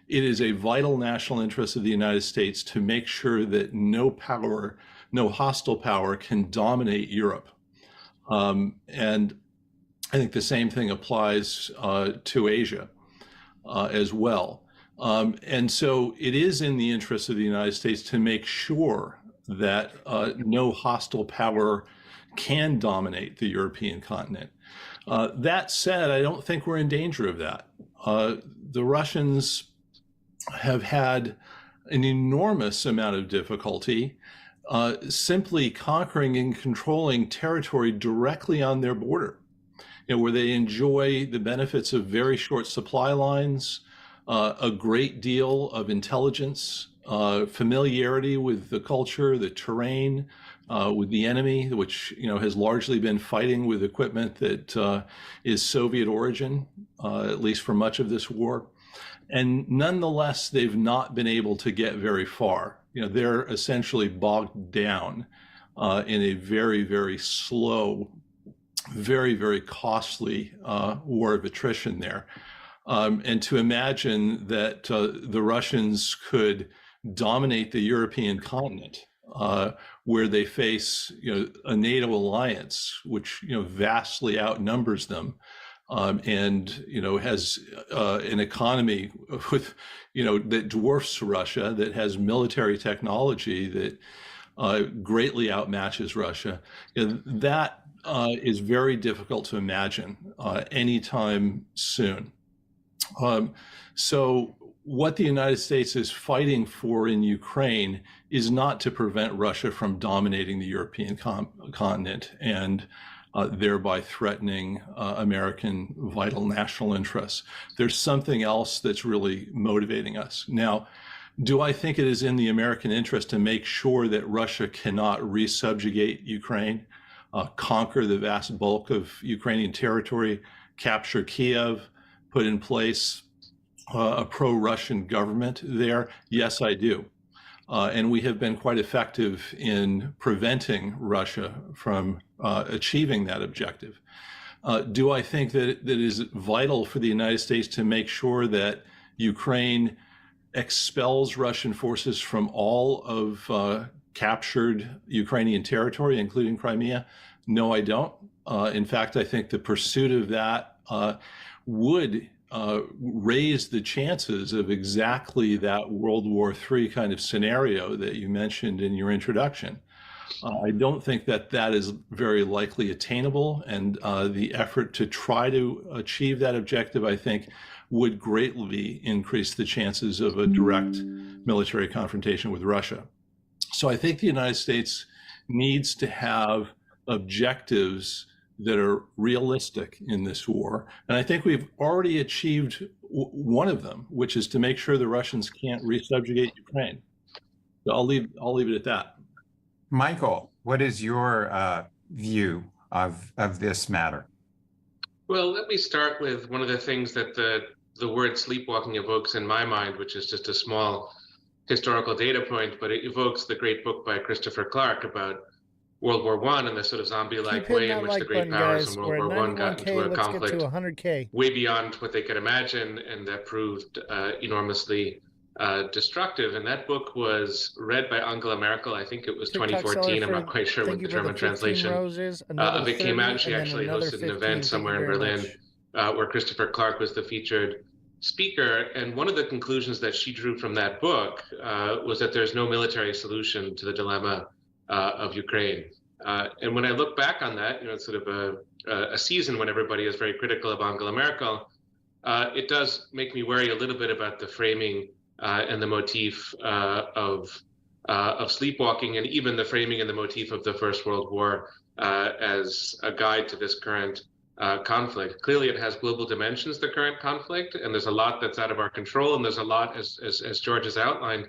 it is a vital national interest of the United States to make sure that no hostile power can dominate Europe. And I think the same thing applies to Asia as well. And so it is in the interest of the United States to make sure that no hostile power can dominate the European continent. That said, I don't think we're in danger of that. The Russians have had an enormous amount of difficulty simply conquering and controlling territory directly on their border, where they enjoy the benefits of very short supply lines, a great deal of intelligence, familiarity with the culture, the terrain, with the enemy, which has largely been fighting with equipment that is Soviet origin, at least for much of this war. And nonetheless, they've not been able to get very far. They're essentially bogged down in a very, very slow, very, very costly war of attrition there. And to imagine that the Russians could dominate the European continent, where they face a NATO alliance, which vastly outnumbers them, and has an economy with that dwarfs Russia, that has military technology that greatly outmatches Russia. That is very difficult to imagine anytime soon. So what the United States is fighting for in Ukraine is not to prevent Russia from dominating the European continent and thereby threatening American vital national interests. There's something else that's really motivating us. Now, do I think it is in the American interest to make sure that Russia cannot resubjugate Ukraine, conquer the vast bulk of Ukrainian territory, capture Kiev, put in place a pro-Russian government there? Yes, I do. And we have been quite effective in preventing Russia from achieving that objective. Do I think that it is vital for the United States to make sure that Ukraine expels Russian forces from all of captured Ukrainian territory, including Crimea? No, I don't. In fact, I think the pursuit of that would raise the chances of exactly that World War III kind of scenario that you mentioned in your introduction. I don't think that that is very likely attainable, and the effort to try to achieve that objective, I think, would greatly increase the chances of a direct military confrontation with Russia. So I think the United States needs to have objectives that are realistic in this war. And I think we've already achieved one of them, which is to make sure the Russians can't resubjugate Ukraine. So I'll leave it at that. Michael, what is your view of this matter? Well, let me start with one of the things that the word sleepwalking evokes in my mind, which is just a small historical data point, but it evokes the great book by Christopher Clark about World War I and the sort of zombie-like way in which the great powers in World War I got into a conflict way beyond what they could imagine, and that proved enormously destructive. And that book was read by Angela Merkel. I think it was 2014. I'm not quite sure what the German translation of it came out. And she actually hosted an event somewhere in Berlin where Christopher Clark was the featured speaker. And one of the conclusions that she drew from that book was that there's no military solution to the dilemma of Ukraine. And when I look back on that, it's sort of a season when everybody is very critical of Angela Merkel, it does make me worry a little bit about the framing and the motif of sleepwalking, and even the framing and the motif of the First World War as a guide to this current conflict. Clearly, it has global dimensions, the current conflict, and there's a lot that's out of our control, and there's a lot, as George has outlined,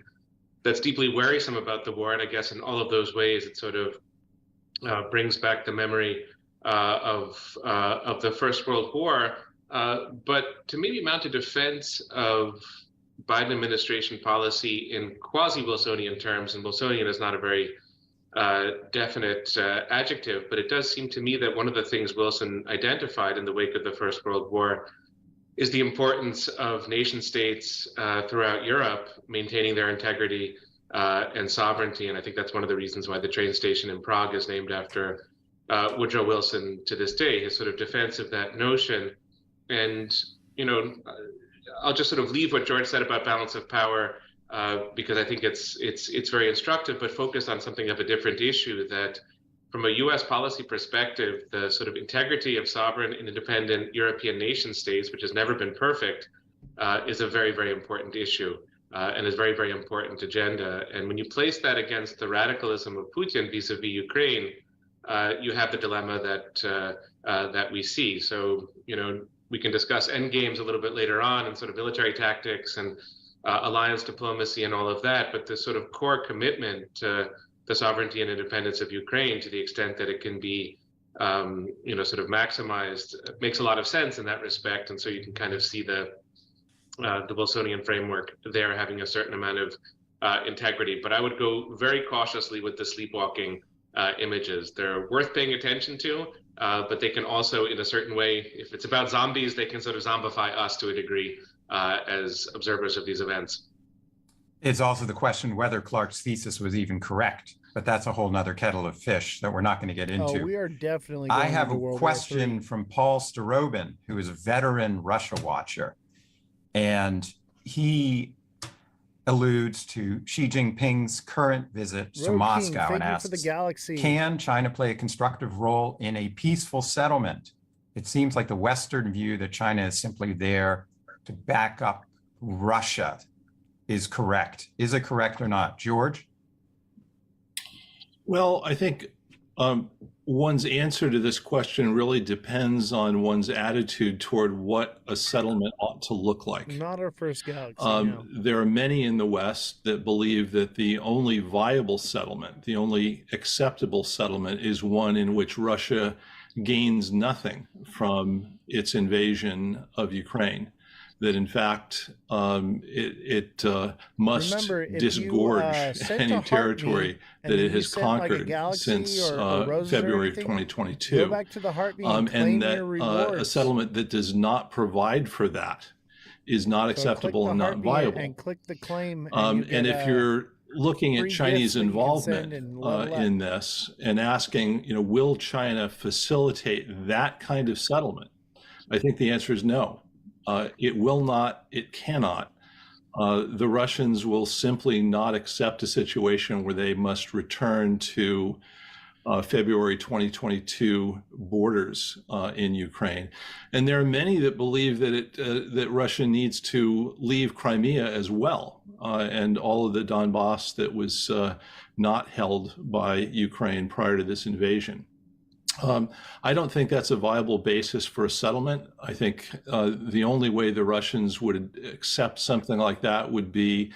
that's deeply worrisome about the war. And I guess in all of those ways, it sort of brings back the memory of the First World War. But to maybe mount a defense of Biden administration policy in quasi-Wilsonian terms, and Wilsonian is not a very definite adjective, but it does seem to me that one of the things Wilson identified in the wake of the First World War is the importance of nation states throughout Europe maintaining their integrity and sovereignty. And I think that's one of the reasons why the train station in Prague is named after Woodrow Wilson to this day, his sort of defense of that notion. And, you know, I'll just sort of leave what George said about balance of power because I think it's very instructive, but focus on something of a different issue, that from a US policy perspective, the sort of integrity of sovereign and independent European nation states, which has never been perfect, is a very, very important issue and is very, very important agenda. And when you place that against the radicalism of Putin vis-a-vis Ukraine, you have the dilemma that we see. So, you know, we can discuss end games a little bit later on and sort of military tactics and alliance diplomacy and all of that, but the sort of core commitment to the sovereignty and independence of Ukraine, to the extent that it can be, you know, sort of maximized, makes a lot of sense in that respect. And so you can kind of see the Wilsonian framework there having a certain amount of integrity. But I would go very cautiously with the sleepwalking images. They're worth paying attention to, but they can also, in a certain way, if it's about zombies, they can sort of zombify us to a degree as observers of these events. It's also the question whether Clark's thesis was even correct, but that's a whole nother kettle of fish that we're not going to get into. Oh, we are definitely going I have into a World question War III. from Paul Starobin, who is a veteran Russia watcher, and he alludes to Xi Jinping's current visit to Road Moscow King, and thank you for the asks, galaxy. can China play a constructive role in a peaceful settlement? It seems like the Western view that China is simply there to back up Russia is correct. Is it correct or not? George? Well, I think one's answer to this question really depends on one's attitude toward what a settlement ought to look like. Not our first galaxy. No. There are many in the West that believe that the only viable settlement, the only acceptable settlement, is one in which Russia gains nothing from its invasion of Ukraine. That in fact it must Remember, if disgorge sent any to territory and that then it you has sent, like, a conquered galaxy since or roses or February of anything, 2022. Go back to the heartbeat and claim And that your a rewards. settlement that does not provide for that is not So acceptable click and the not heartbeat viable. and click the claim. And, you And get, if you're looking at free Chinese gifts that you can involvement send and level up. in this and asking, you know, will China facilitate that kind of settlement? I think the answer is no. It will not, it cannot. The Russians will simply not accept a situation where they must return to February 2022 borders in Ukraine. And there are many that believe that that Russia needs to leave Crimea as well, and all of the Donbass that was not held by Ukraine prior to this invasion. I don't think that's a viable basis for a settlement. I think the only way the Russians would accept something like that would be,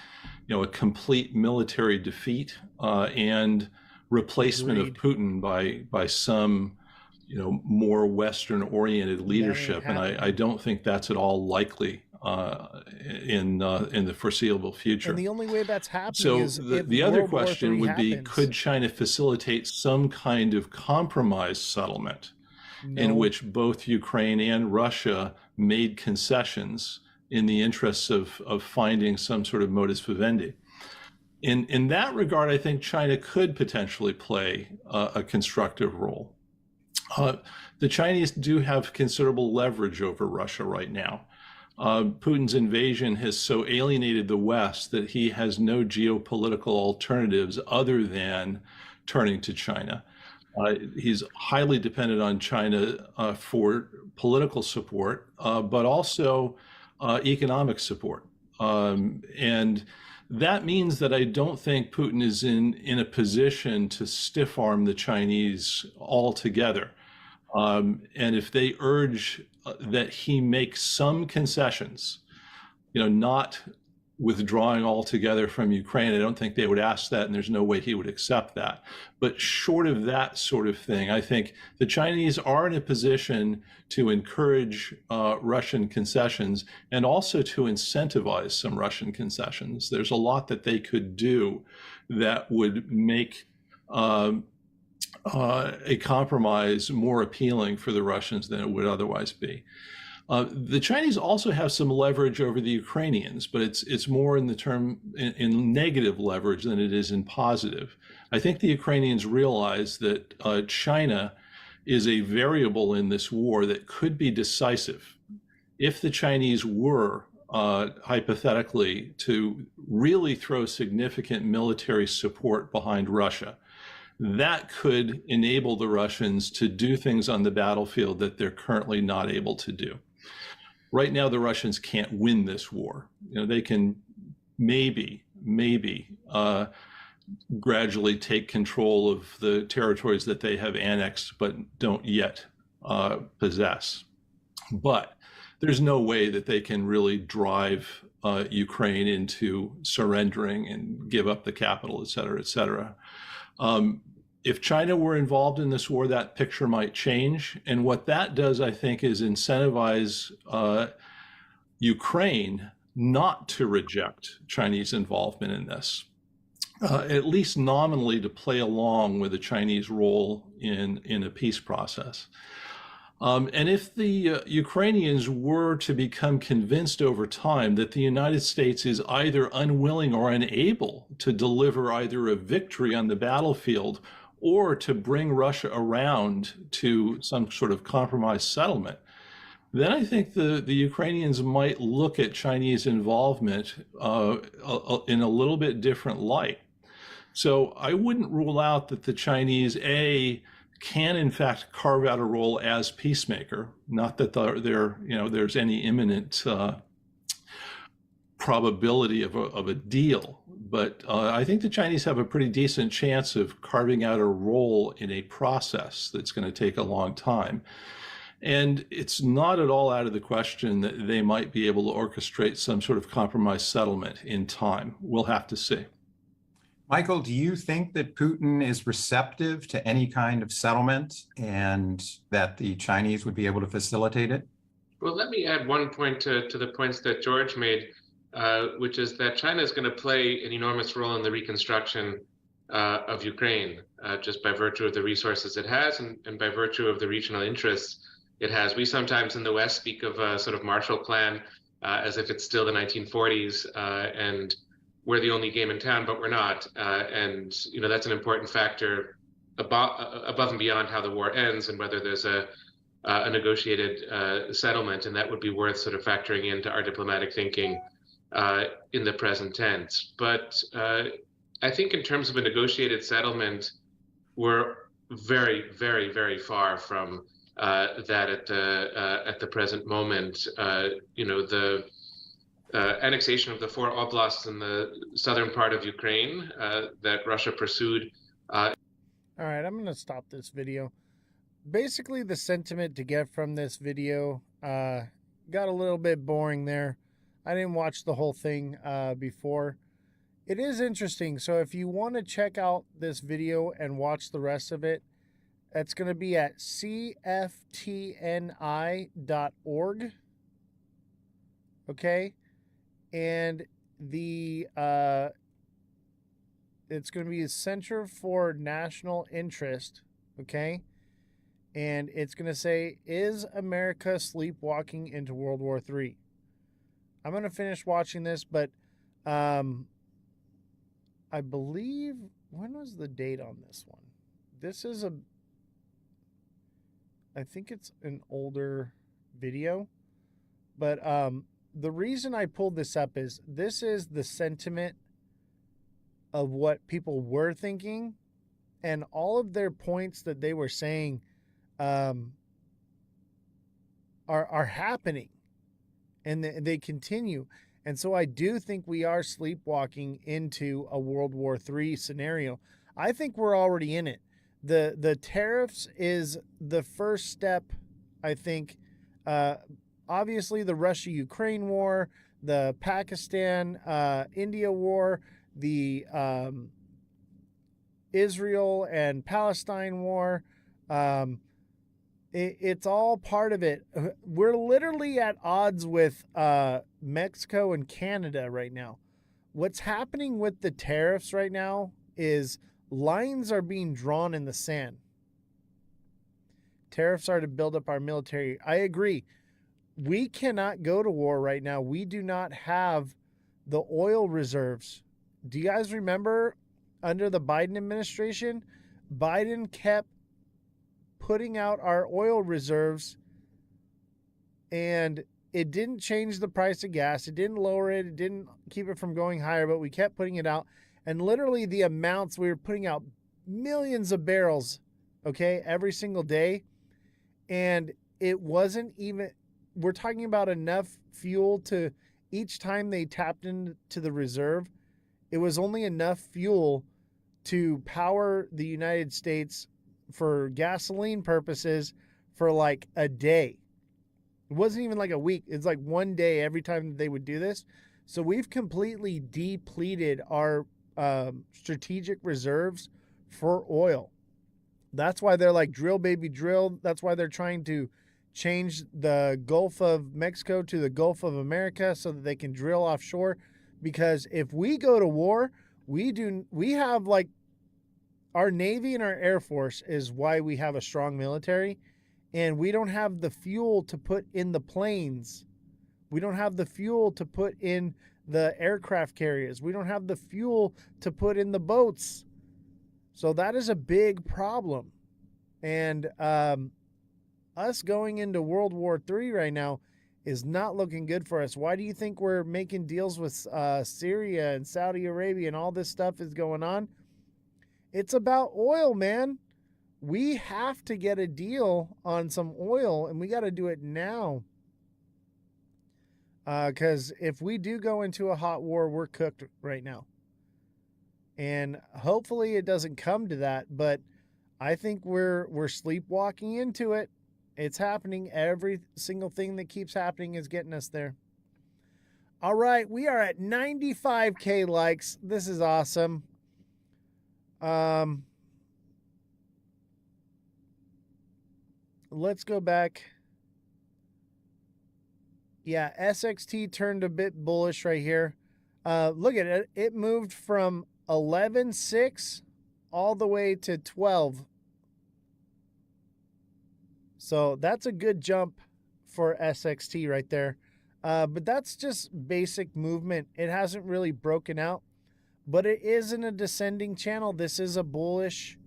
you know, a complete military defeat and replacement Agreed. of Putin by some, you know, more Western-oriented leadership. And I don't think that's at all likely in the foreseeable future. And the only way that's happening So is if the other World War question III would be, happens. could China facilitate some kind of compromise settlement in No. which both Ukraine and Russia made concessions in the interests of finding some sort of modus vivendi? In that regard, I think China could potentially play a constructive role. The Chinese do have considerable leverage over Russia right now. Putin's invasion has so alienated the West that he has no geopolitical alternatives other than turning to China. He's highly dependent on China for political support, but also economic support. And that means that I don't think Putin is in a position to stiff arm the Chinese altogether. And if they urge that he make some concessions, you know, not withdrawing altogether from Ukraine, I don't think they would ask that, and there's no way he would accept that. But short of that sort of thing, I think the Chinese are in a position to encourage Russian concessions and also to incentivize some Russian concessions. There's a lot that they could do that would make a compromise more appealing for the Russians than it would otherwise be. The Chinese also have some leverage over the Ukrainians, but it's more in the term in negative leverage than it is in positive. I think the Ukrainians realize that China is a variable in this war that could be decisive. If the Chinese were hypothetically to really throw significant military support behind Russia, that could enable the Russians to do things on the battlefield that they're currently not able to do. Right now, the Russians can't win this war. They can maybe gradually take control of the territories that they have annexed but don't yet possess. But there's no way that they can really drive Ukraine into surrendering and give up the capital, et cetera, et cetera. If China were involved in this war, that picture might change. And what that does, I think, is incentivize Ukraine not to reject Chinese involvement in this, at least nominally to play along with the Chinese role in a peace process. And if the Ukrainians were to become convinced over time that the United States is either unwilling or unable to deliver either a victory on the battlefield or to bring Russia around to some sort of compromise settlement, then I think the Ukrainians might look at Chinese involvement in a little bit different light. So I wouldn't rule out that the Chinese, can in fact carve out a role as peacemaker. Not that there's any imminent probability of a deal, but I think the Chinese have a pretty decent chance of carving out a role in a process that's going to take a long time. And it's not at all out of the question that they might be able to orchestrate some sort of compromise settlement in time. We'll have to see. Michael, do you think that Putin is receptive to any kind of settlement and that the Chinese would be able to facilitate it? Well, let me add one point to the points that George made, which is that China is going to play an enormous role in the reconstruction of Ukraine, just by virtue of the resources it has and by virtue of the regional interests it has. We sometimes in the West speak of a sort of Marshall Plan as if it's still the 1940s and we're the only game in town, but we're not. And that's an important factor above and beyond how the war ends and whether there's a negotiated settlement, and that would be worth sort of factoring into our diplomatic thinking in the present tense. But I think in terms of a negotiated settlement, we're very, very, very far from that at the present moment. The annexation of the 4 oblasts in the southern part of Ukraine that Russia pursued. All right, I'm going to stop this video. Basically, the sentiment to get from this video got a little bit boring there. I didn't watch the whole thing before. It is interesting. So if you want to check out this video and watch the rest of it, that's going to be at cftni.org. Okay? And the it's going to be a Center for National Interest, okay? And it's going to say, is America sleepwalking into World War III? I'm going to finish watching this, but I believe, when was the date on this one? This is I think it's an older video, but the reason I pulled this up is this is the sentiment of what people were thinking, and all of their points that they were saying are happening, and they continue. And so I do think we are sleepwalking into a World War III scenario. I think we're already in it. The tariffs is the first step, I think. Obviously, the Russia-Ukraine war, the Pakistan-India war, the Israel and Palestine war, it's all part of it. We're literally at odds with Mexico and Canada right now. What's happening with the tariffs right now is lines are being drawn in the sand. Tariffs are to build up our military. I agree. we cannot go to war right now. We do not have the oil reserves. Do you guys remember under the Biden administration, Biden kept putting out our oil reserves, and it didn't change the price of gas. It didn't lower it. It didn't keep it from going higher, but we kept putting it out. And literally the amounts we were putting out, millions of barrels, okay, every single day. And it wasn't even, we're talking about enough fuel to, each time they tapped into the reserve, it was only enough fuel to power the United States for gasoline purposes for like a day. It wasn't even like a week. It's like one day every time they would do this. So we've completely depleted our strategic reserves for oil. That's why they're like, drill, baby, drill. That's why they're trying to change the Gulf of Mexico to the Gulf of America so that they can drill offshore. Because if we go to war, we have like, our Navy and our Air Force is why we have a strong military. And we don't have the fuel to put in the planes. We don't have the fuel to put in the aircraft carriers. We don't have the fuel to put in the boats. So that is a big problem. And us going into World War III right now is not looking good for us. Why do you think we're making deals with Syria and Saudi Arabia and all this stuff is going on? It's about oil, man. We have to get a deal on some oil, and we got to do it now. Because if we do go into a hot war, we're cooked right now. And hopefully it doesn't come to that, but I think we're sleepwalking into it. It's happening. Every single thing that keeps happening is getting us there. All right, we are at 95K likes. This is awesome. Let's go back. Yeah, SXT turned a bit bullish right here. Look at it. It moved from 11.6 all the way to 12. So that's a good jump for SXT right there. But that's just basic movement. It hasn't really broken out, but it is in a descending channel. This is a bullish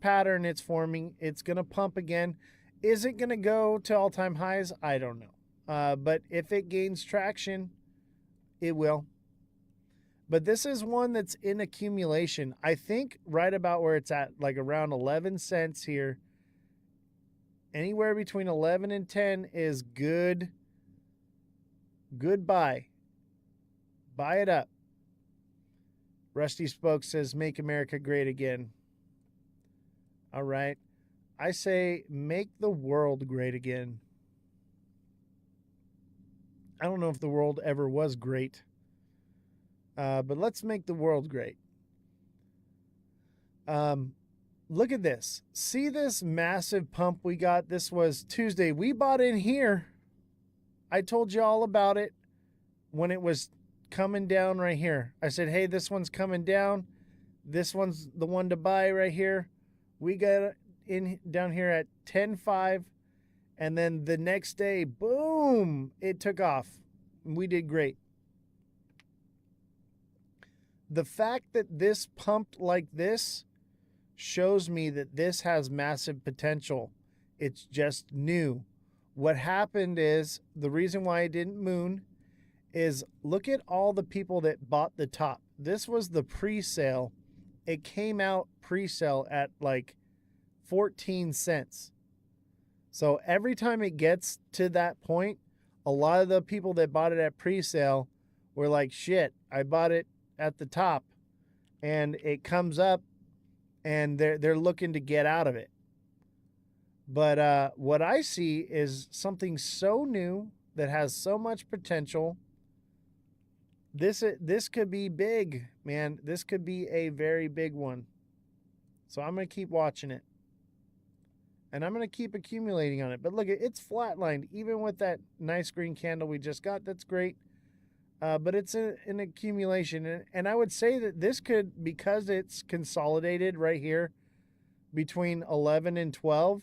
pattern it's forming. It's going to pump again. Is it going to go to all-time highs? I don't know. But if it gains traction, it will. But this is one that's in accumulation. I think right about where it's at, like around 11 cents here. Anywhere between 11 and 10 is good. Good buy. Buy it up. Rusty Spoke says, make America great again. All right. I say, make the world great again. I don't know if the world ever was great. But let's make the world great. Look at this. See this massive pump we got? This was Tuesday. We bought in here. I told you all about it when it was coming down right here. I said, hey, this one's coming down. This one's the one to buy right here. We got in down here at 10.5. And then the next day, boom, it took off. We did great. The fact that this pumped like this shows me that this has massive potential. It's just new. What happened is, the reason why it didn't moon is, look at all the people that bought the top. This was the pre-sale. It came out pre-sale at like 14 cents. So every time it gets to that point, a lot of the people that bought it at pre-sale were like, shit, I bought it at the top, and it comes up and they're looking to get out of it. But what I see is something so new that has so much potential. This could be big, man. This could be a very big one. So I'm going to keep watching it. And I'm going to keep accumulating on it. But look, it's flatlined. Even with that nice green candle we just got, that's great. But it's an accumulation. And I would say that this could, because it's consolidated right here between 11 and 12,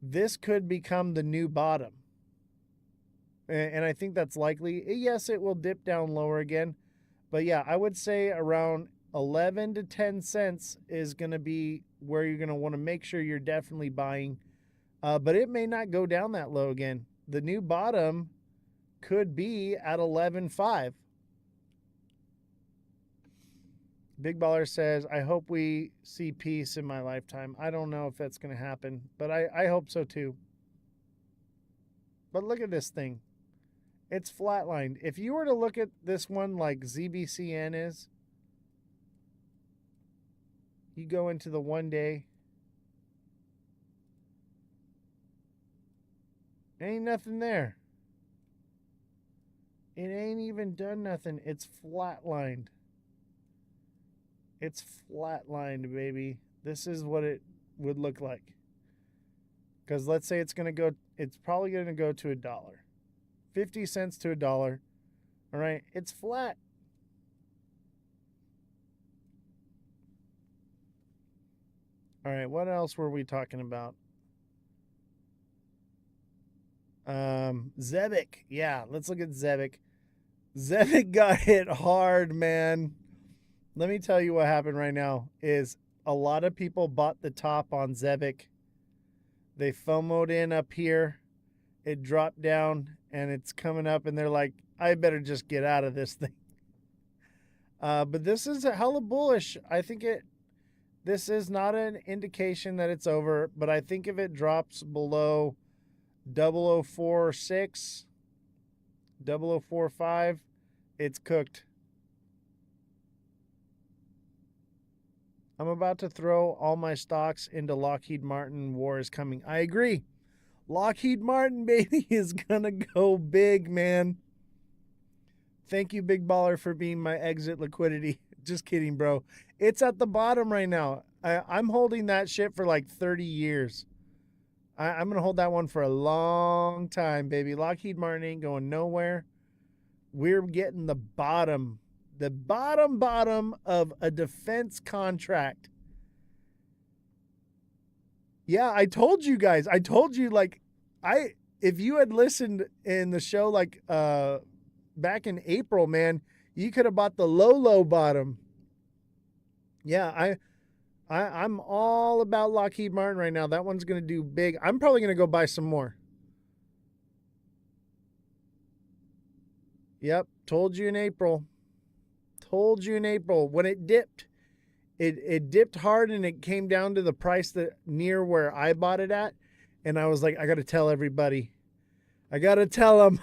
this could become the new bottom. And I think that's likely. Yes, it will dip down lower again. But yeah, I would say around 11 to 10 cents is going to be where you're going to want to make sure you're definitely buying. But it may not go down that low again. The new bottom could be at 11.5. Big Baller says, I hope we see peace in my lifetime. I don't know if that's going to happen, but I hope so too. But look at this thing. It's flatlined. If you were to look at this one like ZBCN is, you go into the 1 day, ain't nothing there. It ain't even done nothing. It's flatlined. It's flatlined, baby. This is what it would look like. Because let's say it's going to go, it's probably going to go to $1. 50 cents to $1. All right. It's flat. All right. What else were we talking about? Zebik. Yeah. Let's look at Zebik. Zebik got hit hard, man. Let me tell you what happened right now is a lot of people bought the top on Zebik. They FOMO'd in up here. It dropped down and it's coming up and they're like, I better just get out of this thing. But this is a hella bullish. I think this is not an indication that it's over, but I think if it drops below 0046, 0045, it's cooked. I'm about to throw all my stocks into Lockheed Martin. War is coming. I agree. Lockheed Martin, baby, is going to go big, man. Thank you, Big Baller, for being my exit liquidity. Just kidding, bro. It's at the bottom right now. I'm holding that shit for like 30 years. I'm going to hold that one for a long time, baby. Lockheed Martin ain't going nowhere. We're getting the bottom of a defense contract. Yeah, I told you guys. I told you, like, if you had listened in the show, like, back in April, man, you could have bought the low bottom. Yeah, I'm all about Lockheed Martin right now. That one's going to do big. I'm probably going to go buy some more. Yep, told you in April. Told you in April when it dipped. It dipped hard and it came down to the price that near where I bought it at. And I was like, I got to tell everybody. I got to tell them.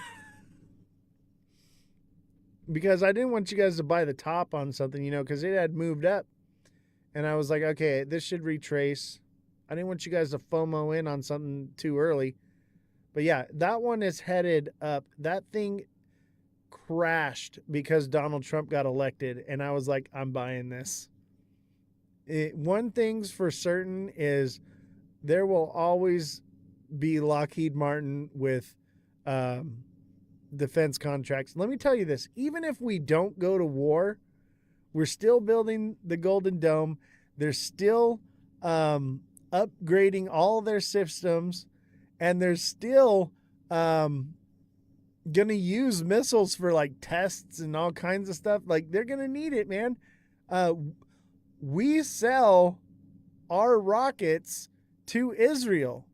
Because I didn't want you guys to buy the top on something, because it had moved up. And I was like, okay, this should retrace. I didn't want you guys to FOMO in on something too early. But yeah, that one is headed up. That thing crashed because Donald Trump got elected. And I was like, I'm buying this. One thing's for certain is there will always be Lockheed Martin with defense contracts. Let me tell you this. Even if we don't go to war, we're still building the Golden Dome. They're still upgrading all their systems. And they're still going to use missiles for like tests and all kinds of stuff. Like they're going to need it, man. We sell our rockets to Israel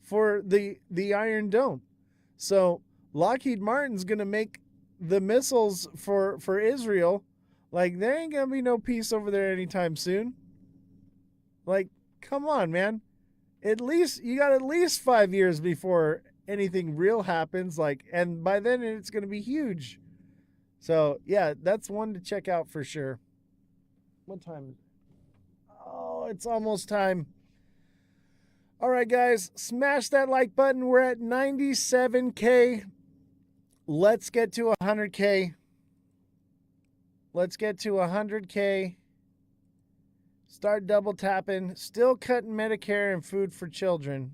for the Iron Dome. So Lockheed Martin's going to make the missiles for Israel. Like, there ain't going to be no peace over there anytime soon. Like, come on, man. You got at least 5 years before anything real happens. Like, and by then it's going to be huge. So, yeah, that's one to check out for sure. What time is it? Oh, it's almost time. All right, guys, smash that like button. We're at 97K. Let's get to 100K. Let's get to 100K. Start double tapping. Still cutting Medicare and food for children.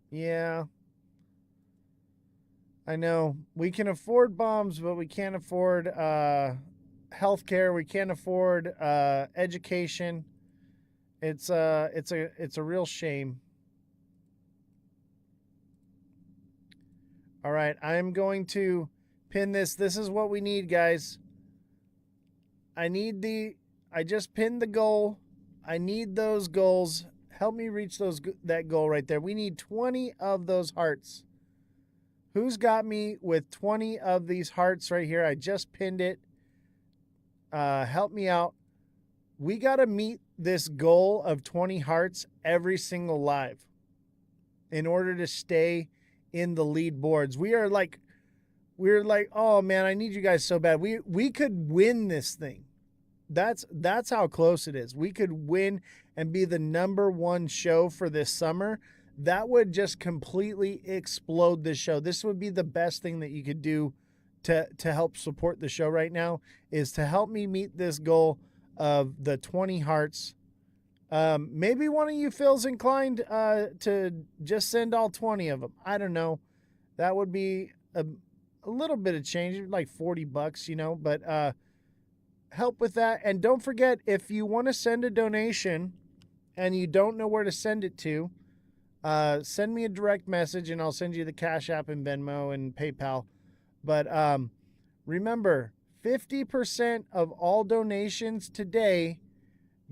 Yeah. I know. We can afford bombs, but we can't afford healthcare. We can't afford education. It's a real shame. All right, I'm going to pin this. This is what we need, guys. I just pinned the goal. I need those goals. Help me reach that goal right there. We need 20 of those hearts. Who's got me with 20 of these hearts right here? I just pinned it. Help me out. We got to meet this goal of 20 hearts every single live in order to stay in the lead boards. We're like, oh man, I need you guys so bad. We could win this thing. That's how close it is. We could win and be the #1 show for this summer. That would just completely explode this show. This would be the best thing that you could do to help support the show right now, is to help me meet this goal of the 20 hearts. Maybe one of you feels inclined to just send all 20 of them. I don't know. That would be a little bit of change, like $40, you know, but help with that. And don't forget, if you want to send a donation and you don't know where to send it to, send me a direct message and I'll send you the Cash App and Venmo and PayPal. But remember, 50% of all donations today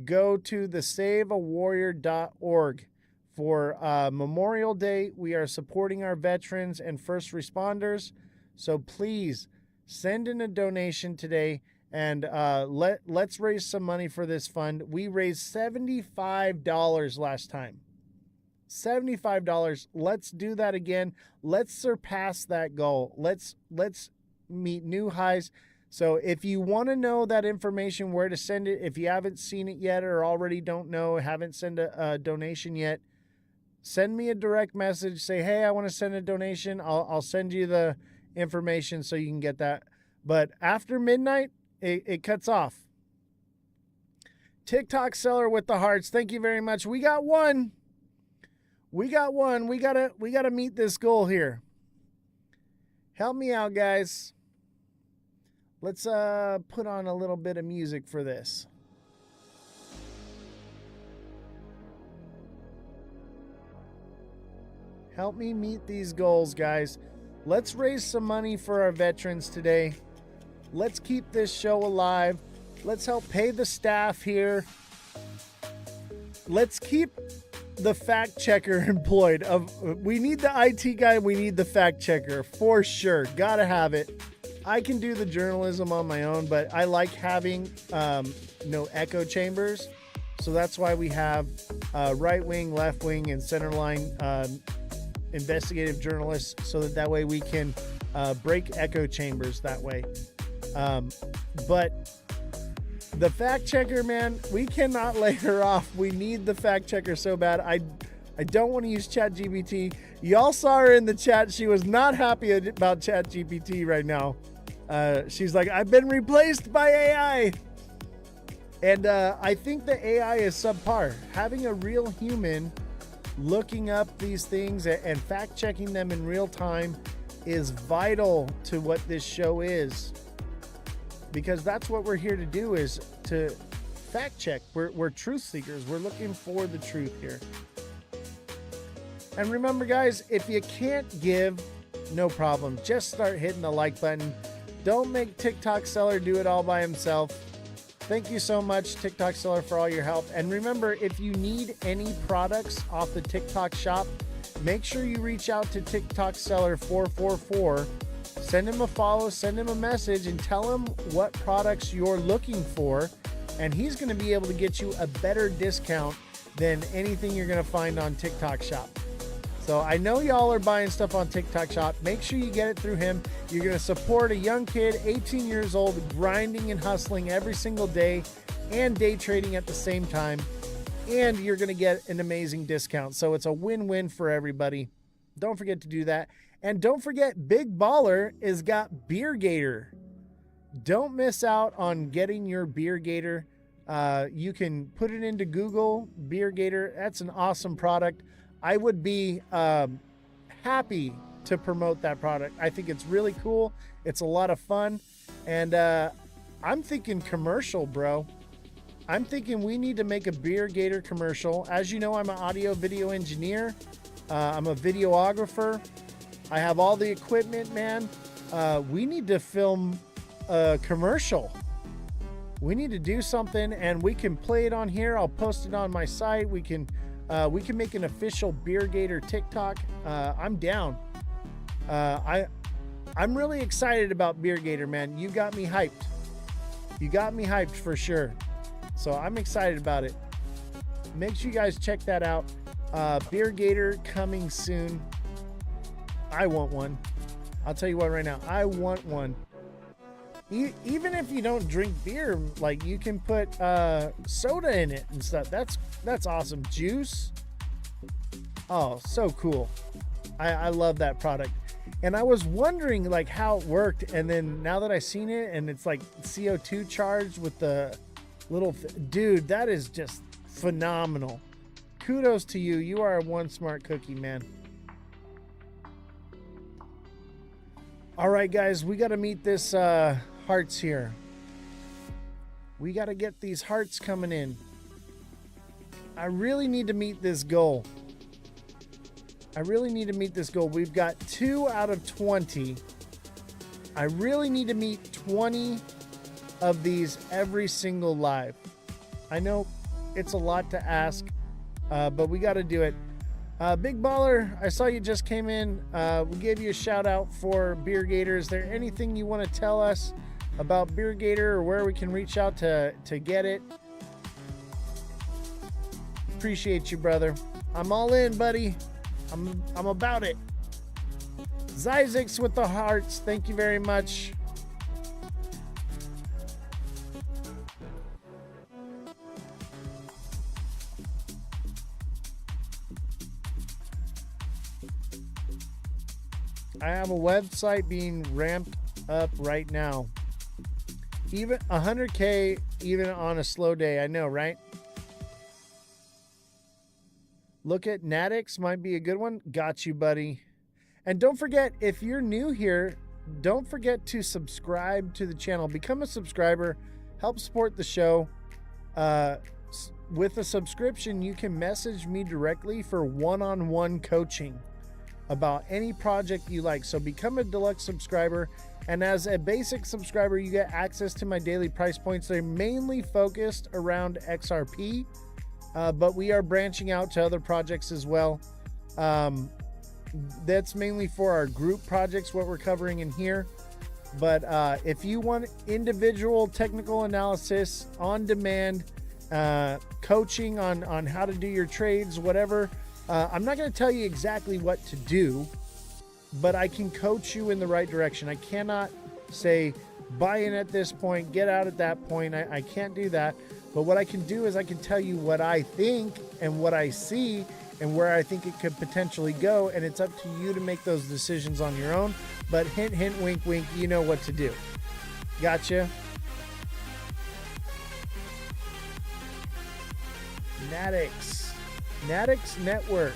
go to the saveawarrior.org. For Memorial Day, we are supporting our veterans and first responders. So please send in a donation today, and let's raise some money for this fund. We raised $75 last time. $75. Let's do that again. Let's surpass that goal. Let's meet new highs. So if you want to know that information, where to send it, if you haven't seen it yet or already don't know, haven't sent a donation yet, send me a direct message. Say, hey, I want to send a donation. I'll send you the information so you can get that. But after midnight, it cuts off. TikTok seller with the hearts. Thank you very much. We got one. We gotta meet this goal here. Help me out, guys. Let's put on a little bit of music for this. Help me meet these goals, guys. Let's raise some money for our veterans today. Let's keep this show alive. Let's help pay the staff here. Let's keep the fact checker employed. We need the IT guy. We need the fact checker for sure. Gotta have it. I can do the journalism on my own, but I like having no echo chambers. So that's why we have right wing, left wing, and center line investigative journalists, so that way we can break echo chambers that way. But the fact checker, man, we cannot lay her off. We need the fact checker so bad. I don't want to use ChatGPT. Y'all saw her in the chat. She was not happy about ChatGPT right now. She's like, I've been replaced by AI. And I think the AI is subpar. Having a real human looking up these things and fact checking them in real time is vital to what this show is. Because that's what we're here to do, is to fact check. We're truth seekers. We're looking for the truth here. And remember, guys, if you can't give, no problem. Just start hitting the like button. Don't make TikTok Seller do it all by himself. Thank you so much, TikTok Seller, for all your help. And remember, if you need any products off the TikTok shop, make sure you reach out to TikTok Seller 444. Send him a follow, send him a message, and tell him what products you're looking for. And he's going to be able to get you a better discount than anything you're going to find on TikTok Shop. So I know y'all are buying stuff on TikTok Shop. Make sure you get it through him. You're going to support a young kid, 18 years old, grinding and hustling every single day and day trading at the same time. And you're going to get an amazing discount. So it's a win-win for everybody. Don't forget to do that. And don't forget, Big Baller has got Beer Gator. Don't miss out on getting your Beer Gator. You can put it into Google, Beer Gator. That's an awesome product. I would be happy to promote that product. I think it's really cool. It's a lot of fun. And I'm thinking commercial, bro. I'm thinking we need to make a Beer Gator commercial. As you know, I'm an audio video engineer. I'm a videographer. I have all the equipment, man. We need to film a commercial. We need to do something, and we can play it on here. I'll post it on my site. We can make an official Beer Gator TikTok. I'm down. I'm really excited about Beer Gator, man. You got me hyped. You got me hyped for sure. So I'm excited about it. Make sure you guys check that out. Beer Gator coming soon. I want one. I'll tell you what right now. I want one. Even if you don't drink beer, like you can put soda in it and stuff. That's awesome. Juice. Oh, so cool. I love that product. And I was wondering like how it worked, and then now that I seen it and it's like CO2 charged with the little dude, that is just phenomenal. Kudos to you. You are one smart cookie, man. All right, guys, we got to meet this hearts here. We got to get these hearts coming in. I really need to meet this goal. We've got 2 out of 20. I really need to meet 20 of these every single live. I know it's a lot to ask, but we got to do it. Big Baller, I saw you just came in. We gave you a shout out for Beer Gator. Is there anything you want to tell us about Beer Gator or where we can reach out to get it? Appreciate you, brother. I'm all in, buddy. I'm about it. Zyzix with the hearts. Thank you very much. I have a website being ramped up right now. Even 100K, even on a slow day. I know, right? Look at Natix, might be a good one. Got you, buddy. And don't forget, if you're new here, don't forget to subscribe to the channel. Become a subscriber. Help support the show. With a subscription, you can message me directly for one-on-one coaching about any project you like. So become a deluxe subscriber. And as a basic subscriber, you get access to my daily price points. They're mainly focused around XRP. But we are branching out to other projects as well. That's mainly for our group projects, what we're covering in here. But if you want individual technical analysis on demand, coaching on how to do your trades, whatever, I'm not going to tell you exactly what to do, but I can coach you in the right direction. I cannot say buy in at this point, get out at that point. I can't do that. But what I can do is I can tell you what I think and what I see and where I think it could potentially go. And it's up to you to make those decisions on your own. But hint, hint, wink, wink, you know what to do. Gotcha. Natix Network.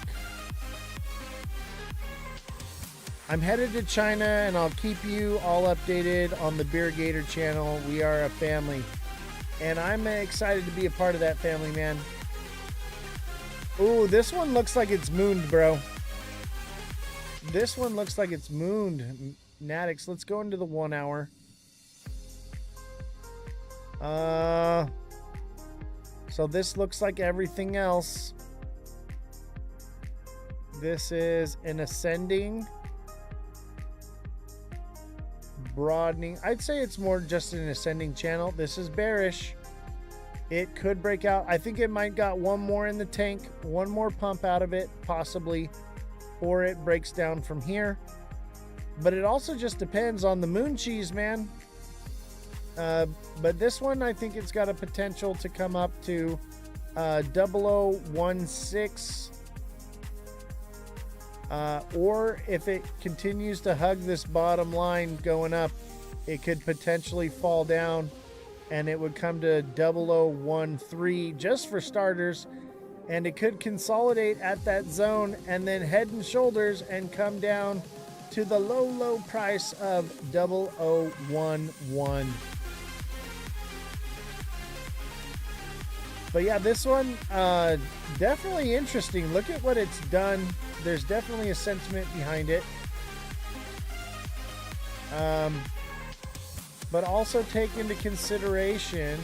I'm headed to China and I'll keep you all updated on the Beer Gator channel. We are a family. And I'm excited to be a part of that family, man. Ooh, this one looks like it's mooned, bro. This one looks like it's mooned. Natix, let's go into the 1 hour. So this looks like everything else. This is an ascending, broadening. I'd say it's more just an ascending channel. This is bearish. It could break out. I think it might got one more in the tank, one more pump out of it, possibly, or it breaks down from here. But it also just depends on the moon cheese, man. But this one, I think it's got a potential to come up to 0016. Or if it continues to hug this bottom line going up, it could potentially fall down and it would come to 0013 just for starters, and it could consolidate at that zone and then head and shoulders and come down to the low price of 0011. But yeah, this one definitely interesting. Look at what it's done. There's definitely a sentiment behind it. But also take into consideration,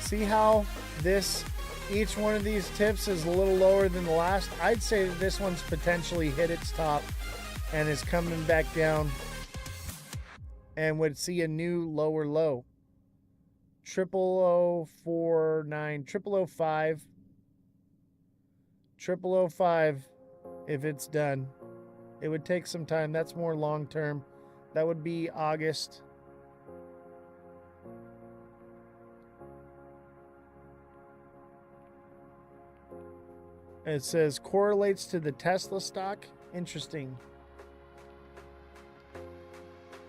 see how each one of these tips is a little lower than the last. I'd say that this one's potentially hit its top and is coming back down and would see a new lower low. 0049, 0005, 0005 if it's done. It would take some time. That's more long term. That would be August. It says correlates to the Tesla stock. Interesting.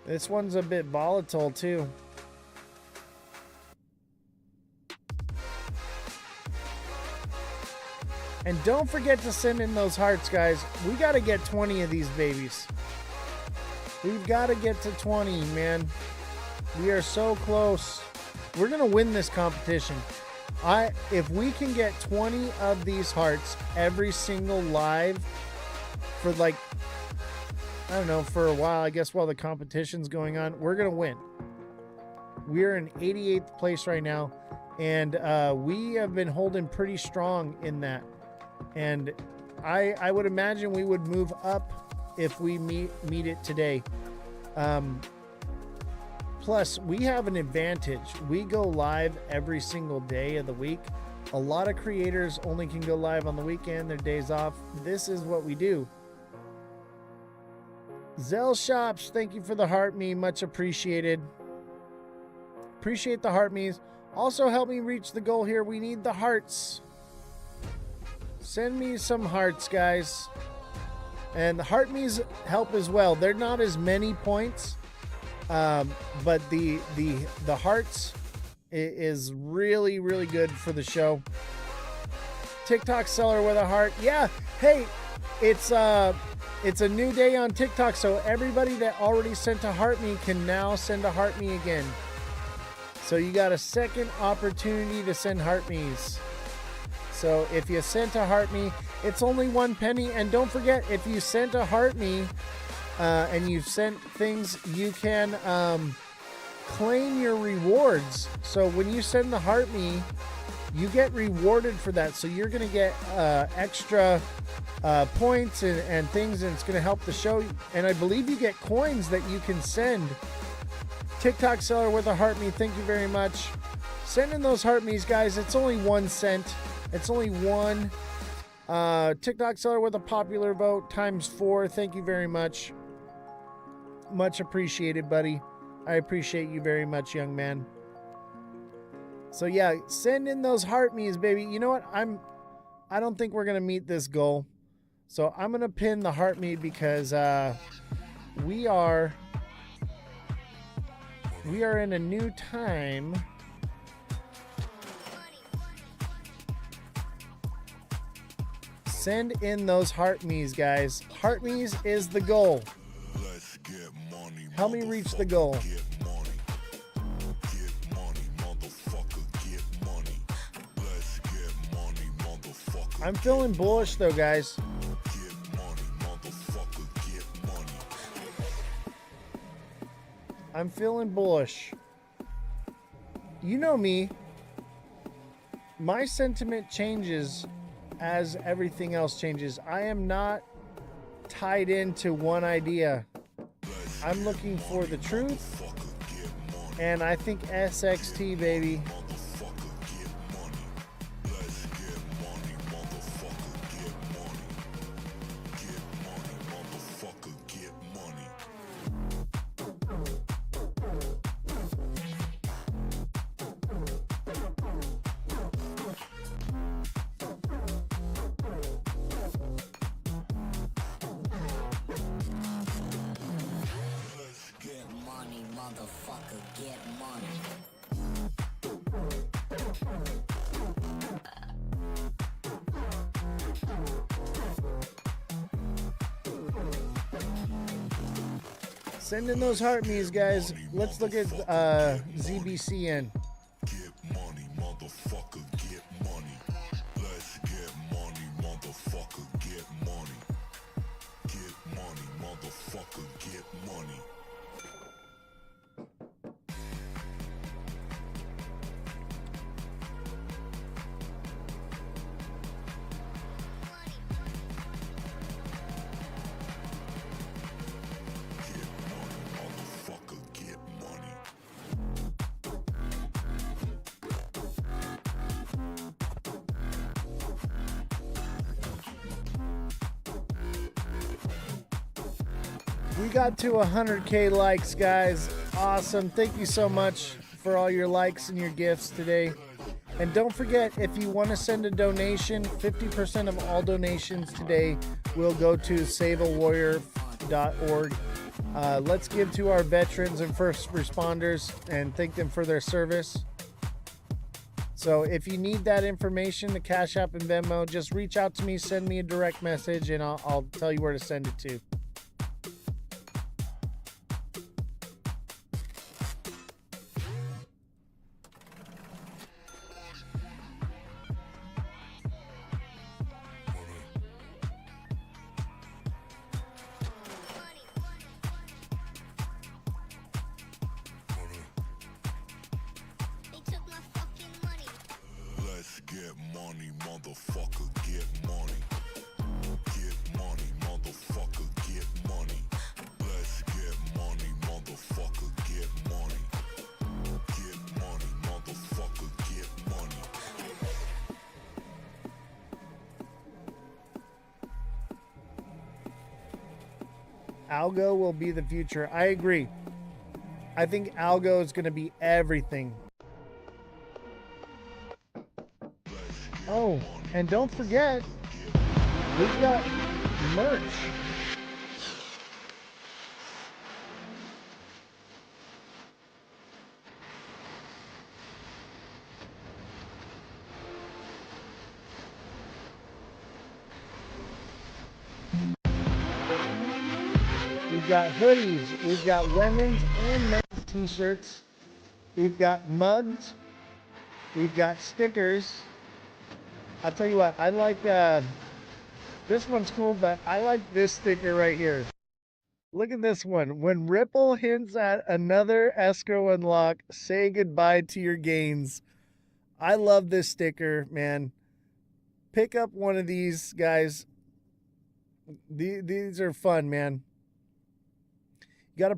This one's a bit volatile too. And don't forget to send in those hearts, guys. We got to get 20 of these babies. We've got to get to 20, man. We are so close. We're going to win this competition. If we can get 20 of these hearts every single live for like, I don't know, for a while, I guess while the competition's going on, we're going to win. We're in 88th place right now, and we have been holding pretty strong in that. And I would imagine we would move up if we meet it today. Plus, we have an advantage. We go live every single day of the week. A lot of creators only can go live on the weekend, their days off. This is what we do. Zell Shops, thank you for the heart me, much appreciated. Appreciate the heart me's. Also help me reach the goal here. We need the hearts. Send me some hearts, guys. And the heart me's help as well. They're not as many points, but the hearts is really, really good for the show. TikTok seller with a heart. Yeah, hey, it's a new day on TikTok, so everybody that already sent a heart me can now send a heart me again. So you got a second opportunity to send heart me's. So if you sent a heart me, it's only 1 penny. And don't forget, if you sent a heart me and you've sent things, you can claim your rewards. So when you send the heart me, you get rewarded for that. So you're going to get extra points and things, and it's going to help the show. And I believe you get coins that you can send. TikTok seller with a heart me, thank you very much. Send in those heart me's, guys. It's only 1 cent. It's only one. TikTok seller with a popular vote times 4. Thank you very much. Much appreciated, buddy. I appreciate you very much, young man. So yeah, send in those heart me's, baby. You know what? I don't think we're gonna meet this goal. So I'm gonna pin the heart me because we are in a new time. Send in those heart me's, guys. Heart me's is the goal. Help me reach the goal. I'm feeling bullish though, guys. I'm feeling bullish. You know me. My sentiment changes as everything else changes. I am not tied into one idea. I'm looking for the truth, and I think SXT, baby. Send in those heart me's, guys. Let's look at ZBCN. Get money, motherfucker, get money. Let's get money, motherfucker, get money. Get money, motherfucker. motherfucker get money. Get money, motherfucker get money. We got to 100K likes, guys. Awesome. Thank you so much for all your likes and your gifts today. And don't forget, if you want to send a donation, 50% of all donations today will go to saveawarrior.org. Let's give to our veterans and first responders and thank them for their service. So if you need that information, the Cash App and Venmo, just reach out to me, send me a direct message, and I'll tell you where to send it to. Let's get money, motherfucker get money. Get money, motherfucker get money. Let's get money, motherfucker get money. Get money, motherfucker get money. Algo will be the future. I agree. I think algo is going to be everything. Oh, and don't forget, we've got merch. We've got hoodies, we've got women's and men's t-shirts, we've got mugs, we've got stickers. I'll tell you what, I like this one's cool, but I like this sticker right here. Look at this one. When Ripple hints at another escrow unlock, say goodbye to your gains. I love this sticker, man. Pick up one of these, guys. These are fun, man. You got to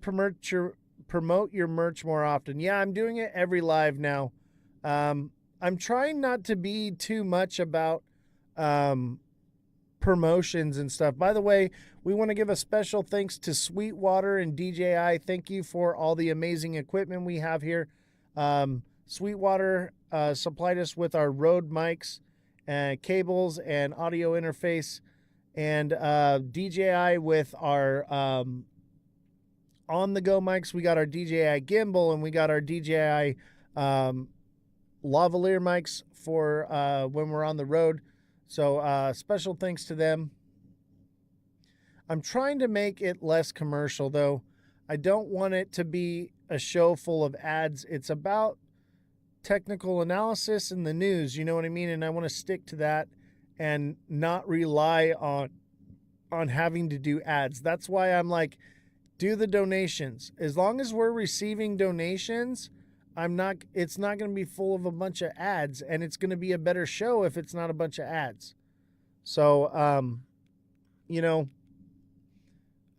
promote your merch more often. Yeah, I'm doing it every live now. I'm trying not to be too much about promotions and stuff. By the way, we want to give a special thanks to Sweetwater and DJI. Thank you for all the amazing equipment we have here. Sweetwater supplied us with our Rode mics, cables, and audio interface, and DJI with our on-the-go mics. We got our DJI gimbal, and we got our DJI lavalier mics for when we're on the road. So special thanks to them. I'm trying to make it less commercial, though. I don't want it to be a show full of ads. It's about technical analysis and the news, you know what I mean? And I want to stick to that and not rely on having to do ads. That's why I'm like, do the donations. As long as we're receiving donations, it's not going to be full of a bunch of ads, and it's going to be a better show if it's not a bunch of ads. So, you know,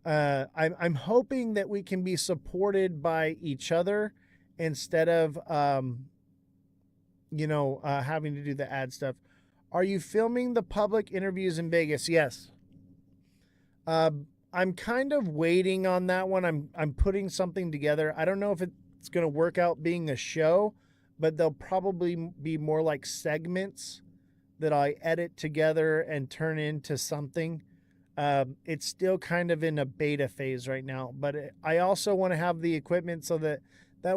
I'm hoping that we can be supported by each other instead of, having to do the ad stuff. Are you filming the public interviews in Vegas? Yes. I'm kind of waiting on that one. I'm putting something together. I don't know if it's going to work out being a show, but they'll probably be more like segments that I edit together and turn into something. It's still kind of in a beta phase right now, but I also want to have the equipment so that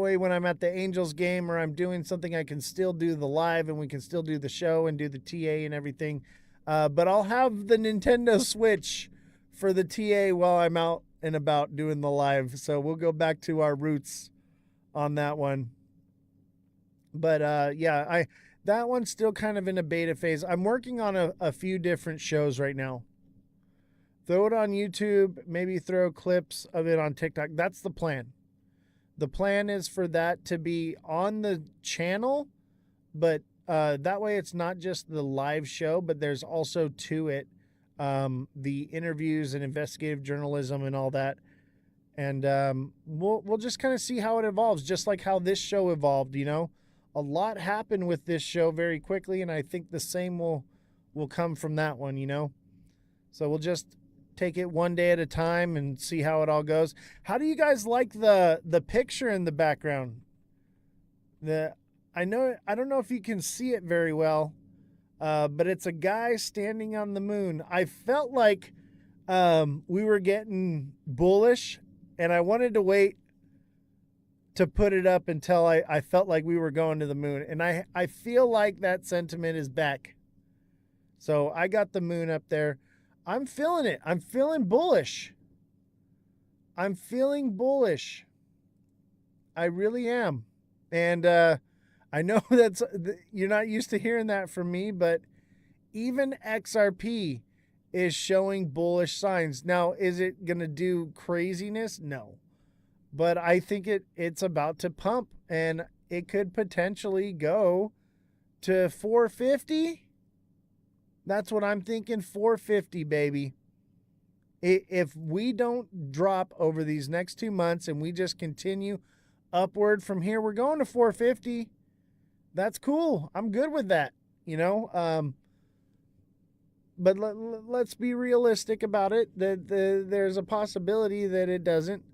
way when I'm at the Angels game or I'm doing something, I can still do the live and we can still do the show and do the TA and everything. But I'll have the Nintendo Switch for the TA while I'm out and about doing the live. So we'll go back to our roots on that one. But that one's still kind of in a beta phase. I'm working on a few different shows right now. throw it on YouTube, maybe throw clips of it on TikTok. That's the plan. The plan is for that to be on the channel, but that way it's not just the live show, but there's also to it the interviews and investigative journalism and all that. And we'll just kind of see how it evolves, just like how this show evolved. You know, a lot happened with this show very quickly, and I think the same will come from that one. You know, so we'll just take it one day at a time and see how it all goes. How do you guys like the picture in the background? I don't know if you can see it very well, but it's a guy standing on the moon. I felt like we were getting bullish, and I wanted to wait to put it up until I felt like we were going to the moon. And I feel like that sentiment is back. So I got the moon up there. I'm feeling it. I'm feeling bullish. I'm feeling bullish. I really am. And I know you're not used to hearing that from me, but even XRP is showing bullish signs. Now, is it going to do craziness? No. But I think it's about to pump, and it could potentially go to 450. That's what I'm thinking, 450, baby. If we don't drop over these next 2 months and we just continue upward from here, we're going to 450. That's cool. I'm good with that, you know. But let's be realistic about it. That there's a possibility that it doesn't.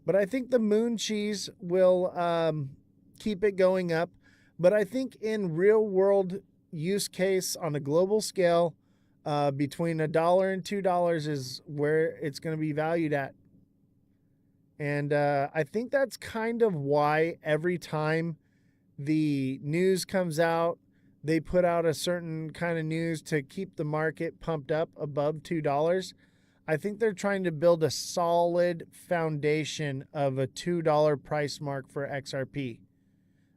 But I think the moon cheese will keep it going up. But I think in real world use case on a global scale, between $1 and $2 is where it's going to be valued at. And I think that's kind of why every time the news comes out, they put out a certain kind of news to keep the market pumped up above $2. I think they're trying to build a solid foundation of a $2 price mark for XRP.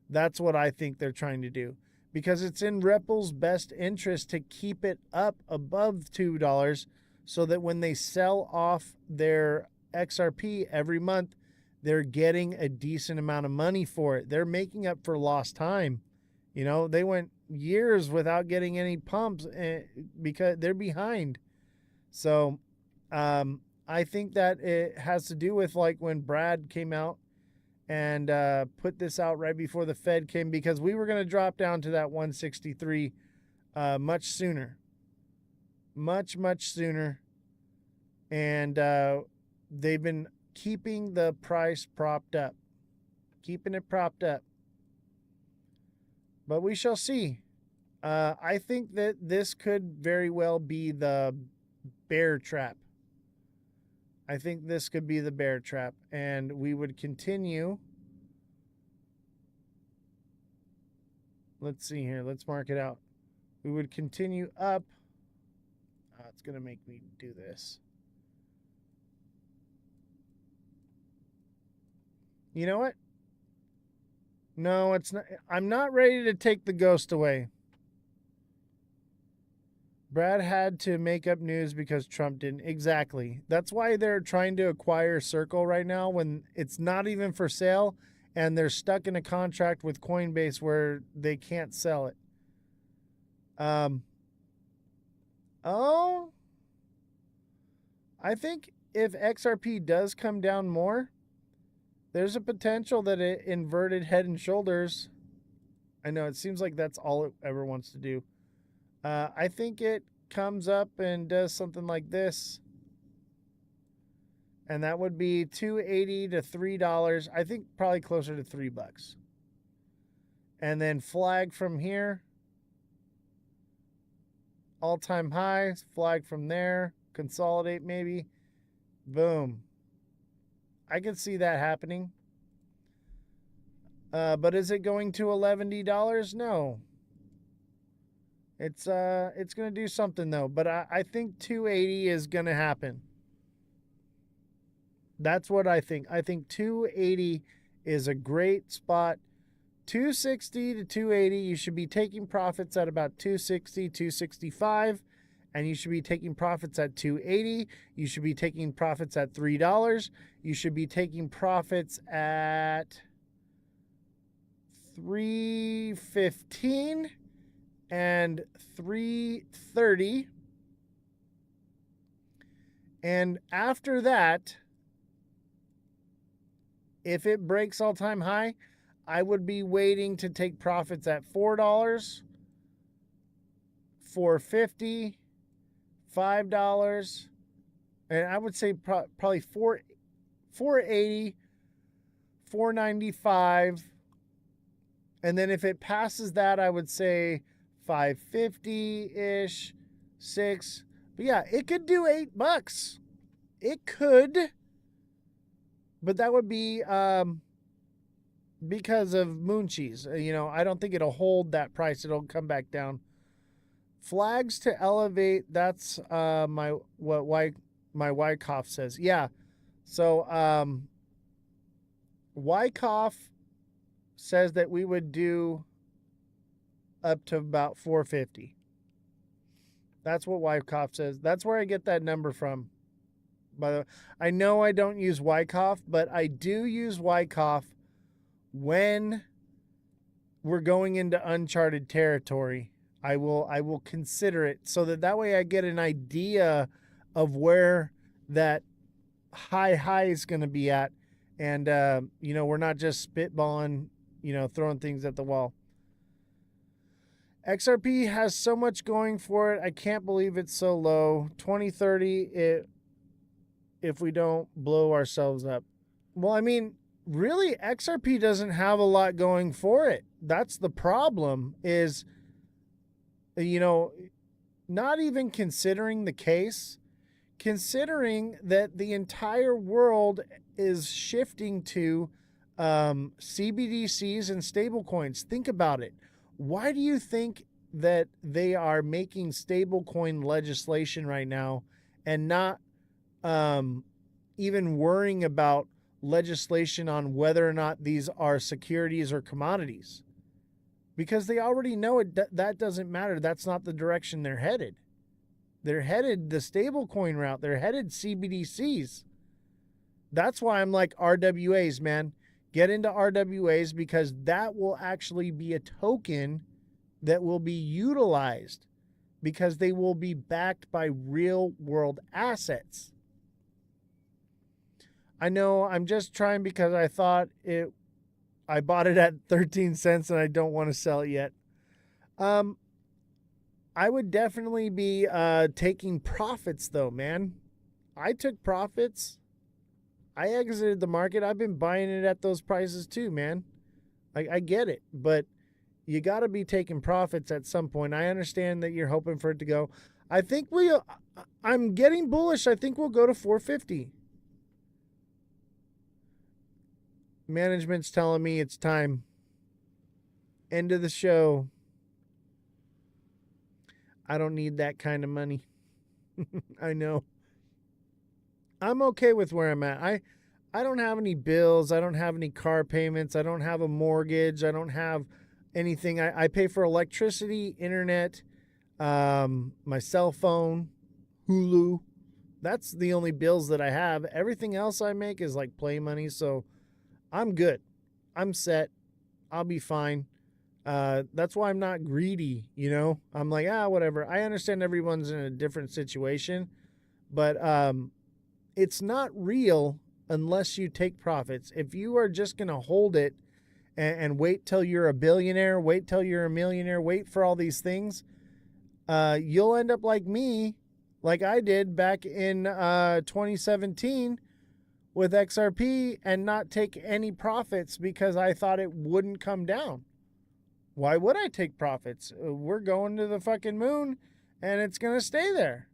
That's what I think they're trying to do, because it's in Ripple's best interest to keep it up above $2 so that when they sell off their XRP every month, they're getting a decent amount of money for it. They're making up for lost time. You know, they went years without getting any pumps because they're behind. So I think that it has to do with like when Brad came out and put this out right before the Fed came, because we were going to drop down to that 163 much sooner. Much sooner. And they've been keeping the price propped up. Keeping it propped up. But we shall see. I think that this could very well be the bear trap. I think this could be the bear trap, and we would continue. Let's see here. Let's mark it out. We would continue up. It's going to make me do this. You know what? No, it's not. I'm not ready to take the ghost away. Brad had to make up news because Trump didn't. Exactly. That's why they're trying to acquire Circle right now when it's not even for sale, and they're stuck in a contract with Coinbase where they can't sell it. I think if XRP does come down more, there's a potential that it inverted head and shoulders. I know it seems like that's all it ever wants to do. I think it comes up and does something like this. And that would be $2.80 to $3. I think probably closer to $3. And then flag from here. All-time high. Flag from there. Consolidate maybe. Boom. I can see that happening. But is it going to $11? No. It's going to do something though, but I think 280 is going to happen. That's what I think. I think 280 is a great spot. 260 to 280, you should be taking profits at about 260, 265, and you should be taking profits at $2.80. You should be taking profits at $3. You should be taking profits at $3.15 and $3.30. And after that, if it breaks all-time high, I would be waiting to take profits at $4, $4.50, $5, and I would say probably $4.80, $4.95, and then if it passes that, I would say $5.50-ish, $6. But yeah, it could do $8. It could, but that would be because of moon cheese. I don't think it'll hold that price. It'll come back down. Flags to elevate. That's my Wyckoff says. Yeah. So Wyckoff says that we would do up to about $4.50. That's what Wyckoff says. That's where I get that number from. By the way, I know I don't use Wyckoff, but I do use Wyckoff when we're going into uncharted territory. I will consider it so that way I get an idea of where that high is going to be at, and we're not just spitballing, throwing things at the wall. XRP has so much going for it. I can't believe it's so low. 2030, if we don't blow ourselves up. Well, I mean, really, XRP doesn't have a lot going for it. That's the problem is, not even considering the case, considering that the entire world is shifting to CBDCs and stablecoins. Think about it. Why do you think that they are making stablecoin legislation right now and not even worrying about legislation on whether or not these are securities or commodities? Because they already know that doesn't matter. That's not the direction they're headed. They're headed the stablecoin route. They're headed CBDCs. That's why I'm like RWAs, man. Get into RWAs because that will actually be a token that will be utilized because they will be backed by real world assets. I know I'm just trying because I thought I bought it at 13 cents and I don't want to sell it yet. I would definitely be taking profits though, man. I took profits. I exited the market. I've been buying it at those prices too, man. I get it, but you got to be taking profits at some point. I understand that you're hoping for it to go. I think I'm getting bullish. I think we'll go to 450. Management's telling me it's time. End of the show. I don't need that kind of money. I know. I'm okay with where I'm at. I don't have any bills. I don't have any car payments. I don't have a mortgage. I don't have anything. I pay for electricity, internet, my cell phone, Hulu. That's the only bills that I have. Everything else I make is like play money. So I'm good. I'm set. I'll be fine. That's why I'm not greedy, I'm like, whatever. I understand everyone's in a different situation, but it's not real unless you take profits. If you are just going to hold it and wait till you're a billionaire, wait till you're a millionaire, wait for all these things, you'll end up like me, like I did back in 2017 with XRP and not take any profits because I thought it wouldn't come down. Why would I take profits? We're going to the fucking moon and it's going to stay there.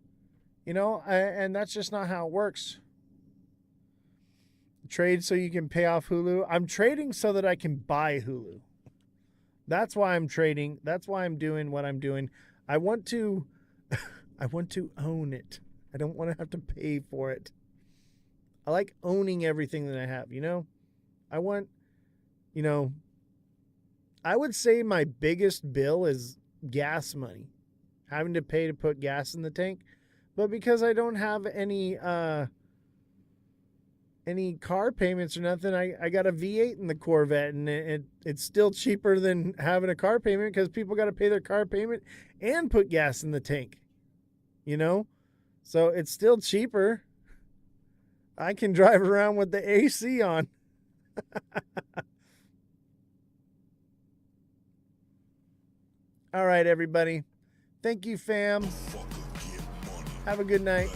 And that's just not how it works. Trade so you can pay off Hulu. I'm trading so that I can buy Hulu. That's why I'm trading. That's why I'm doing what I'm doing. I want to own it. I don't want to have to pay for it. I like owning everything that I have, I want, I would say my biggest bill is gas money. having to pay to put gas in the tank, but because I don't have any car payments or nothing, I got a V8 in the Corvette, and it's still cheaper than having a car payment because people got to pay their car payment and put gas in the tank, you know? So it's still cheaper. I can drive around with the AC on. All right, everybody. Thank you, fam. Have a good night.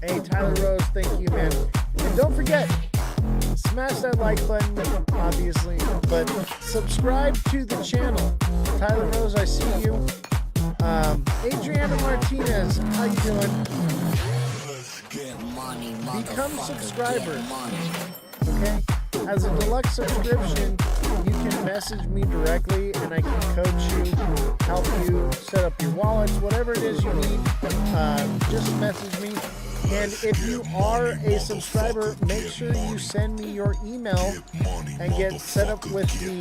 Hey, Tyler Rose, thank you, man. And don't forget, smash that like button, obviously, but subscribe to the channel. Tyler Rose, I see you. Adriana Martinez, how you doing? Become subscribers. Okay? As a deluxe subscription, you can message me directly and I can coach you, help you set up your wallets, whatever it is you need. Just message me. And if you are a subscriber, make sure you send me your email and get set up with the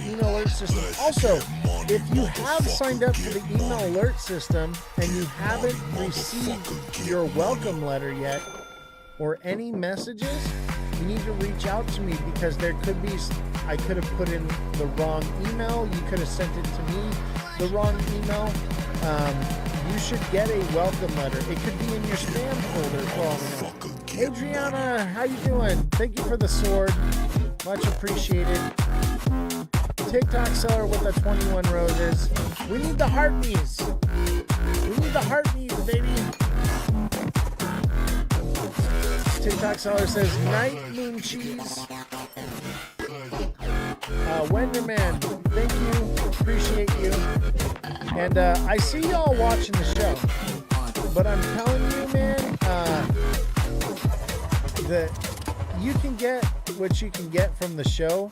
email alert system. Also, if you have signed up for the email alert system and you haven't received your welcome letter yet or any messages, you need to reach out to me because there could be, I could have put in the wrong email. You could have sent it to me, the wrong email. You should get a welcome letter. It could be in your spam folder for all we know. Adriana, how you doing? Thank you for the sword. Much appreciated. TikTok seller with the 21 roses. We need the heart knees. We need the heart knees, baby. TikTok seller says night moon cheese. Wenderman, thank you. Appreciate you. And I see y'all watching the show, but I'm telling you, man, that you can get what you can get from the show,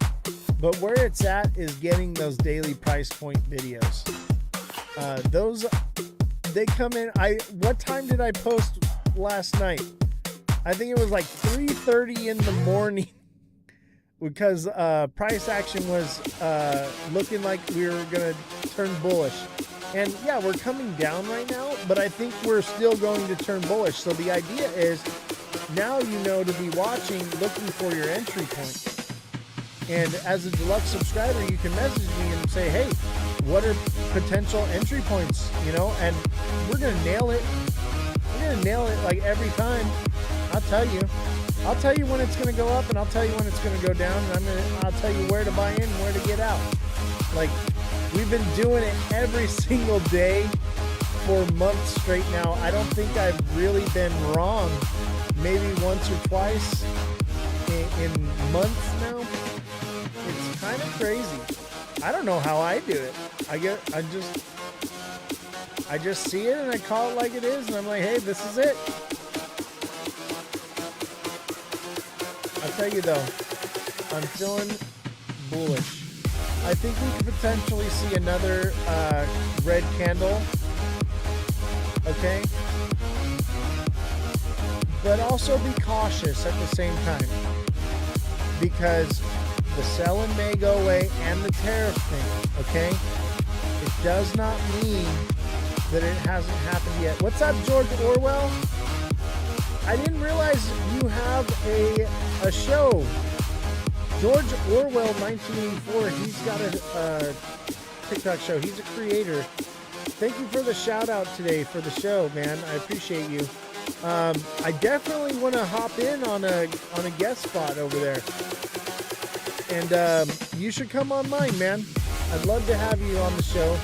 but where it's at is getting those daily price point videos. Those, they come in. What time did I post last night? I think it was like 3:30 in the morning. Because price action was looking like we were going to turn bullish. And yeah, we're coming down right now, but I think we're still going to turn bullish. So the idea is now you know to be watching, looking for your entry point. And as a deluxe subscriber, you can message me and say, hey, what are potential entry points? You know, and we're going to nail it. We're going to nail it like every time. I'll tell you. I'll tell you when it's going to go up, and I'll tell you when it's going to go down, and I'll tell you where to buy in and where to get out. Like, we've been doing it every single day for months straight now. I don't think I've really been wrong. Maybe once or twice in months now. It's kind of crazy. I don't know how I do it. I just see it and I call it like it is, and I'm like, hey, this is it. I'll tell you though, I'm feeling bullish. I think we could potentially see another red candle. Okay? But also be cautious at the same time. Because the selling may go away and the tariff thing, okay? It does not mean that it hasn't happened yet. What's up, George Orwell? I didn't realize you have a show. George Orwell 1984, he's got a TikTok show. He's a creator. Thank you for the shout out today for the show, man. I appreciate you. I definitely want to hop in on a guest spot over there. And you should come on mine, man. I'd love to have you on the show.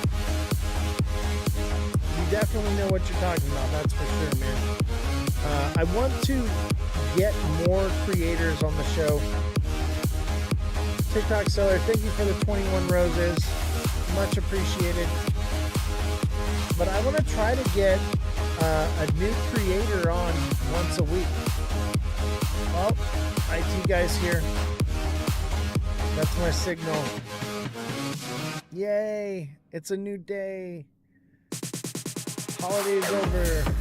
You definitely know what you're talking about, that's for sure, man. I want to get more creators on the show. TikTok seller, thank you for the 21 roses. Much appreciated. But I want to try to get a new creator on once a week. Oh, IT guy's here. That's my signal. Yay, it's a new day. Holiday's over.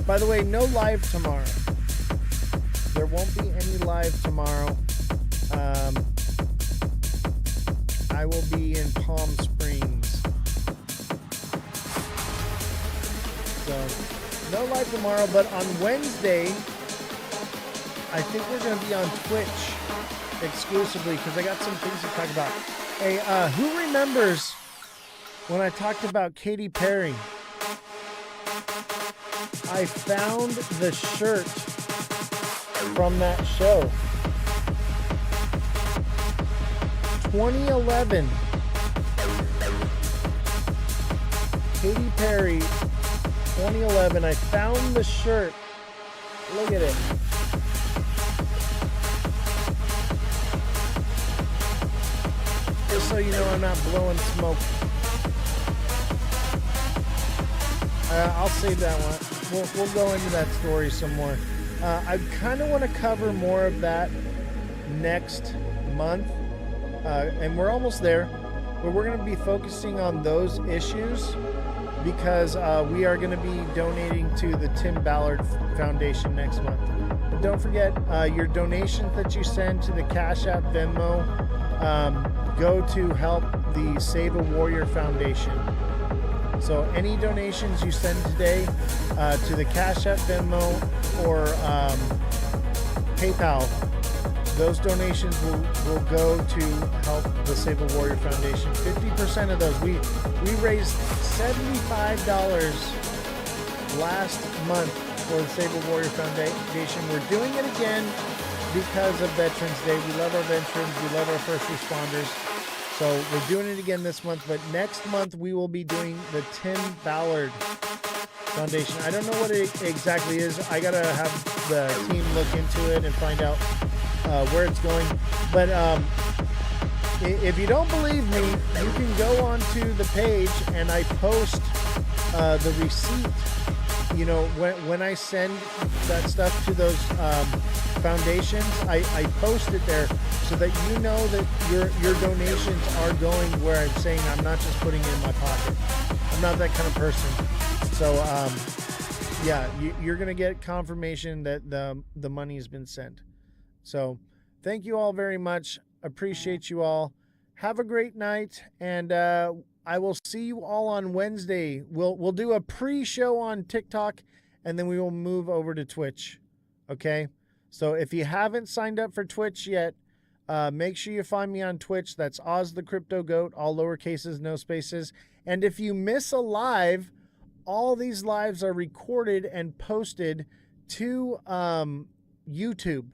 By the way, no live tomorrow. There won't be any live tomorrow. I will be in Palm Springs. So, no live tomorrow, but on Wednesday, I think we're going to be on Twitch exclusively because I got some things to talk about. Hey, who remembers when I talked about Katy Perry? I found the shirt from that show. 2011. Katy Perry, 2011. I found the shirt. Look at it. Just so you know, I'm not blowing smoke. I'll save that one. We'll go into that story some more. I kind of want to cover more of that next month, and we're almost there. But we're going to be focusing on those issues because we are going to be donating to the Tim Ballard Foundation next month. But don't forget, your donations that you send to the Cash App, Venmo, go to help the Save a Warrior Foundation. So any donations you send today to the Cash App, Venmo, or PayPal, those donations will go to help the Save a Warrior Foundation. 50% of those. We raised $75 last month for the Save a Warrior Foundation. We're doing it again because of Veterans Day. We love our veterans. We love our first responders. So we're doing it again this month, but next month we will be doing the Tim Ballard Foundation. I don't know what it exactly is. I gotta have the team look into it and find out where it's going. But if you don't believe me, you can go onto the page and I post the receipt. You know, when I send that stuff to those foundations, I post it there so that you know that your donations are going where I'm saying. I'm not just putting it in my pocket. I'm not that kind of person. So yeah, you're gonna get confirmation that the money has been sent. So thank you all very much. Appreciate you all. Have a great night, and I will see you all on Wednesday. We'll do a pre-show on TikTok, and then we will move over to Twitch. Okay? So if you haven't signed up for Twitch yet, make sure you find me on Twitch. That's Ozthecryptogoat, all lower cases, no spaces. And if you miss a live, all these lives are recorded and posted to YouTube.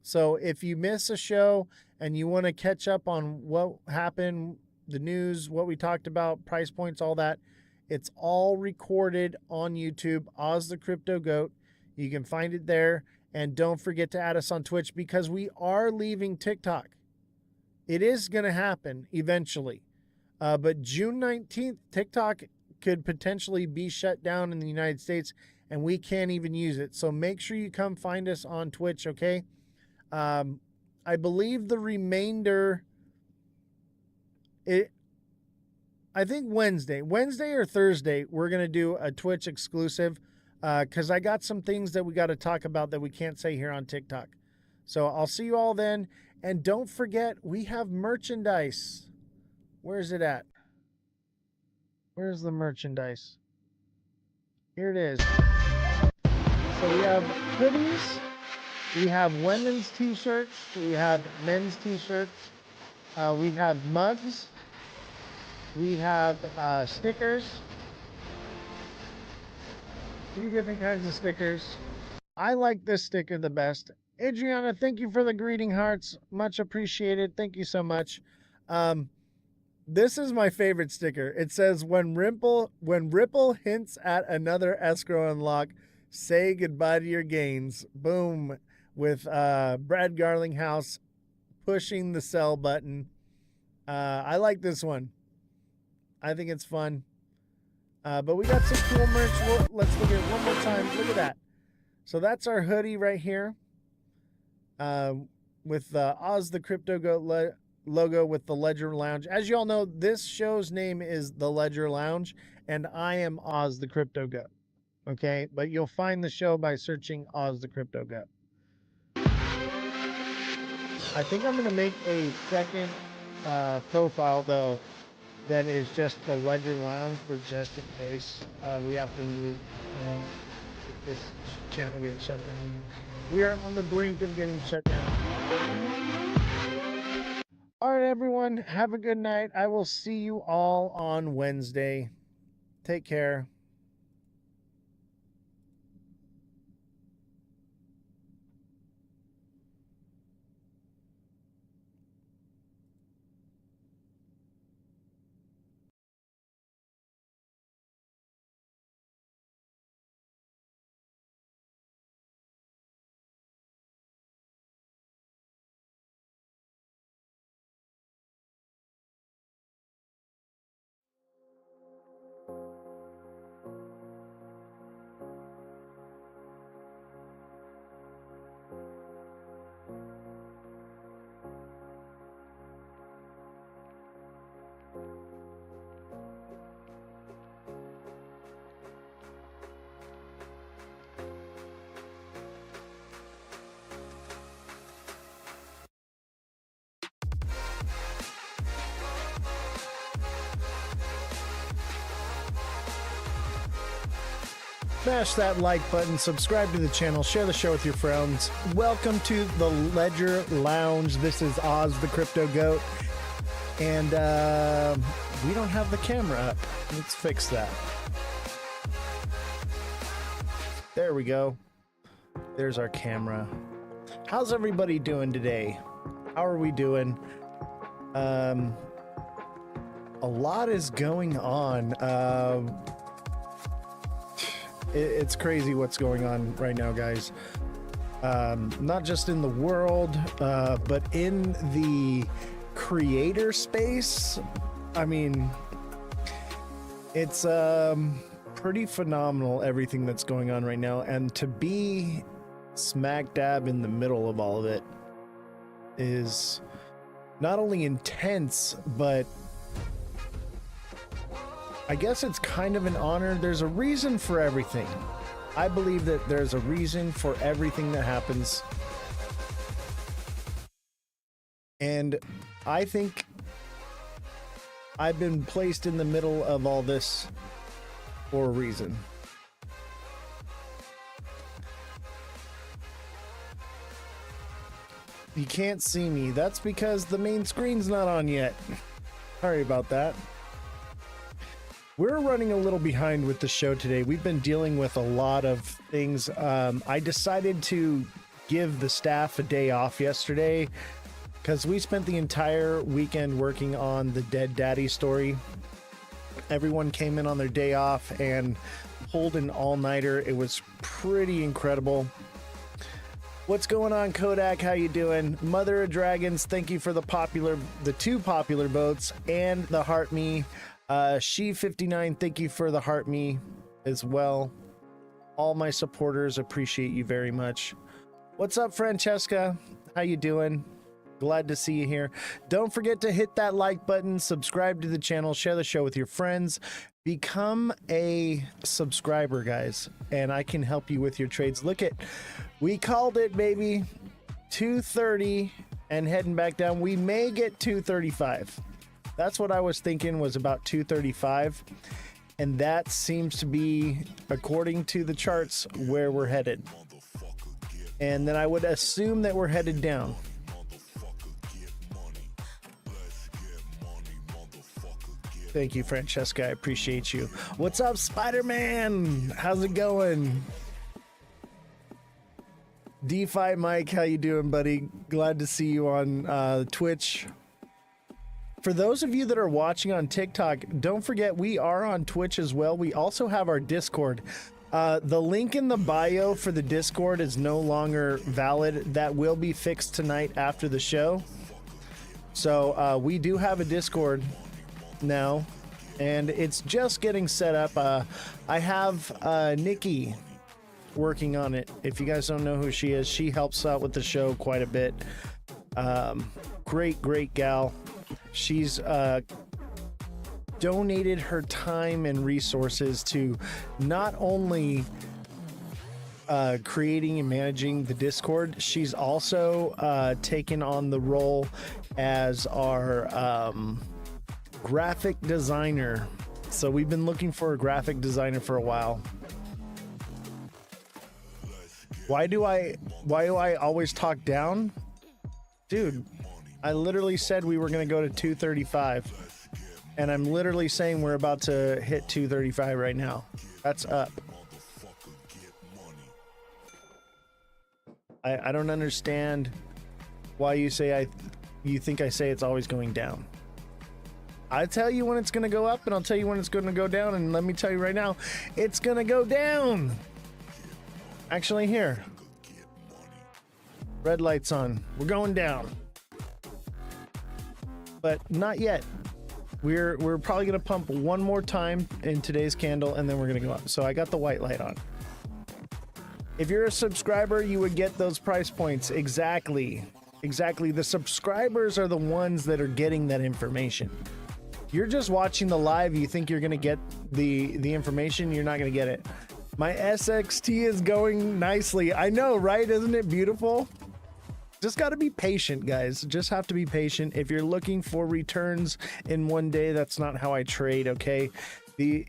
So if you miss a show and you want to catch up on what happened, the news, what we talked about, price points, all that, it's all recorded on YouTube, Ozthecryptogoat. You can find it there. And don't forget to add us on Twitch because we are leaving TikTok. It is going to happen eventually. But June 19th, TikTok could potentially be shut down in the United States and we can't even use it. So make sure you come find us on Twitch, okay? I believe the remainder, I think Wednesday or Thursday, we're going to do a Twitch exclusive. Because I got some things that we got to talk about that we can't say here on TikTok. So I'll see you all then. And don't forget, we have merchandise. Where's it at? Where's the merchandise? Here it is. So we have hoodies. We have women's t-shirts. We have men's t-shirts. We have mugs. We have stickers. 3 different kinds of stickers. I like this sticker the best. Adriana, thank you for the greeting hearts. Much appreciated. Thank you so much. This is my favorite sticker. It says, when Ripple hints at another escrow unlock, say goodbye to your gains. Boom. With Brad Garlinghouse pushing the sell button. I like this one. I think it's fun. But we got some cool merch. Let's look at it one more time. Look at that. So that's our hoodie right here. With the Ozthecryptogoat logo with the Ledger Lounge. As you all know, this show's name is the Ledger Lounge, and I am Ozthecryptogoat. Okay? But you'll find the show by searching Ozthecryptogoat. I think I'm gonna make a second profile though that is just the Ledger Lounge for just in case we have to move and if this channel gets shut down. We are on the brink of getting shut down. All right, everyone, have a good night. I will see you all on Wednesday. Take care. Smash that like button, subscribe to the channel, share the show with your friends. Welcome to the Ledger Lounge. This is Ozthecryptogoat. And we don't have the camera up. Let's fix that. There we go. There's our camera. How's everybody doing today? How are we doing? A lot is going on. It's crazy what's going on right now, guys. Not just in the world, but in the creator space. I mean, it's pretty phenomenal, everything that's going on right now. And to be smack dab in the middle of all of it is not only intense, but I guess it's kind of an honor. There's a reason for everything. I believe that there's a reason for everything that happens. And I think I've been placed in the middle of all this for a reason. You can't see me. That's because the main screen's not on yet. Sorry about that. We're running a little behind with the show today. We've been dealing with a lot of things. I decided to give the staff a day off yesterday because we spent the entire weekend working on the Dead Daddy story. Everyone came in on their day off and pulled an all-nighter. It was pretty incredible. What's going on, Kodak? How you doing? Mother of Dragons, thank you for the two popular votes and the Heart Me. She59, thank you for the Heart Me as well. All my supporters appreciate you very much. What's up, Francesca? How you doing? Glad to see you here. Don't forget to hit that like button, subscribe to the channel, share the show with your friends. Become a subscriber, guys, and I can help you with your trades. Look at, we called it, baby. 230 and heading back down. We may get 235. That's what I was thinking, was about 235. And that seems to be, according to the charts, where we're headed. And then I would assume that we're headed down. Thank you, Francesca. I appreciate you. What's up, Spider-Man? How's it going? DeFi Mike, how you doing, buddy? Glad to see you on Twitch. For those of you that are watching on TikTok, don't forget we are on Twitch as well. We also have our Discord. The link in the bio for the Discord is no longer valid. That will be fixed tonight after the show. So we do have a Discord now, and it's just getting set up. I have Nikki working on it. If you guys don't know who she is, she helps out with the show quite a bit. Great gal. She's donated her time and resources to not only creating and managing the Discord. She's also taken on the role as our graphic designer. So we've been looking for a graphic designer for a while. Why do I always talk down? Dude, I literally said we were going to go to 235. And I'm literally saying we're about to hit 235 right now. That's up. I don't understand why you say you think I say it's always going down. I tell you when it's going to go up, and I'll tell you when it's going to go down, and let me tell you right now, it's going to go down. Actually, here. Red light's on. We're going down. But not yet. We're probably going to pump one more time in today's candle, and then we're going to go up. So I got the white light on. If you're a subscriber, you would get those price points. Exactly. The subscribers are the ones that are getting that information. You're just watching the live. You think you're going to get the information. You're not going to get it. My SXT is going nicely. I know, right? Isn't it beautiful? Just got to be patient, guys. Just have to be patient. If you're looking for returns in one day, that's not how I trade, okay? It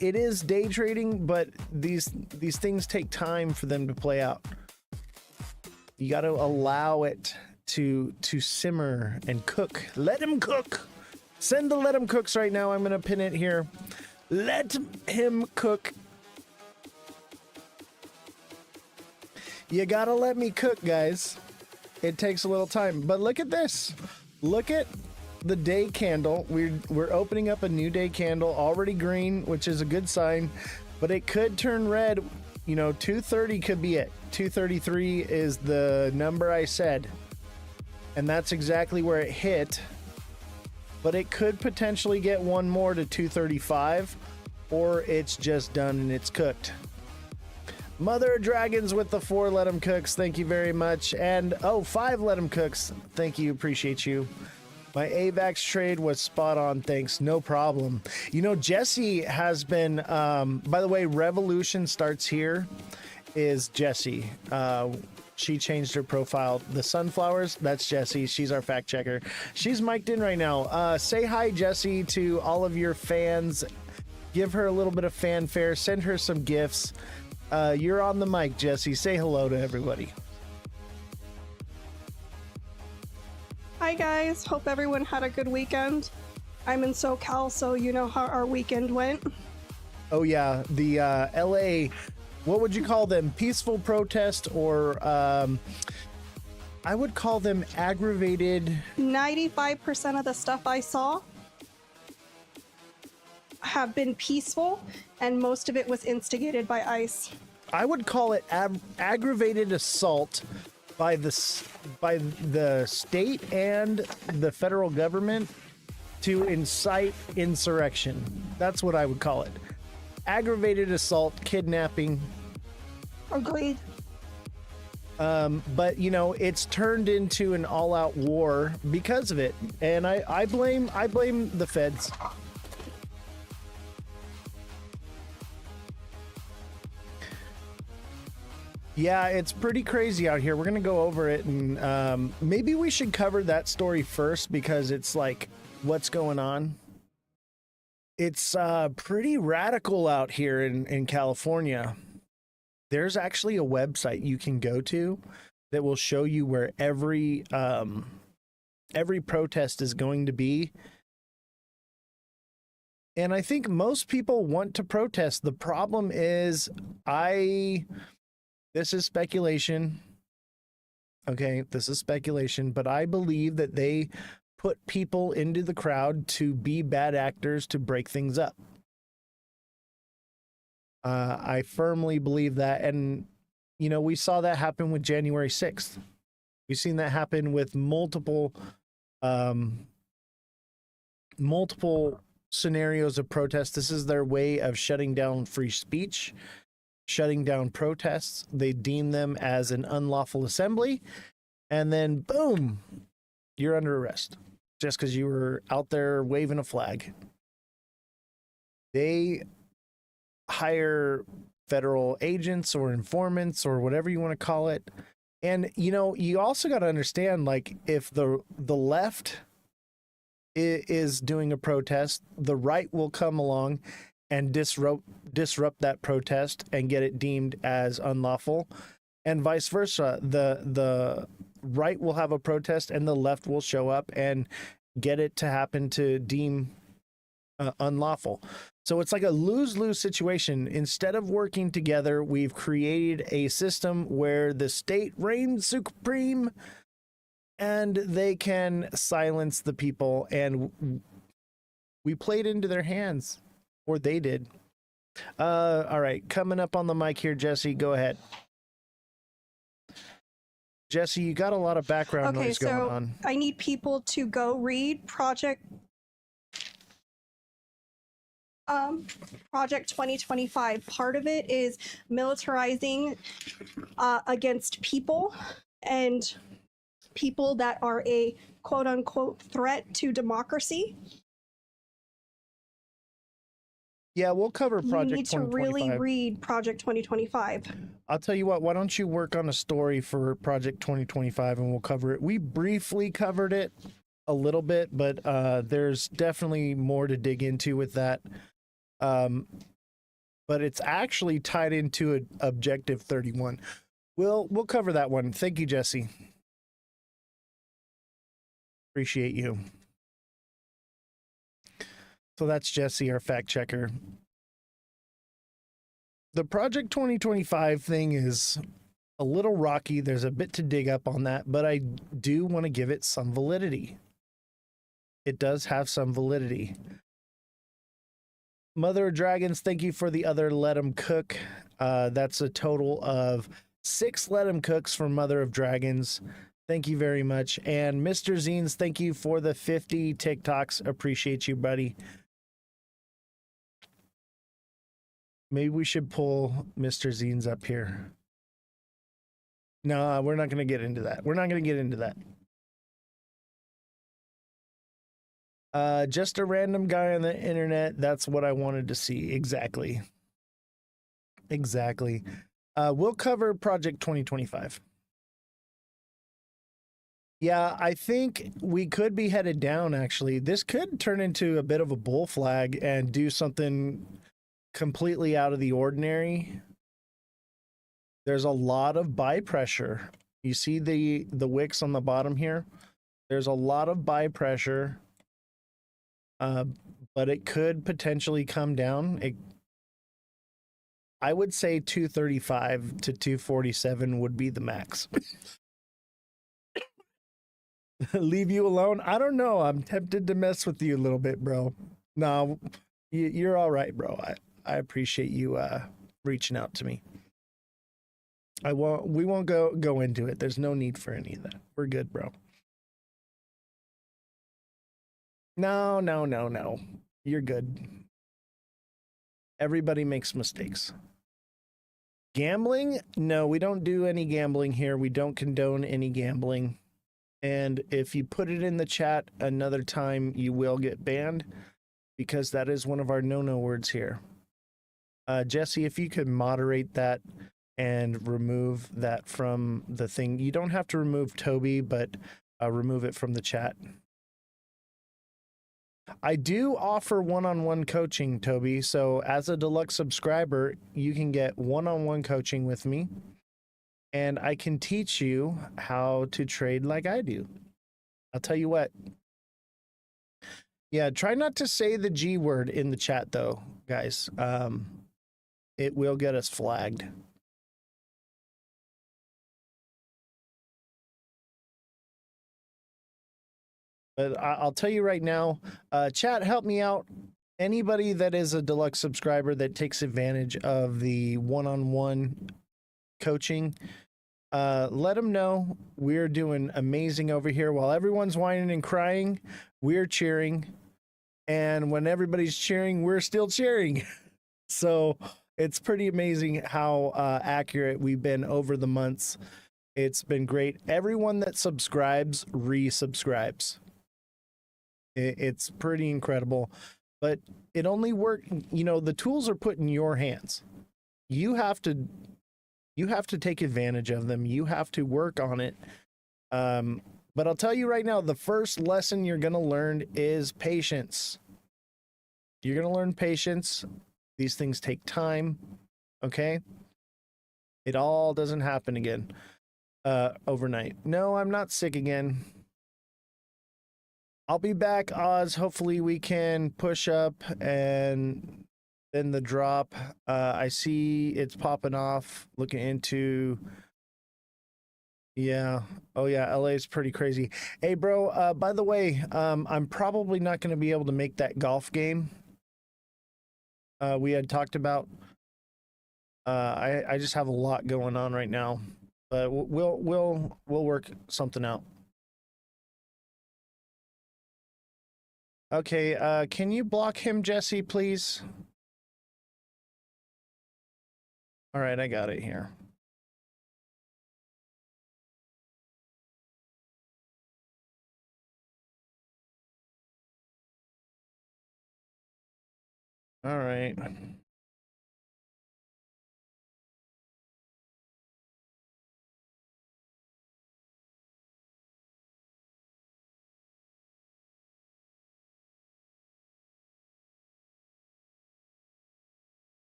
is day trading, but these things take time for them to play out. You got to allow it to simmer and cook. Let him cook. Send the let him cooks right now. I'm going to pin it here. Let him cook. You got to let me cook, guys. It takes a little time, but look at this. Look at the day candle. We're opening up a new day candle, already green, which is a good sign, but it could turn red. You know, 230 could be it. 233 is the number I said, and that's exactly where it hit, but it could potentially get one more to 235, or it's just done and it's cooked. Mother of Dragons with the 4 let 'em cooks, thank you very much. And 5 let 'em cooks, thank you, appreciate you. My AVAX trade was spot on, thanks, no problem. You know, Jesse has been, by the way, Revolution starts here is Jesse. She changed her profile. The sunflowers, that's Jesse. She's our fact checker. She's mic'd in right now. Say hi, Jesse, to all of your fans. Give her a little bit of fanfare. Send her some gifts. You're on the mic, Jesse. Say hello to everybody. Hi guys, hope everyone had a good weekend. I'm in SoCal, so you know how our weekend went. Oh yeah, the LA, what would you call them? Peaceful protest, or I would call them aggravated. 95% of the stuff I saw have been peaceful, and most of it was instigated by ICE. I would call it aggravated assault by the state and the federal government to incite insurrection. That's what I would call it. Aggravated assault, kidnapping. Agreed. But you know, it's turned into an all-out war because of it, and I blame the feds. Yeah, it's pretty crazy out here. We're gonna go over it, and maybe we should cover that story first because it's like, what's going on? It's pretty radical out here in California. There's actually a website you can go to that will show you where every protest is going to be. And I think most people want to protest. The problem is, this is speculation. Okay, this is speculation, but I believe that they put people into the crowd to be bad actors to break things up. I firmly believe that. And, you know, we saw that happen with January 6th. We've seen that happen with multiple scenarios of protest. This is their way of shutting down free speech, shutting down protests. They deem them as an unlawful assembly, and then boom, you're under arrest just because you were out there waving a flag. They hire federal agents or informants or whatever you want to call it. And you also got to understand, like, if the left is doing a protest, the right will come along and disrupt that protest and get it deemed as unlawful, and vice versa. The right will have a protest and the left will show up and get it to happen to deem unlawful. So it's like a lose-lose situation. Instead of working together, we've created a system where the state reigns supreme and they can silence the people, and we played into their hands, or they did. All right, coming up on the mic here, Jesse, go ahead. Jesse, you got a lot of background noise going on. I need people to go read Project 2025. Part of it is militarizing against people, and people that are a quote unquote threat to democracy. Yeah, we'll cover Project 2025. You need to really read Project 2025. I'll tell you what, why don't you work on a story for Project 2025 and we'll cover it. We briefly covered it a little bit, but there's definitely more to dig into with that. But it's actually tied into Objective 31. We'll cover that one. Thank you, Jesse. Appreciate you. So that's Jesse, our fact checker. The Project 2025 thing is a little rocky. There's a bit to dig up on that, but I do want to give it some validity. It does have some validity. Mother of Dragons, thank you for the other Let 'em Cook. That's a total of 6 Let 'em Cooks for Mother of Dragons. Thank you very much. And Mr. Zines, thank you for the 50 TikToks. Appreciate you, buddy. Maybe we should pull Mr. Zines up here. No, we're not going to get into that. We're not going to get into that. Just a random guy on the internet. That's what I wanted to see. Exactly. Exactly. We'll cover Project 2025. Yeah, I think we could be headed down, actually. This could turn into a bit of a bull flag and do something completely out of the ordinary. There's a lot of buy pressure. You see the wicks on the bottom here? There's a lot of buy pressure, but it could potentially come down. I would say 235 to 247 would be the max. Leave you alone? I don't know. I'm tempted to mess with you a little bit, bro. No, you're all right, bro. I appreciate you reaching out to me. We won't go into it. There's no need for any of that. We're good, bro. No. You're good. Everybody makes mistakes. Gambling? No, we don't do any gambling here. We don't condone any gambling. And if you put it in the chat another time, you will get banned, because that is one of our no-no words here. Jesse, if you could moderate that and remove that from the thing. You don't have to remove Toby, but remove it from the chat. I do offer one-on-one coaching, Toby. So as a deluxe subscriber, you can get one-on-one coaching with me. And I can teach you how to trade like I do. I'll tell you what. Yeah, try not to say the G word in the chat, though, guys. It will get us flagged. But I'll tell you right now, chat, help me out. Anybody that is a deluxe subscriber that takes advantage of the one-on-one coaching, let them know we're doing amazing over here. While everyone's whining and crying, we're cheering. And when everybody's cheering, we're still cheering. So it's pretty amazing how accurate we've been over the months. It's been great. Everyone that subscribes resubscribes. It's pretty incredible. But it only works, the tools are put in your hands. you have to take advantage of them. You have to work on it. But I'll tell you right now, the first lesson you're going to learn is patience. You're going to learn patience. These things take time. Okay? It all doesn't happen again overnight. No, I'm not sick again. I'll be back, Oz. Hopefully we can push up and then the drop. I see it's popping off. Looking into... Yeah. Oh, yeah. LA is pretty crazy. Hey, bro, by the way, I'm probably not going to be able to make that golf game we had talked about. I just have a lot going on right now, but we'll work something out. Okay, can you block him, Jesse, please? All right, I got it here. All right.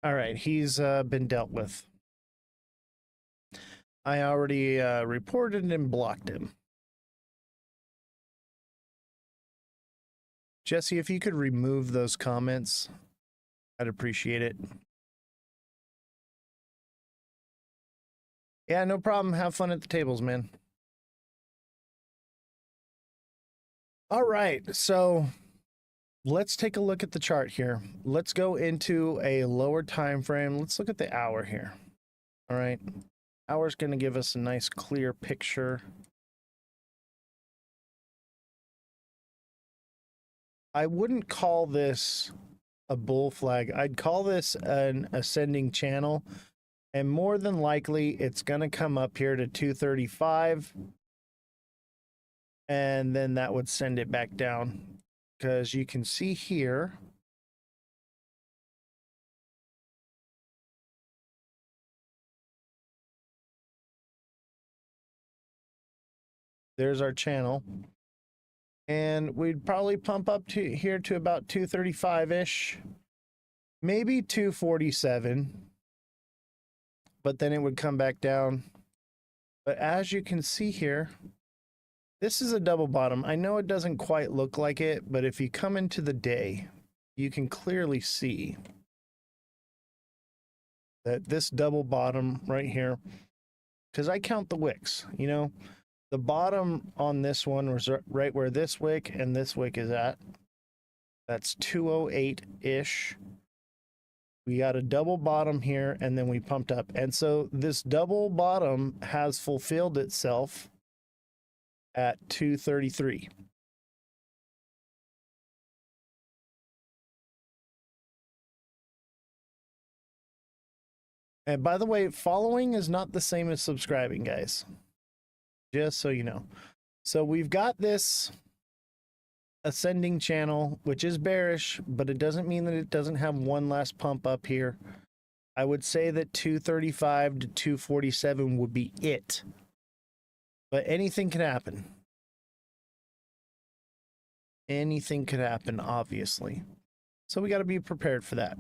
All right, he's been dealt with. I already reported and blocked him. Jesse, if you could remove those comments, I'd appreciate it. Yeah, no problem. Have fun at the tables, man. All right, so let's take a look at the chart here. Let's go into a lower time frame. Let's look at the hour here. All right, hour's going to give us a nice clear picture. I wouldn't call this a bull flag. I'd call this an ascending channel, and more than likely it's going to come up here to 235, and then that would send it back down, because you can see here there's our channel, and we'd probably pump up to here to about 235-ish, maybe 247, but then it would come back down. But as you can see here, this is a double bottom. I know it doesn't quite look like it, but if you come into the day, you can clearly see that this double bottom right here, because I count the wicks, you know, the bottom on this one was right where this wick and this wick is at. That's 208-ish. We got a double bottom here, and then we pumped up. And so this double bottom has fulfilled itself at 233. And by the way, following is not the same as subscribing, guys. Just so you know. So we've got this ascending channel, which is bearish, but it doesn't mean that it doesn't have one last pump up here. I would say that 235 to 247 would be it. But anything could happen. Anything could happen, obviously. So we got to be prepared for that.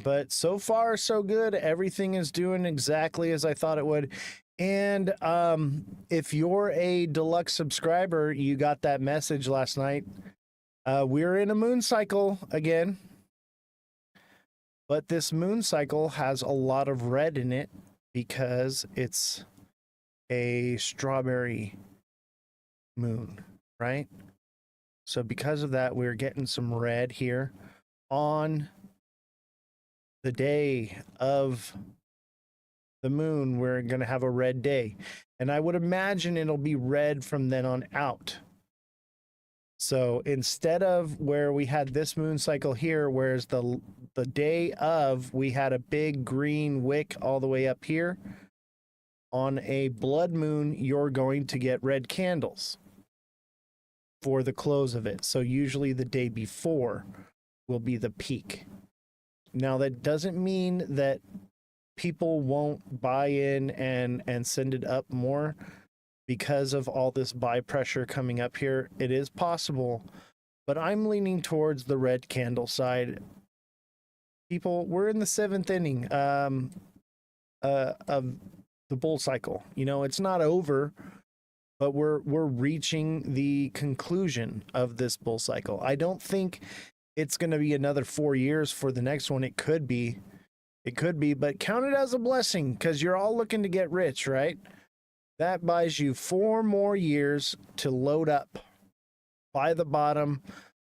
But so far, so good. Everything is doing exactly as I thought it would. And if you're a deluxe subscriber, you got that message last night. We're in a moon cycle again. But this moon cycle has a lot of red in it because it's a strawberry moon, right? So because of that, we're getting some red here on the day of the moon. We're going to have a red day, and I would imagine it'll be red from then on out. So instead of where we had this moon cycle here, whereas the day of we had a big green wick all the way up here, On a blood moon, you're going to get red candles for the close of it. So usually the day before will be the peak. Now, that doesn't mean that people won't buy in and send it up more because of all this buy pressure coming up here. It is possible, but I'm leaning towards the red candle side. People, we're in the 7th inning of the bull cycle. You know, it's not over, but we're reaching the conclusion of this bull cycle. I don't think it's going to be another 4 years for the next one. It could be, but count it as a blessing because you're all looking to get rich, right? That buys you 4 more years to load up, buy the bottom,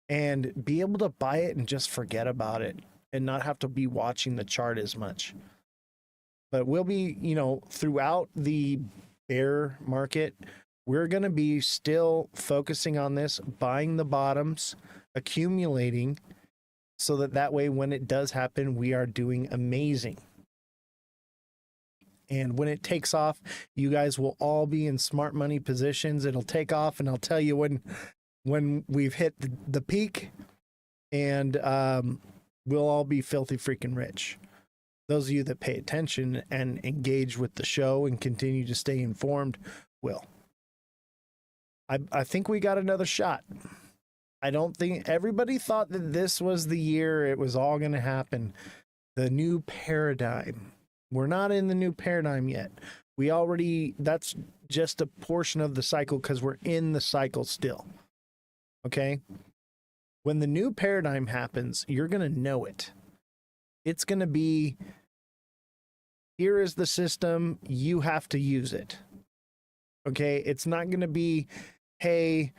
and be able to buy it and just forget about it and not have to be watching the chart as much. But we'll be, you know, throughout the bear market, we're going to be still focusing on this, buying the bottoms, accumulating, so that way when it does happen, we are doing amazing. And when it takes off, you guys will all be in smart money positions. It'll take off, and I'll tell you when we've hit the peak, and we'll all be filthy freaking rich. Those of you that pay attention and engage with the show and continue to stay informed will. I think we got another shot. I don't think everybody thought that this was the year it was all going to happen. The new paradigm. We're not in the new paradigm yet. That's just a portion of the cycle because we're in the cycle still. Okay? When the new paradigm happens, you're going to know it. It's going to be, here is the system, you have to use it. Okay? It's not going to be, hey,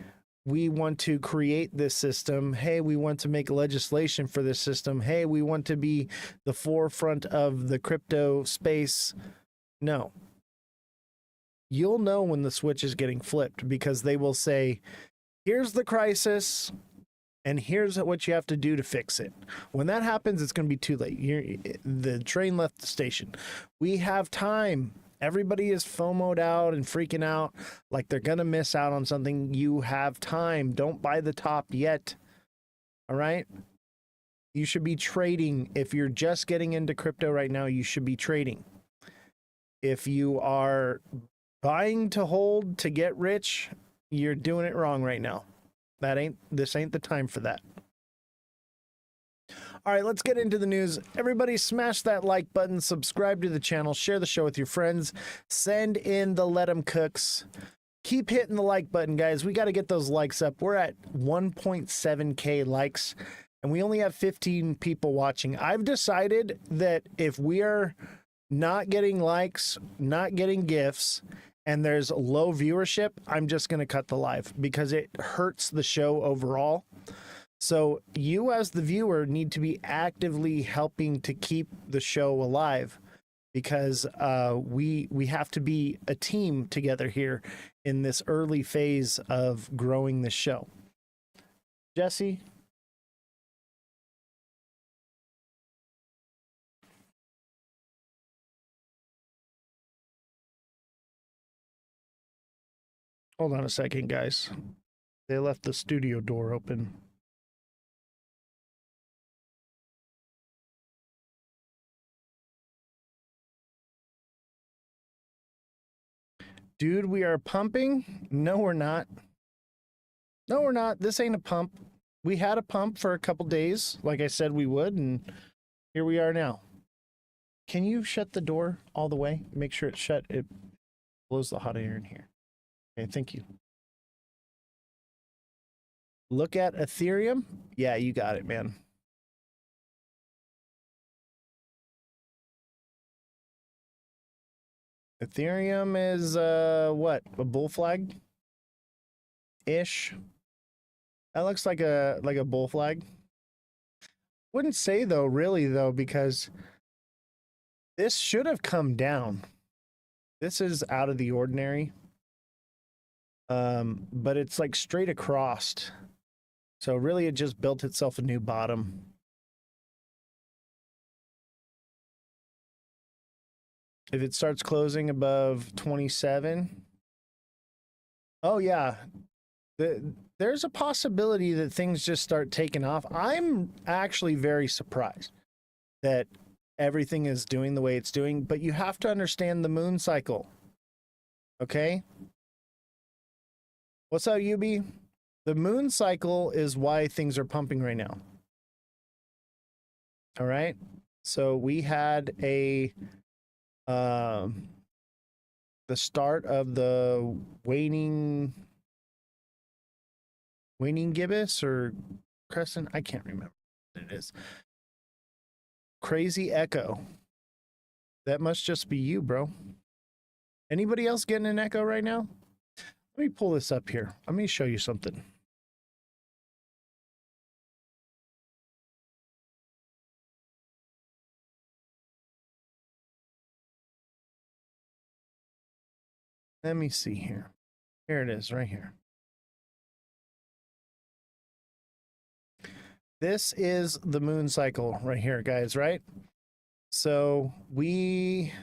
we want to create this system. Hey, we want to make legislation for this system. Hey, we want to be the forefront of the crypto space. No. You'll know when the switch is getting flipped because they will say, here's the crisis and here's what you have to do to fix it. When that happens, it's going to be too late. The train left the station. We have time. Everybody is FOMO'd out and freaking out like they're going to miss out on something. You have time. Don't buy the top yet. All right? You should be trading. If you're just getting into crypto right now, you should be trading. If you are buying to hold to get rich, you're doing it wrong right now. This ain't the time for that. All right, let's get into the news. Everybody smash that like button, subscribe to the channel, share the show with your friends, send in the Let 'em Cooks. Keep hitting the like button, guys. We got to get those likes up. We're at 1.7K likes, and we only have 15 people watching. I've decided that if we are not getting likes, not getting gifts, and there's low viewership, I'm just going to cut the live because it hurts the show overall. So you as the viewer need to be actively helping to keep the show alive because we have to be a team together here in this early phase of growing the show. Jesse? Hold on a second, guys. They left the studio door open. Dude, we are pumping? No, we're not. No, we're not. This ain't a pump. We had a pump for a couple days, like I said we would, and here we are now. Can you shut the door all the way? Make sure it's shut. It blows the hot air in here. Okay, thank you. Look at Ethereum. Yeah, you got it, man. Ethereum is what? A bull flag? Ish. That looks like a bull flag. Wouldn't say though, really though, because this should have come down. This is out of the ordinary. But it's like straight across. So really it just built itself a new bottom. If it starts closing above 27, oh yeah, there's a possibility that things just start taking off. I'm actually very surprised that everything is doing the way it's doing, but you have to understand the moon cycle. Okay? What's up, Yubi? The moon cycle is why things are pumping right now. All right? So we had the start of the waning gibbous or crescent. I can't remember what it is. Crazy echo. That must just be you, bro. Anybody else getting an echo right now? Let me pull this up here. Let me show you something. Let me see here. Here it is, right here. This is the moon cycle right here, guys, right? So we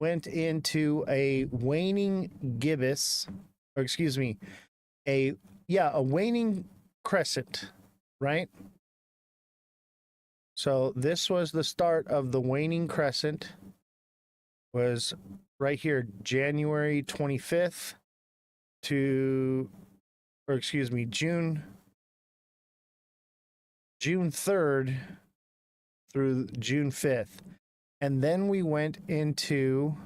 went into a waning gibbous, or excuse me, a waning crescent, right? So this was the start of the waning crescent, was right here, January 25th to, or excuse me, June 3rd through June 5th. And then we went into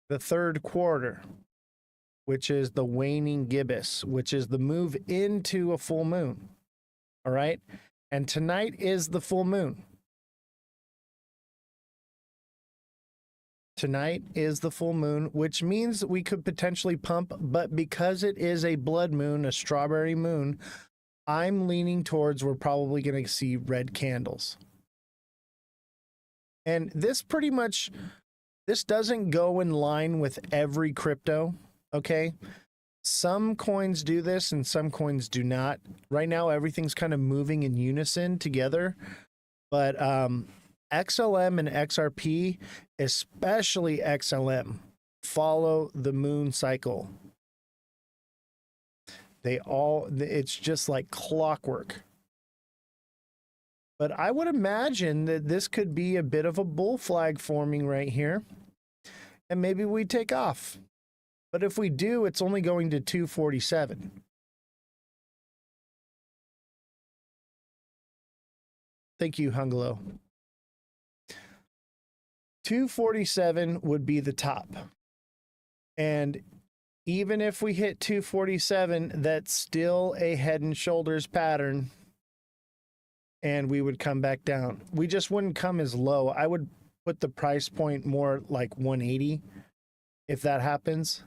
the third quarter, which is the waning gibbous, which is the move into a full moon. All right. And tonight is the full moon. Tonight is the full moon, which means we could potentially pump, but because it is a blood moon, a strawberry moon, I'm leaning towards we're probably going to see red candles. And this pretty much, this doesn't go in line with every crypto, okay? Some coins do this and some coins do not. Right now, everything's kind of moving in unison together. But XLM and XRP, especially XLM, follow the moon cycle. It's just like clockwork. But I would imagine that this could be a bit of a bull flag forming right here. And maybe we take off. But if we do, it's only going to 247. Thank you, Hungalo. 247 would be the top. And even if we hit 247, that's still a head and shoulders pattern. And we would come back down. We just wouldn't come as low. I would put the price point more like 180 if that happens,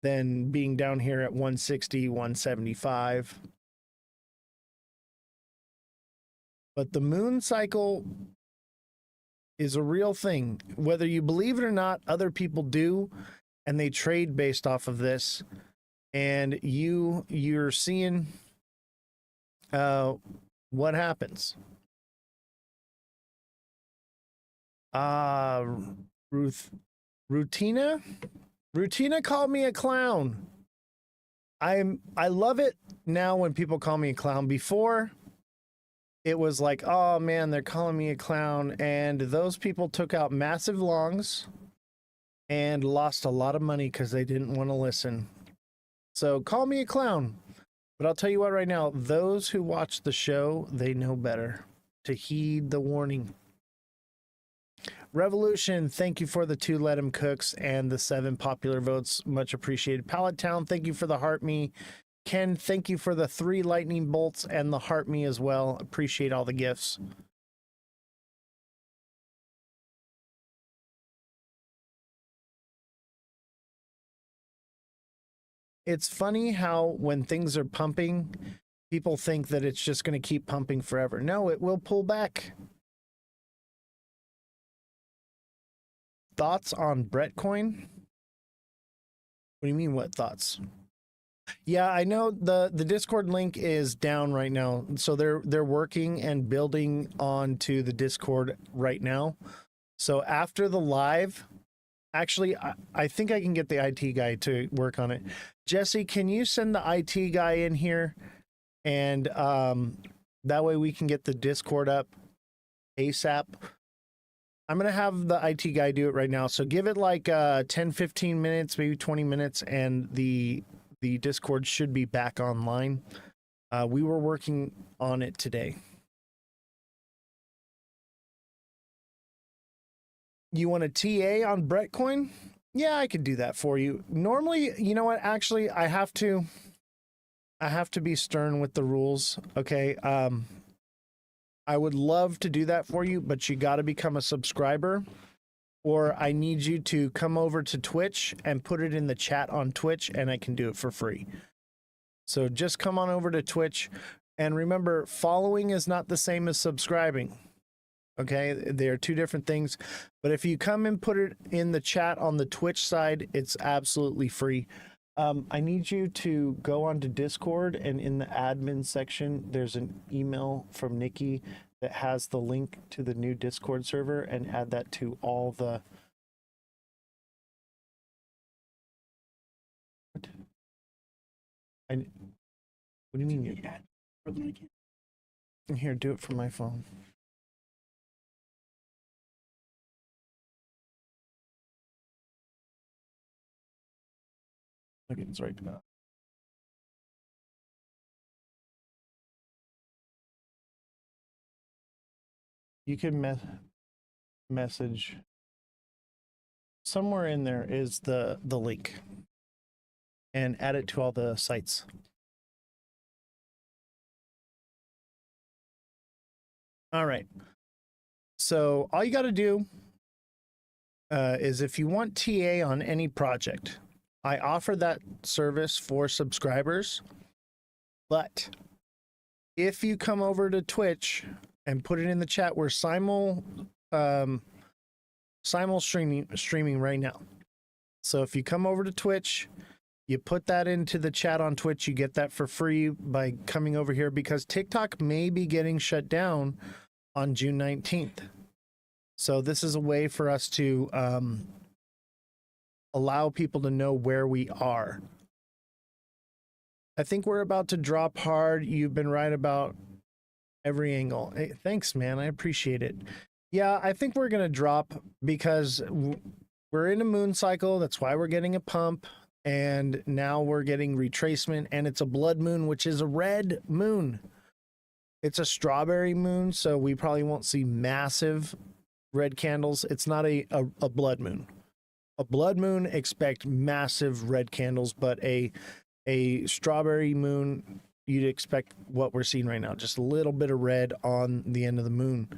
than being down here at 160, 175. But the moon cycle is a real thing. Whether you believe it or not, other people do, and they trade based off of this. And you're seeing what happens. Rutina called me a clown. I love it now when people call me a clown. Before, it was like, oh man, they're calling me a clown. And those people took out massive longs and lost a lot of money because they didn't want to listen. So call me a clown. But I'll tell you what right now, those who watch the show, they know better to heed the warning. Revolution, thank you for the 2 Let 'em Cooks and the 7 popular votes. Much appreciated. Pallet Town, thank you for the heart me. Ken, thank you for the 3 lightning bolts and the heart me as well. Appreciate all the gifts. It's funny how when things are pumping, people think that it's just going to keep pumping forever. No, it will pull back. Thoughts on Bretcoin? What do you mean, what thoughts? Yeah, I know the Discord link is down right now. So they're working and building onto the Discord right now. So after the live, actually, I think I can get the IT guy to work on it. Jesse, can you send the IT guy in here? And that way we can get the Discord up ASAP. I'm going to have the IT guy do it right now. So give it like 10, 15 minutes, maybe 20 minutes, and the Discord should be back online. We were working on it today. You want a TA on Brettcoin? Yeah, I could do that for you. Normally, you know what? Actually, I have to be stern with the rules. Okay. I would love to do that for you, but you got to become a subscriber, or I need you to come over to Twitch and put it in the chat on Twitch, and I can do it for free. So just come on over to Twitch, and remember, following is not the same as subscribing. Okay, they are two different things. But if you come and put it in the chat on the Twitch side, it's absolutely free. I need you to go onto Discord, and in the admin section, there's an email from Nikki that has the link to the new Discord server, and add that to all the... What? What do you mean? Here, do it from my phone. Okay, it's right now. You can message somewhere in there is the link, and add it to all the sites. All right. So all you got to do is, if you want TA on any project, I offer that service for subscribers. But if you come over to Twitch and put it in the chat, we're simul streaming right now. So if you come over to Twitch, you put that into the chat on Twitch, you get that for free by coming over here, because TikTok may be getting shut down on June 19th. So this is a way for us to allow people to know where we are. I think we're about to drop hard. You've been right about every angle. Hey, thanks, man. I appreciate it. Yeah, I think we're going to drop because we're in a moon cycle. That's why we're getting a pump. And now we're getting retracement, and it's a blood moon, which is a red moon. It's a strawberry moon, so we probably won't see massive red candles. It's not a blood moon. A blood moon, expect massive red candles, but a strawberry moon, you'd expect what we're seeing right now, just a little bit of red on the end of the moon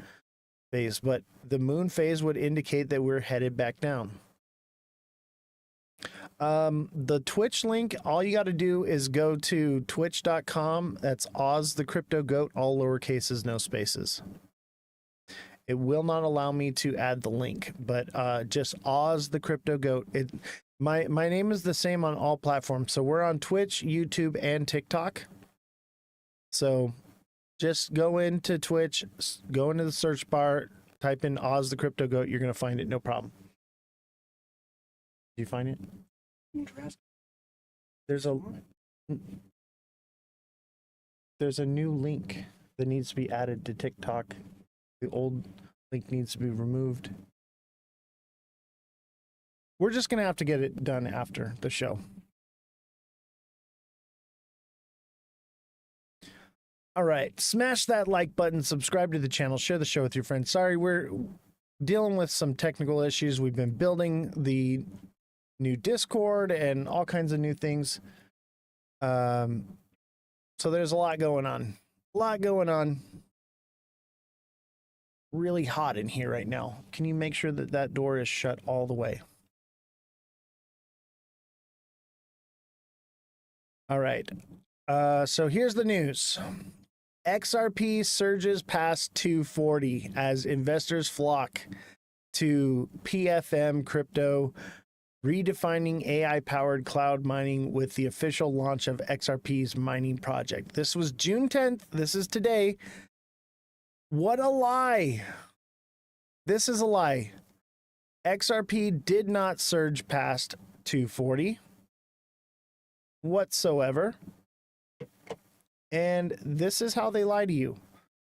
phase. But the moon phase would indicate that we're headed back down. The Twitch link, all you got to do is go to twitch.com. That's Ozthecryptogoat, all lowercases, no spaces. It will not allow me to add the link, but just Ozthecryptogoat. My name is the same on all platforms. So we're on Twitch, YouTube, and TikTok. So just go into Twitch, go into the search bar, type in Ozthecryptogoat. You're going to find it, no problem. Did you find it? There's a new link that needs to be added to TikTok. The old link needs to be removed. We're just going to have to get it done after the show. All right. Smash that like button, subscribe to the channel, share the show with your friends. Sorry, we're dealing with some technical issues. We've been building the new Discord and all kinds of new things. So there's a lot going on. Really hot in here right now. Can you make sure that that door is shut all the way? All right. So here's the news. XRP surges past 240 as investors flock to PFM crypto, redefining AI-powered cloud mining with the official launch of XRP's mining project. This was June 10th. This is today. What a lie. This is a lie. XRP did not surge past 240 whatsoever. And this is how they lie to you.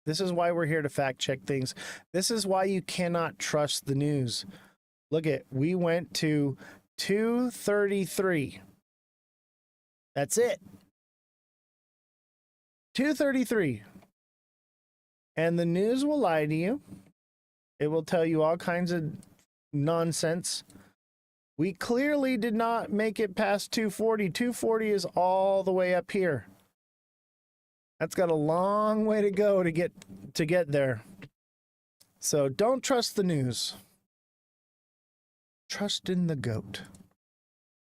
This is why we're here to fact check things. This is why you cannot trust the news. Look at, we went to 233. That's it. 233. And the news will lie to you. It will tell you all kinds of nonsense. We clearly did not make it past 240. 240 is all the way up here. That's got a long way to go to get there. So don't trust the news. Trust in the goat.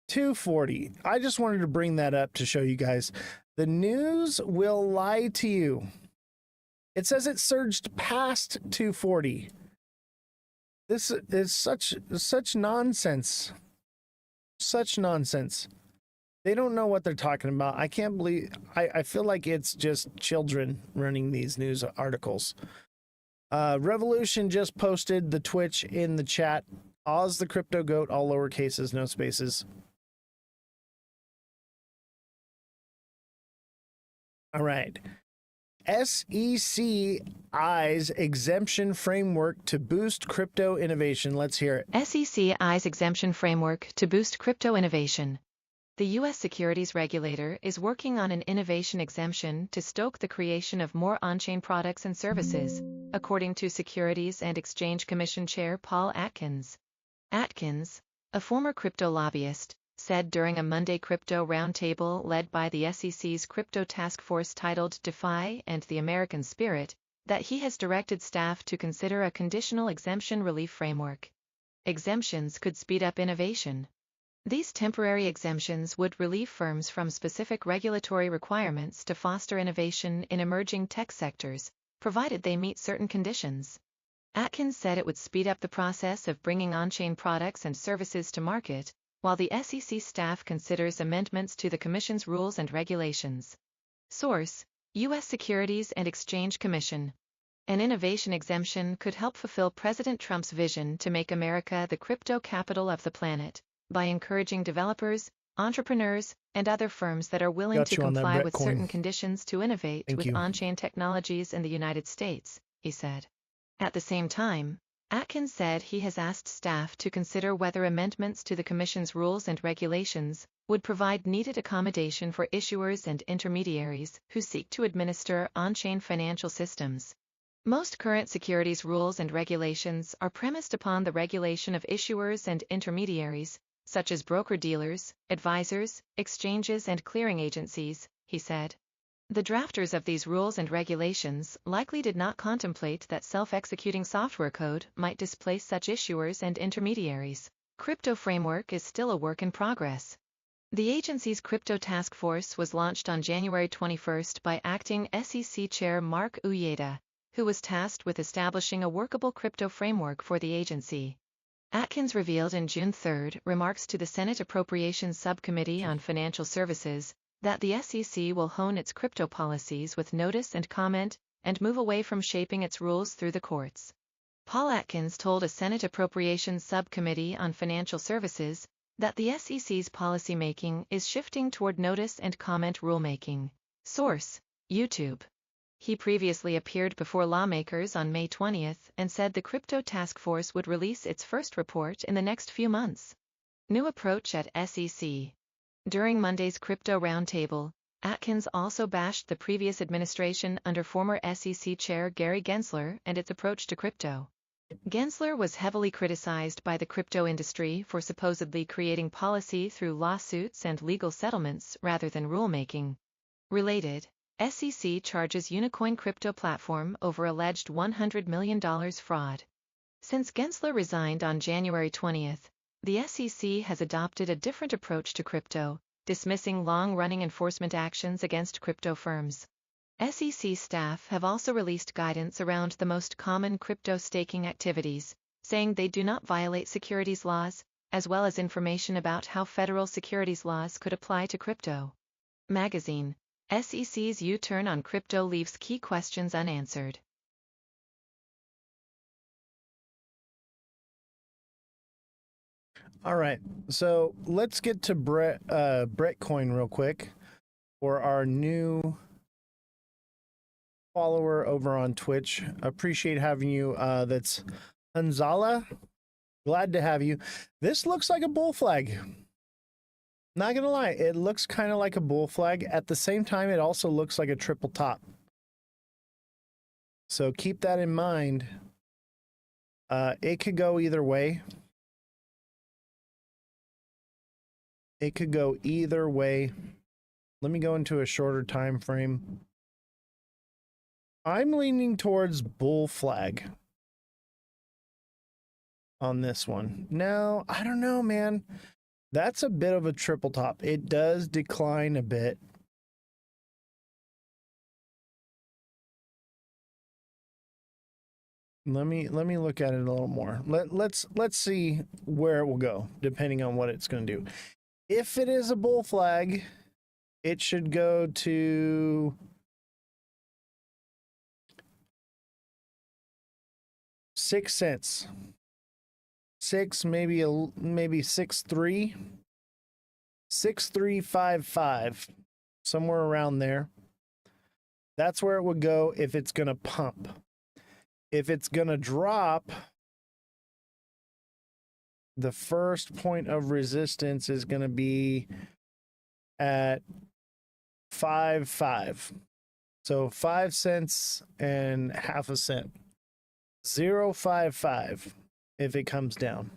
240. I just wanted to bring that up to show you guys. The news will lie to you. It says it surged past 240. This is such nonsense. Such nonsense. They don't know what they're talking about. I can't believe, I feel like it's just children running these news articles. Revolution just posted the Twitch in the chat. Ozthecryptogoat, all lower cases, no spaces. All right. SEC eyes exemption framework to boost crypto innovation. Let's hear it. SEC eyes exemption framework to boost crypto innovation. The U.S. securities regulator is working on an innovation exemption to stoke the creation of more on-chain products and services, according to Securities and Exchange Commission Chair Paul Atkins. Atkins, a former crypto lobbyist, said during a Monday crypto roundtable led by the SEC's crypto task force titled DeFi and the American Spirit, that he has directed staff to consider a conditional exemption relief framework. Exemptions could speed up innovation. These temporary exemptions would relieve firms from specific regulatory requirements to foster innovation in emerging tech sectors, provided they meet certain conditions. Atkins said it would speed up the process of bringing on-chain products and services to market, while the SEC staff considers amendments to the Commission's rules and regulations. Source: U.S. Securities and Exchange Commission. An innovation exemption could help fulfill President Trump's vision to make America the crypto capital of the planet, by encouraging developers, entrepreneurs, and other firms that are willing to comply with certain conditions to innovate with on-chain technologies in the United States, he said. At the same time, Atkins said he has asked staff to consider whether amendments to the Commission's rules and regulations would provide needed accommodation for issuers and intermediaries who seek to administer on-chain financial systems. Most current securities rules and regulations are premised upon the regulation of issuers and intermediaries, such as broker-dealers, advisors, exchanges, and clearing agencies, he said. The drafters of these rules and regulations likely did not contemplate that self-executing software code might displace such issuers and intermediaries. Crypto framework is still a work in progress. The agency's crypto task force was launched on January 21 by acting SEC Chair Mark Uyeda, who was tasked with establishing a workable crypto framework for the agency. Atkins revealed in June 3 remarks to the Senate Appropriations Subcommittee on Financial Services that the SEC will hone its crypto policies with notice and comment and move away from shaping its rules through the courts. Paul Atkins told a Senate Appropriations Subcommittee on Financial Services that the SEC's policymaking is shifting toward notice and comment rulemaking. Source: YouTube. He previously appeared before lawmakers on May 20 and said the Crypto Task Force would release its first report in the next few months. New approach at SEC. During Monday's Crypto Roundtable, Atkins also bashed the previous administration under former SEC Chair Gary Gensler and its approach to crypto. Gensler was heavily criticized by the crypto industry for supposedly creating policy through lawsuits and legal settlements rather than rulemaking. Related, SEC charges Unicoin crypto platform over alleged $100 million fraud. Since Gensler resigned on January 20, the SEC has adopted a different approach to crypto, dismissing long-running enforcement actions against crypto firms. SEC staff have also released guidance around the most common crypto staking activities, saying they do not violate securities laws, as well as information about how federal securities laws could apply to crypto. Magazine. SEC's U-turn on crypto leaves key questions unanswered. All right, so let's get to Brett Coin real quick for our new follower over on Twitch. Appreciate having you. That's Hanzala. Glad to have you. This looks like a bull flag. Not gonna lie, it looks kind of like a bull flag. At the same time, it also looks like a triple top. So keep that in mind. It could go either way. It could go either way. Let me go into a shorter time frame. I'm leaning towards bull flag on this one. Now, I don't know, man. That's a bit of a triple top. It does decline a bit. Let me look at it a little more. Let's see where it will go, depending on what it's going to do. If it is a bull flag, it should go to 6 cents. 6, maybe 6.3. 6.355, somewhere around there. That's where it would go if it's going to pump. If it's going to drop, the first point of resistance is going to be at 5.5. So 5 cents and half a cent. 0.55 if it comes down.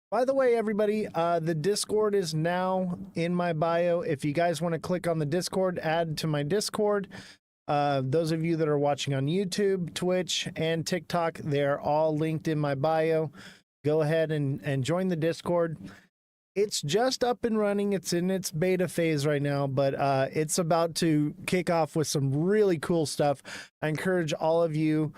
By the way, everybody, the Discord is now in my bio. If you guys want to click on the Discord, add to my Discord. Those of you that are watching on YouTube, Twitch, and TikTok, they're all linked in my bio. Go ahead and join the Discord. It's just up and running. It's in its beta phase right now, but it's about to kick off with some really cool stuff. I encourage all of you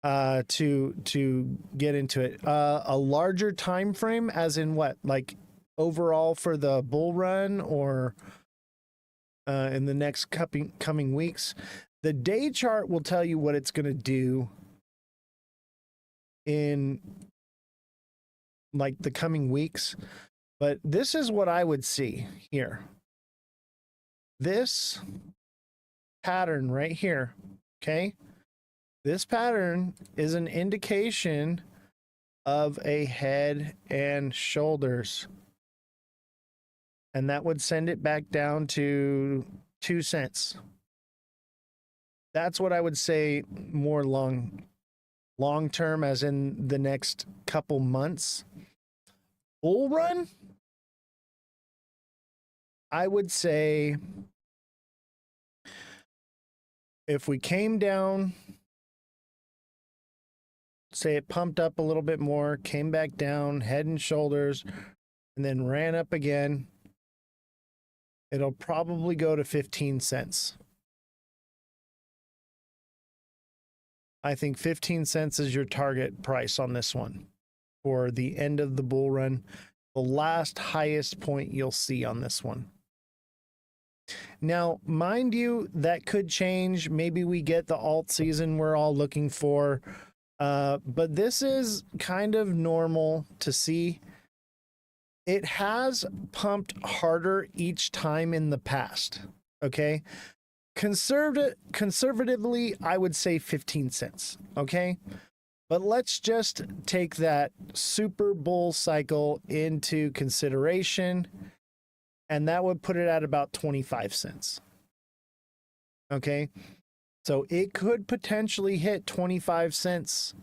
to get into it. A larger time frame, as in what, like overall for the bull run, or in the next coming weeks. The day chart will tell you what it's going to do in like the coming weeks, but this is what I would see here. This pattern right here, okay? This pattern is an indication of a head and shoulders. And that would send it back down to 2 cents. That's what I would say more long term, as in the next couple months. Bull run, I would say if we came down, say it pumped up a little bit more, came back down, head and shoulders, and then ran up again, it'll probably go to 15 cents. I think 15 cents is your target price on this one for the end of the bull run, the last highest point you'll see on this one. Now, mind you, that could change. Maybe we get the alt season we're all looking for. But this is kind of normal to see. It has pumped harder each time in the past. Okay. Conservatively, I would say 15 cents. Okay. But let's just take that super bull cycle into consideration, and that would put it at about 25 cents. Okay. So it could potentially hit 25 cents,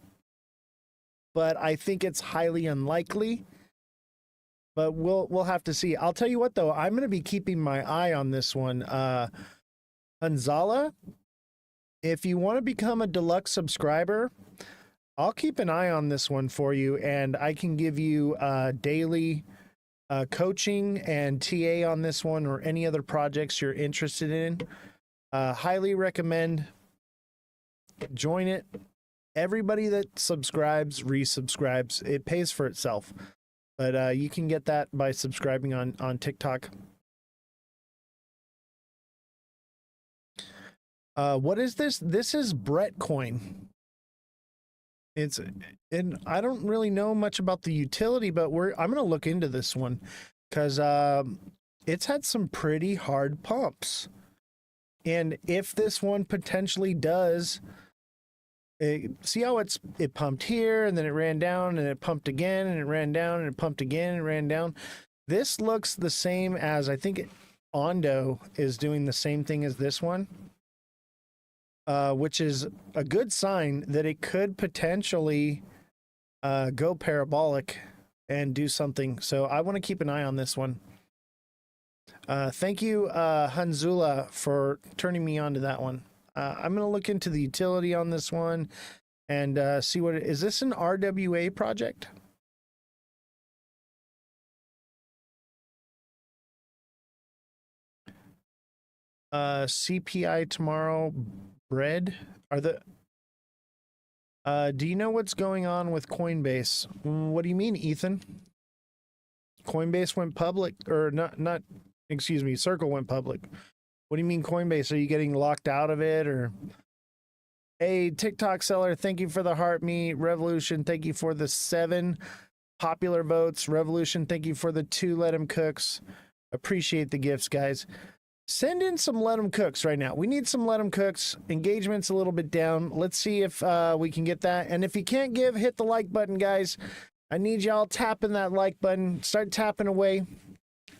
but I think it's highly unlikely. But we'll have to see. I'll tell you what, though, I'm going to be keeping my eye on this one. Hanzala, if you want to become a deluxe subscriber, I'll keep an eye on this one for you, and I can give you daily coaching and TA on this one, or any other projects you're interested in. Highly recommend. Join it. Everybody that subscribes resubscribes. It pays for itself. But you can get that by subscribing on TikTok. What is this? This is Brett Coin. It's, and I don't really know much about the utility, but I'm going to look into this one because it's had some pretty hard pumps. And if this one potentially does, see how it pumped here and then it ran down and it pumped again and it ran down and it pumped again and ran down. This looks the same as, I think Ondo is doing the same thing as this one, which is a good sign that it could potentially go parabolic and do something. So I want to keep an eye on this one. Thank you, Hanzula, for turning me on to that one. I'm going to look into the utility on this one and see what is this an RWA project? CPI tomorrow, bread are the do you know what's going on with Coinbase? What do you mean, Ethan? Coinbase went public, or not excuse me, Circle went public. What do you mean Coinbase? Are you getting locked out of it? Or hey, TikTok seller, thank you for the heart me. Revolution, thank you for the 7 popular votes. Revolution, thank you for the 2 let 'em cooks. Appreciate the gifts, guys. Send in some let 'em cooks right now. We need some let 'em cooks. Engagement's a little bit down. Let's see if we can get that. And if you can't give, hit the like button, guys. I need y'all tapping that like button. Start tapping away.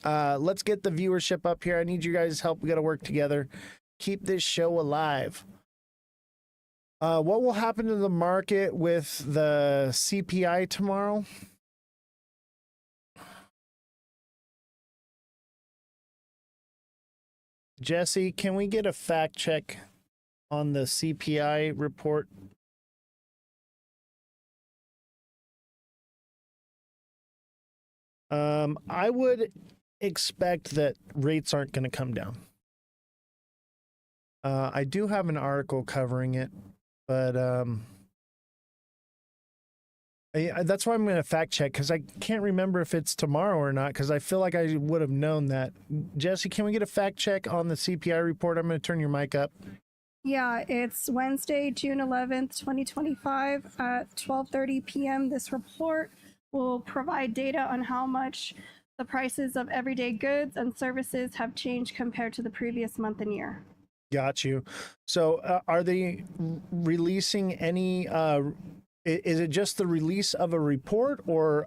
Let's get the viewership up here. I need you guys' help. We got to work together. Keep this show alive. What will happen to the market with the CPI tomorrow? Jesse, can we get a fact check on the CPI report? I would expect that rates aren't going to come down. I do have an article covering it, but that's why I'm going to fact check, because I can't remember if it's tomorrow or not, because I feel like I would have known that. Jesse, can we get a fact check on the CPI report? I'm going to turn your mic up. Yeah, it's Wednesday, June 11th, 2025 at 12:30 p.m. This report will provide data on how much the prices of everyday goods and services have changed compared to the previous month and year. Got you. So are they releasing any, is it just the release of a report, or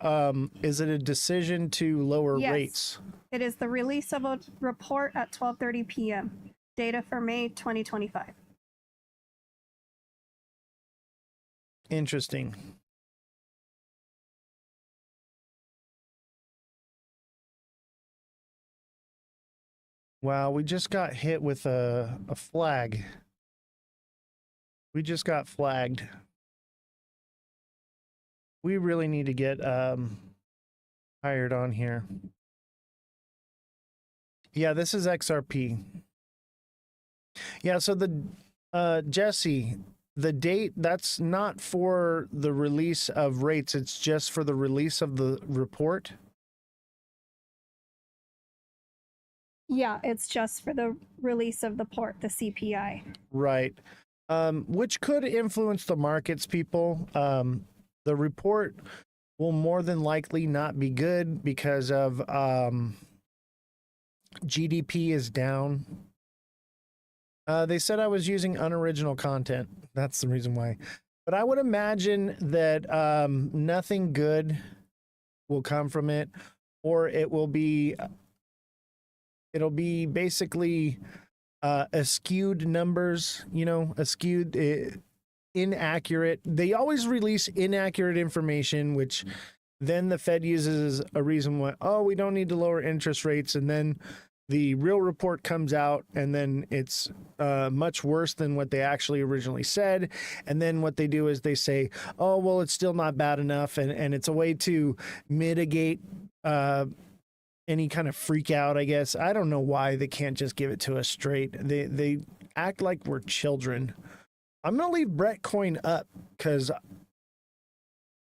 is it a decision to lower rates? It is the release of a report at 12:30 p.m. Data for May 2025. Interesting. Wow, we just got hit with a flag. We just got flagged. We really need to get hired on here. Yeah, this is XRP. Yeah, so the Jesse, the date, that's not for the release of rates, it's just for the release of the report. Yeah, it's just for the release of the the CPI. Right. Which could influence the markets, people. The report will more than likely not be good because of GDP is down. They said I was using unoriginal content. That's the reason why. But I would imagine that nothing good will come from it, or it'll be basically skewed numbers, skewed, inaccurate. They always release inaccurate information, which then the Fed uses as a reason why, oh, we don't need to lower interest rates. And then the real report comes out and then it's much worse than what they actually originally said. And then what they do is they say, oh, well, it's still not bad enough. And it's a way to mitigate any kind of freak out, I guess. I don't know why they can't just give it to us straight. They act like we're children. I'm going to leave Brett Coin up because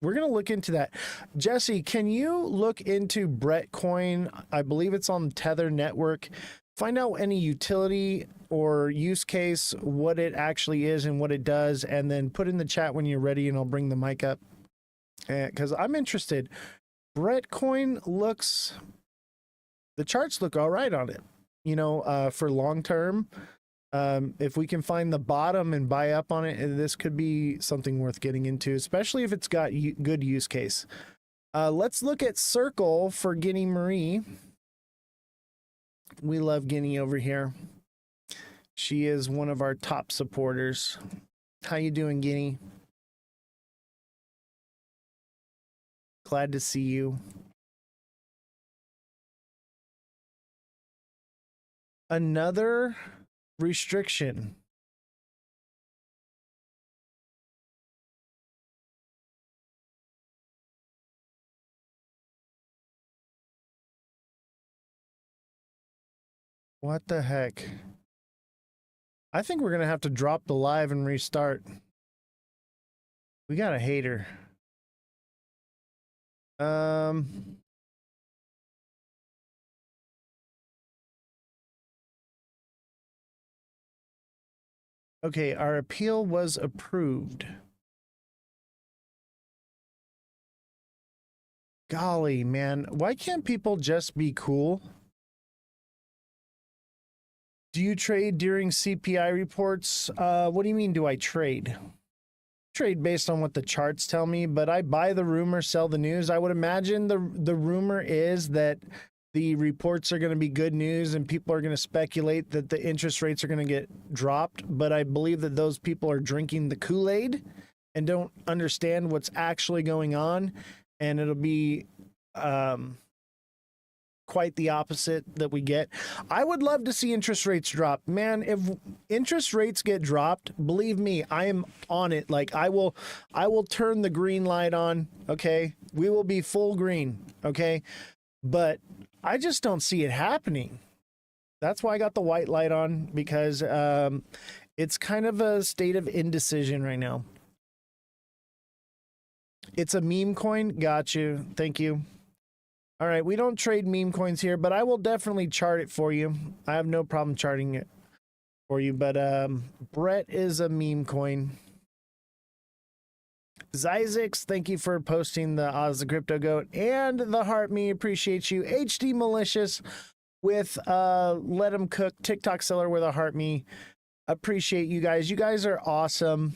we're going to look into that. Jesse, can you look into Brett Coin? I believe it's on Tether Network. find out any utility or use case, what it actually is and what it does, and then put in the chat when you're ready, and I'll bring the mic up. Because I'm interested. Brett coin looks, the charts look all right on it. You know, for long term, if we can find the bottom and buy up on it, this could be something worth getting into, especially if it's got good use case. Let's look at Circle for Guinea Marie. We love Guinea over here. She is one of our top supporters. How you doing, Guinea? Glad to see you. Another restriction. What the heck? I think we're going to have to drop the live and restart. We got a hater. Okay, our appeal was approved. Golly, man, why can't people just be cool? Do you trade during CPI reports? What do you mean, do I trade? Trade based on what the charts tell me, but I buy the rumor, sell the news. I would imagine the rumor is that the reports are going to be good news and people are going to speculate that the interest rates are going to get dropped. But I believe that those people are drinking the Kool-Aid and don't understand what's actually going on. And it'll be quite the opposite that we get. I would love to see interest rates drop. Man, if interest rates get dropped, believe me, I am on it. Like I will turn the green light on, okay? We will be full green, okay? But I just don't see it happening. That's why I got the white light on, because it's kind of a state of indecision right now. It's a meme coin. Got you. Thank you. All right, we don't trade meme coins here, but I will definitely chart it for you. I have no problem charting it for you, but Brett is a meme coin. Zyzix, thank you for posting the Ozthecryptogoat and the Heart Me. Appreciate you. HD Malicious with Let 'em Cook, TikTok seller with a Heart Me. Appreciate you guys. You guys are awesome.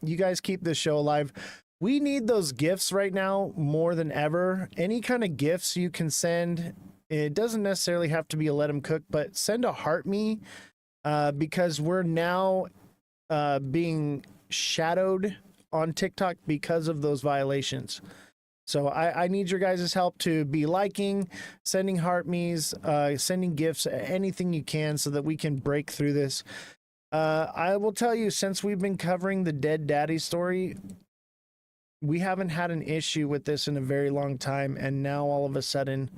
You guys keep this show alive. We need those gifts right now more than ever. Any kind of gifts you can send. It doesn't necessarily have to be a Let 'em Cook, but send a Heart Me because we're now being shadowed on TikTok because of those violations. So I need your guys' help to be liking, sending Heart Me's, sending gifts, anything you can so that we can break through this. I will tell you, since we've been covering the Dead Daddy story, we haven't had an issue with this in a very long time, and now all of a sudden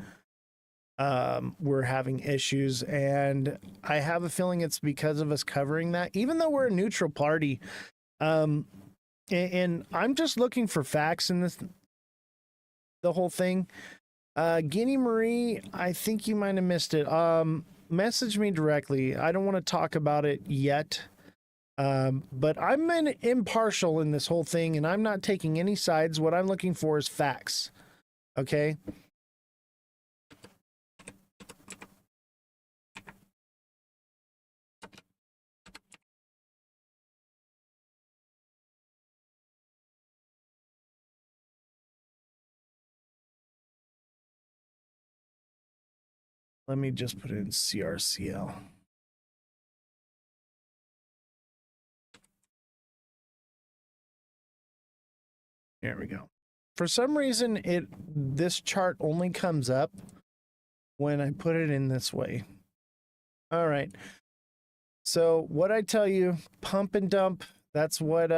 we're having issues, and I have a feeling it's because of us covering that, even though we're a neutral party. And I'm just looking for facts in this, the whole thing. Guinea Marie, I think you might have missed it. Message me directly. I don't want to talk about it yet. But I'm an impartial in this whole thing, and I'm not taking any sides. What I'm looking for is facts. Okay? Let me just put it in CRCL. There we go. For some reason, this chart only comes up when I put it in this way. All right. So what I tell you, pump and dump, that's what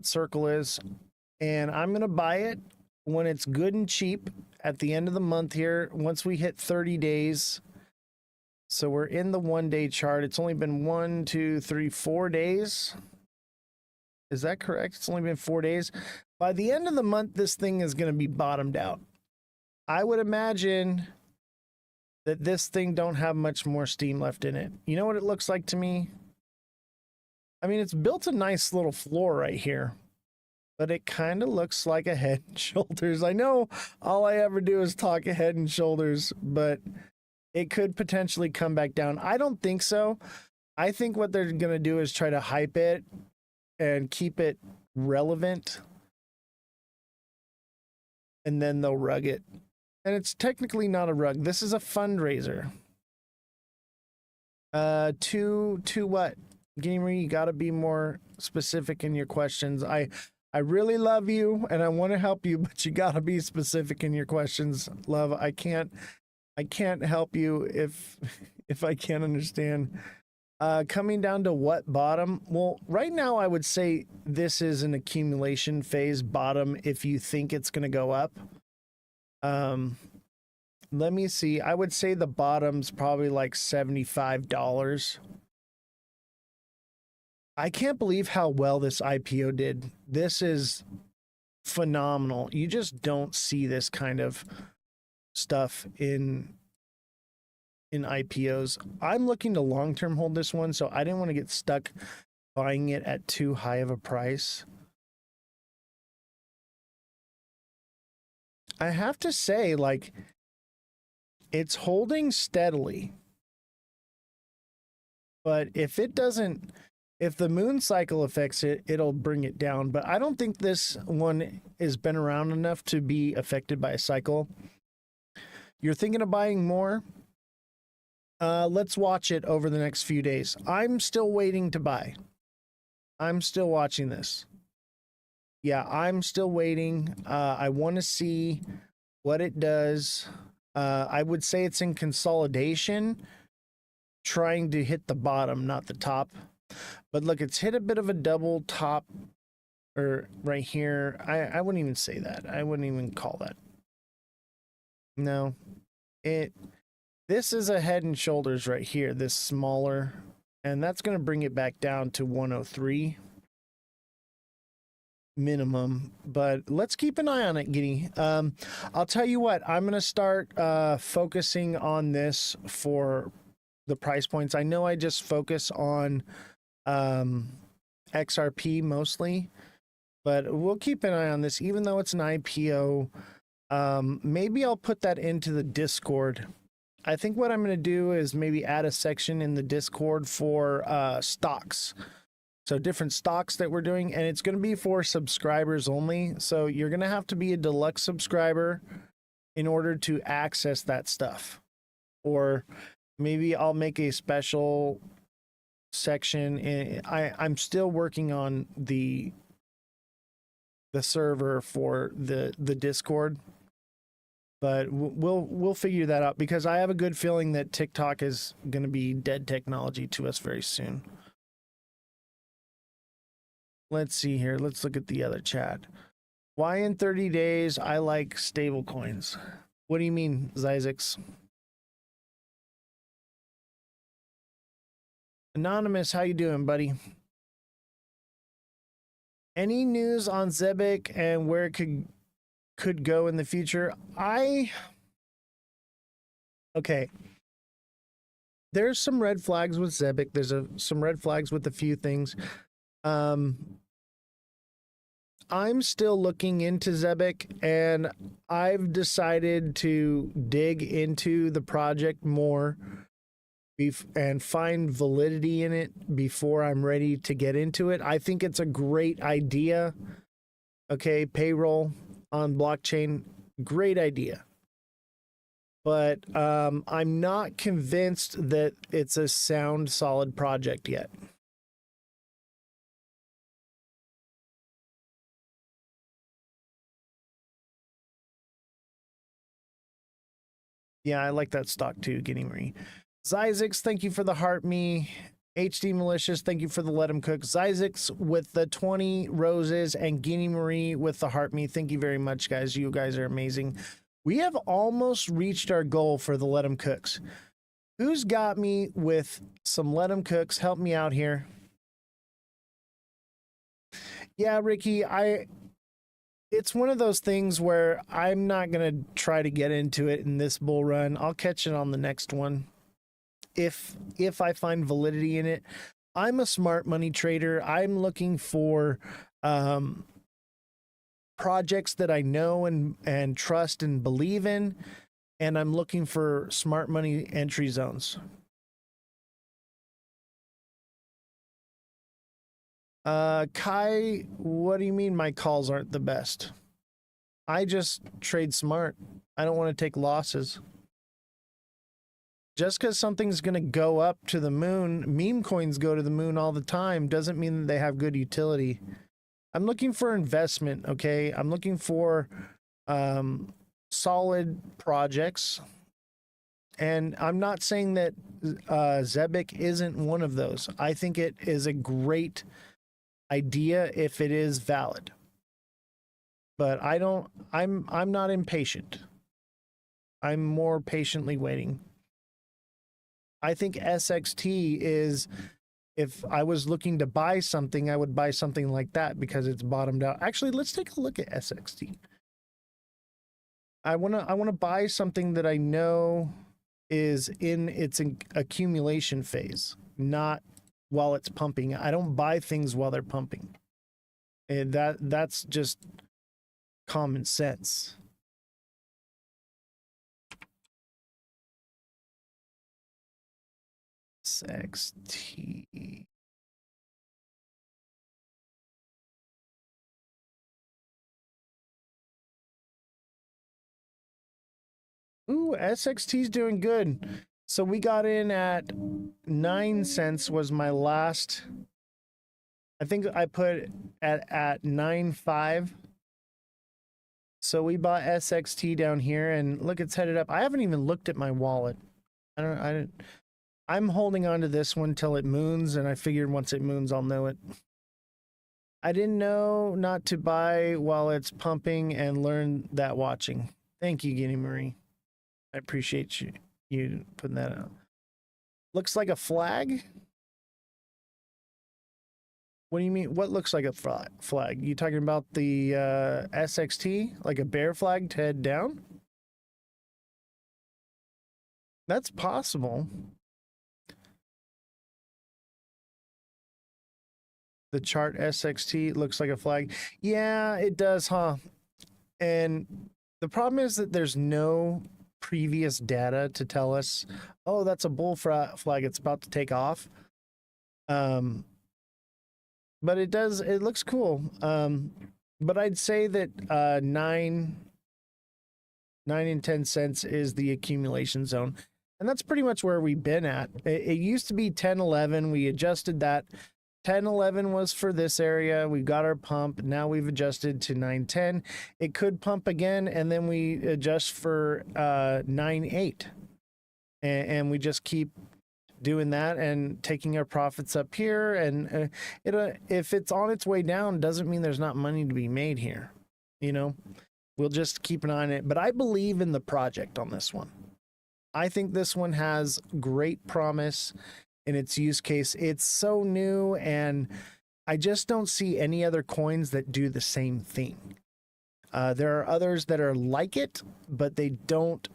Circle is. And I'm going to buy it when it's good and cheap at the end of the month here, once we hit 30 days. So we're in the 1 day chart. It's only been 1, 2, 3, 4 days. Is that correct? It's only been 4 days. By the end of the month, this thing is going to be bottomed out. I would imagine that this thing don't have much more steam left in it. You know what it looks like to me? I mean, it's built a nice little floor right here, but it kind of looks like a Head and Shoulders. I know all I ever do is talk a Head and Shoulders, but it could potentially come back down. I don't think so. I think what they're going to do is try to hype it and keep it relevant, and then they'll rug it. And it's technically not a rug. This is a fundraiser. To what? Gamer, you got to be more specific in your questions. I really love you and I want to help you, but you got to be specific in your questions, love. I can't help you if I can't understand. Coming down to what bottom? Well, right now I would say this is an accumulation phase bottom if you think it's going to go up. Let me see. I would say the bottom's probably like $75. I can't believe how well this IPO did. This is phenomenal. You just don't see this kind of stuff in IPOs. I'm looking to long-term hold this one, so I didn't want to get stuck buying it at too high of a price. I have to say, like, it's holding steadily. But if the moon cycle affects it, it'll bring it down. But I don't think this one has been around enough to be affected by a cycle. You're thinking of buying more? Let's watch it over the next few days. I'm still waiting to buy. I'm still watching this. Yeah, I'm still waiting. I want to see what it does. I would say it's in consolidation, trying to hit the bottom, not the top. But look, it's hit a bit of a double top, or right here. I wouldn't even say that. I wouldn't even call that. No, this is a Head and Shoulders right here, this smaller, and that's going to bring it back down to 103 minimum. But let's keep an eye on it, Giddy. I'll tell you what, I'm going to start focusing on this for the price points. I know I just focus on XRP mostly, but we'll keep an eye on this, even though it's an IPO. Maybe I'll put that into the Discord. I think what I'm going to do is maybe add a section in the Discord for stocks. So different stocks that we're doing, and it's going to be for subscribers only. So you're going to have to be a deluxe subscriber in order to access that stuff. Or maybe I'll make a special section. I'm still working on the server for the Discord. But we'll figure that out, because I have a good feeling that TikTok is going to be dead technology to us very soon. Let's see here. Let's look at the other chat. Why in 30 days I like stable coins? What do you mean, Zyzix? Anonymous, how you doing, buddy? Any news on Zebic and where it could go in the future? Okay. There's some red flags with Zebic. There's some red flags with a few things. I'm still looking into Zebic, and I've decided to dig into the project more and find validity in it before I'm ready to get into it. I think it's a great idea. Okay, payroll on blockchain, great idea. But I'm not convinced that it's a sound, solid project yet. Yeah, I like that stock too, Guinea Marie. Zyzix, thank you for the heart me. HD Malicious, thank you for the let him cook. Zyzix with the 20 roses and Guinea Marie with the heart me. Thank you very much, guys. You guys are amazing. We have almost reached our goal for the let him cooks. Who's got me with some let him cooks? Help me out here. Yeah, Ricky, it's one of those things where I'm not going to try to get into it in this bull run. I'll catch it on the next one. If I find validity in it. I'm a smart money trader. I'm looking for projects that I know and trust and believe in, and I'm looking for smart money entry zones. Kai, what do you mean my calls aren't the best? I just trade smart. I don't want to take losses. Just because something's going to go up to the moon, meme coins go to the moon all the time, doesn't mean that they have good utility. I'm looking for investment, okay? I'm looking for solid projects. And I'm not saying that Zebic isn't one of those. I think it is a great idea if it is valid. But I'm not impatient. I'm more patiently waiting. I think SXT is, if I was looking to buy something, I would buy something like that because it's bottomed out. Actually, let's take a look at SXT. I want to buy something that I know is in its accumulation phase, not while it's pumping. I don't buy things while they're pumping. And that's just common sense. SXT. Ooh, SXT's doing good. So we got in at 9 cents was my last. I think I put at 9.5. So we bought SXT down here, and look, it's headed up. I haven't even looked at my wallet. I'm holding on to this one till it moons, and I figured once it moons, I'll know it. I didn't know not to buy while it's pumping and learn that watching. Thank you, Guinea Marie. I appreciate you putting that out. Looks like a flag? What do you mean? What looks like a flag? You talking about the SXT? Like a bear flag to head down? That's possible. The chart SXT looks like a flag. Yeah, it does, huh? And the problem is that there's no previous data to tell us, oh, that's a bull flag. It's about to take off. But it does. It looks cool. But I'd say that 9 and 10 cents is the accumulation zone. And that's pretty much where we've been at. It used to be 10, 11. We adjusted that. 10, 11 was for this area. We got our pump. Now we've adjusted to 9, 10. It could pump again, and then we adjust for 9, 8. And we just keep doing that and taking our profits up here. And if it's on its way down, doesn't mean there's not money to be made here. You know, we'll just keep an eye on it. But I believe in the project on this one. I think this one has great promise in its use case. It's so new, and I just don't see any other coins that do the same thing. There are others that are like it, but they don't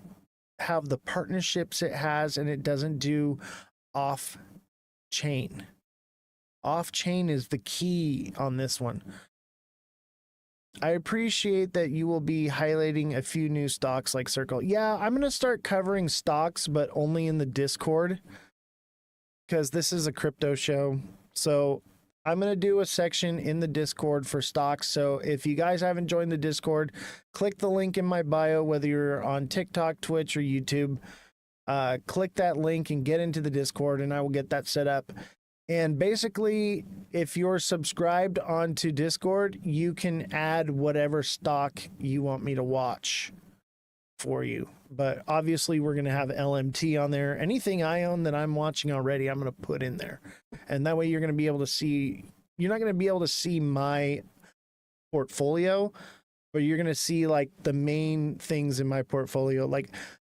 have the partnerships it has, and it doesn't do off-chain. Off-chain is the key on this one. I appreciate that you will be highlighting a few new stocks like Circle. Yeah, I'm going to start covering stocks, but only in the Discord, because this is a crypto show. So I'm going to do a section in the Discord for stocks. So if you guys haven't joined the Discord, click the link in my bio, whether you're on TikTok, Twitch, or YouTube. Click that link and get into the Discord, and I will get that set up. And basically, if you're subscribed onto Discord, you can add whatever stock you want me to watch for you. But obviously, we're going to have LMT on there. Anything I own that I'm watching already, I'm going to put in there. And that way you're going to be able to see, you're not going to be able to see my portfolio, but you're going to see like the main things in my portfolio. Like,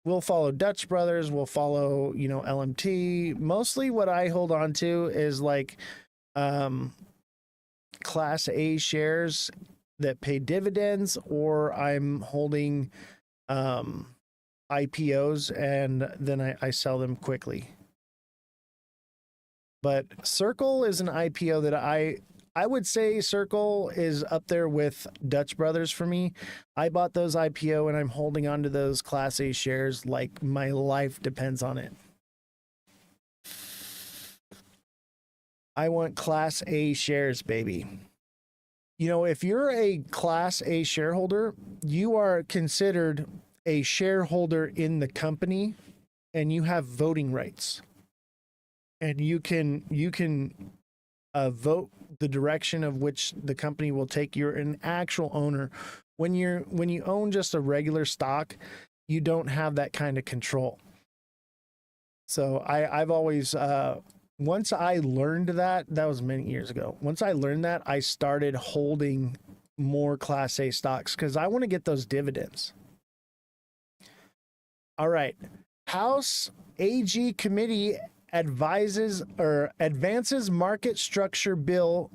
we'll follow Dutch Brothers, we'll follow, you know, LMT. Mostly what I hold on to is like Class A shares that pay dividends, or I'm holding IPOs and then I sell them quickly. But Circle is an IPO that I would say Circle is up there with Dutch Brothers for me. I bought those IPO and I'm holding on to those Class A shares like my life depends on it. I want Class A shares, baby. You know, if you're a Class A shareholder, you are considered a shareholder in the company and you have voting rights. And you can vote the direction of which the company will take. You're an actual owner. When you own just a regular stock, you don't have that kind of control. So I've always once I learned that was many years ago. Once I learned that, I started holding more Class A stocks because I want to get those dividends. All right. House AG committee advances market structure bill,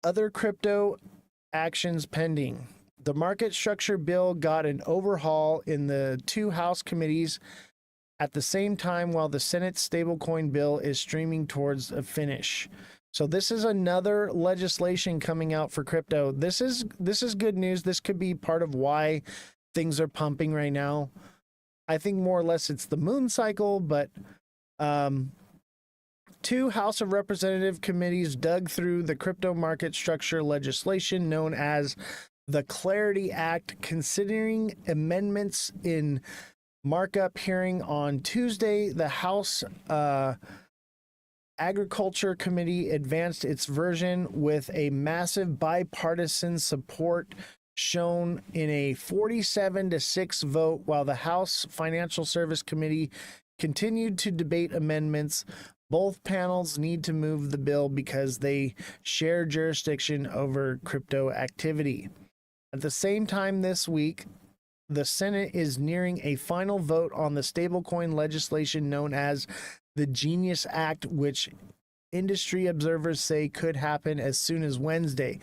other crypto actions pending. The market structure bill got an overhaul in the two House committees at the same time while the Senate stablecoin bill is streaming towards a finish. So this is another legislation coming out for crypto. This is good news. This could be part of why things are pumping right now. I think more or less it's the moon cycle, but two House of Representative committees dug through the crypto market structure legislation known as the Clarity Act, considering amendments in markup hearing on Tuesday. The House Agriculture Committee advanced its version with a massive bipartisan support shown in a 47-6 vote, while the House Financial Service Committee continued to debate amendments. Both panels need to move the bill because they share jurisdiction over crypto activity. At the same time this week, the Senate is nearing a final vote on the stablecoin legislation known as the Genius Act, which industry observers say could happen as soon as Wednesday.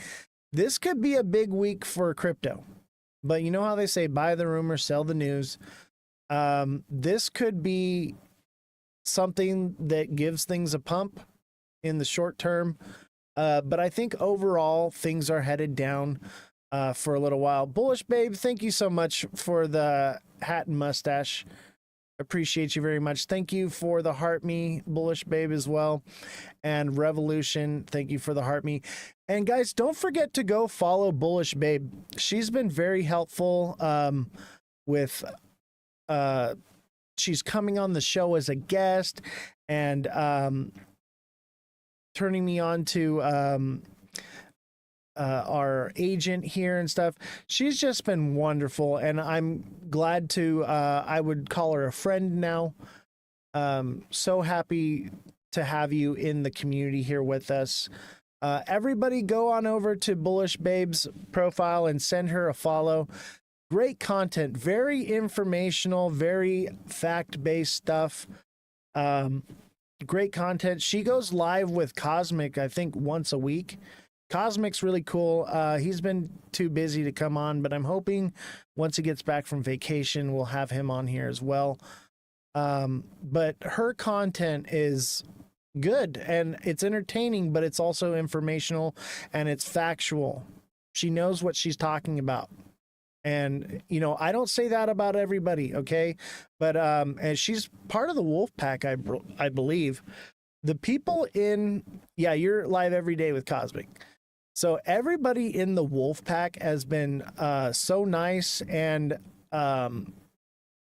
This could be a big week for crypto, but you know how they say buy the rumor, sell the news. This could be something that gives things a pump in the short term. But I think overall things are headed down for a little while. Bullish Babe, thank you so much for the hat and mustache. Appreciate you very much. Thank you for the heart me, Bullish Babe, as well. And Revolution, thank you for the heart me. And guys, don't forget to go follow Bullish Babe. She's been very helpful with she's coming on the show as a guest and turning me on to our agent here and stuff. She's just been wonderful, and I'm glad to I would call her a friend now. So happy to have you in the community here with us. Everybody go on over to Bullish Babe's profile and send her a follow. Great content, very informational, very fact-based stuff. Great content. She goes live with Cosmic, I think, once a week. Cosmic's really cool. He's been too busy to come on, but I'm hoping once he gets back from vacation, we'll have him on here as well. But her content is good and it's entertaining, but it's also informational and it's factual. She knows what she's talking about. And, you know, I don't say that about everybody, okay? But and she's part of the wolf pack, I believe. The people in, yeah, you're live every day with Cosmic. So everybody in the wolf pack has been so nice and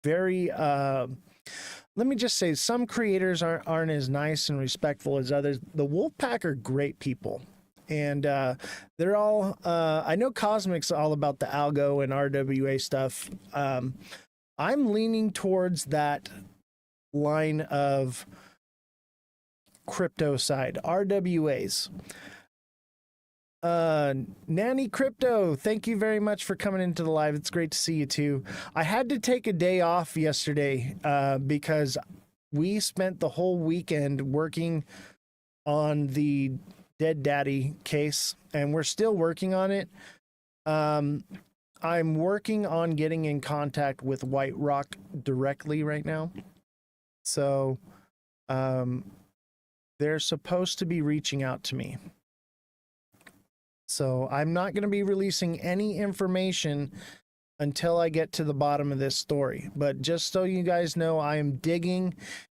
very, let me just say, some creators aren't as nice and respectful as others. The wolf pack are great people. And they're all, I know Cosmic's all about the algo and RWA stuff. I'm leaning towards that line of crypto side, RWAs. Nanny Crypto, thank you very much for coming into the live. It's great to see you too. I had to take a day off yesterday because we spent the whole weekend working on the Dead Daddy case, and we're still working on it. I'm working on getting in contact with White Rock directly right now. So they're supposed to be reaching out to me. So I'm not going to be releasing any information until I get to the bottom of this story. But just so you guys know, I am digging.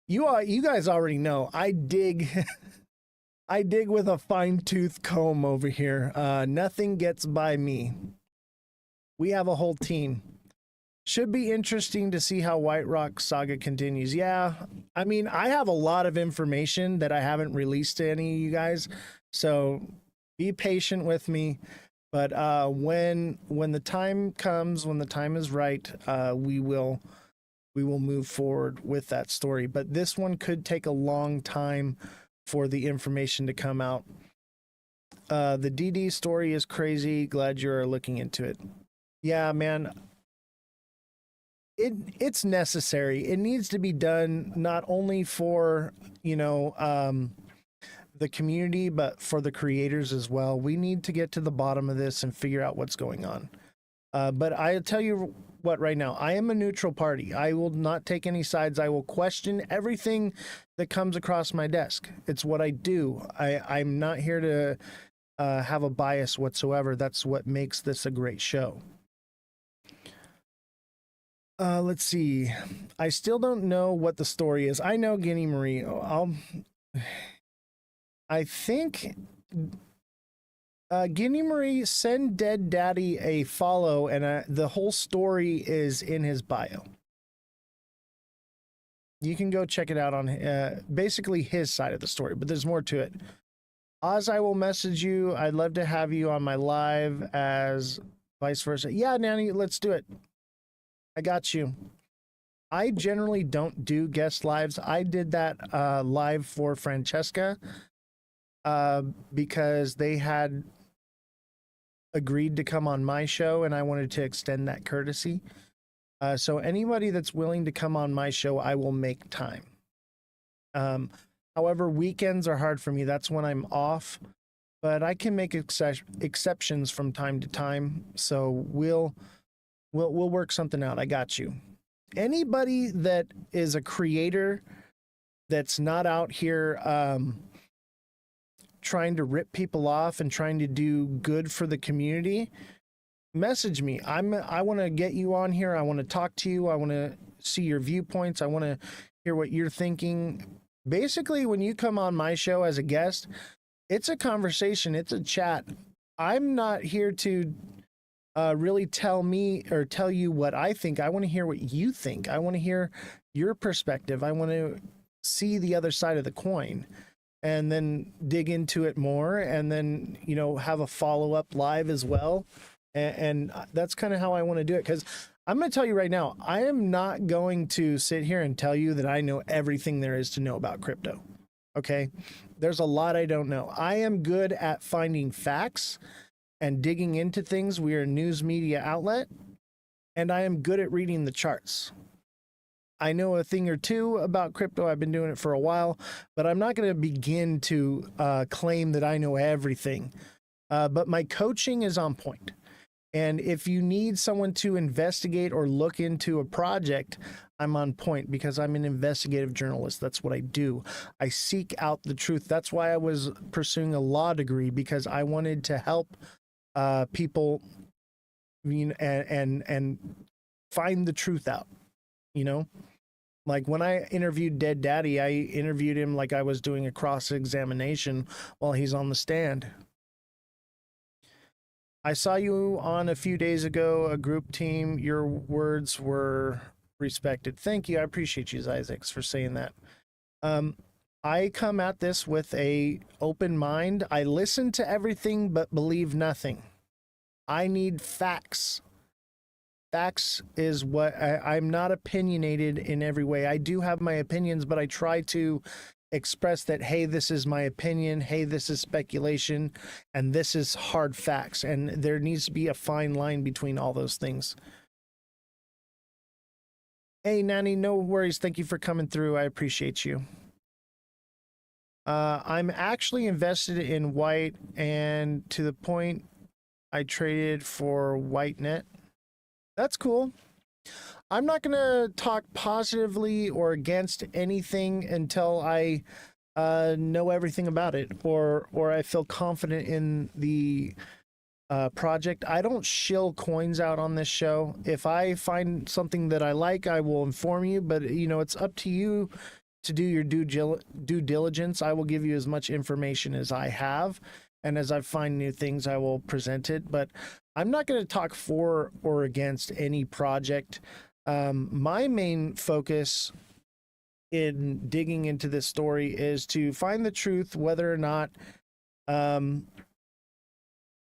You guys already know I dig. I dig with a fine-tooth comb over here. Nothing gets by me. We have a whole team. Should be interesting to see how White Rock saga continues. Yeah, I mean, I have a lot of information that I haven't released to any of you guys, so be patient with me. But when the time comes, when the time is right, we will move forward with that story. But this one could take a long time for the information to come out. The DD story is crazy. Glad you're looking into it. Yeah, man. It's necessary. It needs to be done not only for, the community, but for the creators as well. We need to get to the bottom of this and figure out what's going on. But I'll tell you what, right now, I am a neutral party. I will not take any sides. I will question everything that comes across my desk. It's what I do. I'm not here to have a bias whatsoever. That's what makes this a great show. Let's see. I still don't know what the story is. I know Guinea Marie. I think Guinea Marie, send Dead Daddy a follow, and the whole story is in his bio. You can go check it out on basically his side of the story, but there's more to it. Oz, I will message you. I'd love to have you on my live as vice versa. Yeah, Nanny, let's do it. I got you. I generally don't do guest lives. I did that live for Francesca because they had agreed to come on my show, and I wanted to extend that courtesy. So anybody that's willing to come on my show, I will make time. However, weekends are hard for me. That's when I'm off, but I can make exceptions from time to time. So we'll work something out. I got you. Anybody that is a creator that's not out here trying to rip people off and trying to do good for the community, message me. I want to get you on here. I want to talk to you. I want to see your viewpoints. I want to hear what you're thinking. Basically, when you come on my show as a guest, it's a conversation. It's a chat. I'm not here to really tell you what I think. I want to hear what you think. I want to hear your perspective. I want to see the other side of the coin and then dig into it more, and then, have a follow-up live as well. And that's kind of how I want to do it. Because I'm going to tell you right now, I am not going to sit here and tell you that I know everything there is to know about crypto. Okay? There's a lot I don't know. I am good at finding facts and digging into things. We are a news media outlet, and I am good at reading the charts. I know a thing or two about crypto. I've been doing it for a while, but I'm not going to begin to claim that I know everything. But my coaching is on point. And if you need someone to investigate or look into a project, I'm on point because I'm an investigative journalist. That's what I do. I seek out the truth. That's why I was pursuing a law degree, because I wanted to help people, and find the truth out. Like when I interviewed Dead Daddy, I interviewed him like I was doing a cross-examination while he's on the stand. I saw you on a few days ago, a group team. Your words were respected. Thank you. I appreciate you, Isaacs, for saying that. I come at this with a open mind. I listen to everything but believe nothing. I need facts. Facts is what I'm not opinionated in every way. I do have my opinions, but I try to express that, hey, this is my opinion. Hey, this is speculation, and this is hard facts. And there needs to be a fine line between all those things. Hey, Nanny, no worries. Thank you for coming through. I appreciate you. I'm actually invested in White, and to the point I traded for WhiteNet. That's cool. I'm not going to talk positively or against anything until I know everything about it, or I feel confident in the project. I don't shill coins out on this show. If I find something that I like, I will inform you, but it's up to you to do your due diligence. I will give you as much information as I have, and as I find new things, I will present it, but I'm not going to talk for or against any project. My main focus in digging into this story is to find the truth, whether or not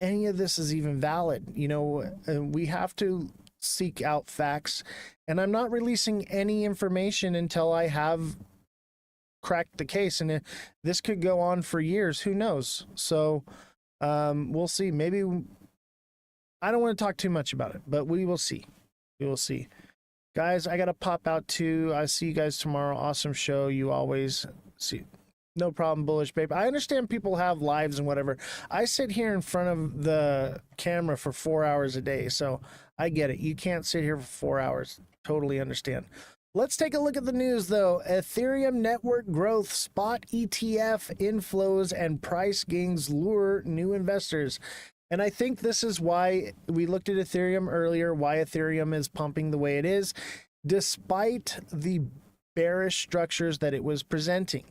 any of this is even valid. We have to seek out facts, and I'm not releasing any information until I have cracked the case, and this could go on for years. Who knows? So we'll see. Maybe I don't want to talk too much about it, but we will see. We will see. Guys, I got to pop out too. I see you guys tomorrow. Awesome show. You always see. No problem, Bullish Babe. I understand people have lives and whatever. I sit here in front of the camera for 4 hours a day, so I get it. You can't sit here for 4 hours. Totally understand. Let's take a look at the news, though. Ethereum network growth, spot ETF inflows, and price gains lure new investors. And I think this is why we looked at Ethereum earlier, why Ethereum is pumping the way it is, despite the bearish structures that it was presenting.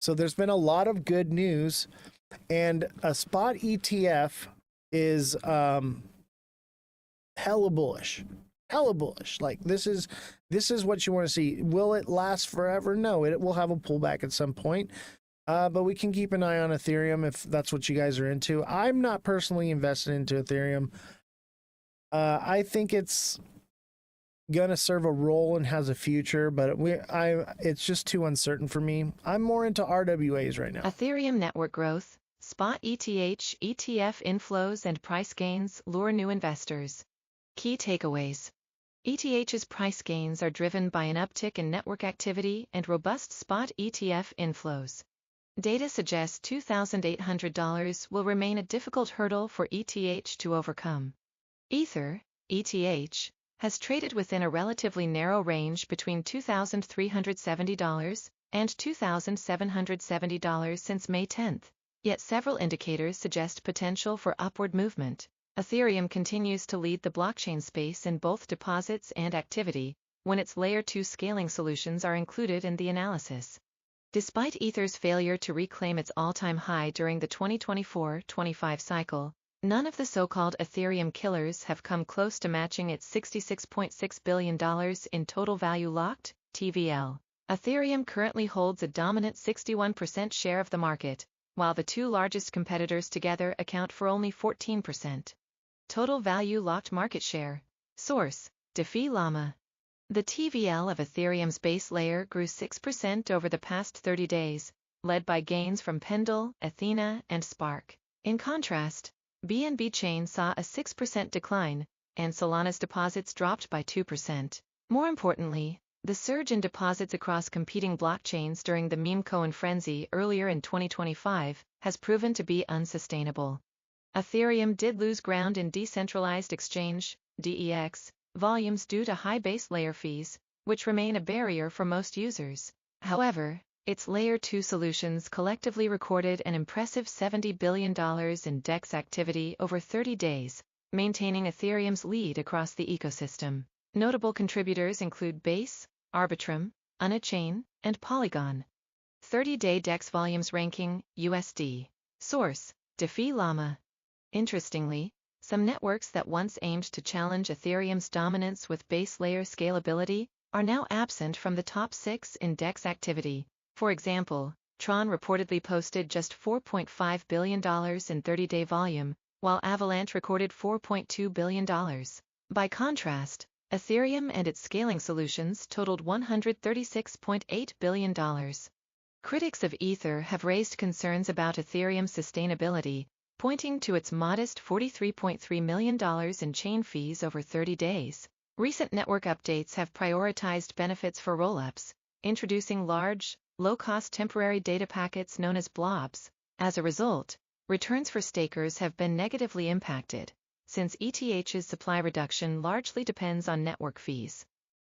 So there's been a lot of good news, and a spot ETF is hella bullish. Hella bullish. Like this is what you want to see. Will it last forever? No, it will have a pullback at some point. But we can keep an eye on Ethereum if that's what you guys are into. I'm not personally invested into Ethereum. I think it's gonna serve a role and has a future, but it's just too uncertain for me. I'm more into RWAs right now. Ethereum network growth, spot ETH, ETF inflows and price gains lure new investors. Key takeaways. ETH's price gains are driven by an uptick in network activity and robust spot ETF inflows. Data suggests $2,800 will remain a difficult hurdle for ETH to overcome. Ether, ETH, has traded within a relatively narrow range between $2,370 and $2,770 since May 10th, yet several indicators suggest potential for upward movement. Ethereum continues to lead the blockchain space in both deposits and activity, when its Layer 2 scaling solutions are included in the analysis. Despite Ether's failure to reclaim its all-time high during the 2024-25 cycle, none of the so-called Ethereum killers have come close to matching its $66.6 billion in total value locked, TVL. Ethereum currently holds a dominant 61% share of the market, while the two largest competitors together account for only 14%. Total value locked market share. Source: DeFi Llama. The TVL of Ethereum's base layer grew 6% over the past 30 days, led by gains from Pendle, Athena, and Spark. In contrast, BNB Chain saw a 6% decline, and Solana's deposits dropped by 2%. More importantly, the surge in deposits across competing blockchains during the meme coin frenzy earlier in 2025 has proven to be unsustainable. Ethereum did lose ground in decentralized exchange, DEX, volumes due to high base layer fees, which remain a barrier for most users. However, its Layer 2 solutions collectively recorded an impressive $70 billion in DEX activity over 30 days, maintaining Ethereum's lead across the ecosystem. Notable contributors include Base, Arbitrum, Unichain, and Polygon. 30-day DEX volumes ranking, USD. Source: DeFi Llama. Interestingly, some networks that once aimed to challenge Ethereum's dominance with base layer scalability are now absent from the top 6 in DEX activity. For example, Tron reportedly posted just $4.5 billion in 30-day volume, while Avalanche recorded $4.2 billion. By contrast, Ethereum and its scaling solutions totaled $136.8 billion. Critics of Ether have raised concerns about Ethereum's sustainability, pointing to its modest $43.3 million in chain fees over 30 days. Recent network updates have prioritized benefits for rollups, introducing large, low-cost temporary data packets known as blobs. As a result, returns for stakers have been negatively impacted, since ETH's supply reduction largely depends on network fees.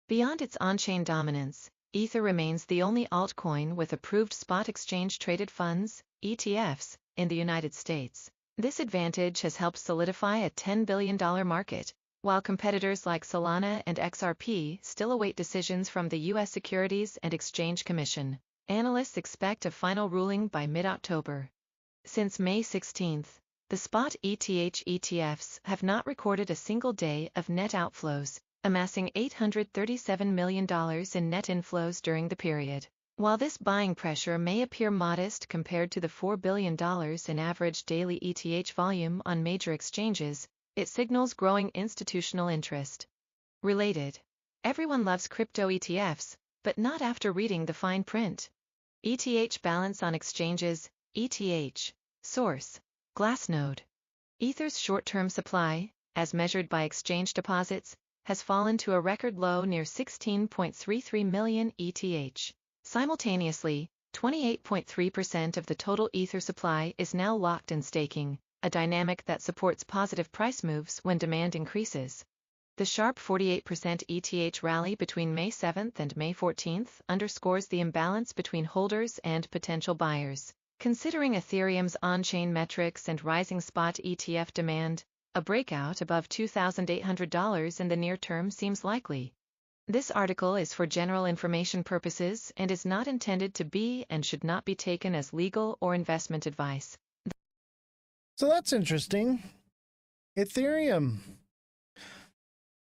Beyond its on-chain dominance, Ether remains the only altcoin with approved spot exchange-traded funds, ETFs, in the United States. This advantage has helped solidify a $10 billion market, while competitors like Solana and XRP still await decisions from the U.S. Securities and Exchange Commission. Analysts expect a final ruling by mid-October. Since May 16th, the spot ETH ETFs have not recorded a single day of net outflows, amassing $837 million in net inflows during the period. While this buying pressure may appear modest compared to the $4 billion in average daily ETH volume on major exchanges, it signals growing institutional interest. Related. Everyone loves crypto ETFs, but not after reading the fine print. ETH balance on exchanges, ETH. Source: Glassnode. Ether's short-term supply, as measured by exchange deposits, has fallen to a record low near 16.33 million ETH. Simultaneously, 28.3% of the total Ether supply is now locked in staking, a dynamic that supports positive price moves when demand increases. The sharp 48% ETH rally between May 7th and May 14th underscores the imbalance between holders and potential buyers. Considering Ethereum's on-chain metrics and rising spot ETF demand, a breakout above $2,800 in the near term seems likely. This article is for general information purposes and is not intended to be and should not be taken as legal or investment advice. So that's interesting. Ethereum,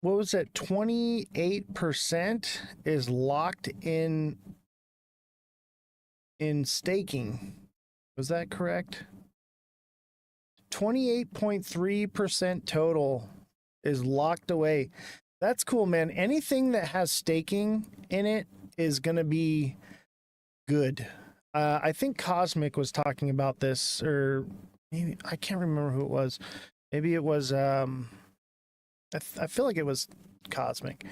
what was it? 28% is locked in staking. Was that correct? 28.3% total is locked away. That's cool, man. Anything that has staking in it is going to be good. I think Cosmic was talking about this, or maybe I can't remember who it was. Maybe it was, I feel like it was Cosmic.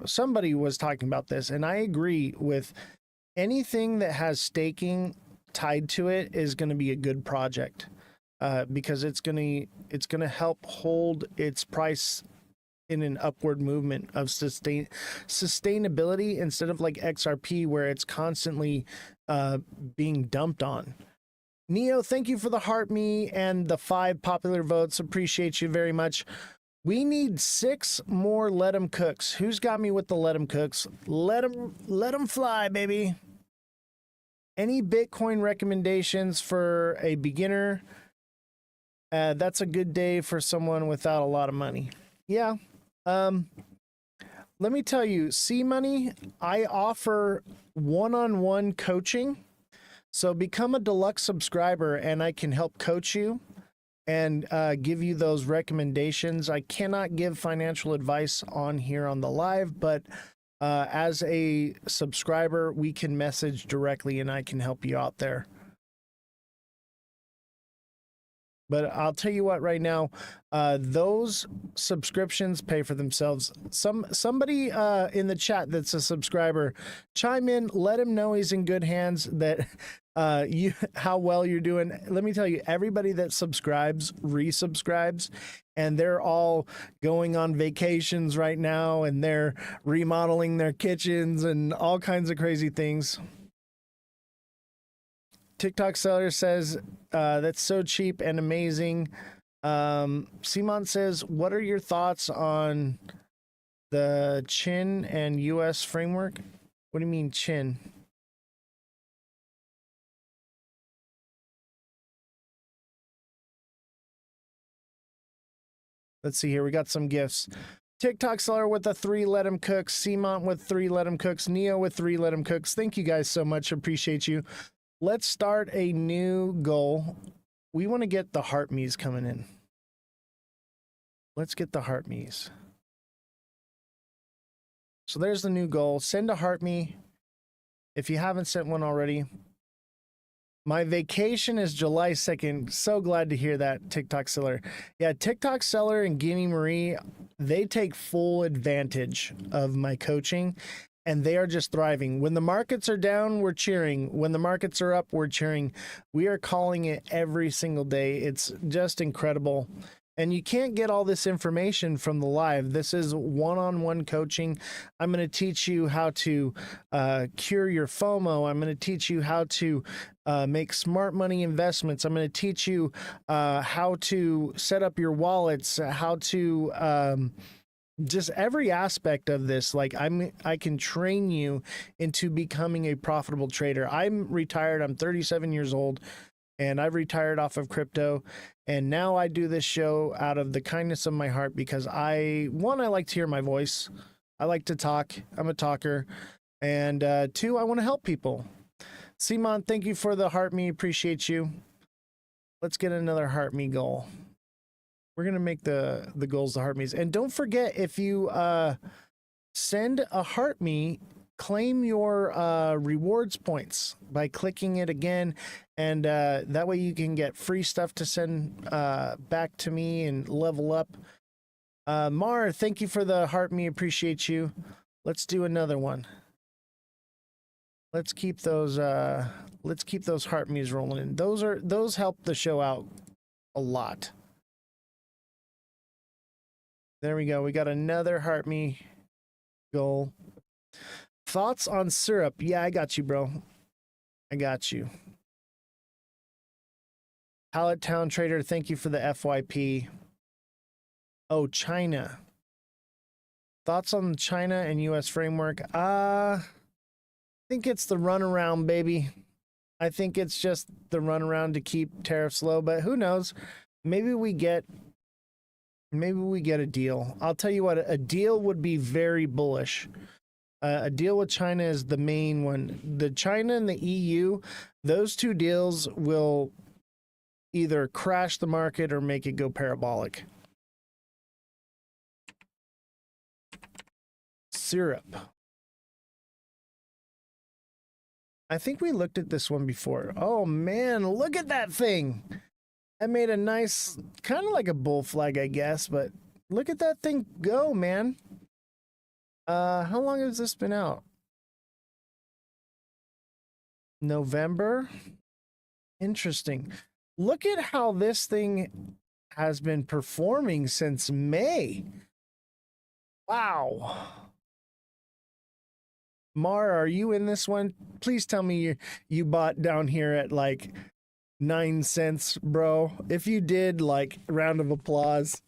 Somebody was talking about this, and I agree with anything that has staking tied to it is going to be a good project. Because it's gonna help hold its price in an upward movement of sustainability instead of like XRP where it's constantly being dumped on. Neo, thank you for the heart me and the 5 popular votes. Appreciate you very much. We need 6 more let 'em cooks. Who's got me with the let 'em cooks? Let 'em fly, baby. Any Bitcoin recommendations for a beginner? That's a good day for someone without a lot of money. Yeah. Let me tell you, C-Money, I offer one-on-one coaching. So become a deluxe subscriber and I can help coach you and give you those recommendations. I cannot give financial advice on here on the live, but as a subscriber, we can message directly and I can help you out there. But I'll tell you what, right now, those subscriptions pay for themselves. Somebody in the chat that's a subscriber, chime in, let him know he's in good hands, that how well you're doing. Let me tell you, everybody that subscribes resubscribes, and they're all going on vacations right now, and they're remodeling their kitchens and all kinds of crazy things. TikTok seller says, that's so cheap and amazing. Simon says, what are your thoughts on the Chin and US framework? What do you mean Chin? Let's see here. We got some gifts. TikTok seller with a 3 let 'em cooks. Simon with 3 let 'em cooks. Neo with 3 let 'em cooks. Thank you guys so much. Appreciate you. Let's start a new goal. We want to get the heart me's coming in. Let's get the heart me's. So there's the new goal. Send a heart me if you haven't sent one already. My vacation is July 2nd. So glad to hear that, TikTok seller. Yeah, TikTok seller and Guinea Marie, they take full advantage of my coaching. and they are just thriving. When the markets are down, we're cheering. When the markets are up, we're cheering. We are calling it every single day. It's just incredible. And you can't get all this information from the live. This is one-on-one coaching. I'm going to teach you how to cure your FOMO. I'm going to teach you how to make smart money investments. I'm going to teach you how to set up your wallets, how to just every aspect of this. Like I can train you into becoming a profitable trader. I'm retired. I'm 37 years old. And I've retired off of crypto, and now I do this show out of the kindness of my heart because I like to hear my voice. I like to talk. I'm a talker. And two, I want to help people. Simon, thank you for the heart me. Appreciate you. Let's get another heart me goal. We're going to make the goals the heart me's. And don't forget, if you send a heart me, claim your rewards points by clicking it again, and that way you can get free stuff to send back to me and level up. Mar, thank you for the heart me. Appreciate you. Let's do another one. Let's keep those heart me's rolling in. Those help the show out a lot. There we go. We got another heart me goal. Thoughts on syrup? Yeah, I got you, bro. I got you. Pallet Town Trader, thank you for the FYP. Oh, China. Thoughts on China and US framework? I think it's the runaround, baby. I think it's just the runaround to keep tariffs low, but who knows? Maybe we get a deal. I'll tell you what, a deal would be very bullish. A deal with China is the main one. The China and the EU, those two deals will either crash the market or make it go parabolic. Syrup. I think we looked at this one before. Oh man, look at that thing. I made a nice, kind of like a bull flag, I guess, but look at that thing go, man. How long has this been out? November? Interesting. Look at how this thing has been performing since May. Wow. Mar, are you in this one? Please tell me you bought down here at like 9 cents, bro. If you did, like, round of applause.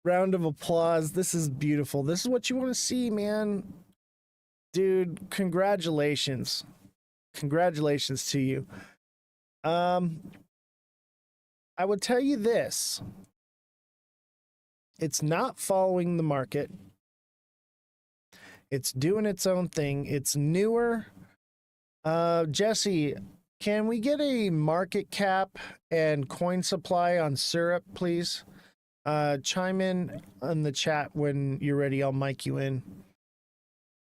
Round of applause. This is beautiful. This is what you want to see, man. Dude, congratulations. Congratulations to you. I would tell you this. It's not following the market. It's doing its own thing. It's newer. Jesse, can we get a market cap and coin supply on syrup, please? Chime in the chat when you're ready. I'll mic you in.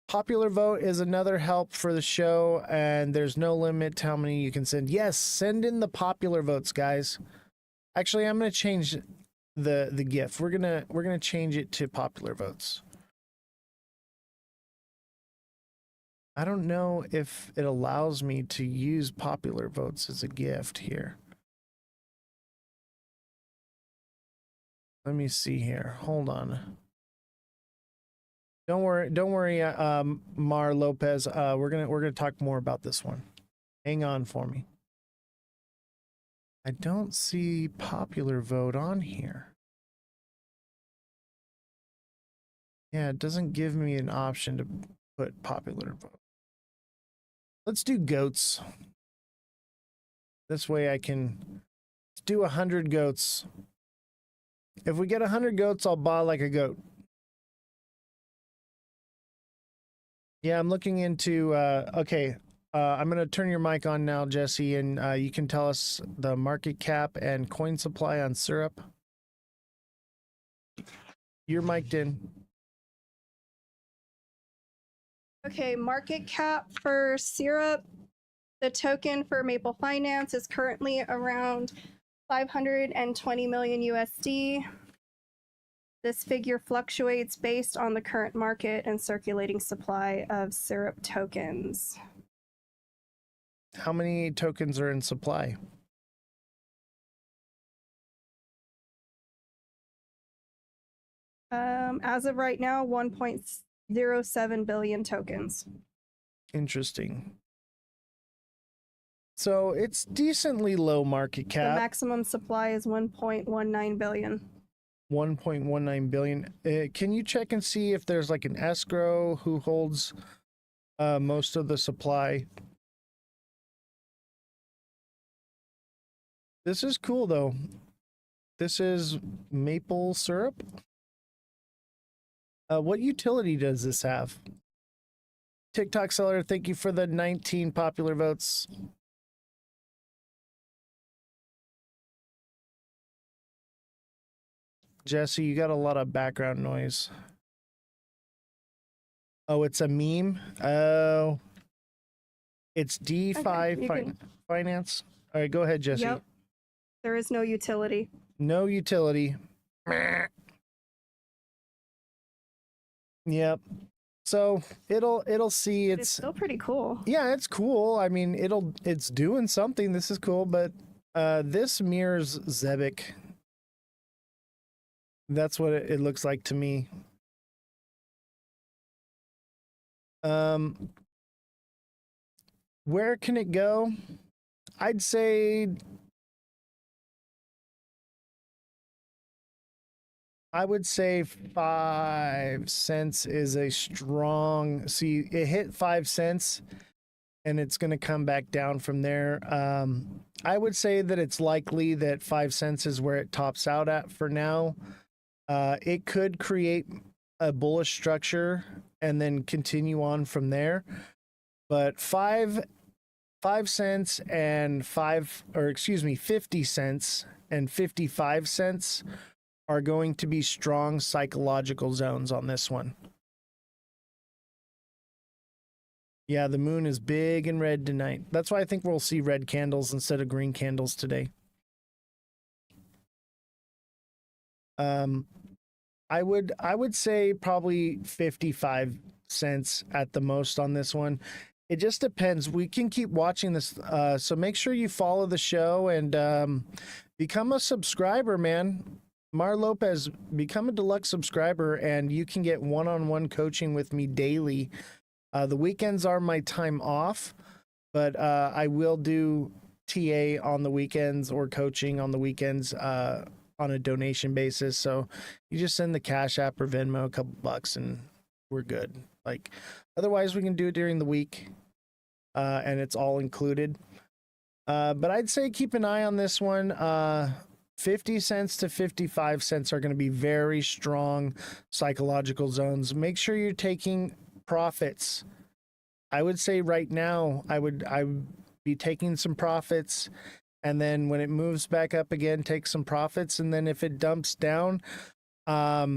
Popular vote is another help for the show, and there's no limit to how many you can send. Yes, send in the popular votes, guys. Actually, I'm gonna change the GIF. We're gonna change it to popular votes. I don't know if it allows me to use popular votes as a gift here. Let me see here. Hold on. Don't worry, Mar Lopez. We're gonna talk more about this one. Hang on for me. I don't see popular vote on here. Yeah, it doesn't give me an option to put popular vote. Let's do goats. This way I can do 100 goats. If we get 100 goats, I'll buy like a goat. Yeah, I'm looking into, okay. I'm going to turn your mic on now, Jesse, and you can tell us the market cap and coin supply on syrup. You're mic'd in. Okay, market cap for syrup. The token for Maple Finance is currently around 520 million USD. This figure fluctuates based on the current market and circulating supply of syrup tokens. How many tokens are in supply? As of right now, 1.07 billion tokens. Interesting. So it's decently low market The cap. maximum supply is 1.19 billion. 1.19 billion. Can you check and see if there's like an escrow who holds most of the supply? This is cool though. This is maple syrup. What utility does this have? TikTok seller, thank you for the 19 popular votes. Jesse, you got a lot of background noise. Oh, it's a meme? Oh. It's DeFi Okay, you can- finance. All right, go ahead, Jesse. Yep. There is no utility. No utility. Yep. So it'll see It's still pretty cool. yeah, it's cool. I mean, it's doing something. This is cool, but this mirrors Zebic. That's what it looks like to me. Where can it go? I'd say I would say 5 cents is a strong. See, it hit 5 cents and it's going to come back down from there. I would say that it's likely that 5 cents is where it tops out at for now. It could create a bullish structure and then continue on from there. But 5 cents and 50 cents and 55 cents are going to be strong psychological zones on this one. Yeah, the moon is big and red tonight. That's why I think we'll see red candles instead of green candles today. I would say probably 55 cents at the most on this one. It just depends. We can keep watching this. So make sure you follow the show and become a subscriber, man. Mar Lopez, become a deluxe subscriber and you can get one-on-one coaching with me daily. The weekends are my time off, but I will do TA on the weekends or coaching on the weekends on a donation basis. So you just send the Cash App or Venmo a couple bucks and we're good. Like otherwise we can do it during the week and it's all included. But I'd say keep an eye on this one. 50 cents to 55 cents are going to be very strong psychological zones. Make sure you're taking profits. I would say right now I would be taking some profits, and then when it moves back up again, take some profits, and then if it dumps down, I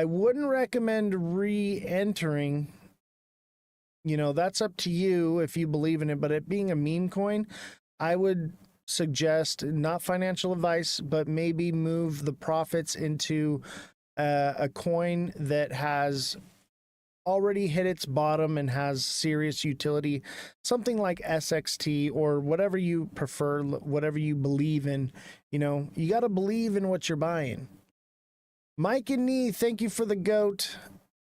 wouldn't recommend re-entering. You know, that's up to you if you believe in it, but it being a meme coin, I would suggest, not financial advice, but maybe move the profits into a coin that has already hit its bottom and has serious utility, something like SXT or whatever you prefer, whatever you believe in. You know, you got to believe in what you're buying. Mike and Nee, thank you for the goat.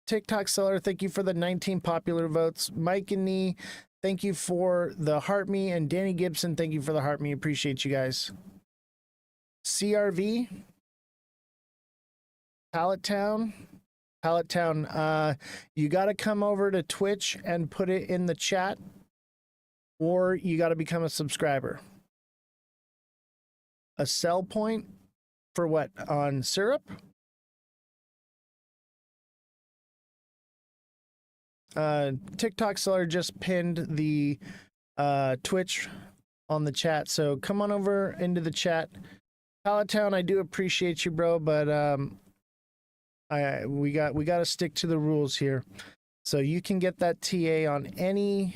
TikTok seller, thank you for the 19 popular votes. Mike and Nee, thank you for the heart me, and Danny Gibson, thank you for the heart me. Appreciate you guys. CRV, Pallet Town, you got to come over to Twitch and put it in the chat, or you got to become a subscriber. A sell point for what? On syrup? TikTok seller just pinned the Twitch on the chat, so come on over into the chat. Pallet Town, I do appreciate you, bro, but we got to stick to the rules here. So you can get that TA on any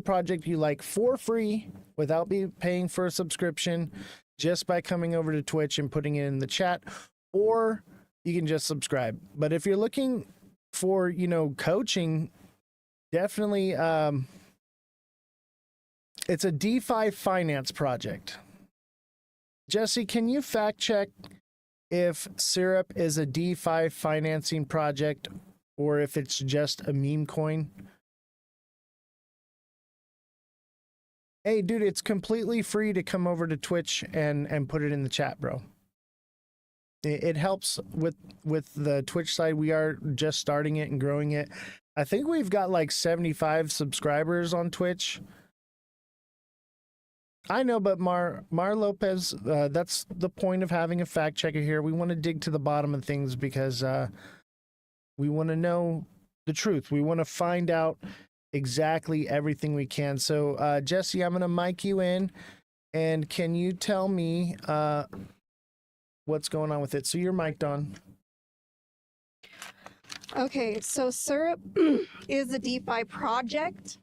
project you like for free without paying for a subscription, just by coming over to Twitch and putting it in the chat, or you can just subscribe. But if you're looking for, coaching, definitely, it's a DeFi finance project. Jesse, can you fact check if Syrup is a DeFi financing project or if it's just a meme coin? Hey, dude, it's completely free to come over to Twitch and put it in the chat, bro. It helps with the Twitch side. We are just starting it and growing it. I think we've got like 75 subscribers on Twitch. I know, but Mar Lopez, that's the point of having a fact checker here. We want to dig to the bottom of things because we want to know the truth. We want to find out exactly everything we can. So, Jesse, I'm going to mic you in, and can you tell me what's going on with it? So you're mic'd on. Okay, so Syrup is a DeFi project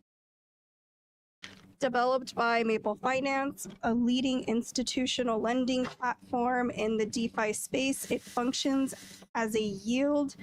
developed by Maple Finance, a leading institutional lending platform in the DeFi space. It functions as a yield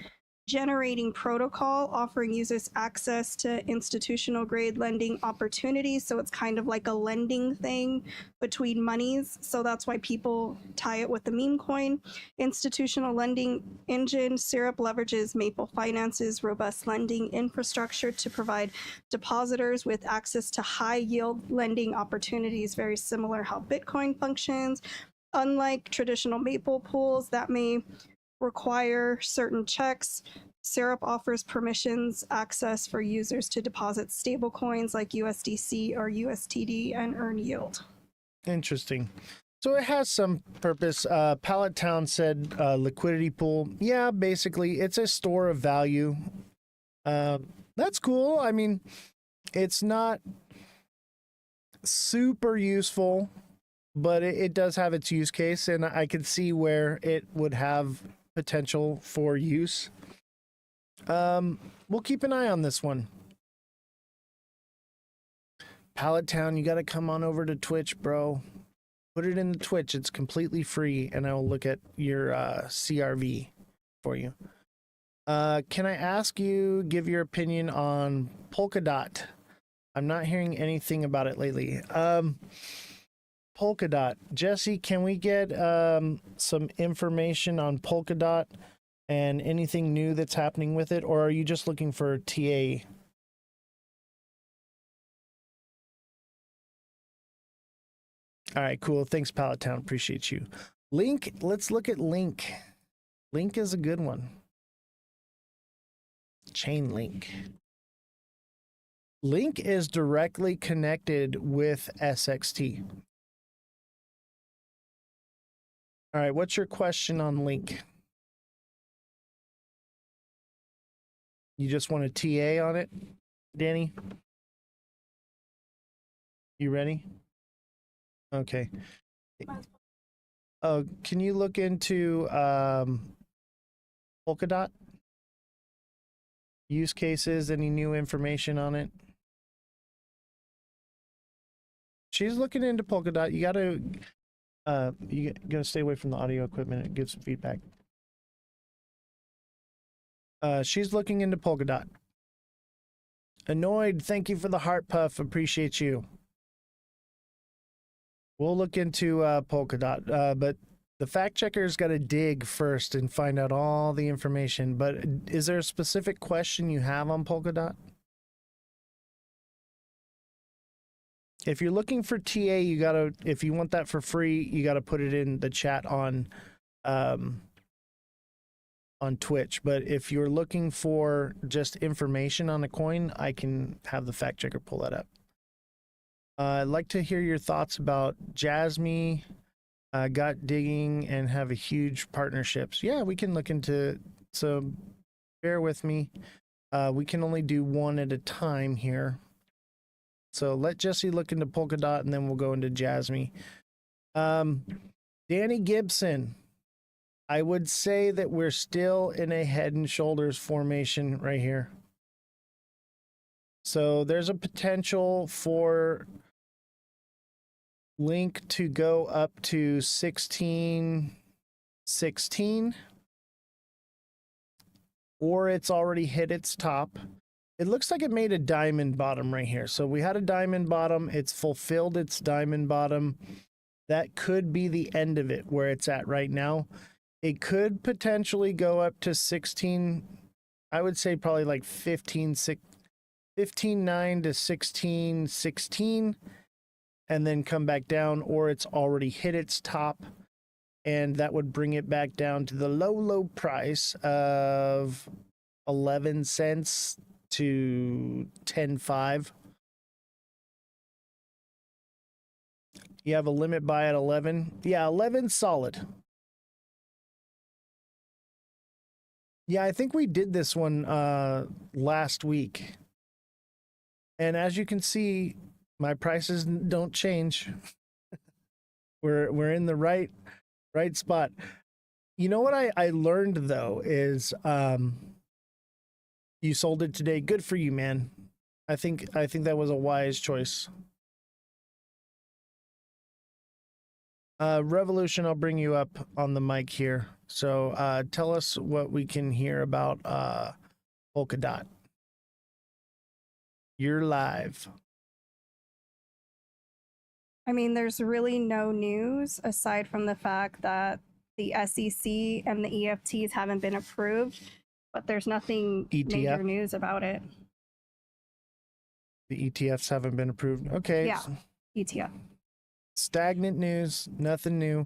generating protocol, offering users access to institutional grade lending opportunities. So it's kind of like a lending thing between monies. So that's why people tie it with the meme coin. Institutional lending engine, Syrup leverages Maple Finance's robust lending infrastructure to provide depositors with access to high yield lending opportunities, very similar how Bitcoin functions. Unlike traditional Maple pools that may require certain checks, Syrup offers permissions access for users to deposit stablecoins like USDC or USTD and earn yield. Interesting. So it has some purpose. Pallet Town said liquidity pool. Yeah, basically, it's a store of value. That's cool. I mean, it's not super useful, but it does have its use case, and I could see where it would have potential for use. We'll keep an eye on this one. Pallet Town, you got to come on over to Twitch, bro. Put it in the Twitch. It's completely free, and I will look at your CRV for you. Can I ask you, give your opinion on Polkadot? I'm not hearing anything about it lately. Polkadot. Jesse, can we get some information on Polkadot and anything new that's happening with it, or are you just looking for TA? All right, cool. Thanks, Pallet Town. Appreciate you. Link, let's look at Link. Link is a good one. Chain Link. Link is directly connected with SXT. All right, what's your question on Link? You just want a TA on it, Danny? You ready? Okay. Oh, can you look into Polkadot? Use cases, any new information on it? She's looking into Polkadot. You gotta stay away from the audio equipment. It gives feedback. She's looking into Polkadot. Annoyed, thank you for the heart puff. Appreciate you. We'll look into Polkadot, but the fact checker's got to dig first and find out all the information. But is there a specific question you have on Polkadot? If you're looking for TA, you gotta, if you want that for free, you gotta put it in the chat on Twitch. But if you're looking for just information on a coin, I can have the fact checker pull that up. I'd like to hear your thoughts about Jasmy, got digging and have a huge partnerships. Yeah, we can look into, so bear with me. We can only do one at a time here. So let Jesse look into Polkadot and then we'll go into Jasmy. Danny Gibson, I would say that we're still in a head and shoulders formation right here. So there's a potential for Link to go up to 16, 16, or it's already hit its top. It looks like it made a diamond bottom right here. So we had a diamond bottom. It's fulfilled its diamond bottom. That could be the end of it where it's at right now. It could potentially go up to 16. I would say probably like 15.9 to 16.16, and then come back down, or it's already hit its top, and that would bring it back down to the low price of 11 cents to 10.5. You have a limit buy at 11. Yeah, 11 solid. Yeah, I think we did this one last week. And as you can see, my prices don't change. We're in the right spot. You know what I learned though is you sold it today. Good for you, man. I think that was a wise choice. Revolution, I'll bring you up on the mic here. So tell us what we can hear about Polkadot. You're live. I mean, there's really no news aside from the fact that the SEC and the EFTs haven't been approved, but there's nothing major news about it. The ETFs haven't been approved. Okay. Yeah, ETF. Stagnant news, nothing new.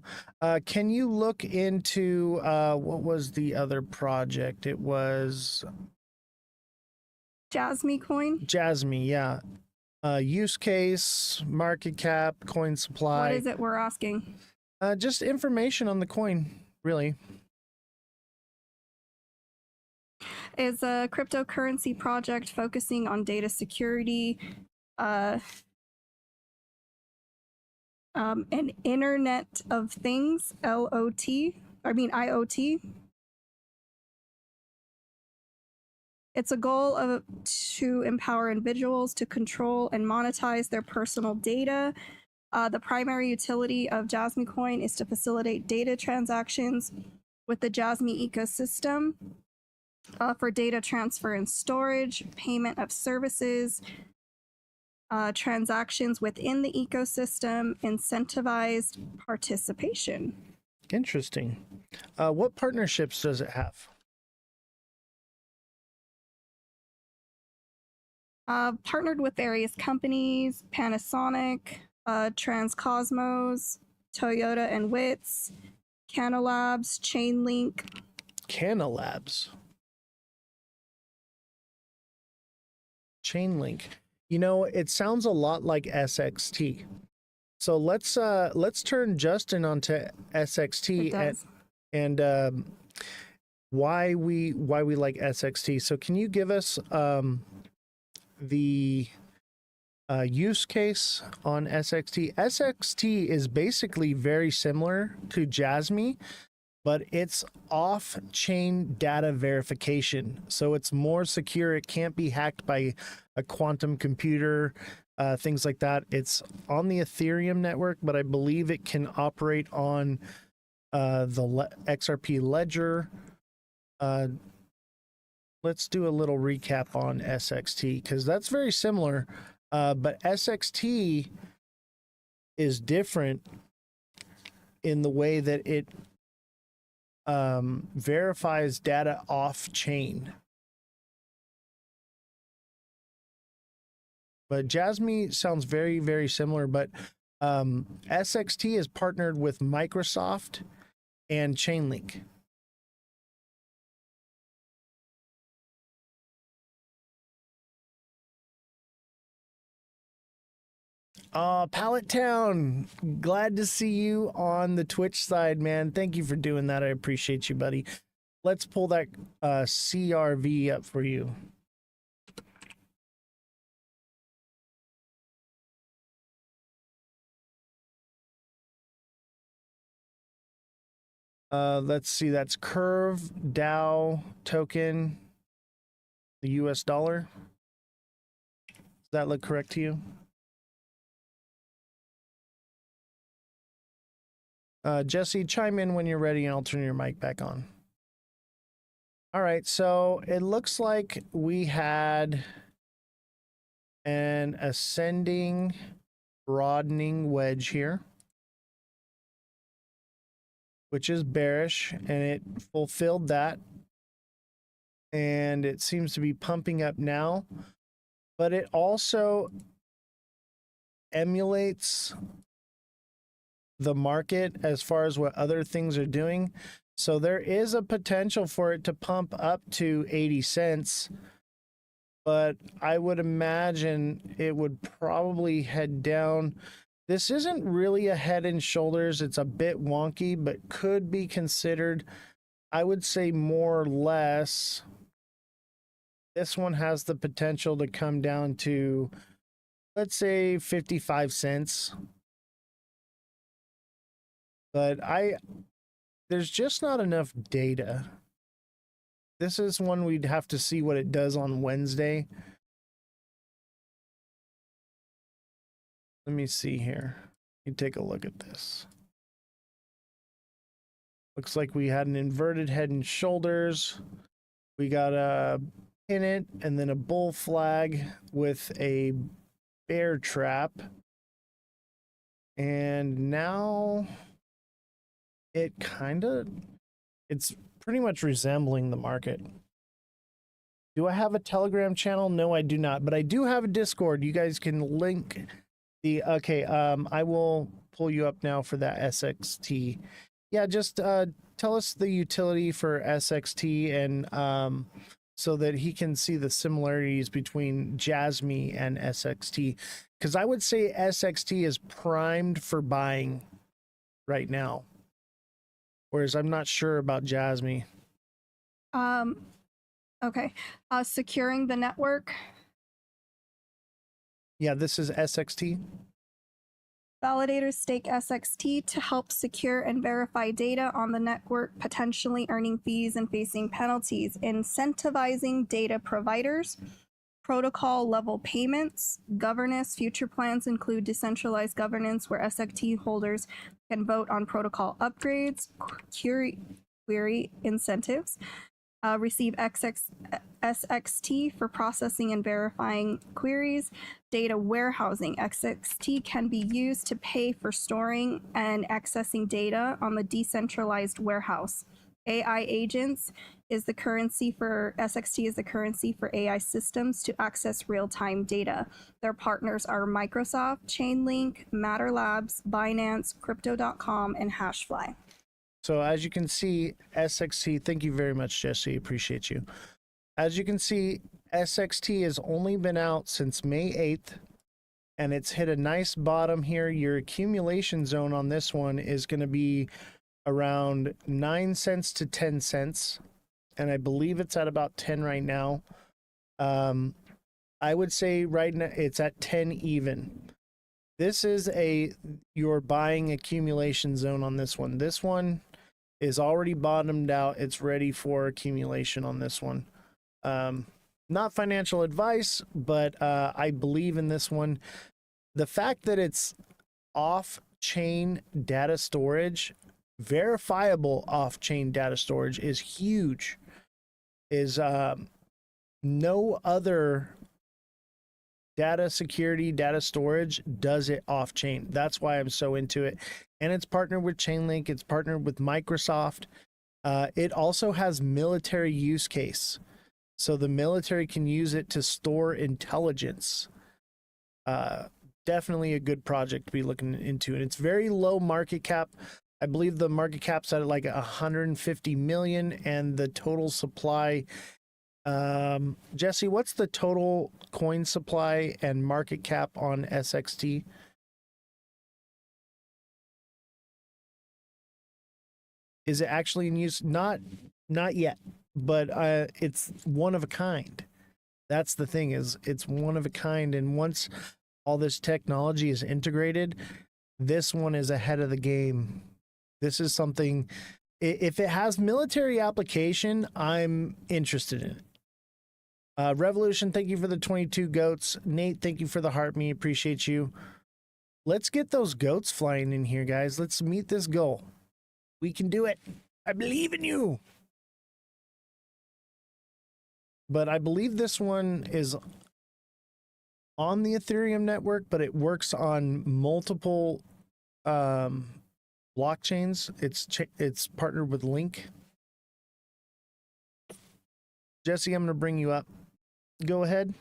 Can you look into what was the other project? It was Jasmy coin. Jasmy, yeah. Use case, market cap, coin supply. What is it we're asking? Just information on the coin, really. Is a cryptocurrency project focusing on data security, an Internet of Things, IoT. It's a goal to empower individuals to control and monetize their personal data. The primary utility of Jasmy Coin is to facilitate data transactions with the Jasmy ecosystem for data transfer and storage, payment of services, transactions within the ecosystem, incentivized participation. Interesting. What partnerships does it have? Partnered with various companies, Panasonic, Transcosmos, Toyota and Wits, Canalabs, Chainlink. Canalabs. Chainlink. You know, it sounds a lot like SXT. So let's turn Justin onto SXT and why we like SXT. So can you give us the use case on SXT? SXT is basically very similar to Jasmy, but it's off-chain data verification. So it's more secure. It can't be hacked by a quantum computer, things like that. It's on the Ethereum network, but I believe it can operate on the XRP ledger. Let's do a little recap on SXT because that's very similar, but SXT is different in the way that it verifies data off-chain. But Jasmy sounds very, very similar, but SXT is partnered with Microsoft and Chainlink. Pallet Town, glad to see you on the Twitch side, man. Thank you for doing that. I appreciate you, buddy. Let's pull that CRV up for you. Let's see, that's Curve DAO token, the US dollar. Does that look correct to you? Jesse, chime in when you're ready and I'll turn your mic back on. All right, so it looks like we had an ascending, broadening wedge here, which is bearish, and it fulfilled that. And it seems to be pumping up now, but it also emulates the market as far as what other things are doing. So there is a potential for it to pump up to 80 cents, but I would imagine it would probably head down. This isn't really a head and shoulders. It's a bit wonky, but could be considered, I would say, more or less. This one has the potential to come down to, let's say, 55 cents. But there's just not enough data. This is one we'd have to see what it does on Wednesday. Let me see here. You take a look at this. Looks like we had an inverted head and shoulders. We got a pin it and then a bull flag with a bear trap. And now it's pretty much resembling the market. Do I have a Telegram channel? No, I do not, but I do have a Discord. You guys can link the, okay, I will pull you up now for that SXT. Yeah, just tell us the utility for SXT and so that he can see the similarities between Jasmy and SXT. Because I would say SXT is primed for buying right now. Whereas I'm not sure about Jasmy. Okay. Securing the network. Yeah, this is SXT. Validators stake SXT to help secure and verify data on the network, potentially earning fees and facing penalties, incentivizing data providers, protocol level payments, governance. Future plans include decentralized governance where SXT holders can vote on protocol upgrades, query incentives, receive SXT for processing and verifying queries, data warehousing. SXT can be used to pay for storing and accessing data on the decentralized warehouse. AI agents is the currency for SXT is the currency for AI systems to access real-time data. Their partners are Microsoft, Chainlink, Matter Labs, Binance, Crypto.com, and Hashfly. So as you can see, SXT, thank you very much, Jesse, appreciate you. As you can see, SXT has only been out since May 8th, and it's hit a nice bottom here. Your accumulation zone on this one is going to be around 9 cents to 10 cents, and I believe it's at about 10 right now. I would say right now it's at 10 even. This is your buying accumulation zone on this one. This one is already bottomed out. It's ready for accumulation on this one. Not financial advice, but I believe in this one. The fact that it's off-chain data storage, verifiable off-chain data storage, is huge. No other data security, data storage does it off-chain. That's why I'm so into it. And it's partnered with Chainlink. It's partnered with Microsoft. It also has military use case. So the military can use it to store intelligence. Definitely a good project to be looking into. And it's very low market cap. I believe the market cap's at like 150 million, and the total supply, Jesse, what's the total coin supply and market cap on SXT? Is it actually in use? Not yet, but it's one of a kind. That's the thing, is it's one of a kind, and once all this technology is integrated, this one is ahead of the game. This is something, if it has military application, I'm interested in it. Revolution, thank you for the 22 goats. Nate, thank you for the heart me. Appreciate you. Let's get those goats flying in here, guys. Let's meet this goal. We can do it. I believe in you. But I believe this one is on the Ethereum network, but it works on multiple blockchains. It's partnered with Link. Jesse, I'm going to bring you up. Go ahead.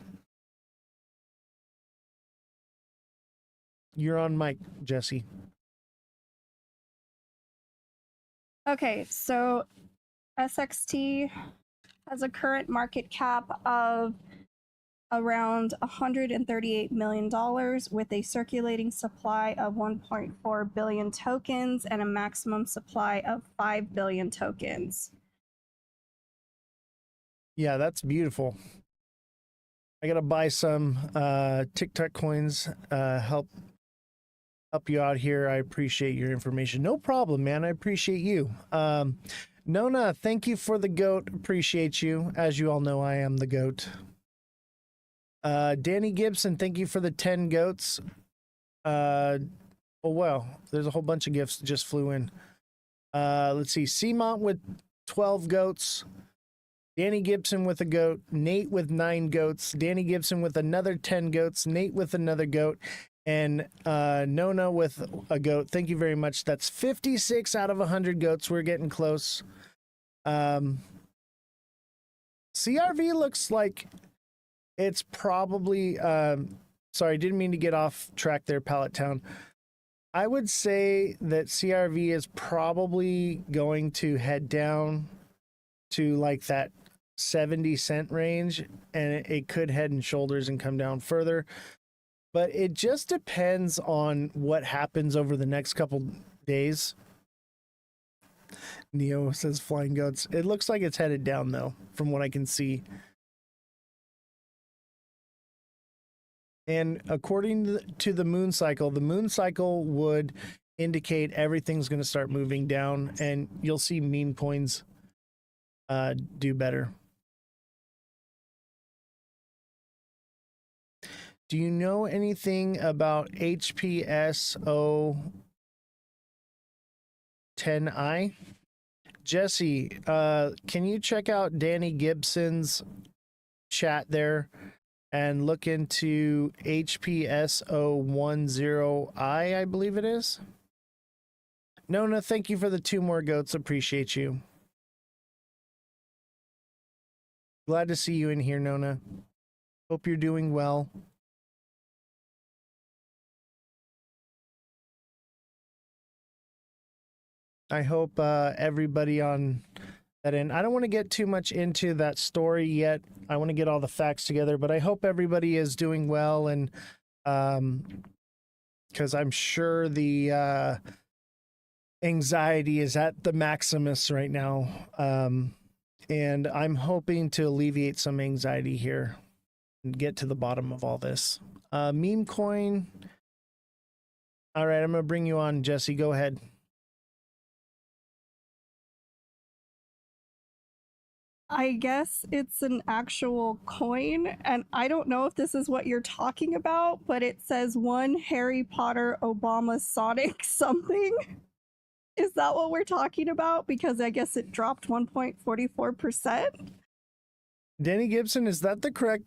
You're on mic, Jesse. Okay, so SXT has a current market cap of around $138 million with a circulating supply of 1.4 billion tokens and a maximum supply of 5 billion tokens. Yeah, that's beautiful. I got to buy some TikTok coins, help you out here. I appreciate your information. No problem, man. I appreciate you. Nona, thank you for the goat. Appreciate you. As you all know, I am the goat. Danny Gibson, thank you for the 10 goats. Oh, well, there's a whole bunch of gifts that just flew in. Let's see. Seamont with 12 goats. Danny Gibson with a goat. Nate with 9 goats. Danny Gibson with another 10 goats. Nate with another goat. And Nona with a goat. Thank you very much. That's 56 out of 100 goats. We're getting close. CRV looks like it's probably sorry, didn't mean to get off track there, Pallet Town. I would say that CRV is probably going to head down to like that 70-cent range, and it could head and shoulders and come down further. But it just depends on what happens over the next couple days. Neo says flying goats. It looks like it's headed down, though, from what I can see. And according to the moon cycle would indicate everything's going to start moving down, and you'll see meme coins do better. Do you know anything about HPSO 10i? Jesse, can you check out Danny Gibson's chat there and look into HPSO10i, I believe it is? Nona, thank you for the 2 more goats. Appreciate you. Glad to see you in here, Nona. Hope you're doing well. I hope everybody on that end. I don't want to get too much into that story yet. I want to get all the facts together, but I hope everybody is doing well, and because I'm sure the anxiety is at the maximus right now, and I'm hoping to alleviate some anxiety here and get to the bottom of all this. Meme coin. All right, I'm gonna bring you on, Jesse. Go ahead. I guess it's an actual coin, and I don't know if this is what you're talking about, but it says 1 Harry Potter Obama Sonic something. Is that what we're talking about? Because I guess it dropped 1.44%. Danny Gibson, is that the correct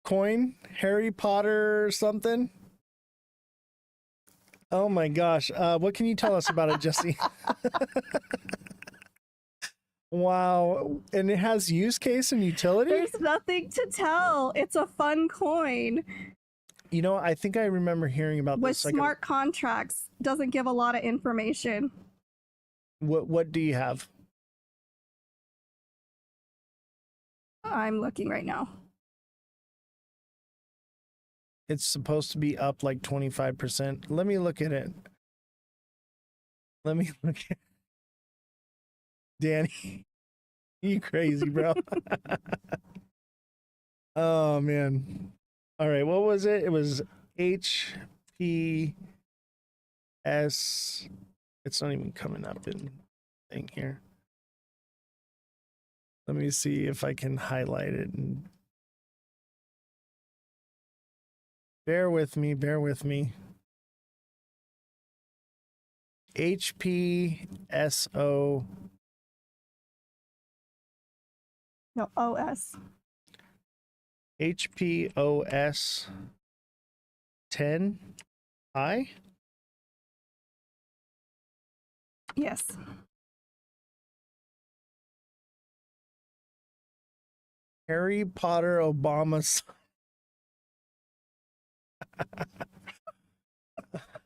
coin? Harry Potter something? Oh my gosh. What can you tell us about it, Jesse? Wow. And it has use case and utility? There's nothing to tell. It's a fun coin. You know, I think I remember hearing about with this. smart contracts. Doesn't give a lot of information. What do you have? I'm looking right now. It's supposed to be up like 25%. Let me look at it. Let me look at Danny. You crazy, bro. Oh, man. All right. What was it? It was HPS. It's not even coming up in thing here. Let me see if I can highlight it. And bear with me. Bear with me. HPSO. No, OS. HPOS 10I. Yes. Harry Potter Obama's.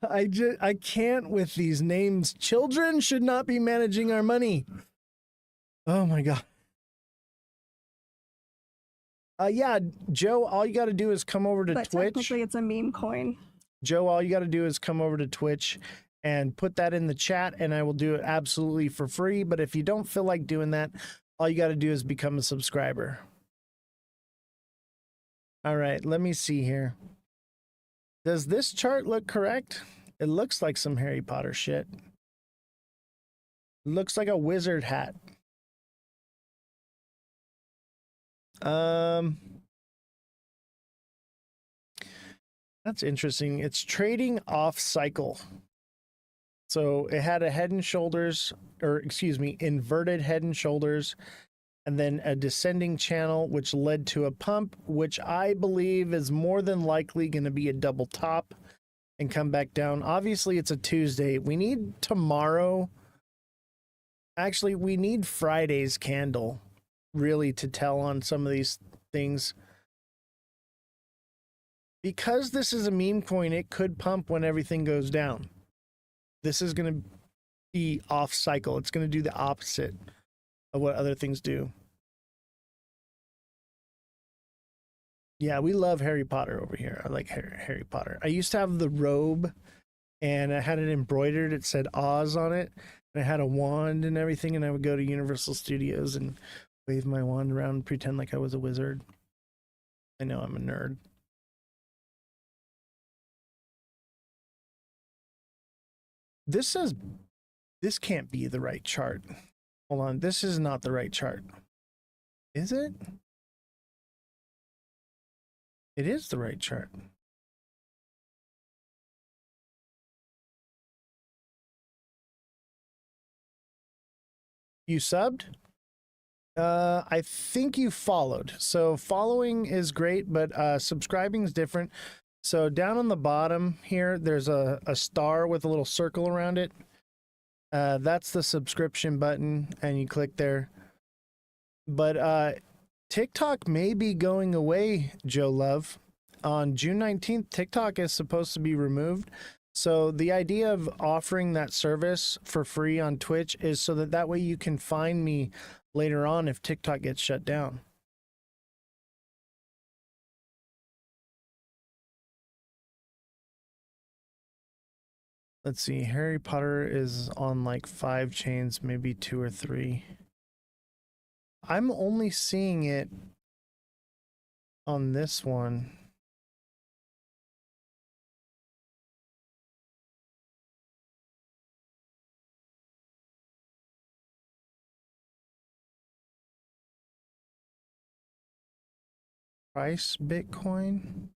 I can't with these names. Children should not be managing our money. Oh my god. Yeah, Joe, all you got to do is come over to But Twitch. technically it's a meme coin. Joe, all you got to do is come over to Twitch and put that in the chat, and I will do it absolutely for free. But if you don't feel like doing that, all you got to do is become a subscriber. All right, let me see here. Does this chart look correct? It looks like some Harry Potter shit. It looks like a wizard hat. That's interesting. It's trading off cycle. So it had a head and shoulders, or excuse me, inverted head and shoulders, and then a descending channel, which led to a pump, which I believe is more than likely going to be a double top and come back down. Obviously, it's a Tuesday. We need tomorrow. Actually, we need Friday's candle really to tell on some of these things. Because this is a meme coin, it could pump when everything goes down. This is going to be off cycle. It's going to do the opposite of what other things do. Yeah, we love Harry Potter over here. I like Harry Potter. I used to have the robe, and I had it embroidered. It said Oz on it, and I had a wand and everything, and I would go to Universal Studios and wave my wand around and pretend like I was a wizard. I know I'm a nerd. This says this can't be the right chart. Hold on, this is not the right chart. Is it? It is the right chart. You subbed? I think you followed. So following is great, but subscribing is different. So down on the bottom here, there's a star with a little circle around it. That's the subscription button, and you click there. But TikTok may be going away, Joe Love. On June 19th, TikTok is supposed to be removed. So the idea of offering that service for free on Twitch is so that way you can find me later on if TikTok gets shut down. Let's see, Harry Potter is on like 5 chains, maybe 2 or 3. I'm only seeing it on this one. Price Bitcoin.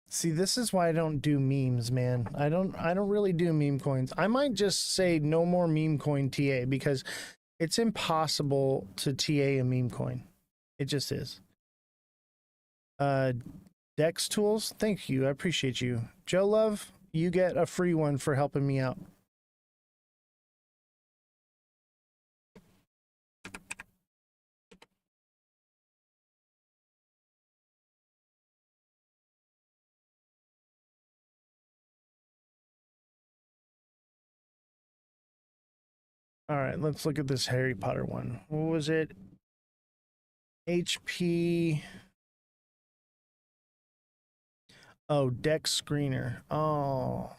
See, this is why I don't do memes, man. I don't really do meme coins. I might just say no more meme coin TA because it's impossible to TA a meme coin. It just is. Dex Tools, thank you. I appreciate you. Joe Love, you get a free one for helping me out. All right, let's look at this Harry Potter one. What was it? HP. Oh, Dex Screener. Oh.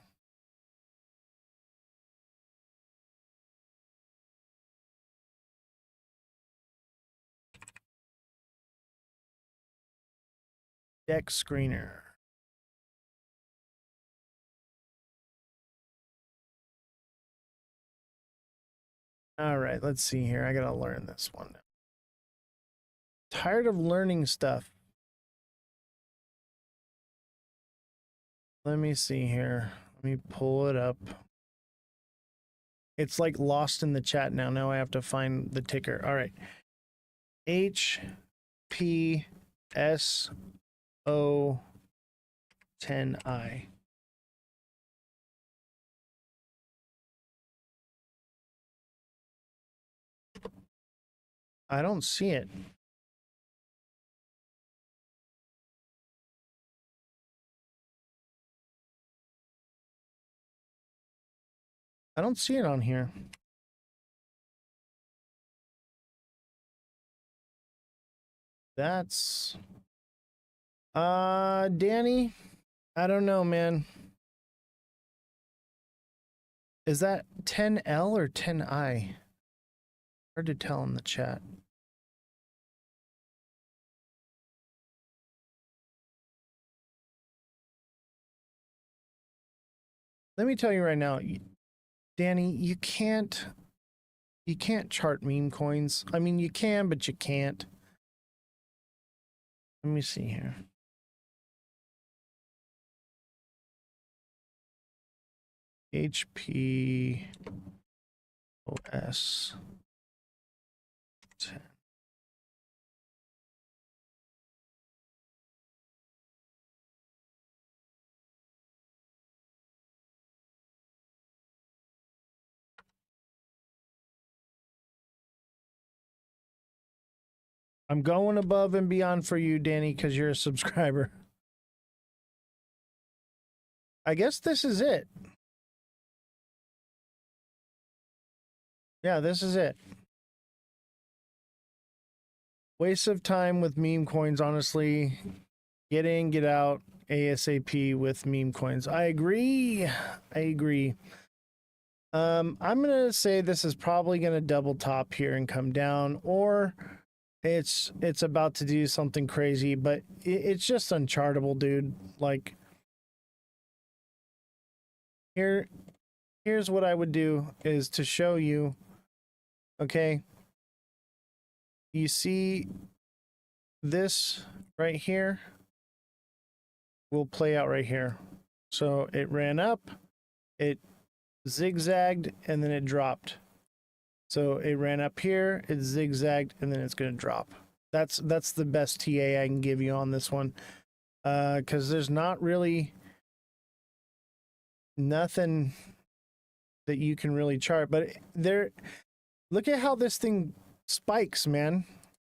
Dex Screener. All right, let's see here. I gotta learn this one. Tired of learning stuff. Let me see here. Let me pull it up. It's like lost in the chat now. Now I have to find the ticker. All right. HPSO10I. I don't see it. I don't see it on here. That's Danny, I don't know, man. Is that 10L or 10I? Hard to tell in the chat. Let me tell you right now, Danny, you can't chart meme coins. I mean, you can, but you can't. Let me see here. HPOS 10. I'm going above and beyond for you, Danny, because you're a subscriber. I guess this is it. Yeah, this is it. Waste of time with meme coins, honestly. Get in, get out, ASAP with meme coins. I agree. I agree. I'm gonna say this is probably gonna double top here and come down, or it's about to do something crazy, but it's just unchartable, dude. Like, here's what I would do is to show you. Okay, you see this right here will play out right here. So it ran up, it zigzagged, and then it dropped. So it ran up here, it zigzagged, and then it's going to drop. That's the best TA I can give you on this one, because there's not really nothing that you can really chart. But there, look at how this thing spikes, man.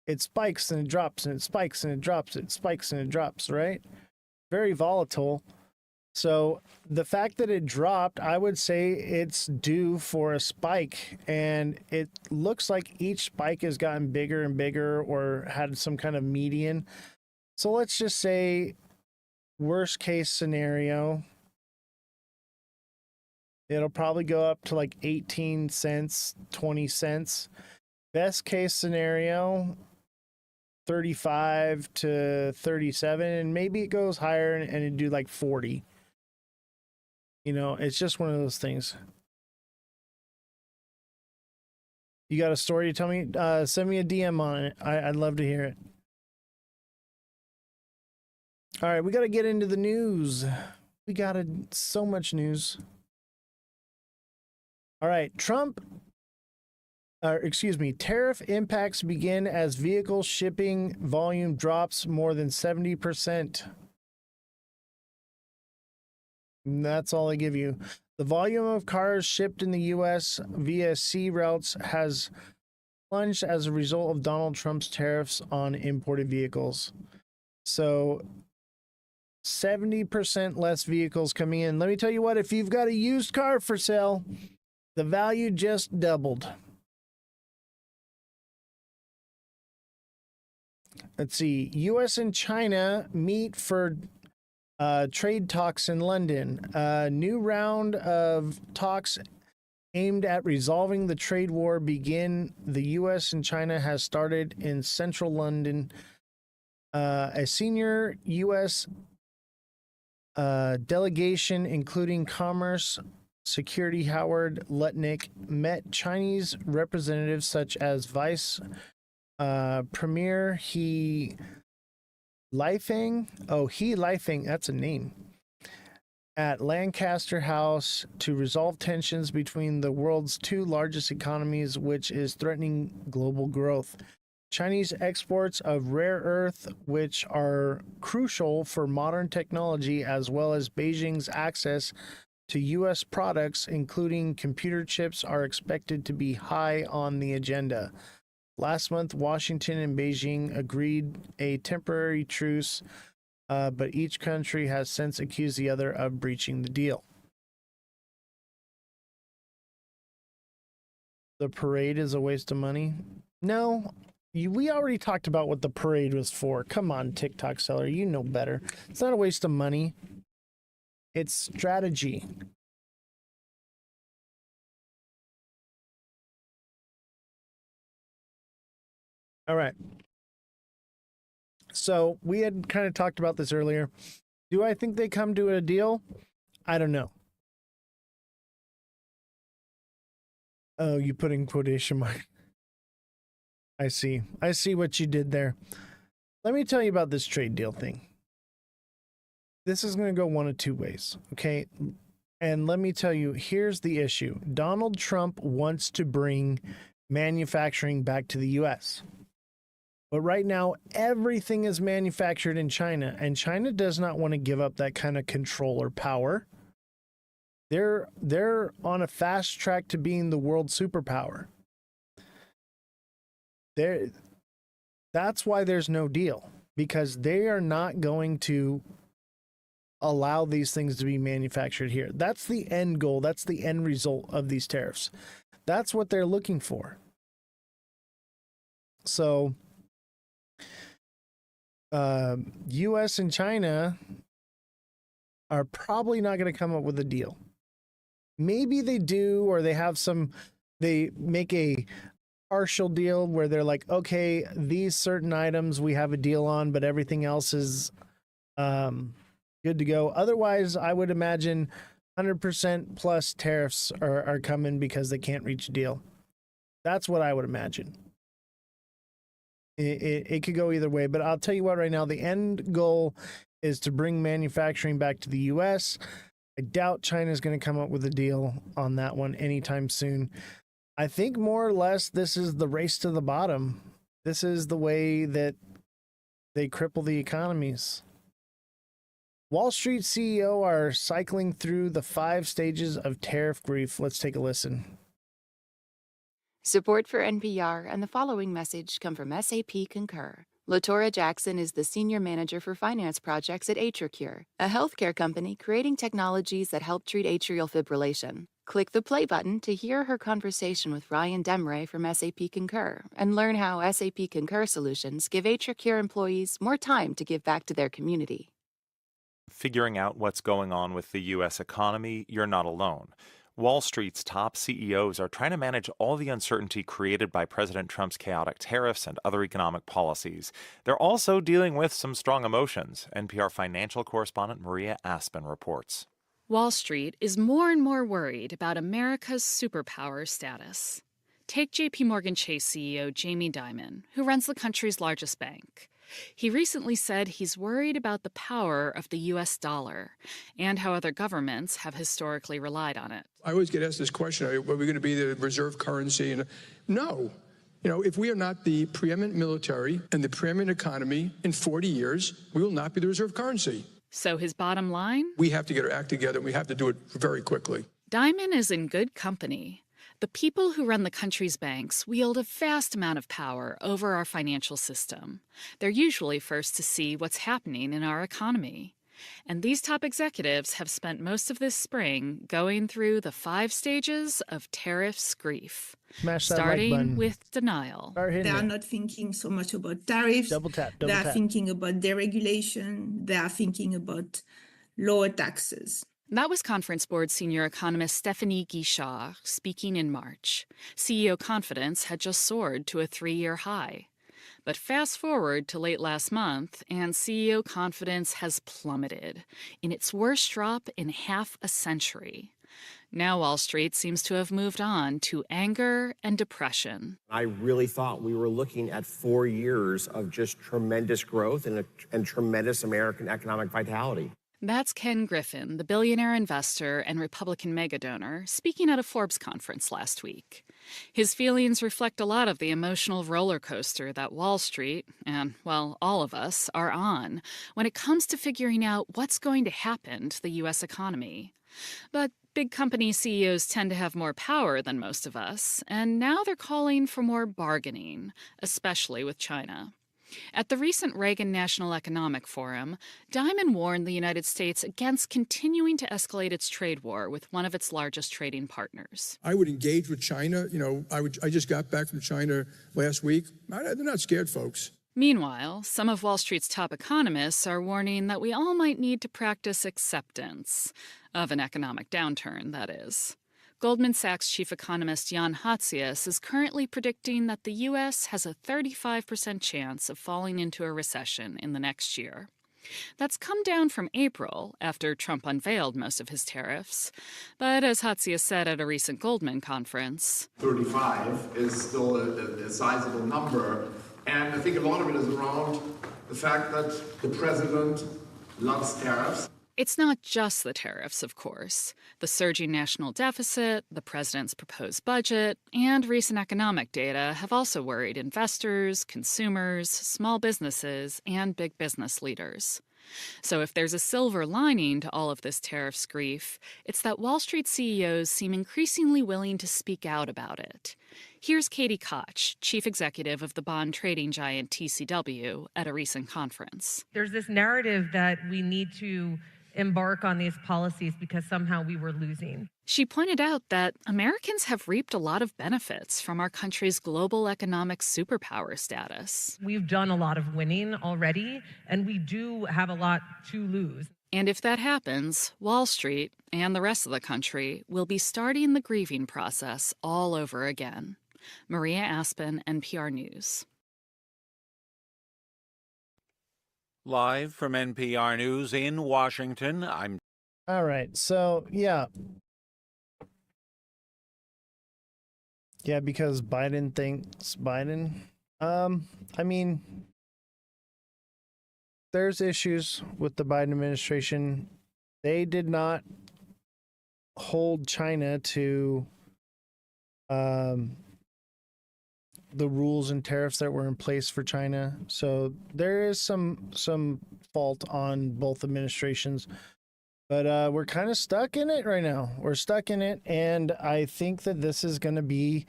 It spikes and it drops and it spikes and it drops. It spikes and it drops, right? Very volatile. So the fact that it dropped, I would say it's due for a spike, and it looks like each spike has gotten bigger and bigger or had some kind of median. So let's just say worst case scenario, it'll probably go up to like 18 cents, 20 cents. Best case scenario, 35 to 37, and maybe it goes higher and it'd do like 40. You know, it's just one of those things. You got a story to tell me? Send me a DM on it. I'd love to hear it. All right, we got to get into the news. We got so much news. All right, tariff impacts begin as vehicle shipping volume drops more than 70%. And that's all I give you. The volume of cars shipped in the U.S. via sea routes has plunged as a result of Donald Trump's tariffs on imported vehicles. So 70% less vehicles coming in. Let me tell you what, if you've got a used car for sale, the value just doubled. Let's see. U.S. and China meet for trade talks in London. A new round of talks aimed at resolving the trade war begin. The U.S. and China has started in central London. A senior U.S. Delegation, including Commerce Secretary Howard Lutnick, met Chinese representatives such as Vice Premier He Lifeng, that's a name. at Lancaster House to resolve tensions between the world's two largest economies, which is threatening global growth. Chinese exports of rare earth, which are crucial for modern technology, as well as Beijing's access to U.S. products, including computer chips, are expected to be high on the agenda. Last month, Washington and Beijing agreed a temporary truce, but each country has since accused the other of breaching the deal. The parade is a waste of money? No, we already talked about what the parade was for. Come on, TikTok seller, you know better. It's not a waste of money. It's strategy. All right. So we had kind of talked about this earlier. Do I think they come to a deal? I don't know. Oh, you put in quotation mark. I see. I see what you did there. Let me tell you about this trade deal thing. This is going to go one of two ways, okay? And let me tell you, here's the issue. Donald Trump wants to bring manufacturing back to the U.S. But right now, everything is manufactured in China, and China does not want to give up that kind of control or power. They're on a fast track to being the world superpower. That's why there's no deal, because they are not going to allow these things to be manufactured here. That's the end goal. That's the end result of these tariffs. That's what they're looking for. So, U.S. and China are probably not going to come up with a deal. Maybe they do, or they make a partial deal where they're like, okay, these certain items we have a deal on, but everything else is good to go. Otherwise, I would imagine 100% plus tariffs are coming because they can't reach a deal. That's what I would imagine. It could go either way, but I'll tell you what, right now, the end goal is to bring manufacturing back to the U.S. I doubt China's going to come up with a deal on that one anytime soon. I think more or less this is the race to the bottom. This is the way that they cripple the economies. Wall Street CEO are cycling through the 5 stages of tariff grief. Let's take a listen. Support for NPR and the following message come from SAP Concur. LaTora Jackson is the Senior Manager for Finance Projects at AtriCure, a healthcare company creating technologies that help treat atrial fibrillation. Click the play button to hear her conversation with Ryan Demray from SAP Concur and learn how SAP Concur solutions give AtriCure employees more time to give back to their community. Figuring out what's going on with the U.S. economy, you're not alone. Wall Street's top CEOs are trying to manage all the uncertainty created by President Trump's chaotic tariffs and other economic policies. They're also dealing with some strong emotions. NPR financial correspondent Maria Aspen reports. Wall Street is more and more worried about America's superpower status. Take JP Morgan Chase CEO Jamie Dimon, who runs the country's largest bank. He recently said he's worried about the power of the U.S. dollar and how other governments have historically relied on it. I always get asked this question, are we going to be the reserve currency? And no. If we are not the preeminent military and the preeminent economy in 40 years, we will not be the reserve currency. So his bottom line? We have to get our act together, and we have to do it very quickly. Dimon is in good company. The people who run the country's banks wield a vast amount of power over our financial system. They're usually first to see what's happening in our economy. And these top executives have spent most of this spring going through the 5 stages of tariffs grief. Smash that starting like button. With denial. They are not thinking so much about tariffs. Double tap. They are thinking about deregulation. They are thinking about lower taxes. That was Conference Board senior economist Stephanie Guichard speaking in March. CEO confidence had just soared to a 3-year high. But fast forward to late last month, and CEO confidence has plummeted in its worst drop in half a century. Now Wall Street seems to have moved on to anger and depression. I really thought we were looking at 4 years of just tremendous growth and tremendous American economic vitality. That's Ken Griffin, the billionaire investor and Republican megadonor, speaking at a Forbes conference last week. His feelings reflect a lot of the emotional roller coaster that Wall Street, and, well, all of us, are on when it comes to figuring out what's going to happen to the U.S. economy. But big company CEOs tend to have more power than most of us, and now they're calling for more bargaining, especially with China. At the recent Reagan National Economic Forum, Diamond warned the United States against continuing to escalate its trade war with one of its largest trading partners. I would engage with China. I just got back from China last week. They're not scared, folks. Meanwhile, some of Wall Street's top economists are warning that we all might need to practice acceptance of an economic downturn, that is. Goldman Sachs chief economist Jan Hatzius is currently predicting that the U.S. has a 35% chance of falling into a recession in the next year. That's come down from April, after Trump unveiled most of his tariffs. But as Hatzius said at a recent Goldman conference, 35 is still a sizable number. And I think a lot of it is around the fact that the president loves tariffs. It's not just the tariffs, of course. The surging national deficit, the president's proposed budget, and recent economic data have also worried investors, consumers, small businesses, and big business leaders. So if there's a silver lining to all of this tariffs grief, it's that Wall Street CEOs seem increasingly willing to speak out about it. Here's Katie Koch, chief executive of the bond trading giant TCW, at a recent conference. There's this narrative that we need to embark on these policies because somehow we were losing. She pointed out that Americans have reaped a lot of benefits from our country's global economic superpower status. We've done a lot of winning already, and we do have a lot to lose. And if that happens, Wall Street and the rest of the country will be starting the grieving process all over again. Maria Aspen, NPR News. Live from NPR News in Washington, I'm... All right, so, yeah, because Biden thinks Biden. I mean, there's issues with the Biden administration. They did not hold China to the rules and tariffs that were in place for China. So there is some fault on both administrations. But we're kind of stuck in it right now. We're stuck in it, and I think that this is going to be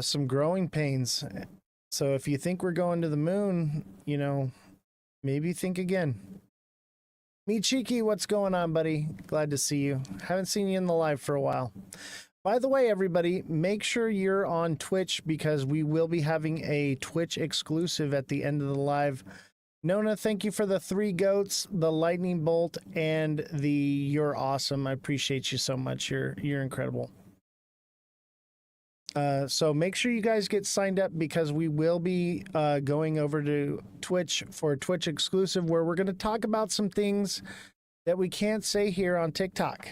some growing pains. So if you think we're going to the moon, maybe think again. Meet Cheeky, what's going on, buddy? Glad to see you. Haven't seen you in the live for a while. By the way, everybody, make sure you're on Twitch because we will be having a Twitch exclusive at the end of the live. Nona, thank you for the 3 goats, the lightning bolt, and the you're awesome. I appreciate you so much. You're incredible. So make sure you guys get signed up because we will be going over to Twitch for a Twitch exclusive where we're going to talk about some things that we can't say here on TikTok.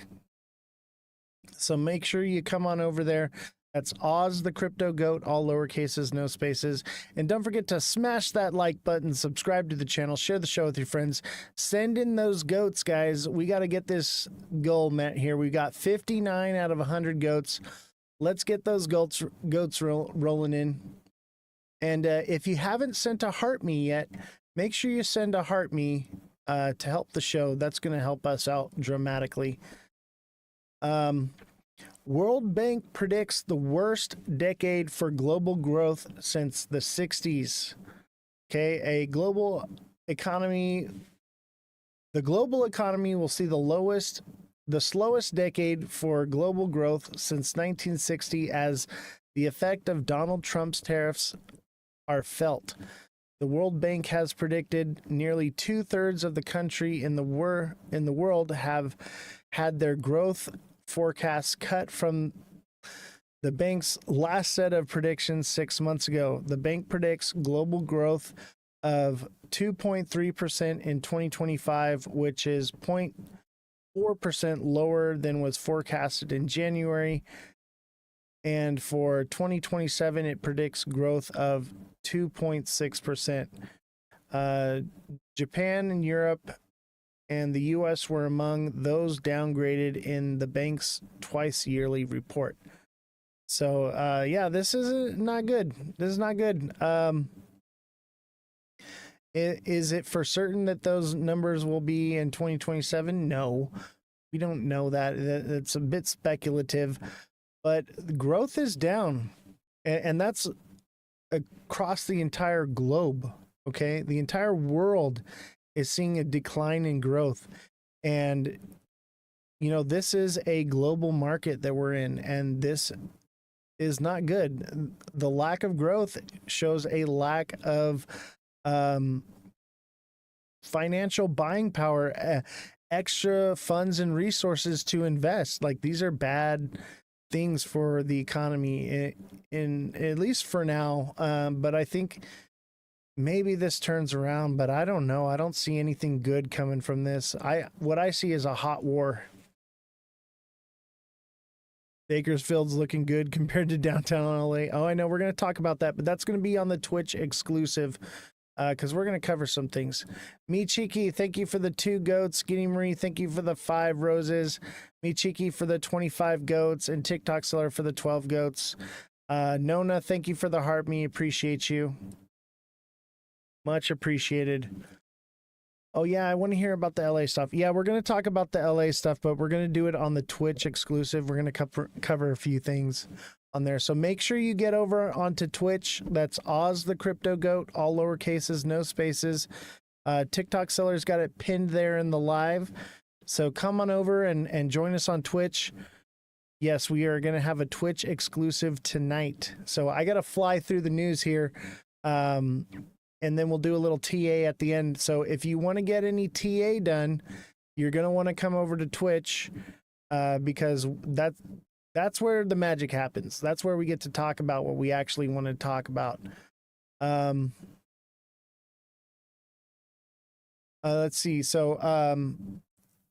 So make sure you come on over there. That's Ozthecryptogoat, all lowercases, no spaces. And don't forget to smash that like button, subscribe to the channel, share the show with your friends. Send in those goats, guys. We got to get this goal met here. We got 59 out of 100 goats. Let's get those goats rolling in. And if you haven't sent a heart me yet, make sure you send a heart me to help the show. That's going to help us out dramatically. World Bank predicts the worst decade for global growth since the 60s. Okay, the global economy will see the slowest decade for global growth since 1960 as the effect of Donald Trump's tariffs are felt. The World Bank has predicted nearly 2/3 of the country in the world have had their growth forecasts cut from the bank's last set of predictions 6 months ago. The bank predicts global growth of 2.3% in 2025, which is 0.4% lower than was forecasted in January. And for 2027, it predicts growth of 2.6%. Japan and Europe and the U.S. were among those downgraded in the bank's twice yearly report. So, yeah, this is not good. This is not good. Is it for certain that those numbers will be in 2027? No, we don't know that. It's a bit speculative, but growth is down, and that's across the entire globe. Okay, the entire world is seeing a decline in growth, and this is a global market that we're in, and this is not good. The lack of growth shows a lack of financial buying power, extra funds and resources to invest. Like, these are bad things for the economy, in at least for now. But I think maybe this turns around, but I don't know. I don't see anything good coming from this. What I see is a hot war. Bakersfield's looking good compared to downtown LA. Oh, I know. We're going to talk about that, but that's going to be on the Twitch exclusive, because we're going to cover some things. Me Cheeky, thank you for the 2 goats. Skinny Marie, thank you for the 5 roses. Me Cheeky for the 25 goats, and TikTok Seller for the 12 goats. Nona, thank you for the heart. Me appreciate you. Much appreciated. Oh, yeah, I want to hear about the LA stuff. Yeah, we're going to talk about the LA stuff, but we're going to do it on the Twitch exclusive. We're going to cover a few things on there. So make sure you get over onto Twitch. That's Ozthecryptogoat, all lower cases, no spaces. TikTok Seller's got it pinned there in the live. So come on over and join us on Twitch. Yes, we are going to have a Twitch exclusive tonight. So I got to fly through the news here. And then we'll do a little TA at the end. So if you want to get any TA done, you're going to want to come over to Twitch, because that's where the magic happens. That's where we get to talk about what we actually want to talk about. Let's see. So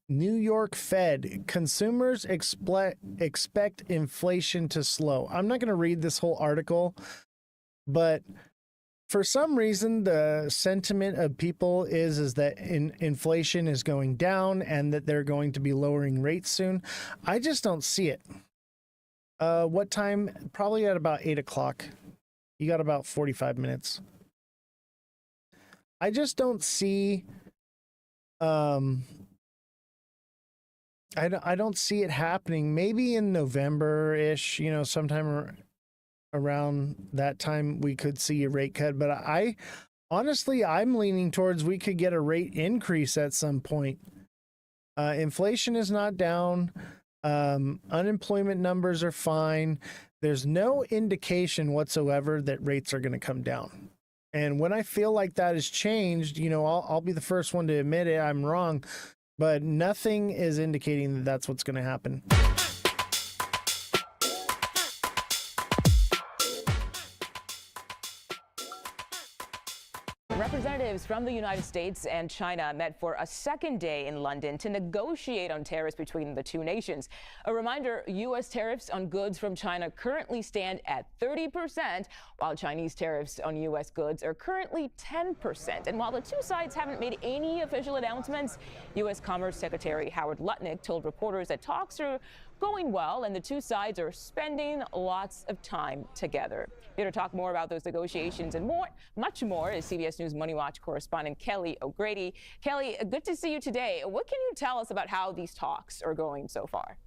New York Fed, consumers expect inflation to slow. I'm not going to read this whole article, but for some reason, the sentiment of people is that inflation is going down and that they're going to be lowering rates soon. I just don't see it. What time? Probably at about 8 o'clock. You got about 45 minutes. I just don't see. I don't see it happening. Maybe in November-ish, sometime around that time we could see a rate cut, but I'm leaning towards we could get a rate increase at some point. Inflation is not down. Unemployment numbers are fine. There's no indication whatsoever that rates are going to come down. And when I feel like that has changed, I'll be the first one to admit it. I'm wrong, but nothing is indicating that that's what's going to happen. Representatives from the United States and China met for a second day in London to negotiate on tariffs between the two nations. A reminder, U.S. tariffs on goods from China currently stand at 30%, while Chinese tariffs on U.S. goods are currently 10%. And while the two sides haven't made any official announcements, U.S. Commerce Secretary Howard Lutnick told reporters that talks are going well and the two sides are spending lots of time together. Here to talk more about those negotiations and much more, is CBS News Money Watch correspondent Kelly O'Grady. Kelly, good to see you today. What can you tell us about how these talks are going so far?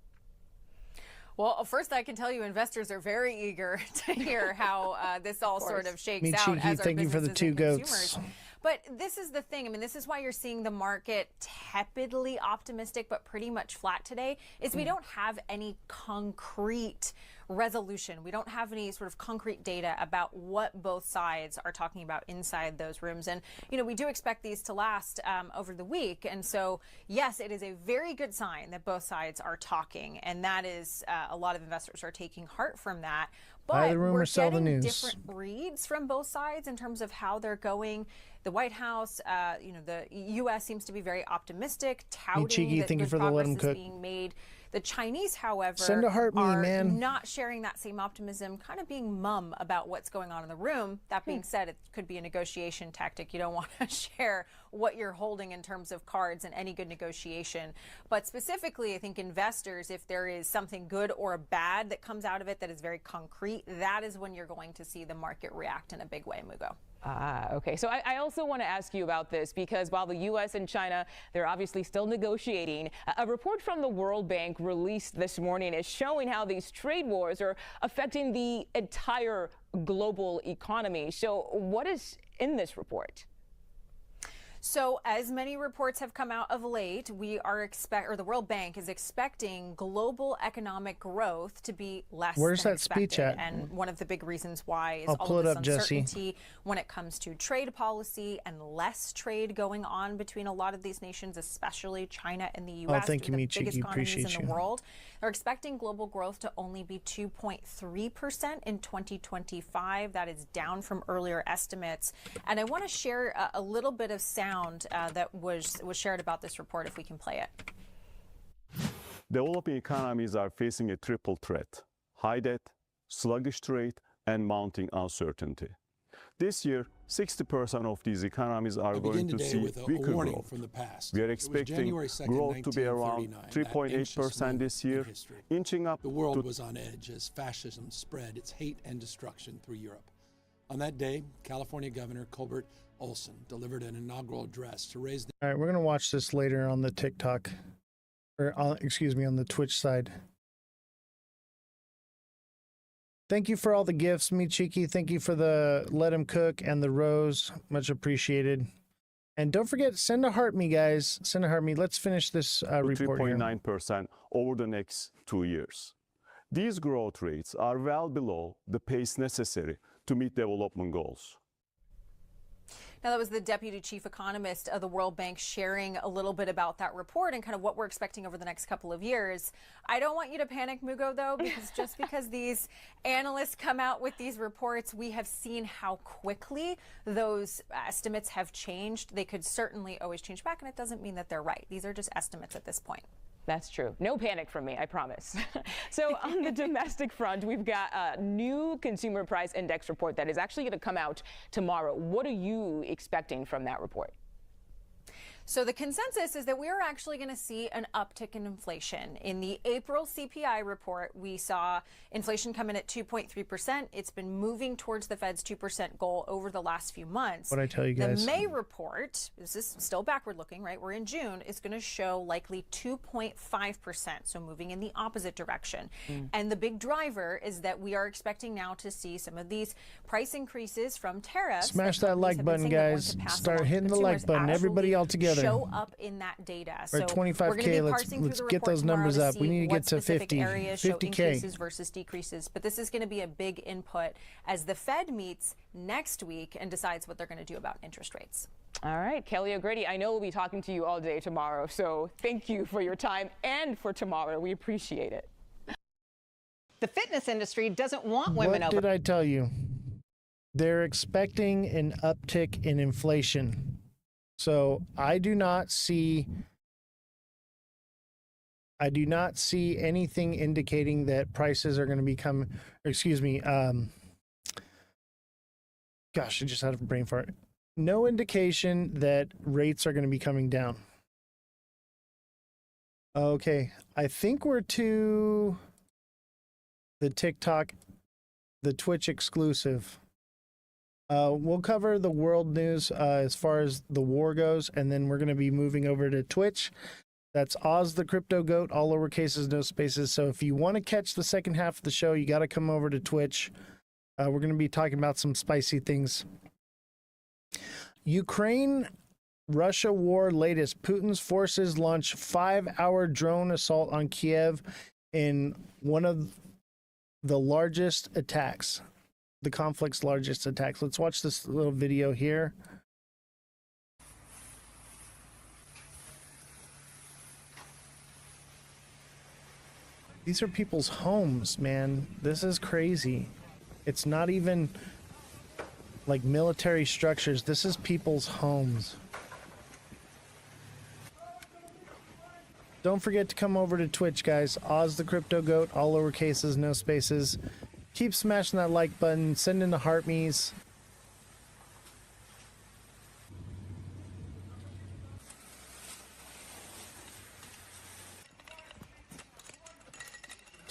Well, first I can tell you investors are very eager to hear how this all sort of shakes Me out Cheeky, as our thank you for the businesses 2 and goats. consumers. But this is the thing. I mean, this is why you're seeing the market tepidly optimistic, but pretty much flat today, is we don't have any concrete resolution. We don't have any sort of concrete data about what both sides are talking about inside those rooms. And, we do expect these to last over the week. And so, yes, it is a very good sign that both sides are talking. And that is, a lot of investors are taking heart from that. Buy But the rumor, we're sell the getting news. different reads from both sides in terms of how they're going. The White House, the U.S. seems to be very optimistic, touting Cheeky, that thank you good for the let progress 'em is cook. being made. The Chinese, however, Send a heart me, are man. not sharing that same optimism, kind of being mum about what's going on in the room. That being said, it could be a negotiation tactic. You don't want to share what you're holding in terms of cards in any good negotiation. But specifically, I think investors, if there is something good or bad that comes out of it that is very concrete, that is when you're going to see the market react in a big way, Mugo. Okay. So I also want to ask you about this because while the U.S. and China, they're obviously still negotiating, a report from the World Bank released this morning is showing how these trade wars are affecting the entire global economy. So what is in this report? So as many reports have come out of late, the World Bank is expecting global economic growth to be less Where's than that expected. speech at? And one of the big reasons why is I'll all pull of it this up, Jesse. uncertainty when it comes to trade policy and less trade going on between a lot of these nations, especially China and the U.S. thank you, the Michiki. biggest economies Appreciate in the you. world. They're expecting global growth to only be 2.3% in 2025. That is down from earlier estimates. And I want to share a little bit of sound that was shared about this report, if we can play it. Developing economies are facing a triple threat: high debt, sluggish trade, and mounting uncertainty. This year, 60% of these economies are going to see weaker growth. From the past. We are expecting growth to be around 3.8% this year, inching up. The world was on edge as fascism spread its hate and destruction through Europe. On that day, California Governor Colbert Olson delivered an inaugural address to raise the... All right, we're going to watch this later on the TikTok, or excuse me, on the Twitch side. Thank you for all the gifts, Michiki. Thank you for the Let Him Cook and the rose. Much appreciated. And don't forget, send a heart me, guys. Send a heart me. Let's finish this report here. 3.9% over the next 2 years. These growth rates are well below the pace necessary to meet development goals. Now, that was the deputy chief economist of the World Bank sharing a little bit about that report and kind of what we're expecting over the next couple of years. I don't want you to panic, Mugo, though, because just because these analysts come out with these reports, we have seen how quickly those estimates have changed. They could certainly always change back, and it doesn't mean that they're right. These are just estimates at this point. That's true. No panic from me, I promise. So on the domestic front, we've got a new consumer price index report that is actually going to come out tomorrow. What are you expecting from that report? So the consensus is that we are actually going to see an uptick in inflation. In the April CPI report, we saw inflation come in at 2.3%. It's been moving towards the Fed's 2% goal over the last few months. What I tell you guys? The May report, this is still backward looking, right? We're in June, is going to show likely 2.5%, so moving in the opposite direction. And the big driver is that we are expecting now to see some of these price increases from tariffs. Smash that like button, guys. Start hitting the like button. Everybody all together. Show up in that data. Or 25K. Let's get those numbers up. We need to get to 50. 50K. Increases versus decreases. But this is going to be a big input as the Fed meets next week and decides what they're going to do about interest rates. All right, Kelly O'Grady, I know we'll be talking to you all day tomorrow. So thank you for your time and for tomorrow. We appreciate it. The fitness industry doesn't want women What did I tell you? They're expecting an uptick in inflation. So I do not see anything indicating that prices are going to become, excuse me, gosh, I just had a brain fart. No indication that rates are going to be coming down. Okay, I think we're to the TikTok, the Twitch exclusive. We'll cover the world news as far as the war goes, and then we're going to be moving over to Twitch. That's Ozthecryptogoat, all lowercases, no spaces. So if you want to catch the second half of the show, you got to come over to Twitch. We're going to be talking about some spicy things. Ukraine-Russia war latest. Putin's forces launch 5-hour drone assault on Kiev in one of the largest attacks. The conflict's largest attacks. Let's watch this little video here. These are people's homes, man. This is crazy. It's not even like military structures. This is people's homes. Don't forget to come over to Twitch, guys. Ozthecryptogoat, all lowercases, no spaces. Keep smashing that like button. Send in the heart me's.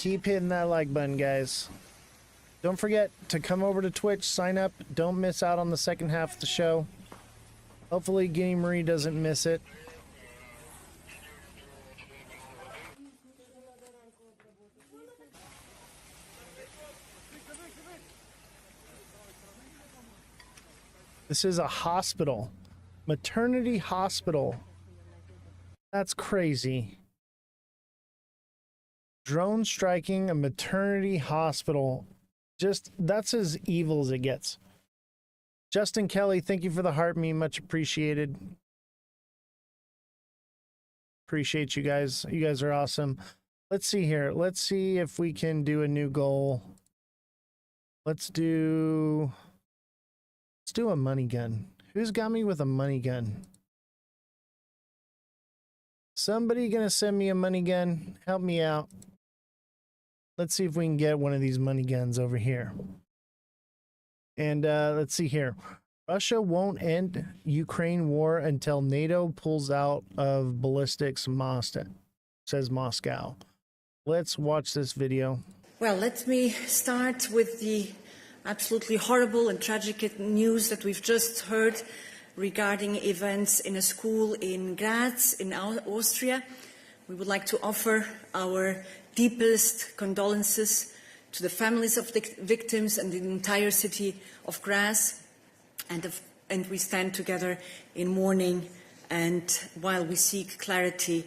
Keep hitting that like button, guys. Don't forget to come over to Twitch, sign up. Don't miss out on the second half of the show. Hopefully Guinea Marie doesn't miss it. This is a hospital. Maternity hospital. That's crazy. Drone striking a maternity hospital. Just, that's as evil as it gets. Justin Kelly, thank you for the heart meme. Much appreciated. Appreciate you guys. You guys are awesome. Let's see here. Let's see if we can do a new goal. Let's do a money gun. Who's got me with a money gun? Somebody gonna send me a money gun? Help me out. Let's see if we can get one of these money guns over here. And let's see here. Russia won't end Ukraine war until NATO pulls out of ballistics, says Moscow. Let's watch this video. Well, let me start with the absolutely horrible and tragic news that we've just heard regarding events in a school in Graz, in Austria. We would like to offer our deepest condolences to the families of the victims and the entire city of Graz, and we stand together in mourning and while we seek clarity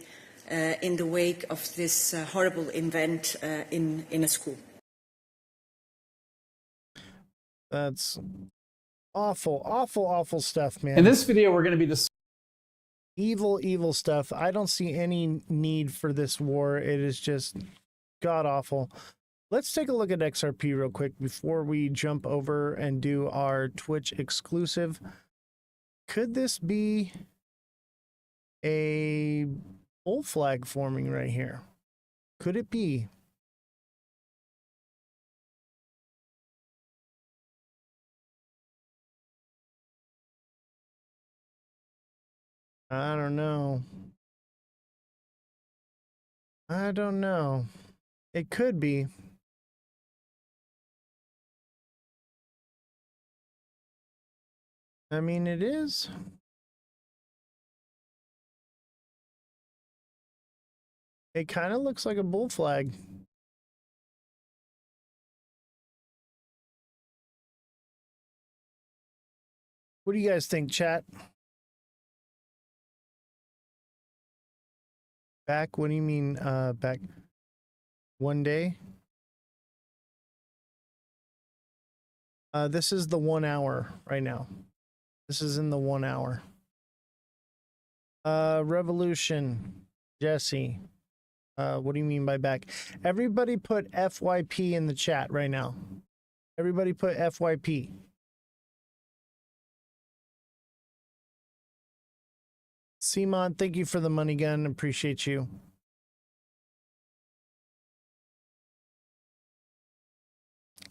in the wake of this horrible event in a school. That's awful, awful, awful stuff, man. In this video, we're going to be evil, evil stuff. I don't see any need for this war. It is just god awful. Let's take a look at XRP real quick before we jump over and do our Twitch exclusive. Could this be a bull flag forming right here? Could it be? I don't know. I don't know. It could be. I mean, it is. It kind of looks like a bull flag. What do you guys think, chat? Back? What do you mean, back? One day? This is the 1 hour right now. This is in the 1 hour. Revolution. Jesse. What do you mean by back? Everybody put FYP in the chat right now. Everybody put FYP. Simon, thank you for the money gun. Appreciate you.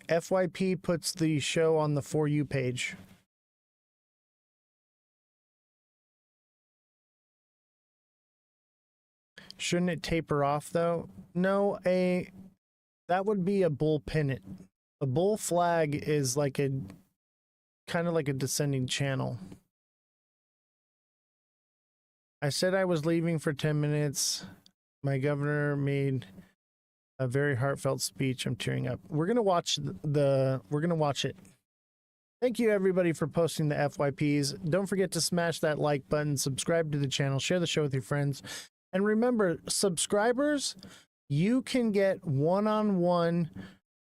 FYP puts the show on the For You page. Shouldn't it taper off though? No, that would be a bull pennant. A bull flag is like a kind of like a descending channel. I said I was leaving for 10 minutes. My governor made a very heartfelt speech. I'm tearing up. We're going to watch we're going to watch it. Thank you everybody for posting the FYPs. Don't forget to smash that like button, subscribe to the channel, share the show with your friends. And remember, subscribers, you can get one-on-one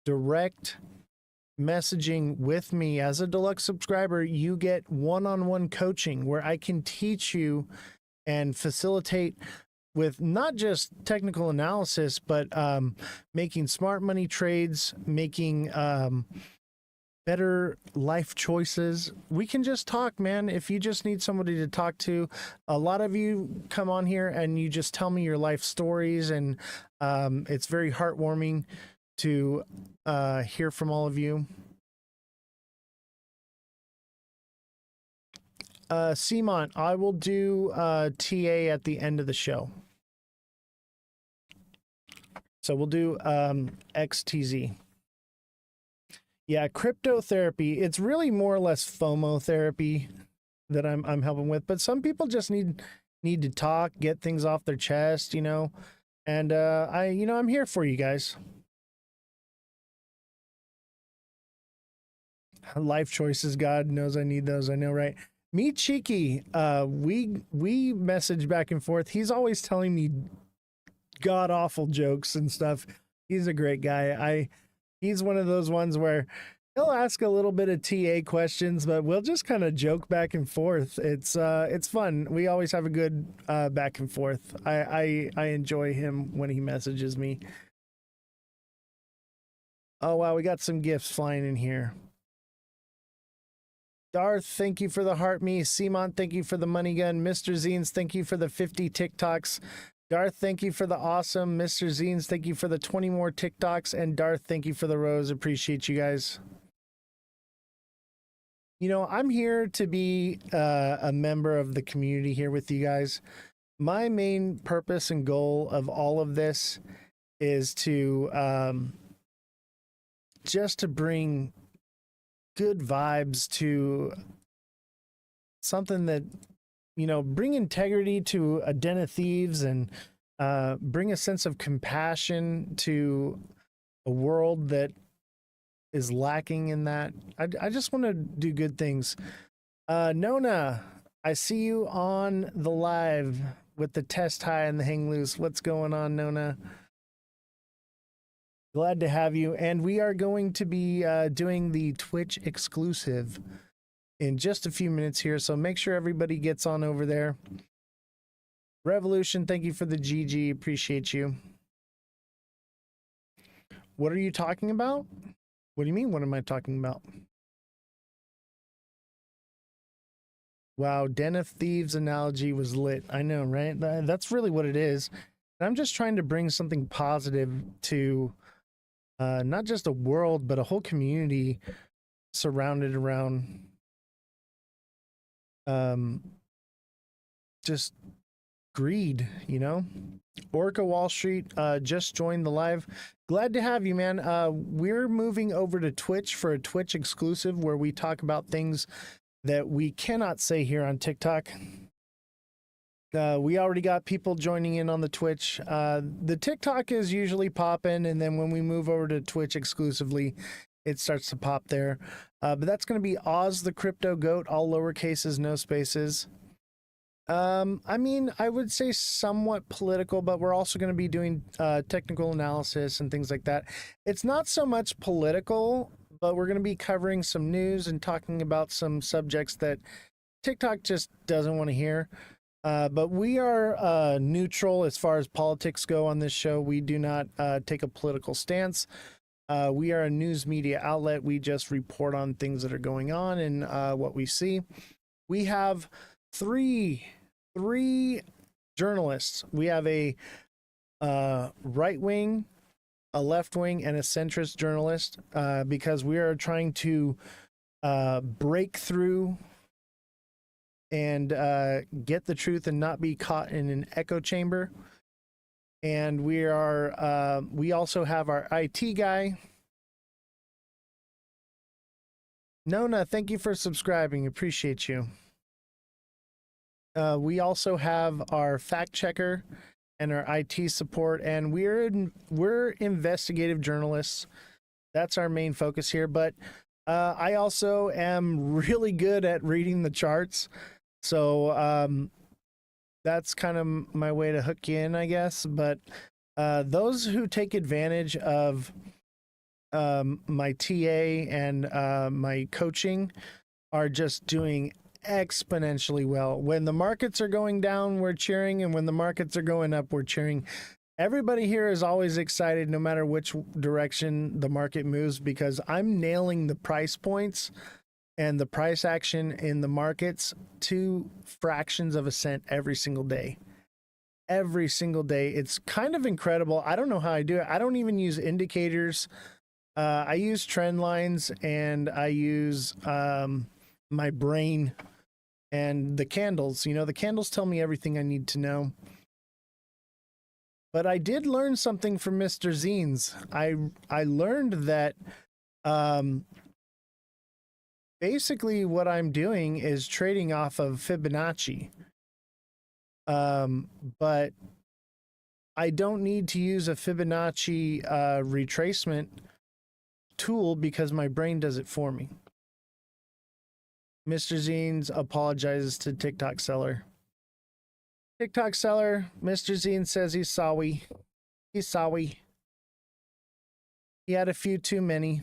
direct messaging with me. As a deluxe subscriber, you get one-on-one coaching where I can teach you and facilitate with not just technical analysis, but making smart money trades, making better life choices. We can just talk, man. If you just need somebody to talk to, a lot of you come on here and you just tell me your life stories, and it's very heartwarming to hear from all of you. Simon, I will do TA at the end of the show. So we'll do XTZ. Yeah, cryptotherapy. It's really more or less FOMO therapy that I'm helping with. But some people just need to talk, get things off their chest, you know. And I'm here for you guys. Life choices, God knows I need those. I know, right? Me Cheeky, we message back and forth. He's always telling me god awful jokes and stuff. He's a great guy. He's one of those ones where he'll ask a little bit of TA questions, but we'll just kind of joke back and forth. It's fun. We always have a good back and forth. I enjoy him when he messages me. Oh wow, we got some gifts flying in here. Darth, thank you for the heart me. Simon, thank you for the money gun. Mr. Zines, thank you for the 50 TikToks. Darth, thank you for the awesome. Mr. Zines, thank you for the 20 more TikToks. And Darth, thank you for the rose. Appreciate you guys. You know, I'm here to be a member of the community here with you guys. My main purpose and goal of all of this is to just to bring good vibes to something that, you know, bring integrity to a den of thieves and bring a sense of compassion to a world that is lacking in that. I just want to do good things. Nona, I see you on the live with the test high and the hang loose. What's going on, Nona? Glad to have you. And we are going to be doing the Twitch exclusive in just a few minutes here, so make sure everybody gets on over there. Revolution, thank you for the GG. Appreciate you. What are you talking about? What do you mean, what am I talking about? Wow, Den of Thieves analogy was lit. I know, right? That's really what it is. I'm just trying to bring something positive to not just a world, but a whole community surrounded around just greed, you know. Orca Wall Street just joined the live. Glad to have you, man. We're moving over to Twitch for a Twitch exclusive where we talk about things that we cannot say here on TikTok. We already got people joining in on the Twitch. The TikTok is usually popping, and then when we move over to Twitch exclusively, it starts to pop there. But that's going to be Ozthecryptogoat, all lower cases, no spaces. I mean, I would say somewhat political, but we're also going to be doing technical analysis and things like that. It's not so much political, but we're going to be covering some news and talking about some subjects that TikTok just doesn't want to hear. But we are neutral as far as politics go on this show. We do not take a political stance. We are a news media outlet. We just report on things that are going on and what we see. We have three journalists. We have a right wing, a left wing, and a centrist journalist because we are trying to break through and get the truth and not be caught in an echo chamber. And we are we also have our IT guy. Nona, thank you for subscribing. Appreciate you. We also have our fact checker and our IT support, and we're investigative journalists. That's our main focus here. But I also am really good at reading the charts, so that's kind of my way to hook you in, I guess. But those who take advantage of my TA and my coaching are just doing exponentially well. When the markets are going down, we're cheering, and when the markets are going up, we're cheering. Everybody here is always excited no matter which direction the market moves, because I'm nailing the price points and the price action in the markets to fractions of a cent every single day. Every single day. It's kind of incredible. I don't know how I do it. I don't even use indicators. I use trend lines, and I use my brain and the candles. You know, the candles tell me everything I need to know. But I did learn something from Mr. Zines. I learned that basically what I'm doing is trading off of Fibonacci. But I don't need to use a Fibonacci retracement tool because my brain does it for me. Mr. Zines apologizes to TikTok seller. TikTok seller, Mr. Zines says he's sorry. He's sorry. He had a few too many.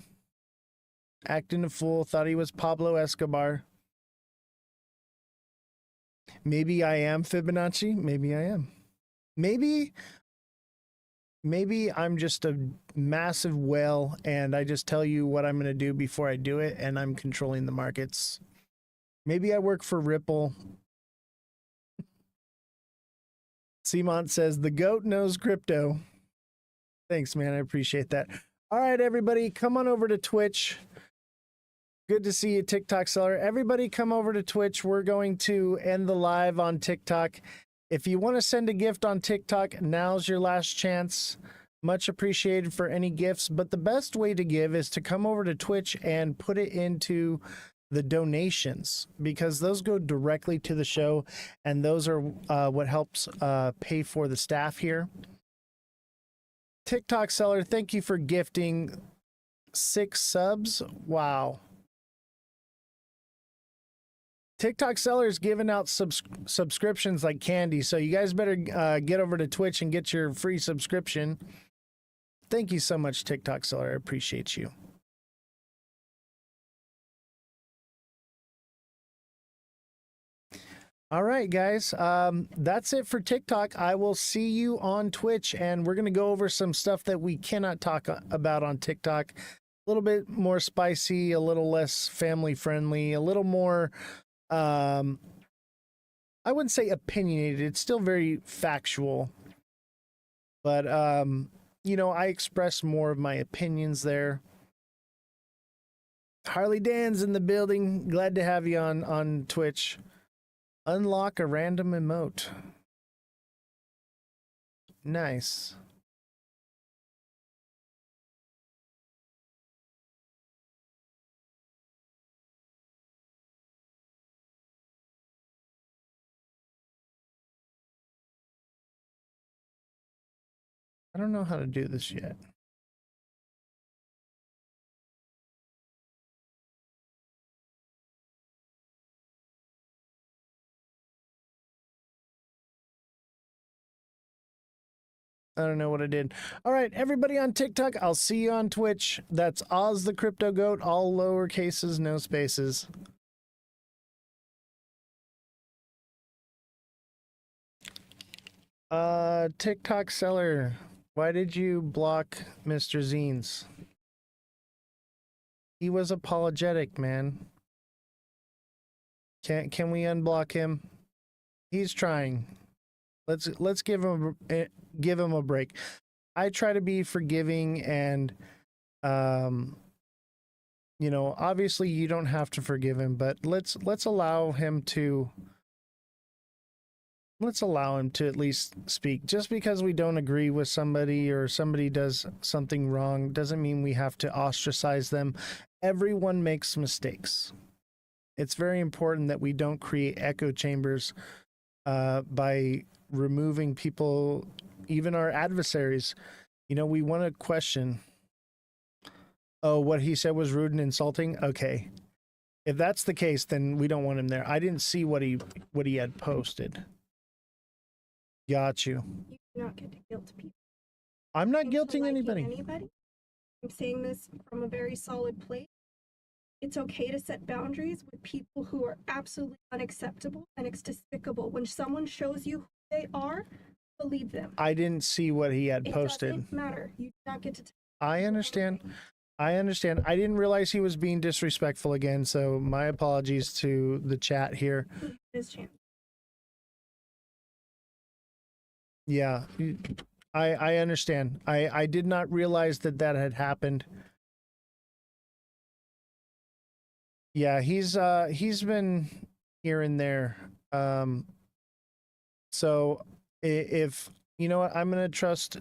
Acting a fool, thought he was Pablo Escobar. Maybe I am Fibonacci. Maybe I am. Maybe I'm just a massive whale and I just tell you what I'm going to do before I do it and I'm controlling the markets. Maybe I work for Ripple. Simont says, the goat knows crypto. Thanks, man. I appreciate that. All right, everybody, come on over to Twitch. Good to see you, TikTok seller. Everybody come over to Twitch. We're going to end the live on TikTok. If you want to send a gift on TikTok, now's your last chance. Much appreciated for any gifts. But the best way to give is to come over to Twitch and put it into the donations, because those go directly to the show and those are what helps pay for the staff here. TikTok seller, thank you for gifting 6 subs. Wow. TikTok sellers giving out subscriptions like candy, so you guys better get over to Twitch and get your free subscription. Thank you so much, TikTok seller. I appreciate you. All right, guys, that's it for TikTok. I will see you on Twitch, and we're going to go over some stuff that we cannot talk about on TikTok. A little bit more spicy, a little less family friendly, a little more, I wouldn't say opinionated. It's still very factual. But, you know, I express more of my opinions there. Harley Dan's in the building. Glad to have you on Twitch. Unlock a random emote. Nice. I don't know how to do this yet. I don't know what I did. All right, everybody on TikTok, I'll see you on Twitch. That's Ozthecryptogoat, all lower cases, no spaces. TikTok seller, why did you block Mr. Zines? He was apologetic, man. Can we unblock him? He's trying. Let's give him a break. I try to be forgiving and you know, obviously you don't have to forgive him, but let's allow him to at least speak. Just because we don't agree with somebody or somebody does something wrong doesn't mean we have to ostracize them. Everyone makes mistakes. It's very important that we don't create echo chambers by removing people, even our adversaries. You know, we want to question, oh, what he said was rude and insulting. Okay, if that's the case, then we don't want him there. I didn't see what he had posted. Got you. You do not get to guilt people. I'm not guilting anybody. I'm saying this from a very solid place. It's okay to set boundaries with people who are absolutely unacceptable, and it's despicable. When someone shows you who they are, believe them. I didn't see what he had posted. It doesn't matter. You do not get to I understand. I understand. I didn't realize he was being disrespectful again, so my apologies to the chat here. His chance. Yeah, I understand. I did not realize that had happened. Yeah, he's been here and there. So if You know what? I'm gonna trust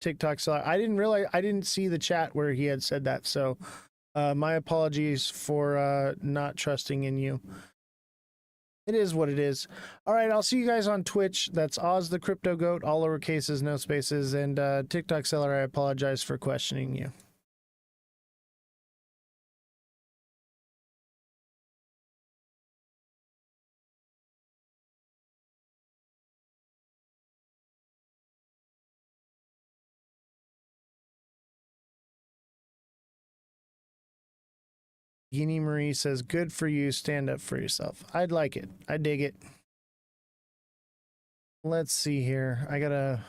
TikTok seller. I didn't see the chat where he had said that. So my apologies for not trusting in you. It is what it is. All right, I'll see you guys on Twitch. That's Ozthecryptogoat, all lower cases, no spaces. And TikTok seller, I apologize for questioning you. Guinea Marie says, good for you. Stand up for yourself. I'd like it. I dig it. Let's see here. I gotta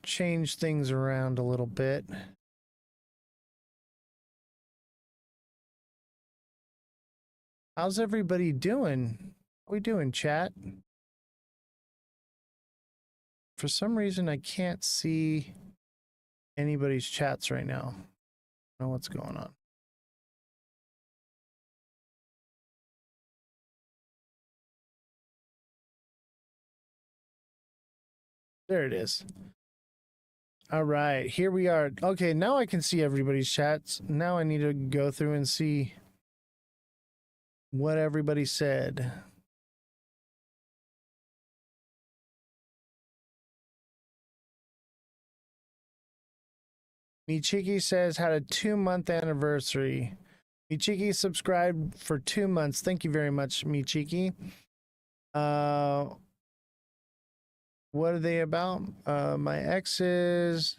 change things around a little bit. How's everybody doing? How we doing, chat? For some reason, I can't see anybody's chats right now. I don't know what's going on. There it is. All right, here we are. Okay, now I can see everybody's chats. Now I need to go through and see what everybody said. Michiki says, had a 2-month anniversary. Michiki subscribed for 2 months. Thank you very much, Michiki. What are they about? My exes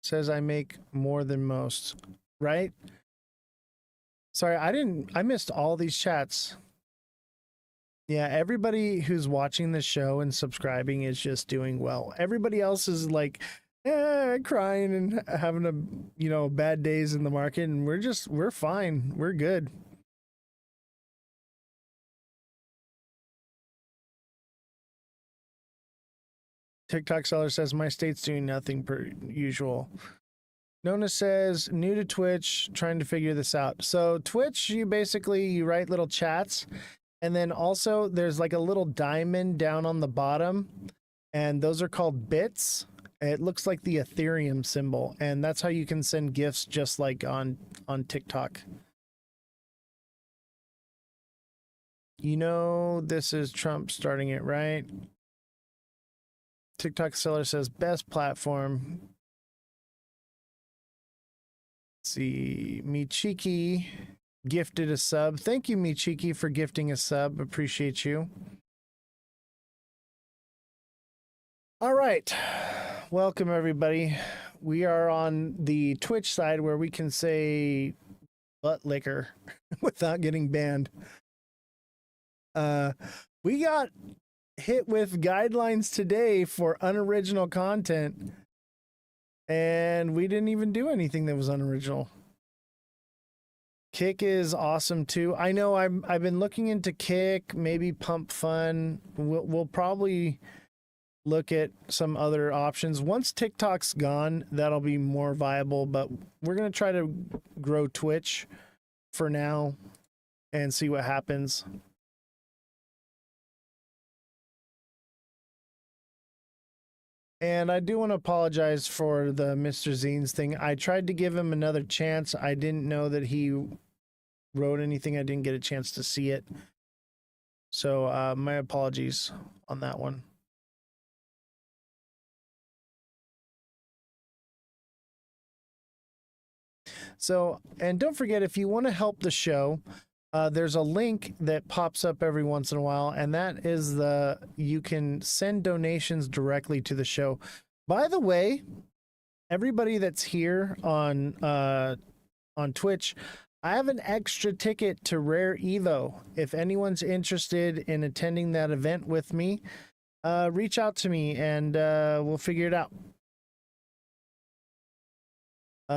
says I make more than most, right? Sorry, I missed all these chats. Yeah, everybody who's watching the show and subscribing is just doing well. Everybody else is like, crying and having bad days in the market, and we're fine. We're good. TikTok seller says my state's doing nothing per usual. Nona says new to Twitch, trying to figure this out. So Twitch, you write little chats, and then also there's like a little diamond down on the bottom, and those are called bits. It looks like the Ethereum symbol, and that's how you can send gifts just like on TikTok. You know, this is Trump starting it, right? TikTok seller says best platform. Let's see, Michiki gifted a sub. Thank you, Michiki, for gifting a sub. Appreciate you. All right. Welcome, everybody. We are on the Twitch side where we can say butt liquor without getting banned. We got hit with guidelines today for unoriginal content, and we didn't even do anything that was unoriginal. Kick is awesome too. I know I've been looking into Kick, maybe Pump Fun. We'll probably look at some other options. Once TikTok's gone, that'll be more viable, but we're going to try to grow Twitch for now and see what happens. And I do want to apologize for the Mr. Zines thing. I tried to give him another chance. I didn't know that he wrote anything. I didn't get a chance to see it. So my apologies on that one. So, and don't forget, if you want to help the show, there's a link that pops up every once in a while, and that is you can send donations directly to the show. By the way, everybody that's here on Twitch, I have an extra ticket to Rare Evo. If anyone's interested in attending that event with me, reach out to me and we'll figure it out.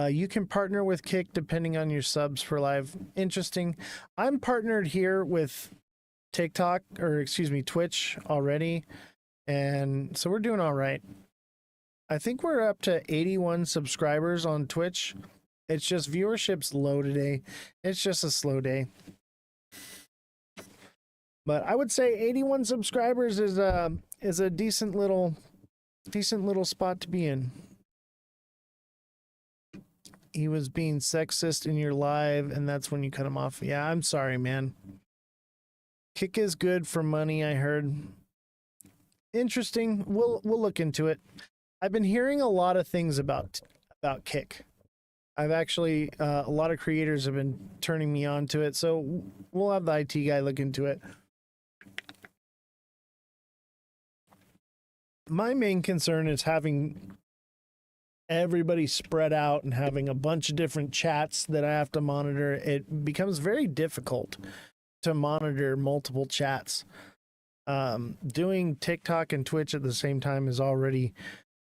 You can partner with Kick depending on your subs per live. Interesting. I'm partnered here with Twitch already. And so we're doing all right. I think we're up to 81 subscribers on Twitch. It's just viewership's low today. It's just a slow day. But I would say 81 subscribers is a decent little Decent little spot to be in. He was being sexist in your live, and that's when you cut him off. Yeah, I'm sorry, man. Kick is good for money, I heard. Interesting. We'll look into it. I've been hearing a lot of things about Kick. I've actually a lot of creators have been turning me on to it, so we'll have the IT guy look into it. My main concern is having everybody spread out and having a bunch of different chats that I have to monitor. It becomes very difficult to monitor multiple chats. Doing TikTok and Twitch at the same time is already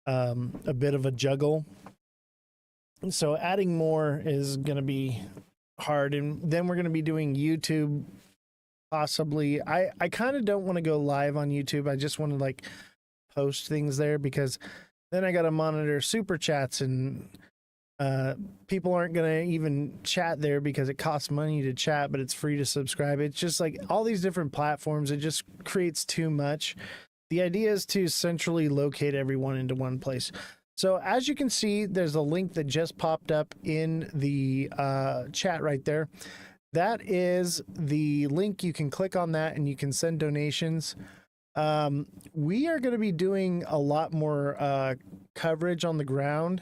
a bit of a juggle. So adding more is going to be hard. And then we're going to be doing YouTube possibly. I kind of don't want to go live on YouTube. I just want to like post things there, because then I got to monitor super chats, and people aren't going to even chat there because it costs money to chat, but it's free to subscribe. It's just like all these different platforms. It just creates too much. The idea is to centrally locate everyone into one place. So as you can see, there's a link that just popped up in the chat right there. That is the link. You can click on that and you can send donations. We are going to be doing a lot more coverage on the ground,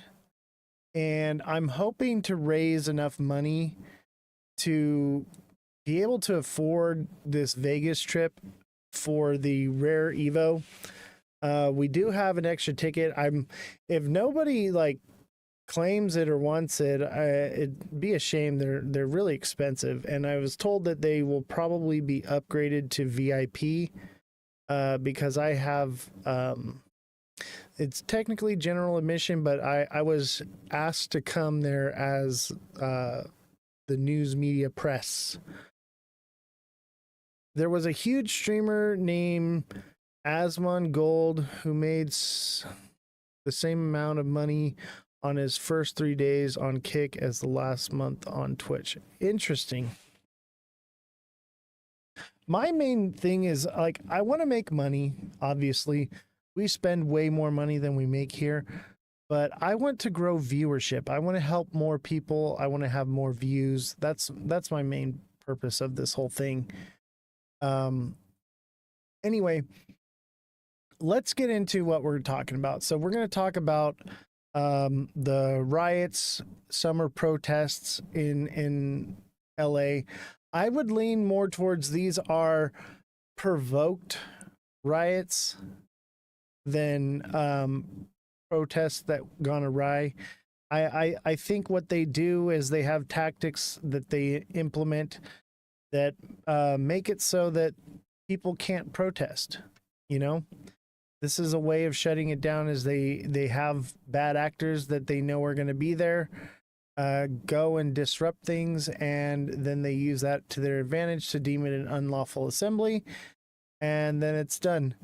and I'm hoping to raise enough money to be able to afford this Vegas trip for the rare Evo. We do have an extra ticket. If nobody like claims it or wants it, it'd be a shame. They're really expensive, and I was told that they will probably be upgraded to VIP. Because I have, it's technically general admission, but I was asked to come there as the news media press. There was a huge streamer named Asmon Gold who made the same amount of money on his first 3 days on Kick as the last month on Twitch. Interesting. My main thing is, like, I want to make money. Obviously, we spend way more money than we make here, but I want to grow viewership. I want to help more people. I want to have more views. That's my main purpose of this whole thing. Anyway, let's get into what we're talking about. So we're going to talk about the riots, summer protests in LA. I would lean more towards these are provoked riots than protests that gone awry. I think what they do is they have tactics that they implement that make it so that people can't protest. You know, this is a way of shutting it down, as they have bad actors that they know are going to be there. Go and disrupt things, and then they use that to their advantage to deem it an unlawful assembly, and then it's done.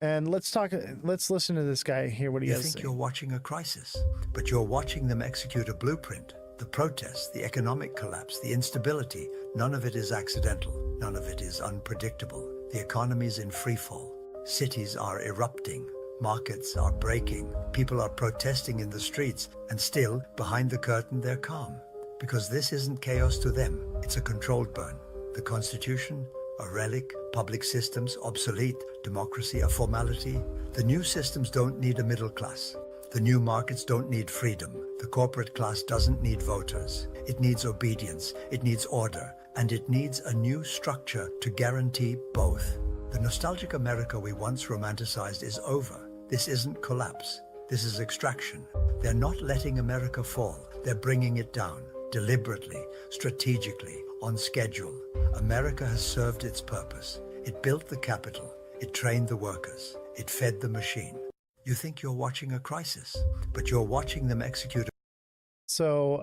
And let's listen to this guy, hear what he has to say. You think you're watching a crisis, but you're watching them execute a blueprint. The protests, the economic collapse, the instability, none of it is accidental. None of it is unpredictable. The economy's in free fall. Cities are erupting. Markets are breaking. People are protesting in the streets, and still, behind the curtain, they're calm. Because this isn't chaos to them. It's a controlled burn. The Constitution, a relic, public systems, obsolete, democracy, a formality. The new systems don't need a middle class. The new markets don't need freedom. The corporate class doesn't need voters. It needs obedience, it needs order, and it needs a new structure to guarantee both. The nostalgic America we once romanticized is over. This isn't collapse. This is extraction. They're not letting America fall. They're bringing it down, deliberately, strategically, on schedule. America has served its purpose. It built the capital. It trained the workers. It fed the machine. You think you're watching a crisis, but you're watching them execute. So,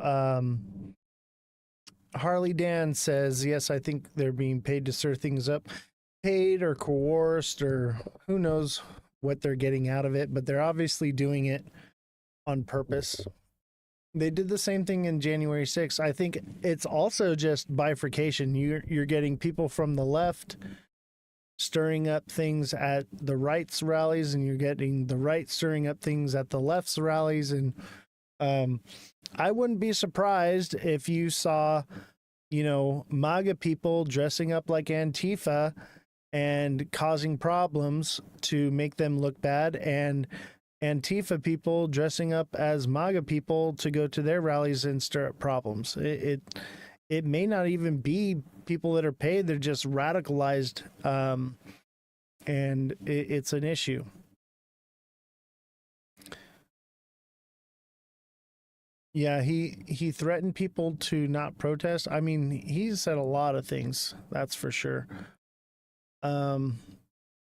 Harley Dan says, yes, I think they're being paid to stir things up. Paid or coerced, or who knows what they're getting out of it, but they're obviously doing it on purpose. They did the same thing in January 6th. I think it's also just bifurcation. You're getting people from the left stirring up things at the right's rallies, and you're getting the right stirring up things at the left's rallies. And I wouldn't be surprised if you saw, MAGA people dressing up like Antifa and causing problems to make them look bad, and Antifa people dressing up as MAGA people to go to their rallies and stir up problems. It may not even be people that are paid; they're just radicalized, and it's an issue. Yeah, he threatened people to not protest. I mean, he said a lot of things, that's for sure.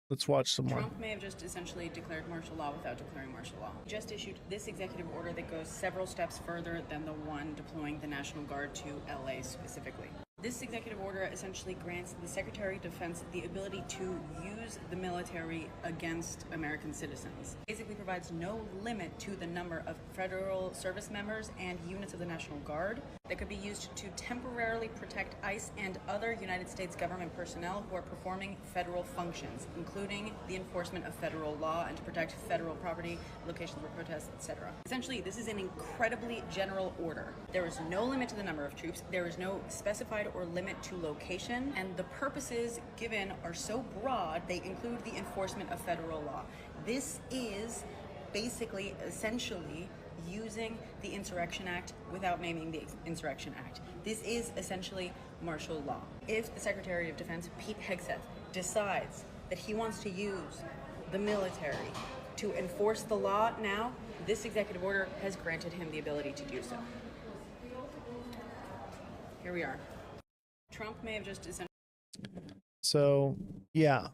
Let's watch some more. Trump may have just essentially declared martial law without declaring martial law. He just issued this executive order that goes several steps further than the one deploying the National Guard to LA specifically. This executive order essentially grants the Secretary of Defense the ability to use the military against American citizens. Basically provides no limit to the number of federal service members and units of the National Guard that could be used to temporarily protect ICE and other United States government personnel who are performing federal functions, including the enforcement of federal law and to protect federal property, locations for protests, etc. Essentially, this is an incredibly general order. There is no limit to the number of troops. There is no specified or limit to location, and the purposes given are so broad they include the enforcement of federal law. This is basically, essentially, using the Insurrection Act without naming the Insurrection Act. This is essentially martial law. If the Secretary of Defense, Pete Hegseth, decides that he wants to use the military to enforce the law now, this executive order has granted him the ability to do so. Here we are. Trump may have just essentially... So, yeah.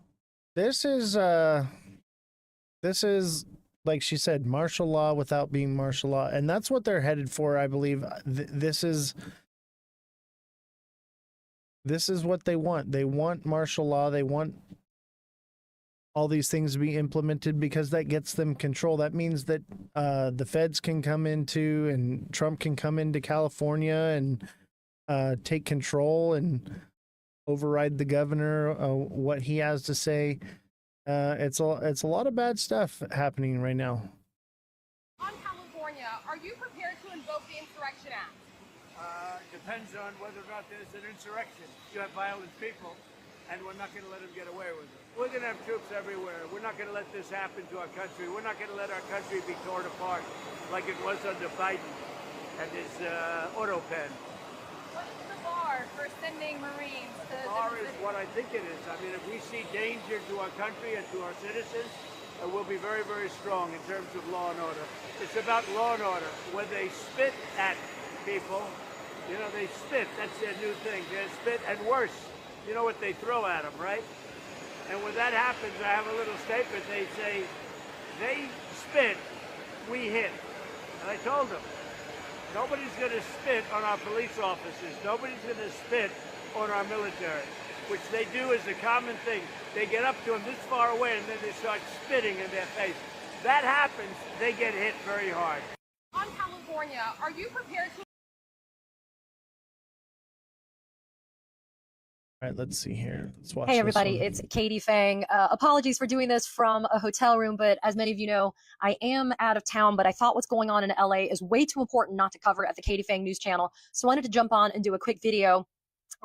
This is like she said, martial law without being martial law, and that's what they're headed for, I believe. This is what they want. They want martial law. They want all these things to be implemented because that gets them control. That means that the feds can come into, and Trump can come into California and take control and override the governor, what he has to say. It's a lot of bad stuff happening right now. On California, are you prepared to invoke the Insurrection Act? Depends on whether or not there's an insurrection. You have violent people, and we're not going to let them get away with it. We're going to have troops everywhere. We're not going to let this happen to our country. We're not going to let our country be torn apart like it was under Biden and his auto pen. What's the bar for sending Marines to the bar is what I think it is. I mean, if we see danger to our country and to our citizens, we'll be very, very strong in terms of law and order. It's about law and order. When they spit at people, they spit. That's their new thing. They spit, and worse, you know what they throw at them, right? And when that happens, I have a little statement. They say, they spit, we hit. And I told them, nobody's going to spit on our police officers. Nobody's going to spit on our military, which they do as a common thing. They get up to them this far away, and then they start spitting in their face. That happens, they get hit very hard. On California, are you prepared to... All right, let's see here. Let's watch. Hey, everybody, it's Katie Fang. Apologies for doing this from a hotel room, but as many of you know, I am out of town, but I thought what's going on in LA is way too important not to cover at the Katie Fang News Channel. So I wanted to jump on and do a quick video.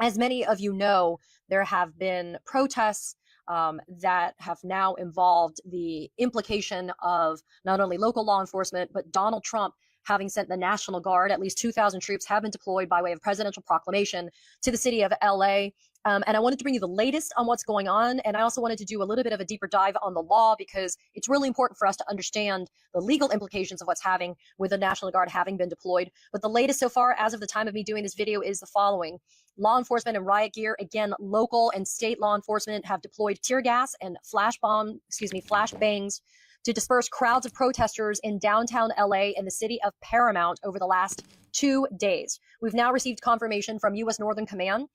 As many of you know, there have been protests that have now involved the implication of not only local law enforcement, but Donald Trump having sent the National Guard. At least 2,000 troops have been deployed by way of presidential proclamation to the city of LA. And I wanted to bring you the latest on what's going on. And I also wanted to do a little bit of a deeper dive on the law, because it's really important for us to understand the legal implications of what's happening with the National Guard having been deployed. But the latest so far, as of the time of me doing this video, is the following. Law enforcement and riot gear, again, local and state law enforcement have deployed tear gas and flash bangs to disperse crowds of protesters in downtown LA and the city of Paramount over the last 2 days. We've now received confirmation from U.S. Northern Command.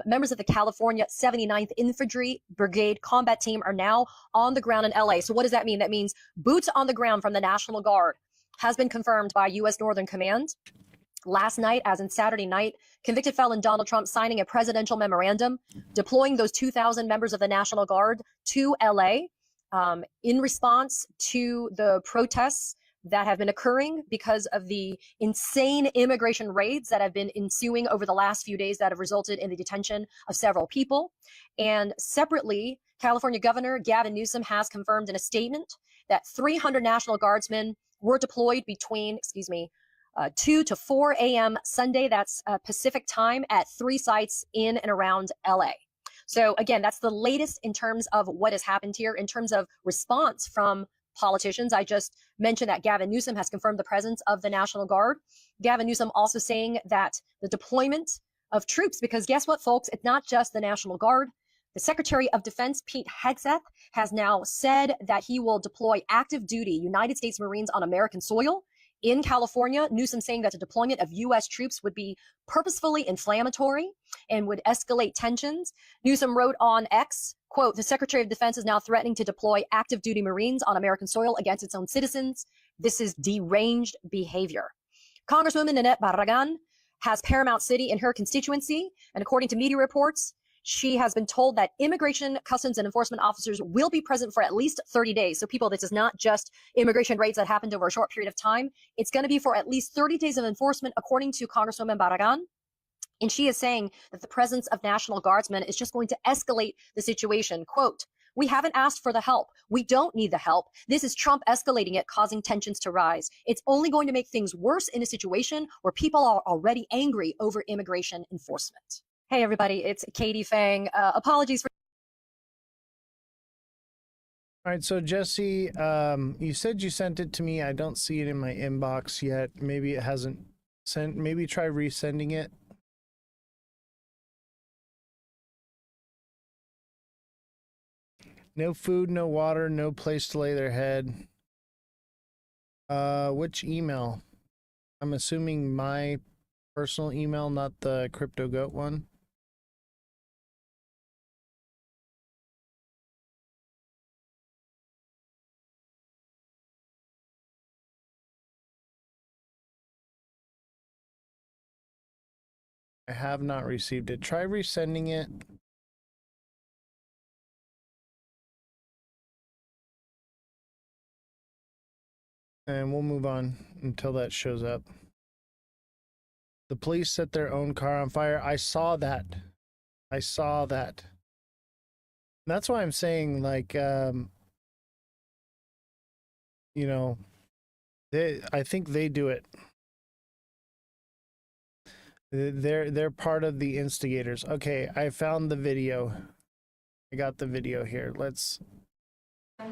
Members of the California 79th Infantry Brigade Combat Team are now on the ground in LA. So what does that mean? That means boots on the ground from the National Guard has been confirmed by U.S. Northern Command. last night, as in Saturday night, convicted felon Donald Trump signing a presidential memorandum deploying those 2,000 members of the National Guard to LA in response to the protests that have been occurring because of the insane immigration raids that have been ensuing over the last few days that have resulted in the detention of several people. And separately, California Governor Gavin Newsom has confirmed in a statement that 300 National Guardsmen were deployed between, 2 to 4 a.m. Sunday, that's Pacific time, at 3 sites in and around LA. So again, that's the latest in terms of what has happened here. In terms of response from politicians, I just mentioned that Gavin Newsom has confirmed the presence of the National Guard. Gavin Newsom also saying that the deployment of troops, because guess what, folks? It's not just the National Guard. The Secretary of Defense, Pete Hegseth, has now said that he will deploy active duty United States Marines on American soil. In California, Newsom saying that the deployment of U.S. troops would be purposefully inflammatory and would escalate tensions. Newsom wrote on X, quote, "The Secretary of Defense is now threatening to deploy active duty Marines on American soil against its own citizens. This is deranged behavior." Congresswoman Nanette Barragan has Paramount City in her constituency, and according to media reports, she has been told that immigration, customs, and enforcement officers will be present for at least 30 days. So people, this is not just immigration raids that happened over a short period of time. It's going to be for at least 30 days of enforcement, according to Congresswoman Barragan. And she is saying that the presence of National Guardsmen is just going to escalate the situation. Quote, "We haven't asked for the help. We don't need the help. This is Trump escalating it, causing tensions to rise. It's only going to make things worse in a situation where people are already angry over immigration enforcement." Hey, everybody, it's Katie Fang. Apologies for. All right, so Jesse, you said you sent it to me. I don't see it in my inbox yet. Maybe it hasn't sent. Maybe try resending it. No food, no water, no place to lay their head. Which email? I'm assuming my personal email, not the CryptoGoat one. I have not received it. Try resending it. And we'll move on until that shows up. The police set their own car on fire. I saw that. I saw that. That's why I'm saying, like, you know, I think they do it. They're part of the instigators. Okay, I found the video. I got the video here.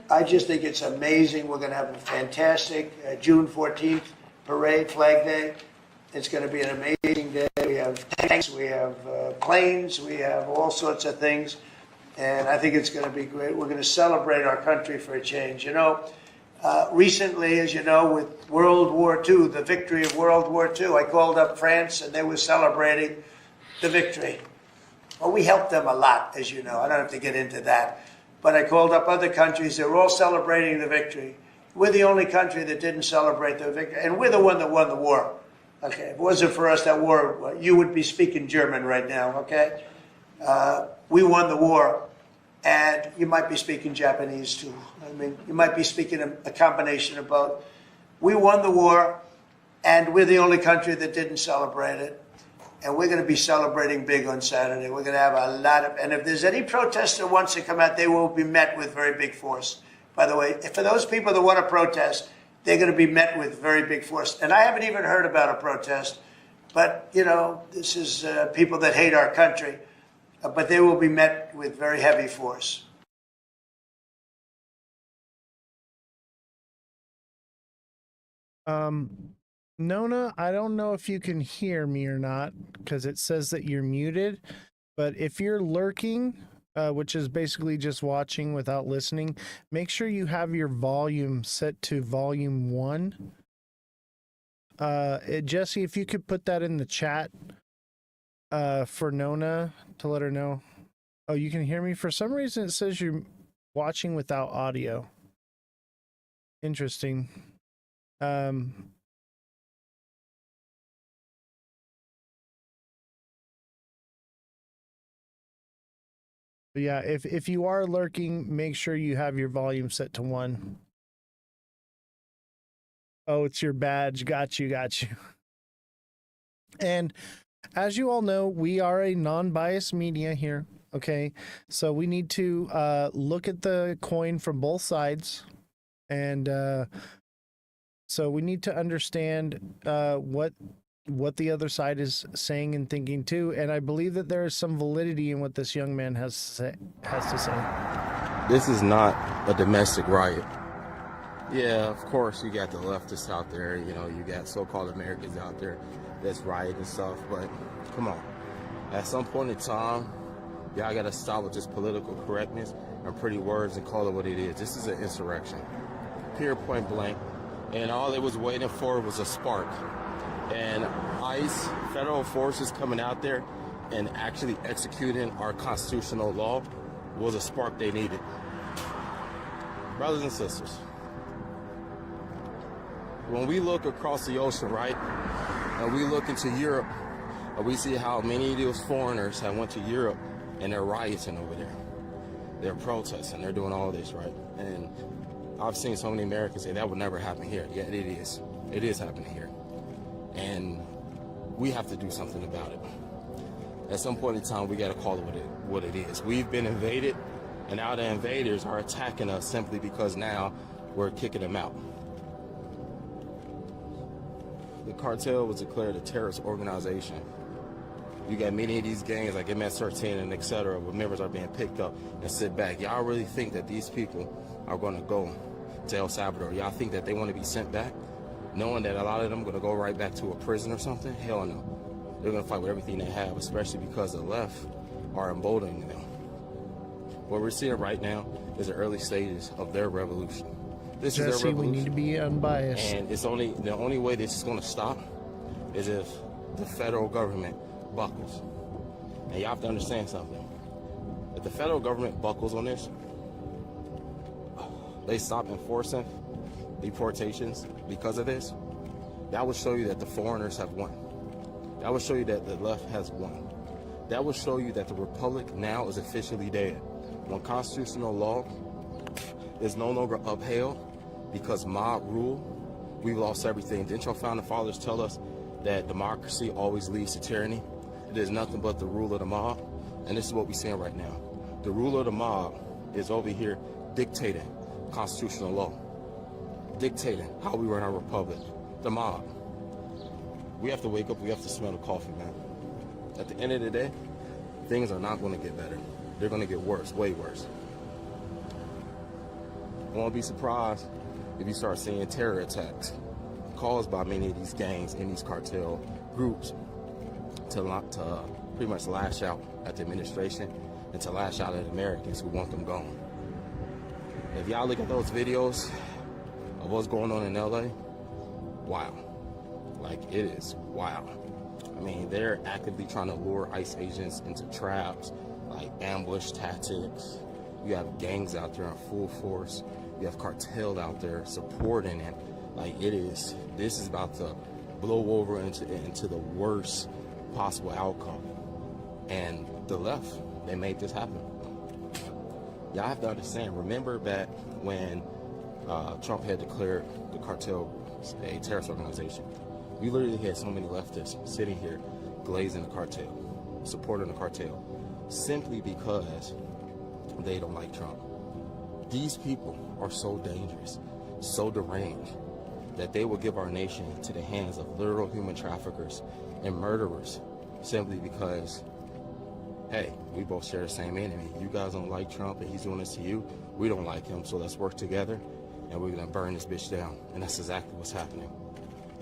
I just think it's amazing. We're going to have a fantastic June 14th parade, Flag Day. It's going to be an amazing day. We have tanks, we have planes, we have all sorts of things. And I think it's going to be great. We're going to celebrate our country for a change. You know, recently, as you know, with World War II, the victory of World War II, I called up France and they were celebrating the victory. Well, we helped them a lot, as you know. I don't have to get into that. But I called up other countries. They were all celebrating the victory. We're the only country that didn't celebrate the victory. And we're the one that won the war. Okay, if it wasn't for us, that war, you would be speaking German right now, okay? We won the war. And you might be speaking Japanese, too. I mean, you might be speaking a combination of both. We won the war, and we're the only country that didn't celebrate it. And we're going to be celebrating big on Saturday. We're going to have a lot of, and if there's any protester who wants to come out, they will be met with very big force. By the way, for those people that want to protest, they're going to be met with very big force. And I haven't even heard about a protest, but, you know, this is people that hate our country. But they will be met with very heavy force. Nona, I don't know if you can hear me or not, because it says that you're muted. But if you're lurking, which is basically just watching without listening, make sure you have your volume set to volume 1. Jesse, if you could put that in the chat for Nona to let her know. Oh, you can hear me? For some reason, it says you're watching without audio. Interesting. But yeah, if you are lurking, make sure you have your volume set to 1. Oh, it's your badge. Got you. And as you all know, we are a non-biased media here. Okay, so we need to look at the coin from both sides, and so we need to understand what the other side is saying and thinking too. And I believe that there is some validity in what this young man has to say. This is not a domestic riot. Yeah, of course you got the leftists out there, you know, you got so-called Americans out there that's rioting and stuff, but come on. At some point in time, y'all gotta stop with this political correctness and pretty words and call it what it is. This is an insurrection, pure point blank, and all it was waiting for was a spark. And ICE, federal forces coming out there and actually executing our constitutional law was a spark they needed. Brothers and sisters, when we look across the ocean, right, and we look into Europe, and we see how many of those foreigners have went to Europe and they're rioting over there. They're protesting, they're doing all this, right? And I've seen so many Americans say that would never happen here. Yeah, it is. It is happening here. And we have to do something about it. At some point in time, we got to call it what it is. We've been invaded, and now the invaders are attacking us simply because now we're kicking them out. The cartel was declared a terrorist organization. You got many of these gangs like MS-13 and etc. where members are being picked up and sit back. Y'all really think that these people are going to go to El Salvador? Y'all think that they want to be sent back, knowing that a lot of them are going to go right back to a prison or something? Hell no. They're going to fight with everything they have, especially because the left are emboldening them. What we're seeing right now is the early stages of their revolution. This is their revolution. We need to be unbiased. And it's the only way this is going to stop is if the federal government buckles. And you have to understand something. If the federal government buckles on this, they stop enforcing deportations because of this, that will show you that the foreigners have won. That will show you that the left has won. That will show you that the republic now is officially dead. When constitutional law is no longer upheld because mob rule, we've lost everything. Didn't your founding fathers tell us that democracy always leads to tyranny? It is nothing but the rule of the mob. And this is what we're seeing right now. The rule of the mob is over here dictating constitutional law, dictating how we run our republic. The mob. We have to wake up, we have to smell the coffee, man. At the end of the day, things are not going to get better. They're going to get worse, way worse. I won't be surprised if you start seeing terror attacks caused by many of these gangs and these cartel groups to pretty much lash out at the administration and to lash out at Americans who want them gone. If y'all look at those videos of what's going on in LA, wow. Like, it is wow. I mean, they're actively trying to lure ICE agents into traps, like ambush tactics. You have gangs out there in full force. You have cartel out there supporting it. Like, this is about to blow over into the worst possible outcome. And the left, they made this happen. Y'all have to understand, remember back when Trump had declared the cartel a terrorist organization. We literally had so many leftists sitting here glazing the cartel, supporting the cartel, simply because they don't like Trump. These people are so dangerous, so deranged, that they will give our nation to the hands of literal human traffickers and murderers simply because, hey, we both share the same enemy. You guys don't like Trump and he's doing this to you. We don't like him, so let's work together and we're gonna burn this bitch down. And that's exactly what's happening.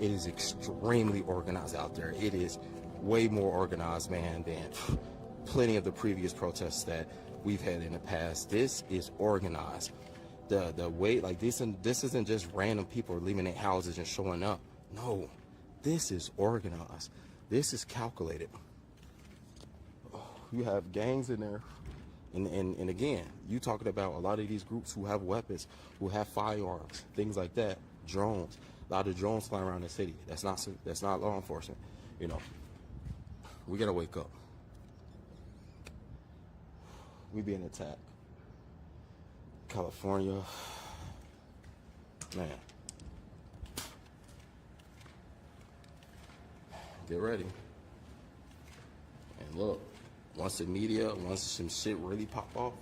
It is extremely organized out there. It is way more organized, man, than plenty of the previous protests that we've had in the past. This is organized. The way, like, this isn't just random people leaving their houses and showing up. No, this is organized. This is calculated. You have gangs in there. And again, you talking about a lot of these groups who have weapons, who have firearms, things like that, drones. A lot of drones flying around the city. That's not law enforcement. You know, we gotta wake up. We being attacked. California, man. Get ready. And look, once some shit really pop off,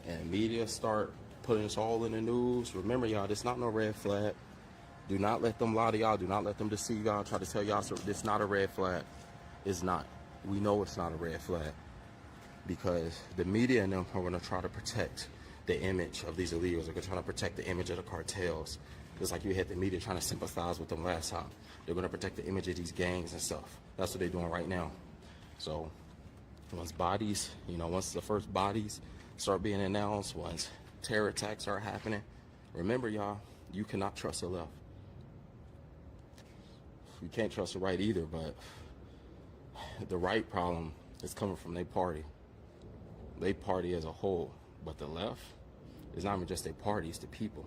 and media start putting us all in the news, remember y'all, this not no red flag. Do not let them lie to y'all. Do not let them deceive y'all. Try to tell y'all this not a red flag. It's not. We know it's not a red flag because the media and them are going to try to protect the image of these illegals. They're trying to protect the image of the cartels. Just like you had the media trying to sympathize with them last time. They're going to protect the image of these gangs and stuff. That's what they're doing right now. So once the first bodies start being announced, once terror attacks are happening, remember y'all, you cannot trust the left. You can't trust the right either, but the right problem is coming from their party. They party as a whole, but the left is not even just their party, it's the people.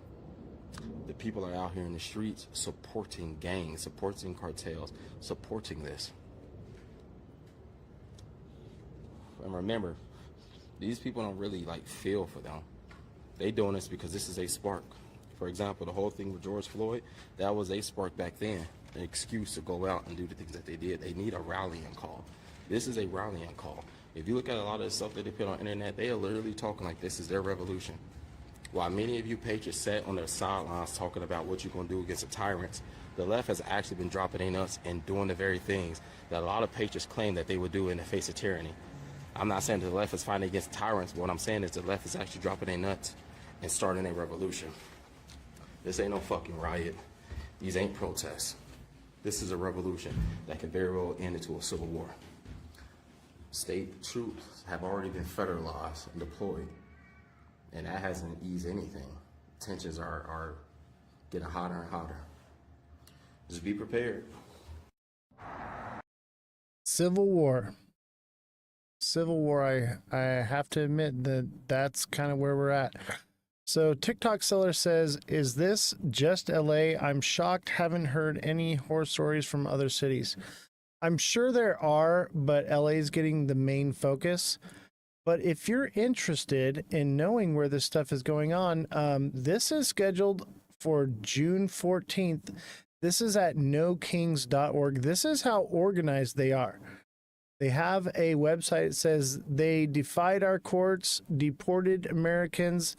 The people are out here in the streets supporting gangs, supporting cartels, supporting this. And remember, these people don't really feel for them. They doing this because this is a spark. For example, the whole thing with George Floyd, that was a spark back then. An excuse to go out and do the things that they did. They need a rallying call. This is a rallying call. If you look at a lot of the stuff that they put on the internet, they are literally talking like this is their revolution. While many of you patriots sat on their sidelines talking about what you're going to do against the tyrants, the left has actually been dropping their nuts and doing the very things that a lot of patriots claim that they would do in the face of tyranny. I'm not saying that the left is fighting against tyrants. What I'm saying is the left is actually dropping their nuts and starting a revolution. This ain't no fucking riot. These ain't protests. This is a revolution that could very well end into a civil war. State troops have already been federalized and deployed, and that hasn't eased anything. Tensions are getting hotter and hotter. Just be prepared. Civil War. I have to admit that's kind of where we're at. So TikTok seller says, is this just LA? I'm shocked. Haven't heard any horror stories from other cities. I'm sure there are, but LA is getting the main focus. But if you're interested in knowing where this stuff is going on, this is scheduled for June 14th. This is at nokings.org. This is how organized they are. They have a website that says they defied our courts, deported Americans,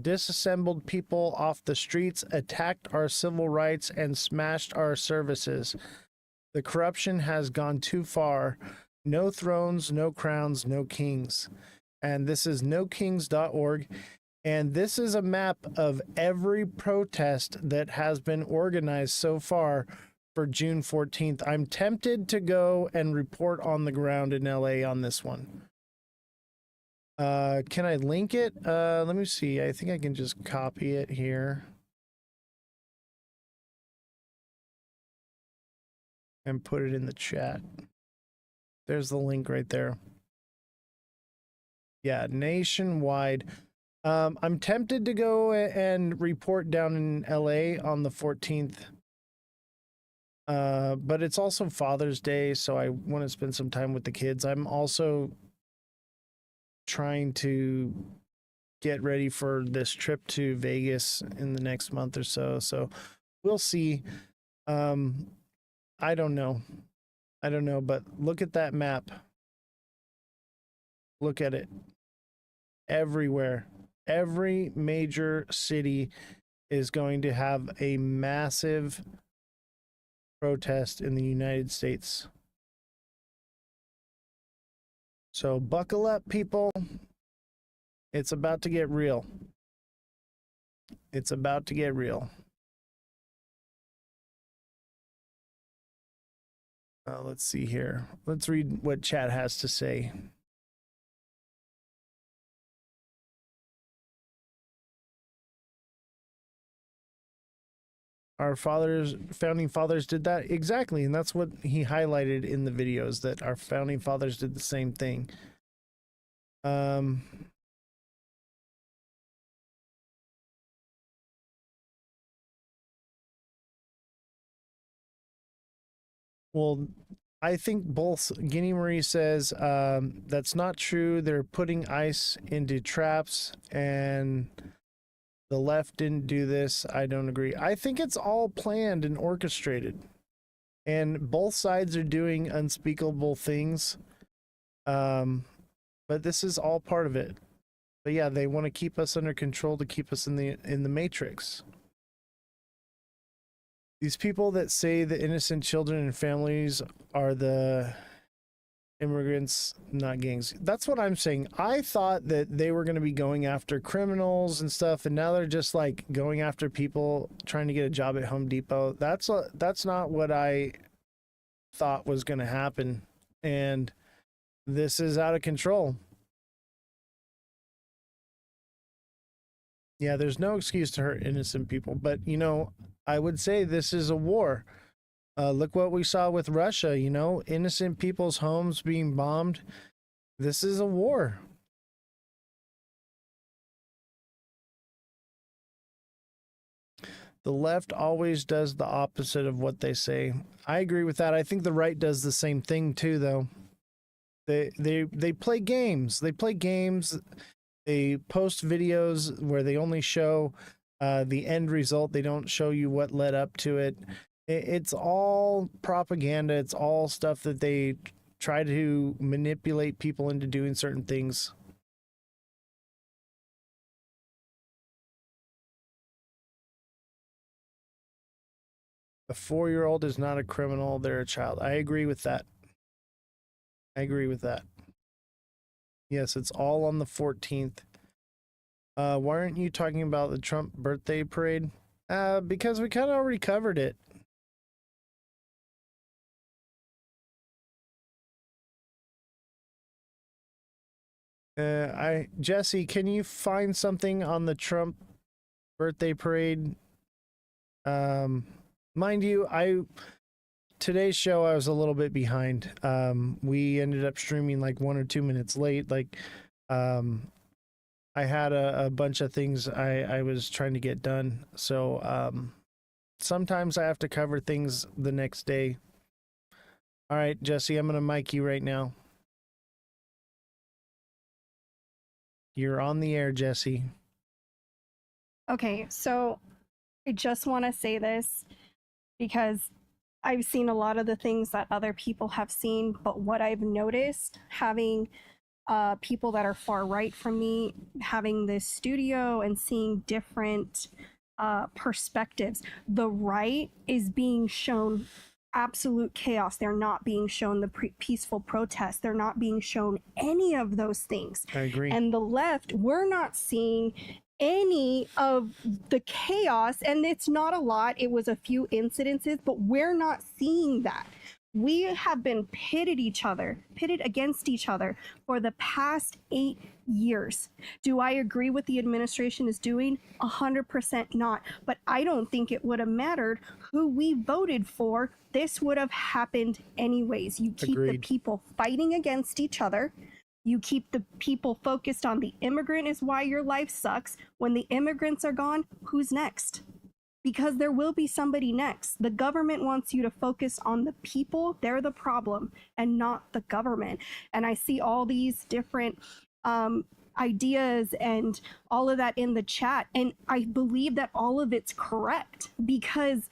disassembled people off the streets, attacked our civil rights, and smashed our services. The corruption has gone too far. No thrones, no crowns, no kings. And this is nokings.org. And this is a map of every protest that has been organized so far for June 14th. I'm tempted to go and report on the ground in LA on this one. Can I link it? Let me see. I think I can just copy it here and put it in the chat. There's the link right there. Yeah, nationwide. I'm tempted to go and report down in LA on the 14th. But it's also Father's Day, so I want to spend some time with the kids. I'm also trying to get ready for this trip to Vegas in the next month or so. So we'll see. I don't know, but look at that map. Look at it. Everywhere. Every major city is going to have a massive protest in the United States. So buckle up, people. It's about to get real. It's about to get real. Let's see here. Let's read what chat has to say. Our founding fathers did that exactly, and that's what he highlighted in the videos, that our founding fathers did the same thing. Well, I think both. Guinea Marie says that's not true. They're putting ICE into traps, and the left didn't do this. I don't agree. I think it's all planned and orchestrated, and both sides are doing unspeakable things. But this is all part of it. But yeah, they want to keep us under control to keep us in the matrix. These people that say the innocent children and families are the immigrants, not gangs. That's what I'm saying. I thought that they were going to be going after criminals and stuff, and now they're just like going after people trying to get a job at Home Depot. That's not what I thought was going to happen, and this is out of control. Yeah, there's no excuse to hurt innocent people, but you know, I would say this is a war. Look what we saw with Russia, you know, innocent people's homes being bombed. This is a war. The left always does the opposite of what they say. I agree with that. I think the right does the same thing too, though. They play games. They play games. They post videos where they only show the end result. They don't show you what led up to it. It's all propaganda. It's all stuff that they try to manipulate people into doing certain things. A 4-year-old is not a criminal. They're a child. I agree with that. I agree with that. Yes, it's all on the 14th. Why aren't you talking about the Trump birthday parade? Because we kind of already covered it. Jesse, can you find something on the Trump birthday parade? Mind you, today's show I was a little bit behind. We ended up streaming like 1 or 2 minutes late. Like, I had a bunch of things I was trying to get done. So, sometimes I have to cover things the next day. All right, Jesse, I'm going to mic you right now. You're on the air, Jesse. Okay, so I just want to say this because I've seen a lot of the things that other people have seen, but what I've noticed having people that are far right from me, having this studio and seeing different perspectives, the right is being shown absolute chaos. They're not being shown the peaceful protests. They're not being shown any of those things. I agree. And the left, we're not seeing any of the chaos, and it's not a lot. It was a few incidences, but we're not seeing that. We have been pitted against each other for the past 8 years. Do I agree with the administration is doing? 100% not. But I don't think it would have mattered who we voted for. This would have happened anyways. You keep the people fighting against each other. You keep the people focused on the immigrant is why your life sucks. When the immigrants are gone, who's next? Because there will be somebody next. The government wants you to focus on the people. They're the problem and not the government. And I see all these different ideas and all of that in the chat. And I believe that all of it's correct because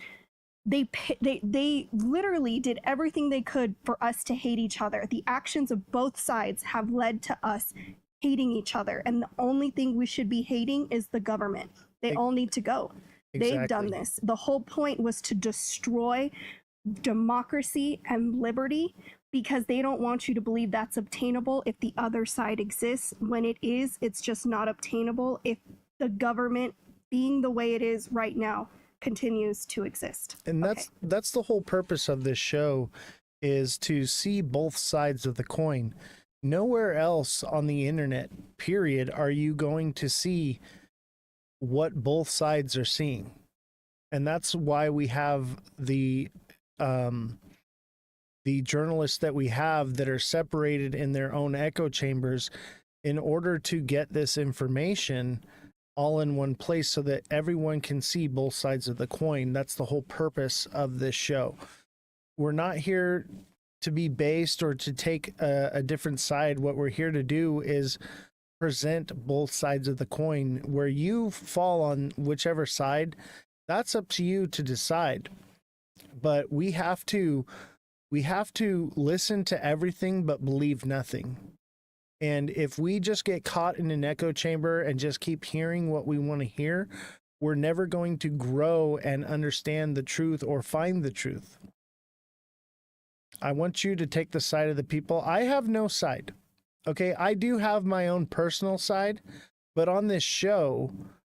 they literally did everything they could for us to hate each other. The actions of both sides have led to us hating each other. And the only thing we should be hating is the government. They all need to go. Exactly. They've done this. The whole point was to destroy democracy and liberty because they don't want you to believe that's obtainable if the other side exists. When it is, it's just not obtainable if the government, being the way it is right now, continues to exist. And that's the whole purpose of this show, is to see both sides of the coin. Nowhere else on the internet, period, are you going to see what both sides are seeing. And that's why we have the journalists that we have that are separated in their own echo chambers in order to get this information all in one place so that everyone can see both sides of the coin. That's the whole purpose of this show. We're not here to be based or to take a different side. What we're here to do is present both sides of the coin. Where you fall on whichever side, that's up to you to decide. But we have to listen to everything but believe nothing. And if we just get caught in an echo chamber and just keep hearing what we want to hear, we're never going to grow and understand the truth or find the truth. I want you to take the side of the people. I have no side. Okay, I do have my own personal side, but on this show,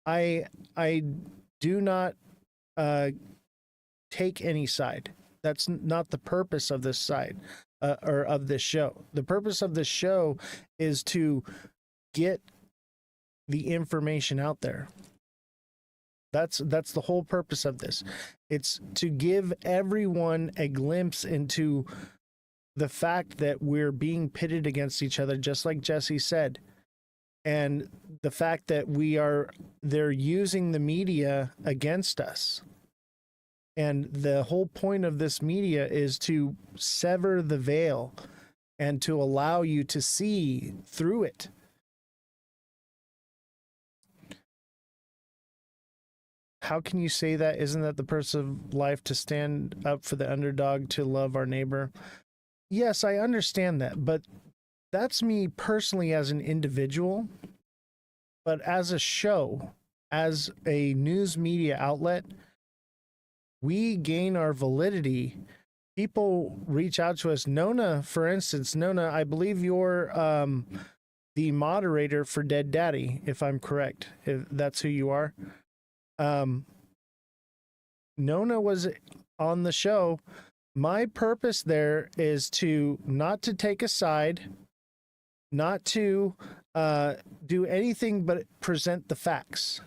I do not take any side. That's not the purpose of this side or of this show. The purpose of this show is to get the information out there. That's the whole purpose of this. It's to give everyone a glimpse into the fact that we're being pitted against each other, just like Jesse said. And the fact that they're using the media against us. And the whole point of this media is to sever the veil and to allow you to see through it. How can you say that? Isn't that the purpose of life, to stand up for the underdog, to love our neighbor? Yes, I understand that, but that's me personally as an individual. But as a show, as a news media outlet, we gain our validity. People reach out to us. Nona, for instance, Nona, I believe you're the moderator for Dead Daddy, if I'm correct. If that's who you are. Nona was on the show. My purpose there is not to take a side, not to do anything but present the facts.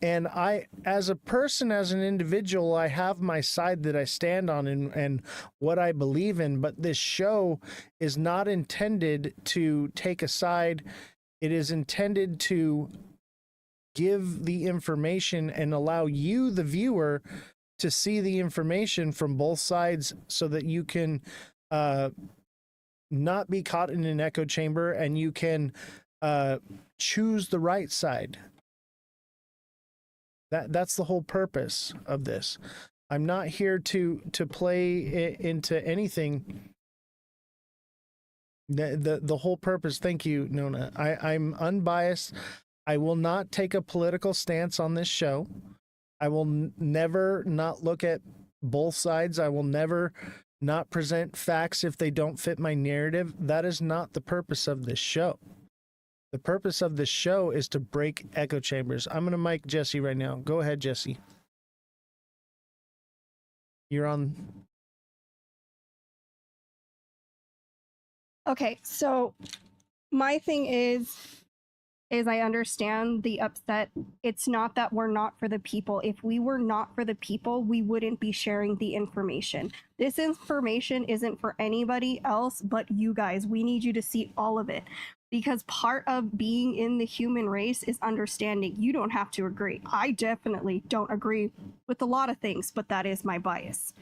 And I, as a person, as an individual, I have my side that I stand on and what I believe in. But this show is not intended to take a side. It is intended to give the information and allow you, the viewer, to see the information from both sides so that you can not be caught in an echo chamber and you can choose the right side. That's the whole purpose of this. I'm not here to play into anything. The whole purpose. Thank you, Nona. I'm unbiased. I will not take a political stance on this show. I will never not look at both sides. I will never not present facts if they don't fit my narrative. That is not the purpose of this show. The purpose of this show is to break echo chambers. I'm going to mic Jesse right now. Go ahead, Jesse. You're on. Okay, so my thing is I understand the upset. It's not that we're not for the people. If we were not for the people, we wouldn't be sharing the information. This information isn't for anybody else but you guys. We need you to see all of it. Because part of being in the human race is understanding. You don't have to agree. I definitely don't agree with a lot of things, but that is my bias.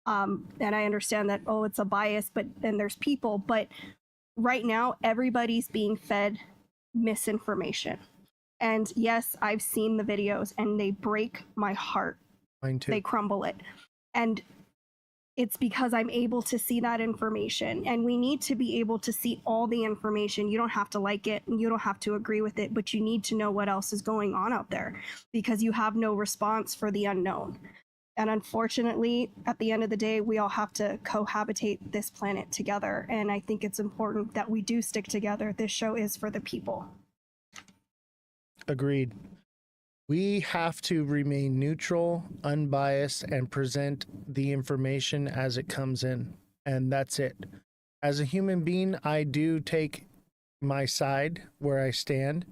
And I understand that, it's a bias, but then there's people. But right now, everybody's being fed misinformation. And yes, I've seen the videos and they break my heart. Mine too. They crumble it. And it's because I'm able to see that information, and we need to be able to see all the information. You don't have to like it and you don't have to agree with it, but you need to know what else is going on out there because you have no response for the unknown. And unfortunately, at the end of the day, we all have to cohabitate this planet together. And I think it's important that we do stick together. This show is for the people. Agreed. We have to remain neutral, unbiased, and present the information as it comes in. And that's it. As a human being, I do take my side where I stand.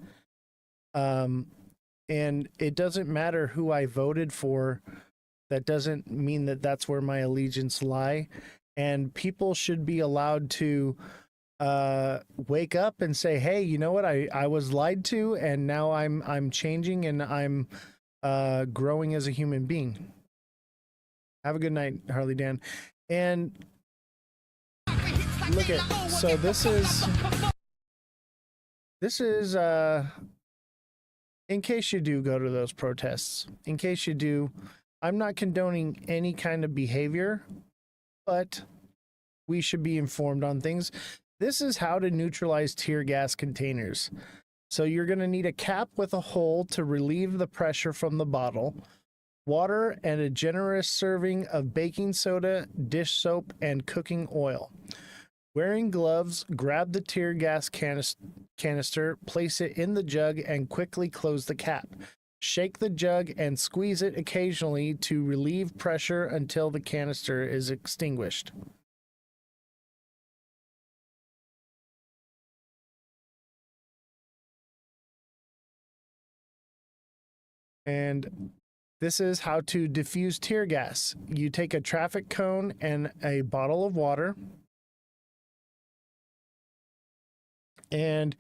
And it doesn't matter who I voted for. That doesn't mean that that's where my allegiance lie. And people should be allowed to wake up and say, hey, you know what? I was lied to, and now I'm changing and I'm growing as a human being. Have a good night, Harley Dan. And look at, so this is in case you do go to those protests, in case you do, I'm not condoning any kind of behavior, but we should be informed on things. This is how to neutralize tear gas containers. So you're going to need a cap with a hole to relieve the pressure from the bottle, water, and a generous serving of baking soda, dish soap, and cooking oil. Wearing gloves, grab the tear gas canister, place it in the jug, and quickly close the cap. Shake the jug and squeeze it occasionally to relieve pressure until the canister is extinguished. And this is how to diffuse tear gas. You take a traffic cone and a bottle of water and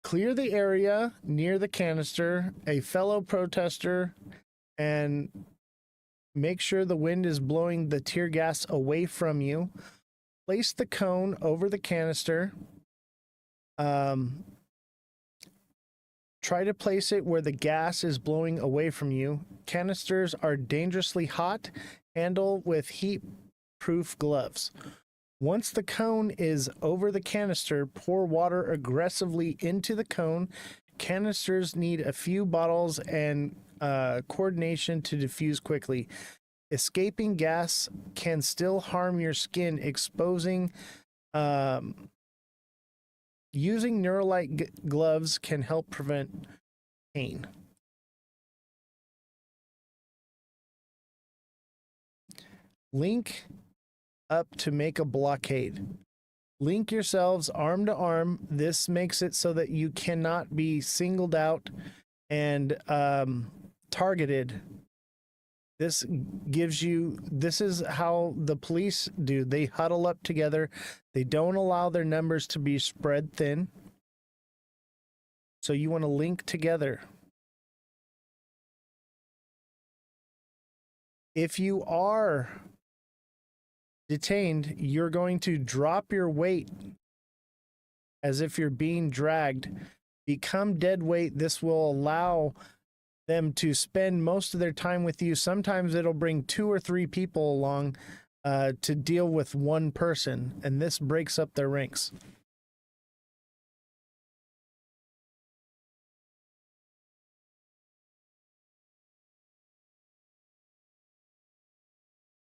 clear the area near the canister, a fellow protester, and make sure the wind is blowing the tear gas away from you. Place the cone over the canister. Try to place it where the gas is blowing away from you. Canisters are dangerously hot. Handle with heat-proof gloves. Once the cone is over the canister, pour water aggressively into the cone. Canisters need a few bottles and coordination to diffuse quickly. Escaping gas can still harm your skin, exposing. Using Neuralite gloves can help prevent pain. Link up to make a blockade. Link yourselves arm to arm. This makes it so that you cannot be singled out and targeted. This is how the police do. They huddle up together. They don't allow their numbers to be spread thin. So you want to link together. If you are detained, you're going to drop your weight as if you're being dragged. Become dead weight. This will allow them to spend most of their time with you. Sometimes it'll bring 2 or 3 people along to deal with one person, and this breaks up their ranks.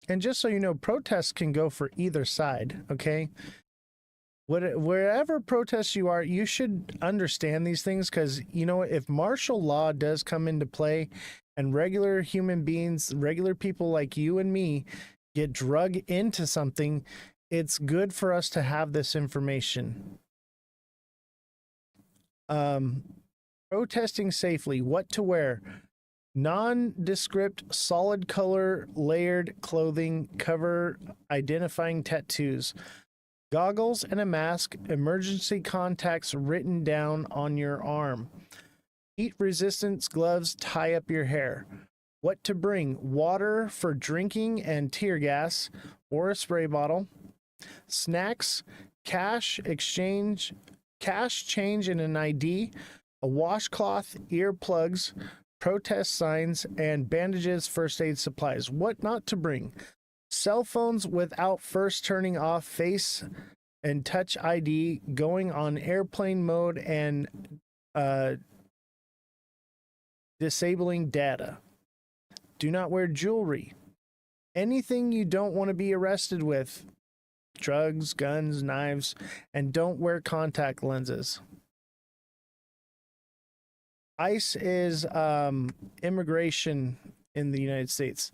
And just so you know, protests can go for either side, okay? Wherever protests you are, you should understand these things, because, you know, if martial law does come into play and regular human beings, regular people like you and me get drug into something, it's good for us to have this information. Protesting safely, what to wear. Nondescript, solid color, layered clothing, cover identifying tattoos. Goggles and a mask, emergency contacts written down on your arm. Heat resistance gloves tie up your hair. What to bring? Water for drinking and tear gas, or a spray bottle. Snacks, cash change and an ID, a washcloth, earplugs, protest signs, and bandages, first aid supplies. What not to bring? Cell phones without first turning off face and touch ID, going on airplane mode, and disabling data. Do not wear jewelry. Anything you don't want to be arrested with. Drugs, guns, knives, and don't wear contact lenses. ICE is immigration in the United States.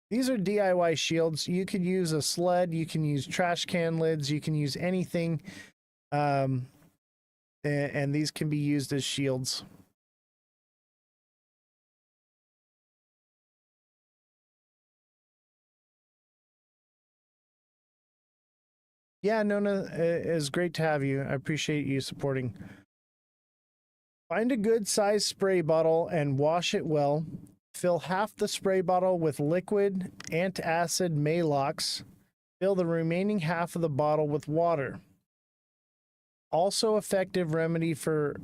These are DIY shields. You could use a sled, you can use trash can lids, you can use anything, and these can be used as shields. Yeah, Nona, it's great to have you. I appreciate you supporting. Find a good size spray bottle and wash it well. Fill half the spray bottle with liquid antacid Maalox. Fill the remaining half of the bottle with water. Also effective remedy for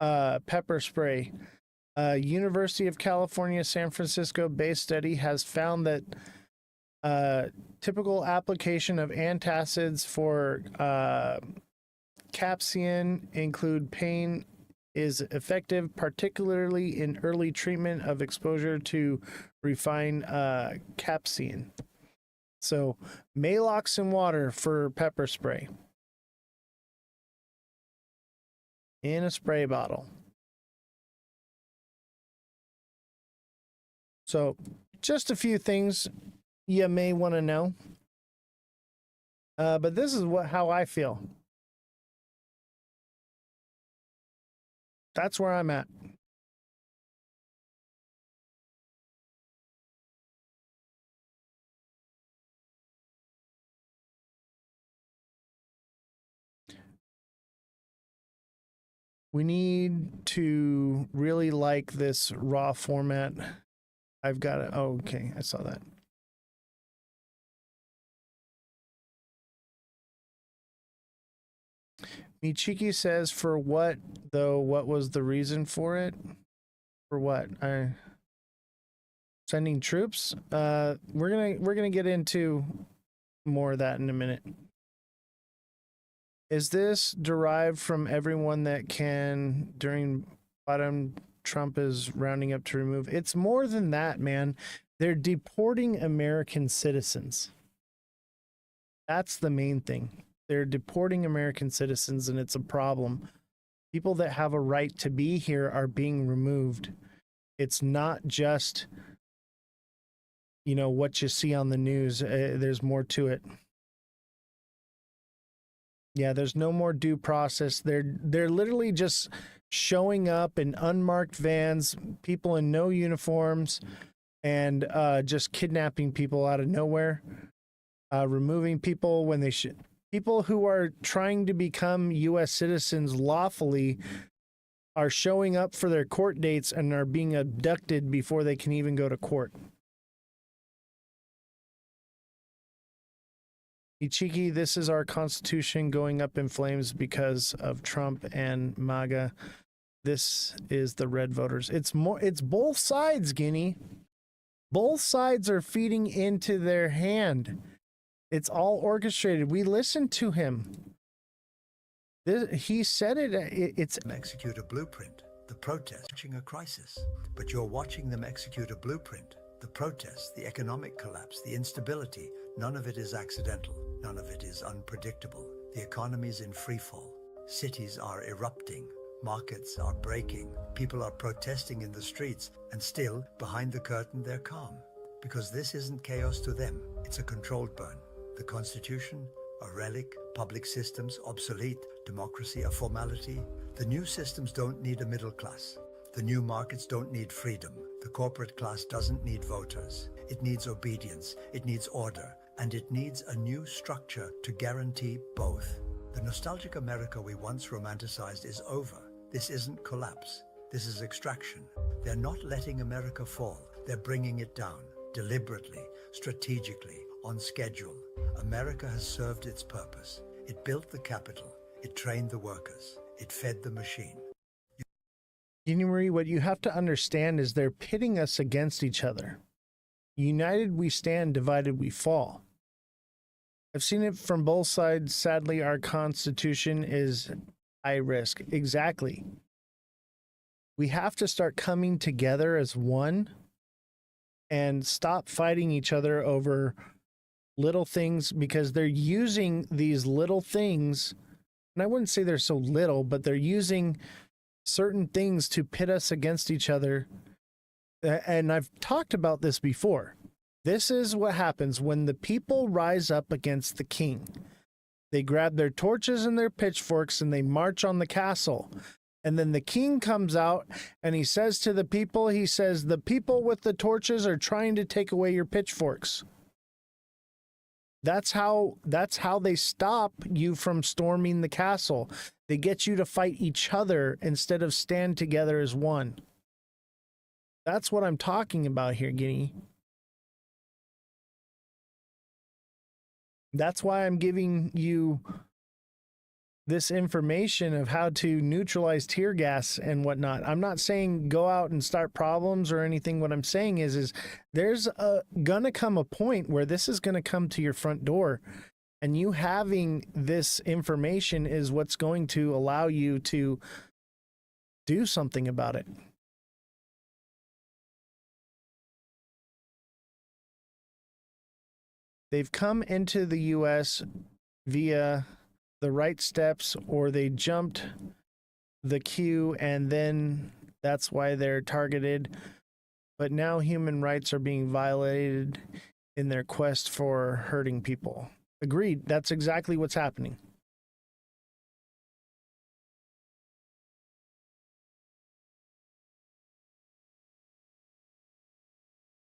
pepper spray. University of California, San Francisco-based study has found that typical application of antacids for capsaicin include pain is effective, particularly in early treatment of exposure to refined capsaicin. So, Maalox and water for pepper spray in a spray bottle. So, just a few things you may want to know. But this is how I feel. That's where I'm at. We need to really like this raw format. I've got it. Oh, okay. I saw that. Michiki says, for what though? What was the reason for it? For what? Sending troops? We're gonna get into more of that in a minute. Is this derived from everyone that can during bottom Trump is rounding up to remove? It's more than that, man. They're deporting American citizens. That's the main thing. They're deporting American citizens, and it's a problem. People that have a right to be here are being removed. It's not just, you know, what you see on the news. There's more to it. Yeah, there's no more due process. They're literally just showing up in unmarked vans, people in no uniforms, and just kidnapping people out of nowhere, removing people when they should. People who are trying to become U.S. citizens lawfully are showing up for their court dates and are being abducted before they can even go to court. Ichiki, this is our Constitution going up in flames because of Trump and MAGA. This is the red voters. It's both sides, Guinea. Both sides are feeding into their hand. It's all orchestrated. We listened to him. He said it. It's execute a blueprint. The protest watching a crisis, but you're watching them execute a blueprint. The protests, the economic collapse, the instability, none of it is accidental. None of it is unpredictable. The economy's in free fall. Cities are erupting. Markets are breaking. People are protesting in the streets, and still, behind the curtain, they're calm. Because this isn't chaos to them. It's a controlled burn. The Constitution, a relic, public systems, obsolete, democracy, a formality. The new systems don't need a middle class. The new markets don't need freedom. The corporate class doesn't need voters. It needs obedience, it needs order, and it needs a new structure to guarantee both. The nostalgic America we once romanticized is over. This isn't collapse. This is extraction. They're not letting America fall. They're bringing it down, deliberately, strategically, on schedule. America has served its purpose. It built the capital. It trained the workers. It fed the machine. Marie, what you have to understand is they're pitting us against each other. United we stand, divided we fall. I've seen it from both sides. Sadly, our Constitution is high risk. Exactly. We have to start coming together as one and stop fighting each other over little things, because they're using these little things, and I wouldn't say they're so little, but they're using certain things to pit us against each other. And I've talked about this before. This is what happens when the people rise up against the king. They grab their torches and their pitchforks and they march on the castle. And then the king comes out and he says to the people, he says, the people with the torches are trying to take away your pitchforks. That's how they stop you from storming the castle. They get you to fight each other instead of stand together as one. That's what I'm talking about here, Guinea. That's why I'm giving you this information of how to neutralize tear gas and whatnot. I'm not saying go out and start problems or anything. What I'm saying is there's gonna come a point where this is gonna come to your front door, and you having this information is what's going to allow you to do something about it. They've come into the U.S. via the right steps, or they jumped the queue, and then that's why they're targeted. But now human rights are being violated in their quest for hurting people. Agreed. That's exactly what's happening.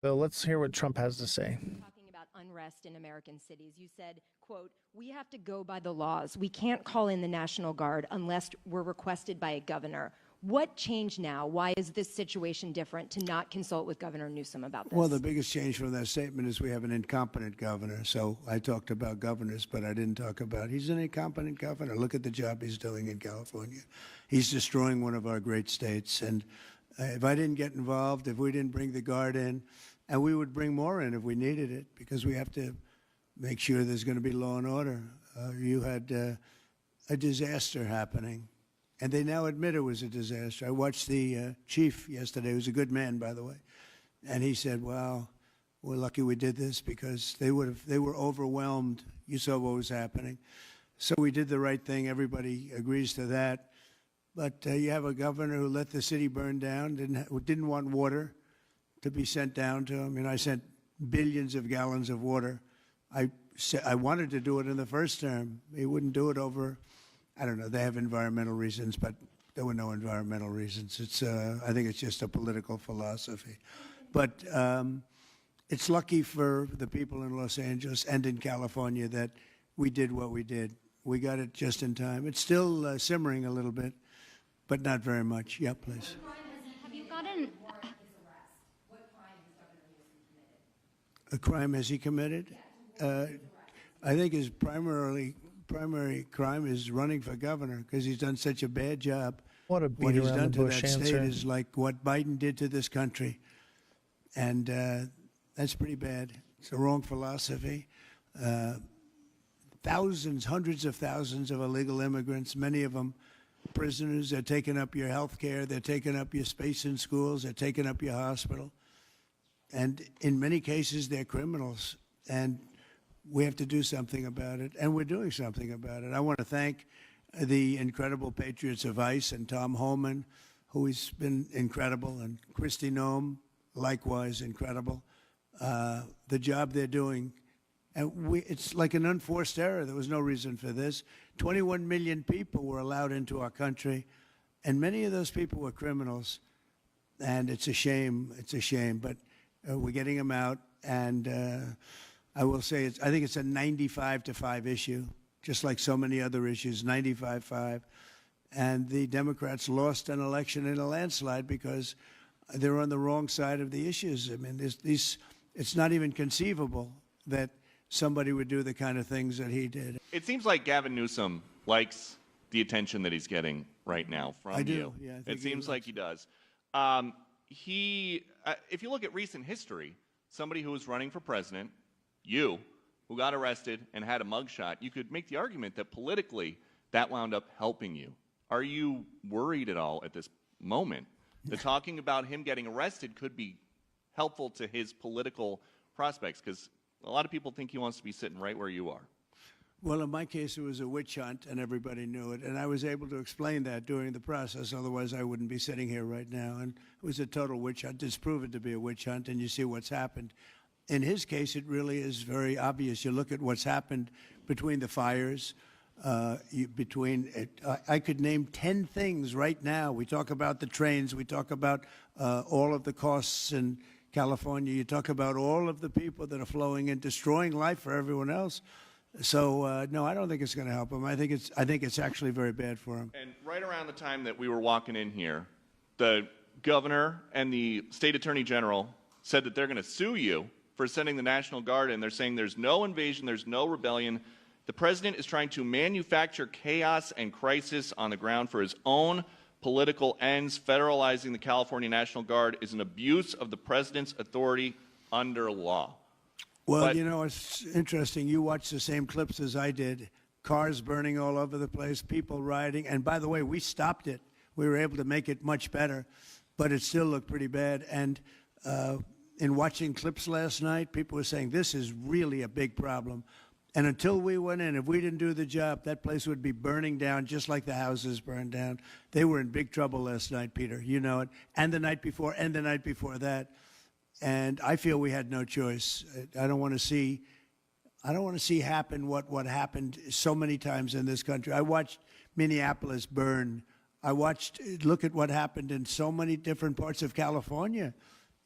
So let's hear what Trump has to say. Talking about unrest in American cities, you said, quote, "We have to go by the laws. We can't call in the National Guard unless we're requested by a governor." What changed now? Why is this situation different to not consult with Governor Newsom about this? Well, the biggest change from that statement is we have an incompetent governor. So I talked about governors, but I didn't talk about he's an incompetent governor. Look at the job he's doing in California. He's destroying one of our great states. And if I didn't get involved, if we didn't bring the Guard in, and we would bring more in if we needed it, because we have to make sure there's going to be law and order. You had a disaster happening, and they now admit it was a disaster. I watched the chief yesterday, who's a good man, by the way, and he said, "Wow, we're lucky we did this because they were overwhelmed. You saw what was happening." So we did the right thing. Everybody agrees to that. But you have a governor who let the city burn down, didn't want water to be sent down to him. And I sent billions of gallons of water. I wanted to do it in the first term. He wouldn't do it over, I don't know, they have environmental reasons, but there were no environmental reasons. I think it's just a political philosophy. But it's lucky for the people in Los Angeles and in California that we did what we did. We got it just in time. It's still simmering a little bit, but not very much. Yeah, please. Have you gotten... A crime has he committed? I think his primary crime is running for governor because he's done such a bad job. What a beat he's around done the to bush that state answer. is like what Biden did to this country, and that's pretty bad. It's the wrong philosophy. Thousands, hundreds of thousands of illegal immigrants, many of them prisoners. They're taking up your health care. They're taking up your space in schools. They're taking up your hospital. And in many cases, they're criminals. And we have to do something about it. And we're doing something about it. I want to thank the incredible patriots of ICE and Tom Homan, who has been incredible, and Kristi Noem, likewise incredible. The job they're doing. And it's like an unforced error. There was no reason for this. 21 million people were allowed into our country, and many of those people were criminals. And it's a shame. It's a shame. But we're getting them out. And I will say, I think it's a 95-5 issue, just like so many other issues, 95-5. And the Democrats lost an election in a landslide because they're on the wrong side of the issues. I mean, it's not even conceivable that somebody would do the kind of things that he did. It seems like Gavin Newsom likes the attention that he's getting right now from you. Yeah, I think it seems like he does. If you look at recent history, somebody who was running for president, you, who got arrested and had a mugshot, you could make the argument that politically that wound up helping you. Are you worried at all at this moment that talking about him getting arrested could be helpful to his political prospects? Because a lot of people think he wants to be sitting right where you are. Well, in my case, it was a witch hunt, and everybody knew it. And I was able to explain that during the process. Otherwise, I wouldn't be sitting here right now. And it was a total witch hunt. It's proven to be a witch hunt, and you see what's happened. In his case, it really is very obvious. You look at what's happened between the fires, I could name 10 things right now. We talk about the trains. We talk about all of the costs in California. You talk about all of the people that are flowing in, destroying life for everyone else. So no, I don't think it's going to help him. I think it's actually very bad for him. And right around the time that we were walking in here, the governor and the state attorney general said that they're going to sue you for sending the National Guard in. They're saying there's no invasion, there's no rebellion. The president is trying to manufacture chaos and crisis on the ground for his own political ends. Federalizing the California National Guard is an abuse of the president's authority under law. Well, you know, it's interesting. You watched the same clips as I did. Cars burning all over the place, people rioting. And by the way, we stopped it. We were able to make it much better, but it still looked pretty bad. And in watching clips last night, people were saying this is really a big problem. And until we went in, if we didn't do the job, that place would be burning down just like the houses burned down. They were in big trouble last night, Peter. You know it. And the night before, and the night before that. And I feel we had no choice. I don't want to see happen what happened so many times in this country. I watched Minneapolis burn. Look at what happened in so many different parts of California.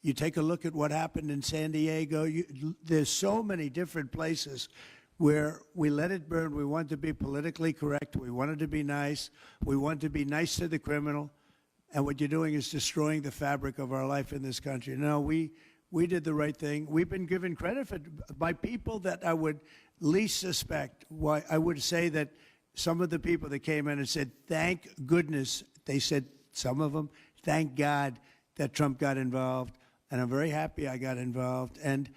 You take a look at what happened in San Diego. There's so many different places where we let it burn. We want to be politically correct. We wanted to be nice. We want to be nice to the criminal. And what you're doing is destroying the fabric of our life in this country. No, we did the right thing. We've been given credit by people that I would least suspect. Why I would say that some of the people that came in and said, thank goodness, they said, some of them, thank God that Trump got involved. And I'm very happy I got involved. And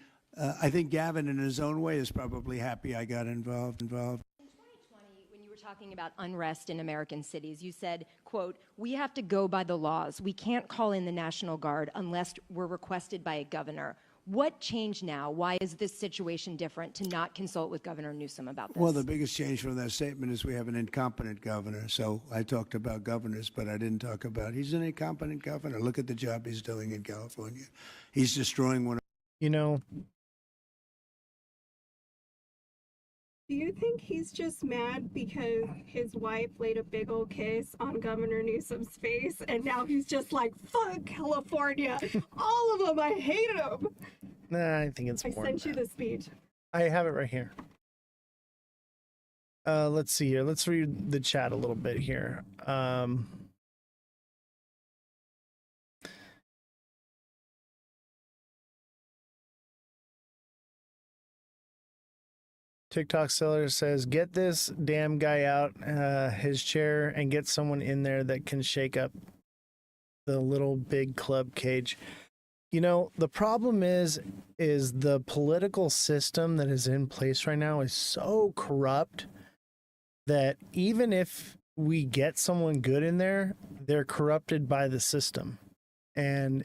I think Gavin, in his own way, is probably happy I got involved. In 2020, when you were talking about unrest in American cities, you said, quote, we have to go by the laws. We can't call in the National Guard unless we're requested by a governor. What changed now? Why is this situation different to not consult with Governor Newsom about this? Well, the biggest change from that statement is we have an incompetent governor. So I talked about governors, but I didn't talk about he's an incompetent governor. Look at the job he's doing in California. He's destroying one. You know, Do you think he's just mad because his wife laid a big old kiss on Governor Newsom's face and now he's just like, fuck California, all of them, I hate them? Nah, I think it's I more sent than you the speech. I have it right here. Let's see here. Let's read the chat a little bit here. TikTok seller says, get this damn guy out his chair and get someone in there that can shake up the little big club cage. You know, the problem is the political system that is in place right now is so corrupt that even if we get someone good in there, they're corrupted by the system. And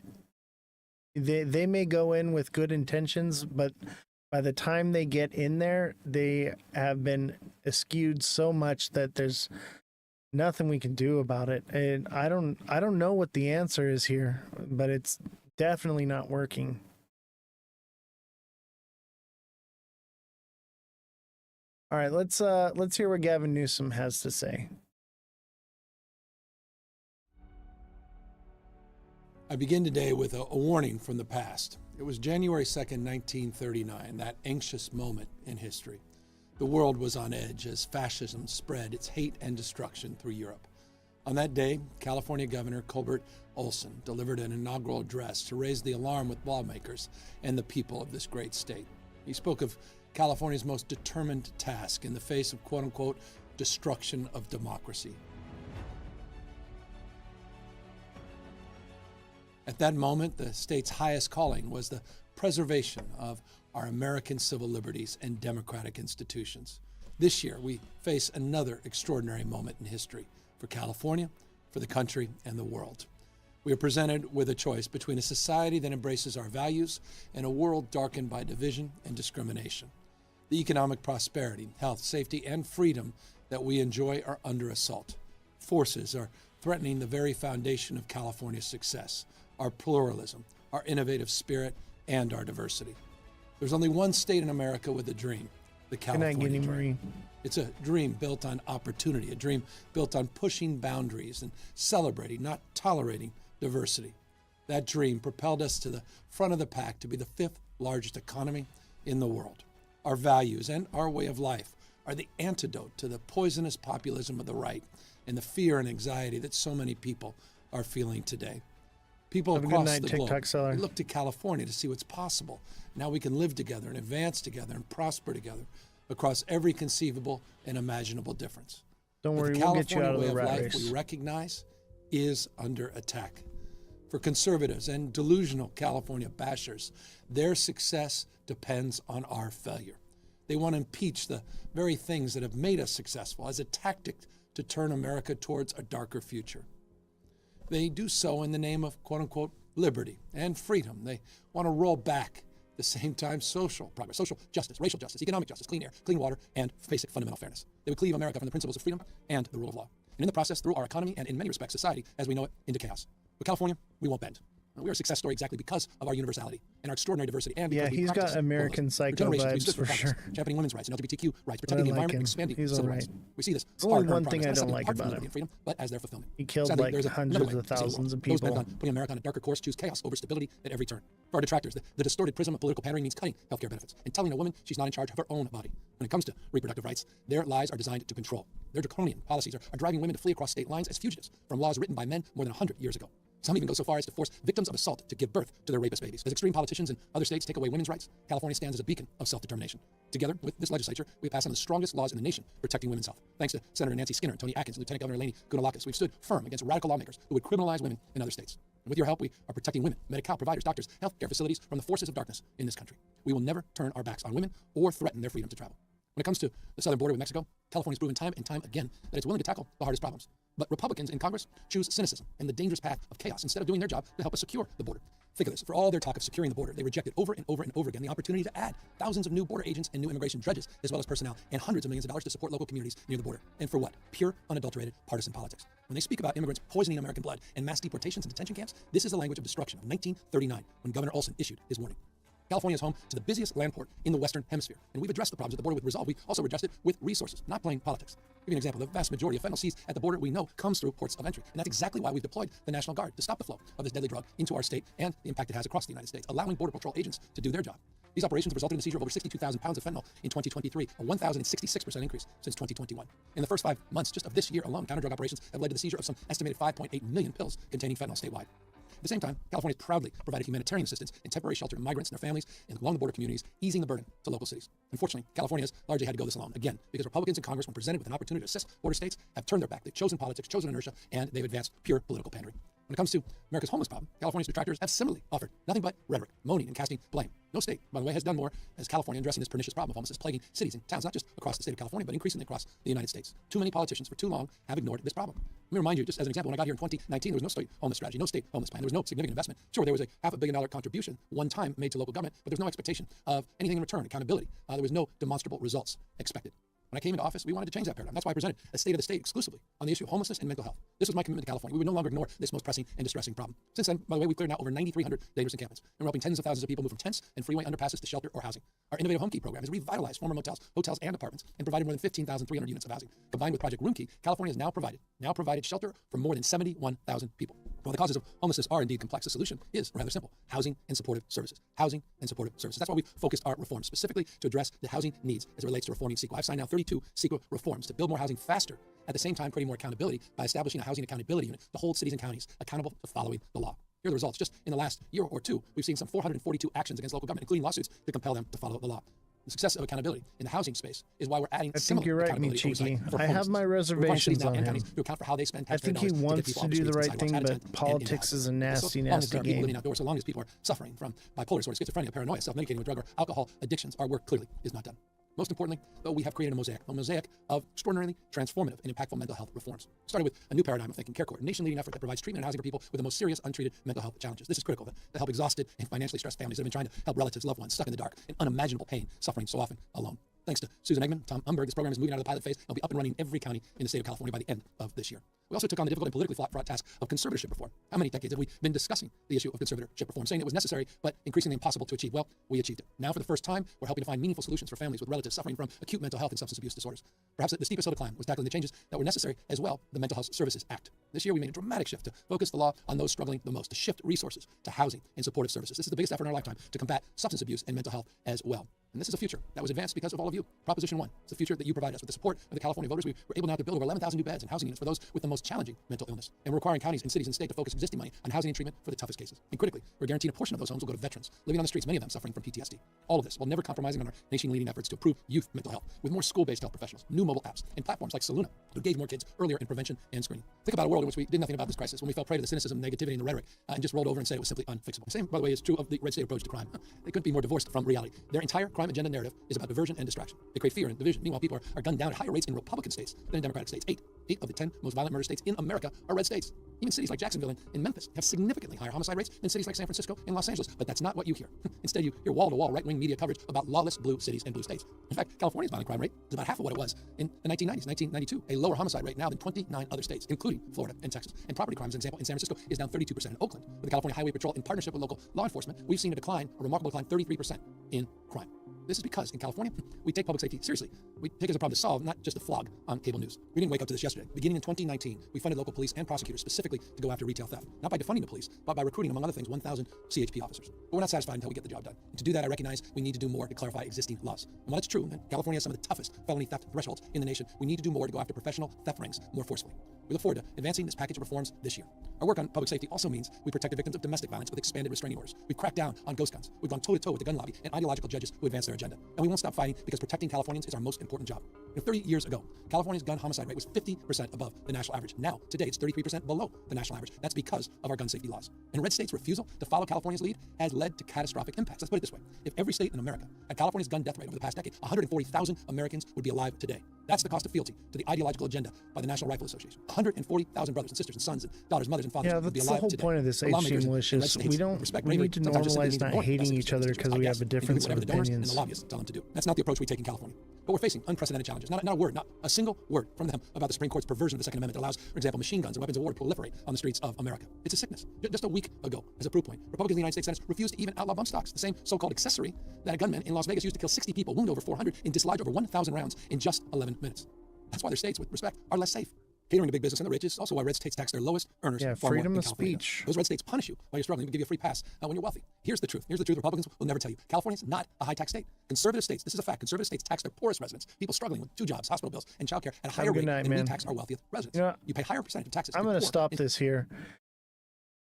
they may go in with good intentions, but by the time they get in there, they have been skewed so much that there's nothing we can do about it. And I don't know what the answer is here, but it's definitely not working. All right, let's hear what Gavin Newsom has to say. I begin today with a warning from the past. It was January 2nd, 1939, that anxious moment in history. The world was on edge as fascism spread its hate and destruction through Europe. On that day, California Governor Colbert Olson delivered an inaugural address to raise the alarm with lawmakers and the people of this great state. He spoke of California's most determined task in the face of quote-unquote destruction of democracy. At that moment, the state's highest calling was the preservation of our American civil liberties and democratic institutions. This year, we face another extraordinary moment in history for California, for the country, and the world. We are presented with a choice between a society that embraces our values and a world darkened by division and discrimination. The economic prosperity, health, safety, and freedom that we enjoy are under assault. Forces are threatening the very foundation of California's success, our pluralism, our innovative spirit, and our diversity. There's only one state in America with a dream, the California dream. It's a dream built on opportunity, a dream built on pushing boundaries and celebrating, not tolerating, diversity. That dream propelled us to the front of the pack to be the 5th largest economy in the world. Our values and our way of life are the antidote to the poisonous populism of the right and the fear and anxiety that so many people are feeling today. People Have a good across night, the TikTok globe seller. look to California to see what's possible. Now we can live together and advance together and prosper together across every conceivable and imaginable difference. Don't But worry, the we'll get you California out of way the of rat life race. we recognize is under attack. For conservatives and delusional California bashers, their success depends on our failure. They want to impeach the very things that have made us successful as a tactic to turn America towards a darker future. They do so in the name of quote-unquote liberty and freedom. They want to roll back at the same time social progress, social justice, racial justice, economic justice, clean air, clean water, and basic fundamental fairness. They would cleave America from the principles of freedom and the rule of law. And in the process, through our economy and in many respects society as we know it, into chaos. But California, we won't bend. We are a success story exactly because of our universality and our extraordinary diversity. And because Yeah, we he's practice got American pluralism. Psycho For generations, we've vibes stood for progress, sure. championing women's rights and LGBTQ rights, I protecting the like environment, him. expanding He's civil all rights. right. We see this Only hard-earned one progress, thing I not don't something like apart from about liberty him. and freedom, but as their fulfillment. He killed Sadly, like there's hundreds another way of to see the thousands world. of Those bent people. on putting America on a darker course choose chaos over stability at every turn. For our detractors, the distorted prism of political pandering means cutting healthcare benefits and telling a woman she's not in charge of her own body. When it comes to reproductive rights, their lies are designed to control. Their draconian policies are driving women to flee across state lines as fugitives from laws written by men more than 100 years ago. Some even go so far as to force victims of assault to give birth to their rapist babies. As extreme politicians in other states take away women's rights, California stands as a beacon of self-determination. Together with this legislature, we pass some of the strongest laws in the nation protecting women's health. Thanks to Senator Nancy Skinner, Tony Atkins, and Lieutenant Governor Lainey Gunalakis, we've stood firm against radical lawmakers who would criminalize women in other states. And with your help, we are protecting women, Medi-Cal providers, doctors, healthcare facilities from the forces of darkness in this country. We will never turn our backs on women or threaten their freedom to travel. When it comes to the southern border with Mexico, California's proven time and time again that it's willing to tackle the hardest problems. But Republicans in Congress choose cynicism and the dangerous path of chaos instead of doing their job to help us secure the border. Think of this. For all their talk of securing the border, they rejected over and over and over again the opportunity to add thousands of new border agents and new immigration judges, as well as personnel, and hundreds of millions of dollars to support local communities near the border. And for what? Pure, unadulterated partisan politics. When they speak about immigrants poisoning American blood and mass deportations and detention camps, this is the language of destruction of 1939, when Governor Olson issued his warning. California is home to the busiest land port in the Western Hemisphere, and we've addressed the problems at the border with resolve. We also addressed it with resources, not plain politics. I'll give you an example. The vast majority of fentanyl seized at the border we know comes through ports of entry, and that's exactly why we've deployed the National Guard to stop the flow of this deadly drug into our state and the impact it has across the United States, allowing Border Patrol agents to do their job. These operations have resulted in the seizure of over 62,000 pounds of fentanyl in 2023, a 1,066% increase since 2021. In the first 5 months just of this year alone, counter-drug operations have led to the seizure of some estimated 5.8 million pills containing fentanyl statewide. At the same time, California has proudly provided humanitarian assistance and temporary shelter to migrants and their families and along the border communities, easing the burden to local cities. Unfortunately, California has largely had to go this alone, again, because Republicans in Congress, when presented with an opportunity to assist border states, have turned their back. They've chosen politics, chosen inertia, and they've advanced pure political pandering. When it comes to America's homeless problem, California's detractors have similarly offered nothing but rhetoric, moaning, and casting blame. No state, by the way, has done more as California in addressing this pernicious problem of homelessness plaguing cities and towns, not just across the state of California, but increasingly across the United States. Too many politicians for too long have ignored this problem. Let me remind you, just as an example, when I got here in 2019, there was no state homeless strategy, no state homeless plan. There was no significant investment. Sure, there was a $500 million contribution one time made to local government, but there was no expectation of anything in return, accountability. There was no demonstrable results expected. When I came into office, we wanted to change that paradigm. That's why I presented a state of the state exclusively on the issue of homelessness and mental health. This was my commitment to California. We would no longer ignore this most pressing and distressing problem. Since then, by the way, we've cleared now over 9,300 dangerous encampments, and we're helping tens of thousands of people move from tents and freeway underpasses to shelter or housing. Our innovative Home Key program has revitalized former motels, hotels, and apartments, and provided more than 15,300 units of housing. Combined with Project Room Key, California has now provided shelter for more than 71,000 people. While the causes of homelessness are indeed complex, the solution is rather simple: housing and supportive services. Housing and supportive services. That's why we focused our reforms specifically to address the housing needs as it relates to reforming CEQA. I've signed now 32 CEQA reforms to build more housing faster, at the same time creating more accountability by establishing a housing accountability unit to hold cities and counties accountable to following the law. Here are the results. Just in the last year or two, we've seen some 442 actions against local government, including lawsuits to compel them to follow the law. The success of accountability in the housing space is why we're adding I think you're right, me cheeky. I have my reservations on him. To account for how they spend I think he wants to do the right thing, but politics is a nasty, nasty game. Living outdoors, so long as people are suffering from bipolar disorder, schizophrenia, paranoia, self-medicating with drug or alcohol addictions, our work clearly is not done. Most importantly, though, we have created a mosaic of extraordinarily transformative and impactful mental health reforms. Starting with a new paradigm of thinking, CareCore, a nation-leading effort that provides treatment and housing for people with the most serious untreated mental health challenges. This is critical to help exhausted and financially stressed families that have been trying to help relatives, loved ones stuck in the dark, in unimaginable pain, suffering so often alone. Thanks to Susan Eggman, Tom Umberg, this program is moving out of the pilot phase and will be up and running in every county in the state of California by the end of this year. We also took on the difficult and politically fraught task of conservatorship reform. How many decades have we been discussing the issue of conservatorship reform, saying it was necessary but increasingly impossible to achieve? Well, we achieved it. Now, for the first time, we're helping to find meaningful solutions for families with relatives suffering from acute mental health and substance abuse disorders. Perhaps the steepest hill to climb was tackling the changes that were necessary as well, the Mental Health Services Act. This year, we made a dramatic shift to focus the law on those struggling the most, to shift resources to housing and supportive services. This is the biggest effort in our lifetime to combat substance abuse and mental health as well. And this is a future that was advanced because of all of you. Proposition 1. It's the future that you provide us. With the support of the California voters, we were able now to build over 11,000 new beds and housing units for those with the most most challenging mental illness. And we're requiring counties and cities and state to focus existing money on housing and treatment for the toughest cases. And critically, we're guaranteeing a portion of those homes will go to veterans living on the streets, many of them suffering from PTSD. All of this while never compromising on our nation-leading efforts to improve youth mental health with more school-based health professionals, new mobile apps, and platforms like Saluna to engage more kids earlier in prevention and screening. Think about a world in which we did nothing about this crisis, when we fell prey to the cynicism, negativity, and the rhetoric, and just rolled over and said it was simply unfixable. The same, by the way, is true of the red state approach to crime. They couldn't be more divorced from reality. Their entire crime agenda narrative is about diversion and distraction. They create fear and division. Meanwhile, people are gunned down at higher rates in Republican states than in Democratic states. Eight of the 10 most violent murder states in America are red states. Even cities like Jacksonville and Memphis have significantly higher homicide rates than cities like San Francisco and Los Angeles. But that's not what you hear. Instead, you hear wall-to-wall right-wing media coverage about lawless blue cities and blue states. In fact, California's violent crime rate is about half of what it was in the 1990s, 1992, a lower homicide rate now than 29 other states, including Florida and Texas. And property crimes, for example, in San Francisco is down 32%. In Oakland, with the California Highway Patrol in partnership with local law enforcement, we've seen a remarkable decline, 33% in crime. This is because in California, we take public safety seriously. We take it as a problem to solve, not just a flog on cable news. We didn't wake up to this yesterday. Beginning in 2019, we funded local police and prosecutors specifically to go after retail theft, not by defunding the police, but by recruiting, among other things, 1,000 CHP officers. But we're not satisfied until we get the job done. And to do that, I recognize we need to do more to clarify existing laws. And while it's true that California has some of the toughest felony theft thresholds in the nation, we need to do more to go after professional theft rings more forcefully. We look forward to advancing this package of reforms this year. Our work on public safety also means we protect the victims of domestic violence with expanded restraining orders. We've cracked down on ghost guns. We've gone toe-to-toe with the gun lobby and ideological judges who advance their agenda. And we won't stop fighting because protecting Californians is our most important job. 30 years ago, California's gun homicide rate was 50% above the national average. Now, today, it's 33% below the national average. That's because of our gun safety laws. And red states' refusal to follow California's lead has led to catastrophic impacts. Let's put it this way. If every state in America had California's gun death rate over the past decade, 140,000 Americans would be alive today. That's the cost of fealty to the ideological agenda by the National Rifle Association. 140,000 brothers and sisters and sons and daughters, mothers and fathers would be alive today. Yeah, that's the whole point of this HG malicious. We need to normalize not hating each other because we have a difference of opinions. And the lobbyists tell them to do. That's not the approach we take in California. But we're facing unprecedented challenges. Not a word, not a single word from them about the Supreme Court's perversion of the Second Amendment that allows, for example, machine guns and weapons of war to proliferate on the streets of America. It's a sickness. Just a week ago, as a proof point, Republicans in the United States Senate refused to even outlaw bump stocks, the same so-called accessory that a gunman in Las Vegas used to kill 60 people, wound over 400, and dislodge over 1,000 rounds in just 11 minutes. That's why their states, with respect, are less safe. Catering to big business and the rich is also why red states tax their lowest earners far freedom more of in California. speech. Those red states punish you while you're struggling, but give you a free pass when you're wealthy. Here's the truth. Republicans will never tell you. California's not a high-tax state. Conservative states, this is a fact, conservative states tax their poorest residents, people struggling with 2 jobs, hospital bills, and childcare at a higher rate than we tax our wealthiest residents. You know, you pay higher percentage of taxes. I'm going to stop this here.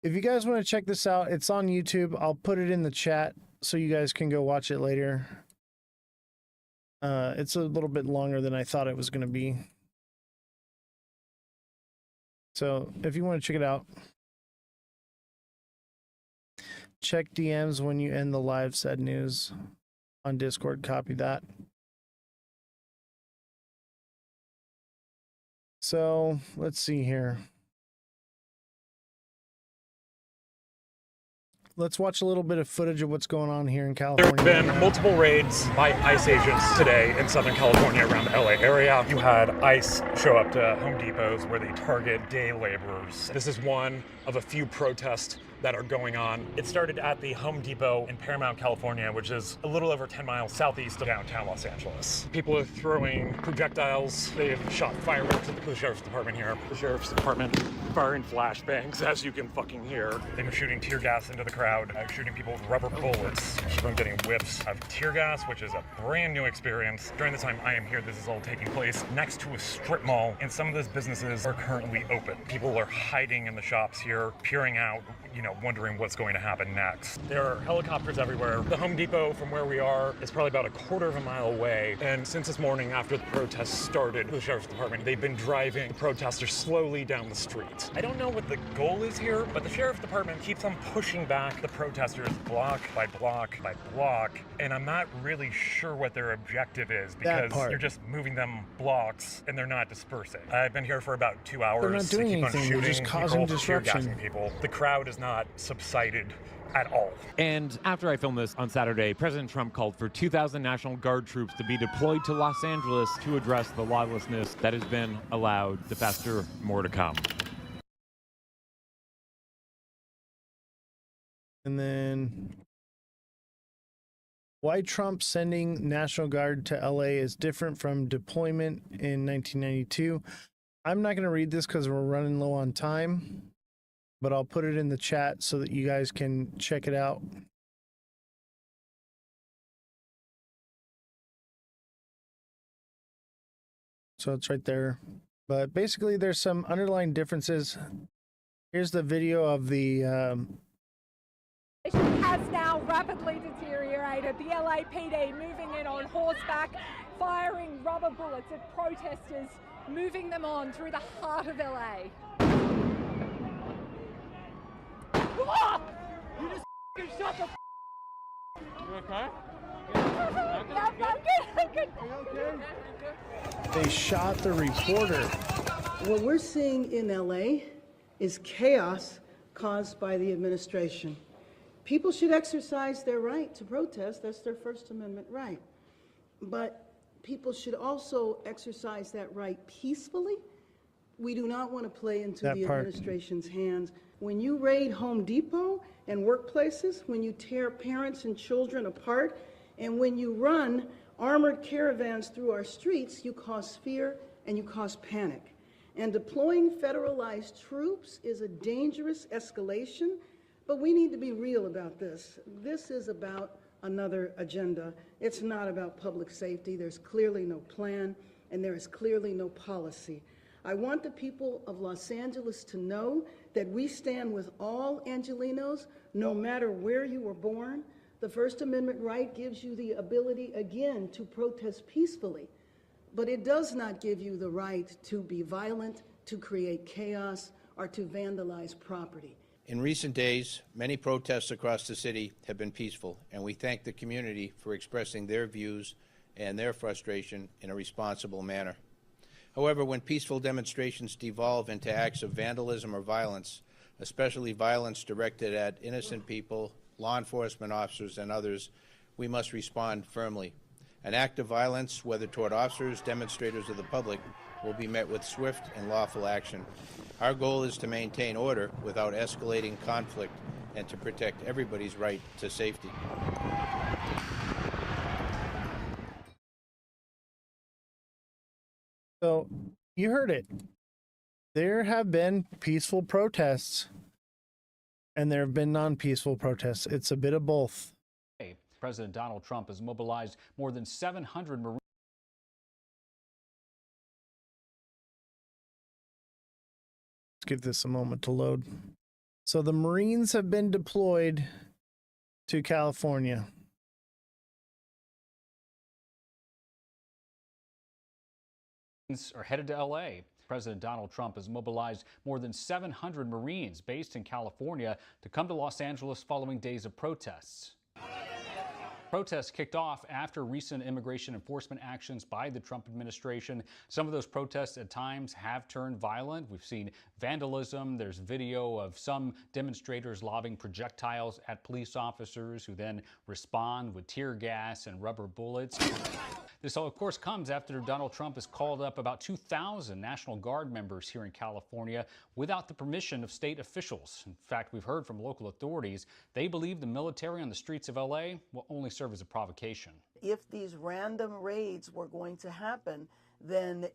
If you guys want to check this out, it's on YouTube. I'll put it in the chat so you guys can go watch it later. It's a little bit longer than I thought it was going to be. So if you want to check it out, check DMs when you end the live said news on Discord. Copy that. So let's see here. Let's watch a little bit of footage of what's going on here in California. There have been multiple raids by ICE agents today in Southern California around the LA area. You had ICE show up to Home Depots where they target day laborers. This is one of a few protests that are going on. It started at the Home Depot in Paramount, California, which is a little over 10 miles southeast of downtown Los Angeles. People are throwing projectiles. They've shot fireworks at the sheriff's department here. The sheriff's department firing flashbangs, as you can fucking hear. They've been shooting tear gas into the crowd, shooting people with rubber bullets. Everyone getting whiffs of tear gas, which is a brand new experience. During the time I am here, this is all taking place next to a strip mall, and some of those businesses are currently open. People are hiding in the shops here, peering out, wondering what's going to happen next. There are helicopters everywhere. The Home Depot from where we are is probably about a quarter of a mile away. And since this morning, after the protests started, the sheriff's department, they've been driving the protesters slowly down the street. I don't know what the goal is here, but the sheriff's department keeps on pushing back the protesters block by block by block. And I'm not really sure what their objective is because you're just moving them blocks and they're not dispersing. I've been here for about 2 hours. They're not doing anything. They're just causing disruption. People. The crowd is not subsided at all. And after I filmed this on Saturday, President Trump called for 2,000 National Guard troops to be deployed to Los Angeles to address the lawlessness that has been allowed. The faster, more to come. And then why Trump sending National Guard to LA is different from deployment in 1992. I'm not going to read this because we're running low on time, but I'll put it in the chat so that you guys can check it out. So it's right there. But basically, there's some underlying differences. Here's the video of the has now rapidly deteriorated. The LAPD moving in on horseback, firing rubber bullets at protesters, moving them on through the heart of LA. Oh! You just shut the You okay? they shot the reporter. What we're seeing in LA is chaos caused by the administration. People should exercise their right to protest. That's their First Amendment right. But people should also exercise that right peacefully. We do not want to play into the administration's hands. When you raid Home Depot and workplaces, when you tear parents and children apart, and when you run armored caravans through our streets, you cause fear and you cause panic. And deploying federalized troops is a dangerous escalation, but we need to be real about this. This is about another agenda. It's not about public safety. There's clearly no plan, and there is clearly no policy. I want the people of Los Angeles to know that we stand with all Angelenos, no matter where you were born. The First Amendment right gives you the ability, again, to protest peacefully, but it does not give you the right to be violent, to create chaos, or to vandalize property. In recent days, many protests across the city have been peaceful, and we thank the community for expressing their views and their frustration in a responsible manner. However, when peaceful demonstrations devolve into acts of vandalism or violence, especially violence directed at innocent people, law enforcement officers, and others, we must respond firmly. An act of violence, whether toward officers, demonstrators, or the public, will be met with swift and lawful action. Our goal is to maintain order without escalating conflict and to protect everybody's right to safety. So, you heard it. There have been peaceful protests, and there have been non-peaceful protests. It's a bit of both. President Donald Trump has mobilized more than 700 Marines. Let's give this a moment to load. So the Marines have been deployed to California. Are headed to LA. President Donald Trump has mobilized more than 700 Marines based in California to come to Los Angeles following days of protests. Protests kicked off after recent immigration enforcement actions by the Trump administration. Some of those protests at times have turned violent. We've seen vandalism. There's video of some demonstrators lobbing projectiles at police officers who then respond with tear gas and rubber bullets. This all, of course, comes after Donald Trump has called up about 2,000 National Guard members here in California without the permission of state officials. In fact, we've heard from local authorities they believe the military on the streets of LA will only serve as a provocation. If these random raids were going to happen, then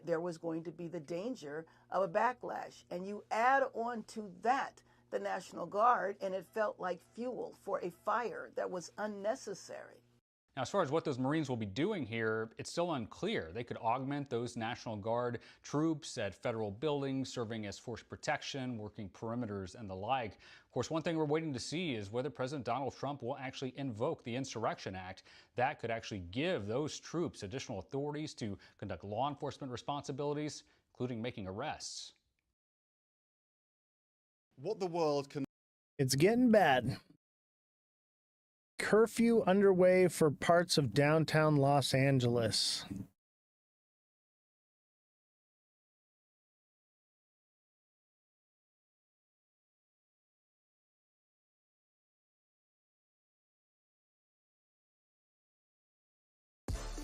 there was going to be the danger of a backlash. And you add on to that the National Guard, and it felt like fuel for a fire that was unnecessary. Now, as far as what those Marines will be doing here, it's still unclear. They could augment those National Guard troops at federal buildings, serving as force protection, working perimeters, and the like. Of course, one thing we're waiting to see is whether President Donald Trump will actually invoke the Insurrection Act. That could actually give those troops additional authorities to conduct law enforcement responsibilities, including making arrests. What the world can... It's getting bad. Curfew underway for parts of downtown Los Angeles.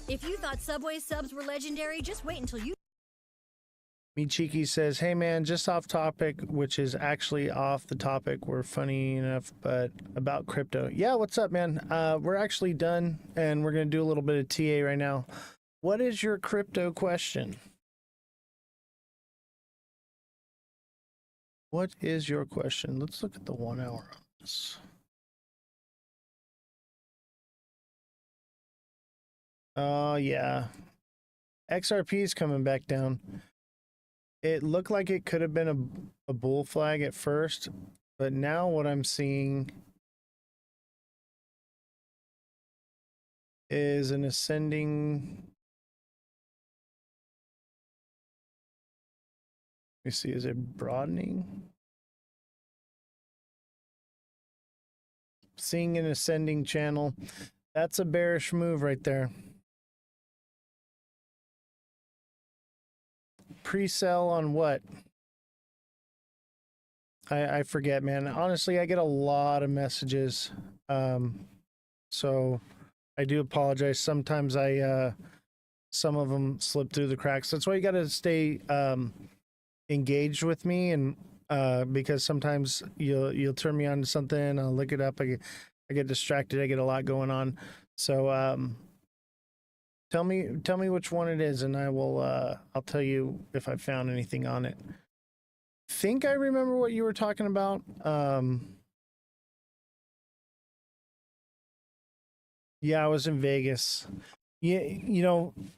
If you thought Subway subs were legendary, just wait until you... Michiki says, hey man, just off topic, which is actually off the topic. We're funny enough, but about crypto. Yeah, what's up, man? We're actually done, and we're going to do a little bit of TA right now. What is your crypto question? What is your question? Let's look at the 1 hour on this. Oh, yeah. XRP is coming back down. It looked like it could have been a bull flag at first, but now what I'm seeing is an ascending. Let me see, is it broadening? Seeing an ascending channel. That's a bearish move right there. Pre-sell on what? I forget, man. Honestly, I get a lot of messages. So I do apologize. Sometimes some of them slip through the cracks. That's why you got to stay engaged with me, and because sometimes you'll turn me on to something, I'll look it up, I get distracted, I get a lot going on. So tell me which one it is, and I'll tell you if I found anything on it. Think I remember what you were talking about. Yeah, I was in Vegas. Yeah,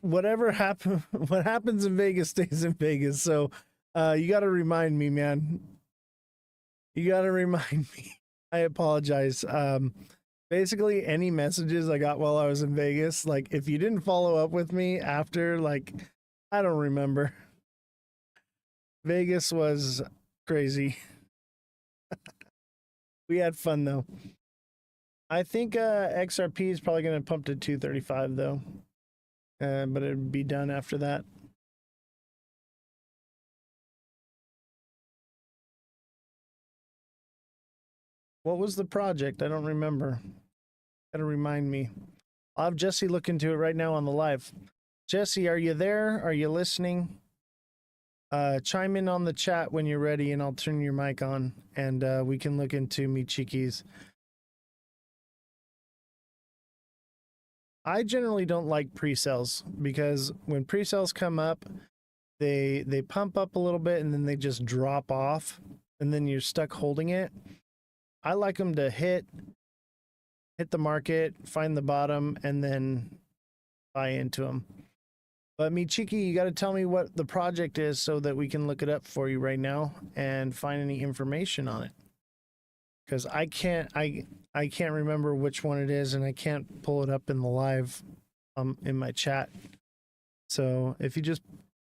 whatever happen, what happens in Vegas stays in Vegas. So, you got to remind me, man. You got to remind me. I apologize. Basically, any messages I got while I was in Vegas, like if you didn't follow up with me after, like, I don't remember. Vegas was crazy. We had fun though. I think XRP is probably going to pump to 235 though. But it'd be done after that. What was the project? I don't remember. Gotta remind me. I'll have Jesse look into it right now on the live. Jesse, are you there? Are you listening? Chime in on the chat when you're ready, and I'll turn your mic on, and we can look into Michiki's. I generally don't like pre-sales because when pre-sales come up, they pump up a little bit and then they just drop off, and then you're stuck holding it. I like them to hit the market, find the bottom, and then buy into them. But Michiki, you got to tell me what the project is so that we can look it up for you right now and find any information on it. Because I can't remember which one it is, and I can't pull it up in the live in my chat. So if you just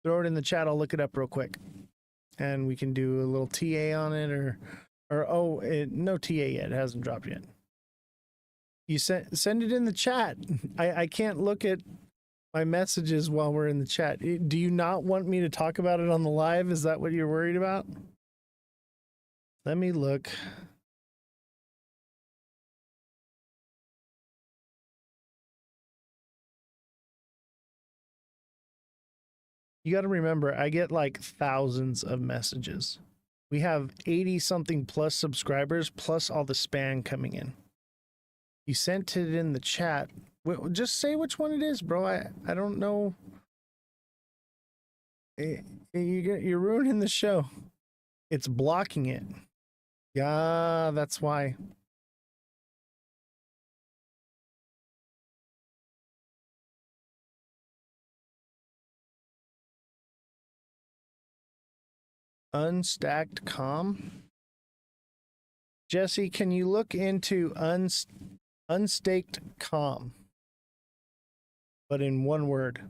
throw it in the chat, I'll look it up real quick, and we can do a little TA on it, or no TA yet. It hasn't dropped yet. You send it in the chat. I can't look at my messages while we're in the chat. Do you not want me to talk about it on the live? Is that what you're worried about? Let me look. You got to remember, I get like thousands of messages. We have 80 something plus subscribers, plus all the spam coming in. You sent it in the chat. Just say which one it is, bro. I don't know. You're ruining the show. It's blocking it. Yeah, that's why. Unstacked com. Jesse, can you look into unstaked com? But in one word.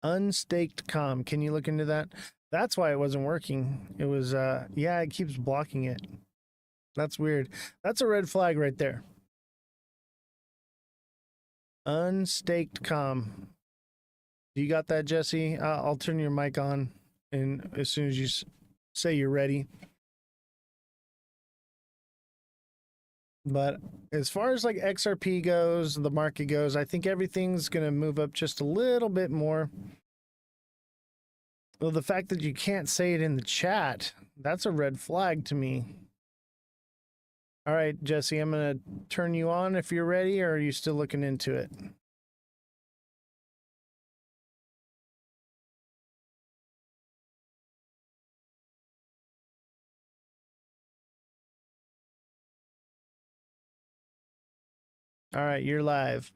Unstaked com. Can you look into that? That's why it wasn't working. It was yeah, it keeps blocking it. That's weird. That's a red flag right there. Unstaked com. Do you got that, Jesse? I'll turn your mic on, and as soon as you say you're ready. But as far as like XRP goes, the market goes, I think everything's going to move up just a little bit more. Well, the fact that you can't say it in the chat, that's a red flag to me. All right, Jesse, I'm going to turn you on if you're ready, or are you still looking into it? All right, you're live.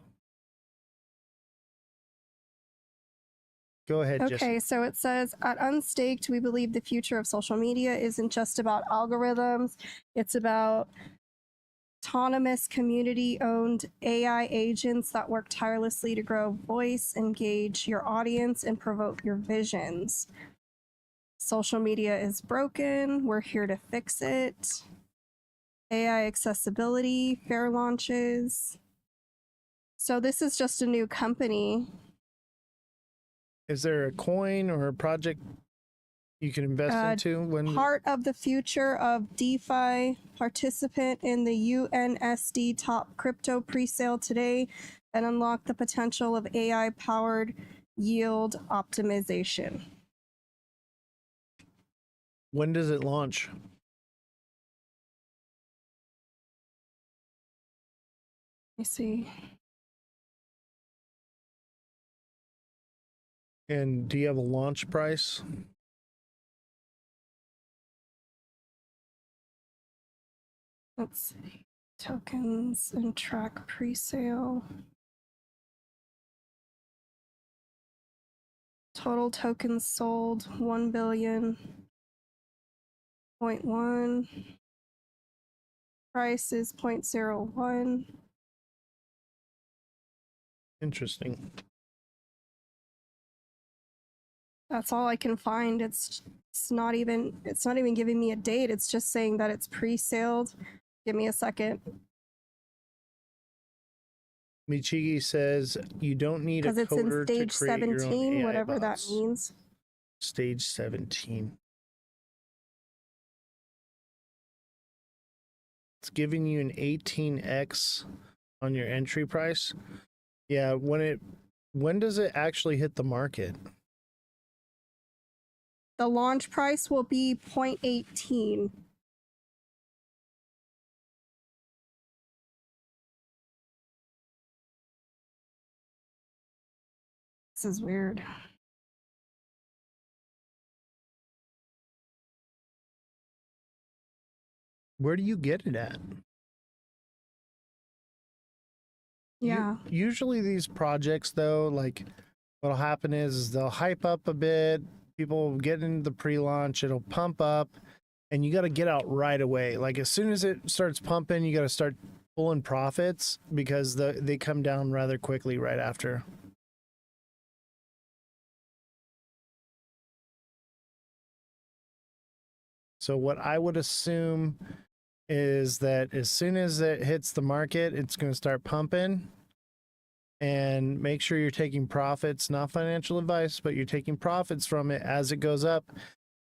Go ahead, Jesse. Okay, so it says, at Unstaked, we believe the future of social media isn't just about algorithms. It's about autonomous, community-owned AI agents that work tirelessly to grow voice, engage your audience, and provoke your visions. Social media is broken. We're here to fix it. AI accessibility, fair launches. So this is just a new company. Is there a coin or a project you can invest into? When Part of the future of DeFi, participant in the UNSD top crypto presale today, and unlock the potential of AI-powered yield optimization. When does it launch? Let me see. And do you have a launch price? Let's see. Tokens and track presale. Total tokens sold 1 billion. 0.1. Price is 0.01. Interesting. That's all I can find. It's not even giving me a date. It's just saying that it's pre-saled. Give me a second. Michigi says you don't need a Because it's in coder to stage create your own 17, AI whatever bots. that means. Stage 17. It's giving you an 18x on your entry price. Yeah, when does it actually hit the market? The launch price will be 0.18. This is weird. Where do you get it at? Yeah. Usually these projects though, like what'll happen is they'll hype up a bit, people will get into the pre-launch, it'll pump up, and you got to get out right away. Like as soon as it starts pumping, you got to start pulling profits because they come down rather quickly right after. So what I would assume is that as soon as it hits the market, it's going to start pumping. And make sure you're taking profits, not financial advice, but you're taking profits from it as it goes up.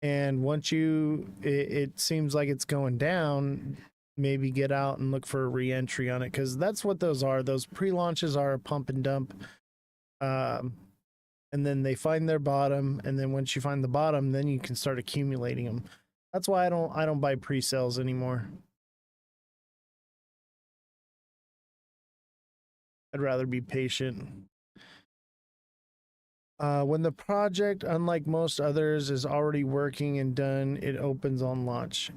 And once it seems like it's going down, maybe get out and look for a re-entry on it, because that's what those are. Those pre-launches are a pump and dump. And then they find their bottom, and then once you find the bottom, then you can start accumulating them. That's why I don't buy pre-sales anymore. I'd rather be patient. When the project, unlike most others, is already working and done, it opens on launch.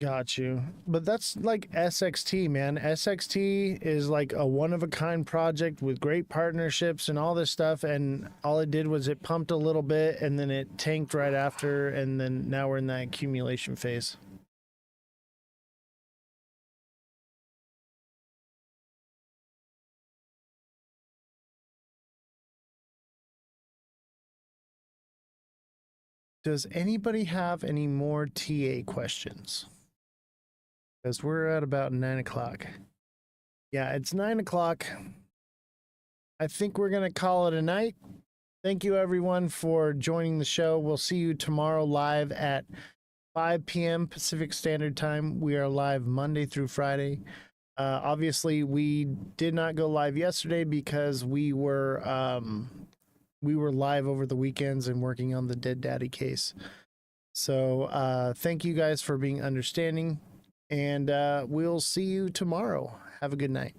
Got you. But that's like SXT, man. SXT is like a one-of-a-kind project with great partnerships and all this stuff, and all it did was it pumped a little bit, and then it tanked right after, and then now we're in that accumulation phase. Does anybody have any more TA questions? Because we're at about 9 o'clock. Yeah, it's 9 o'clock. I think we're going to call it a night. Thank you, everyone, for joining the show. We'll see you tomorrow live at 5 p.m. Pacific Standard Time. We are live Monday through Friday. Obviously, we did not go live yesterday because we were live over the weekends and working on the Dead Daddy case. So thank you guys for being understanding, and we'll see you tomorrow. Have a good night.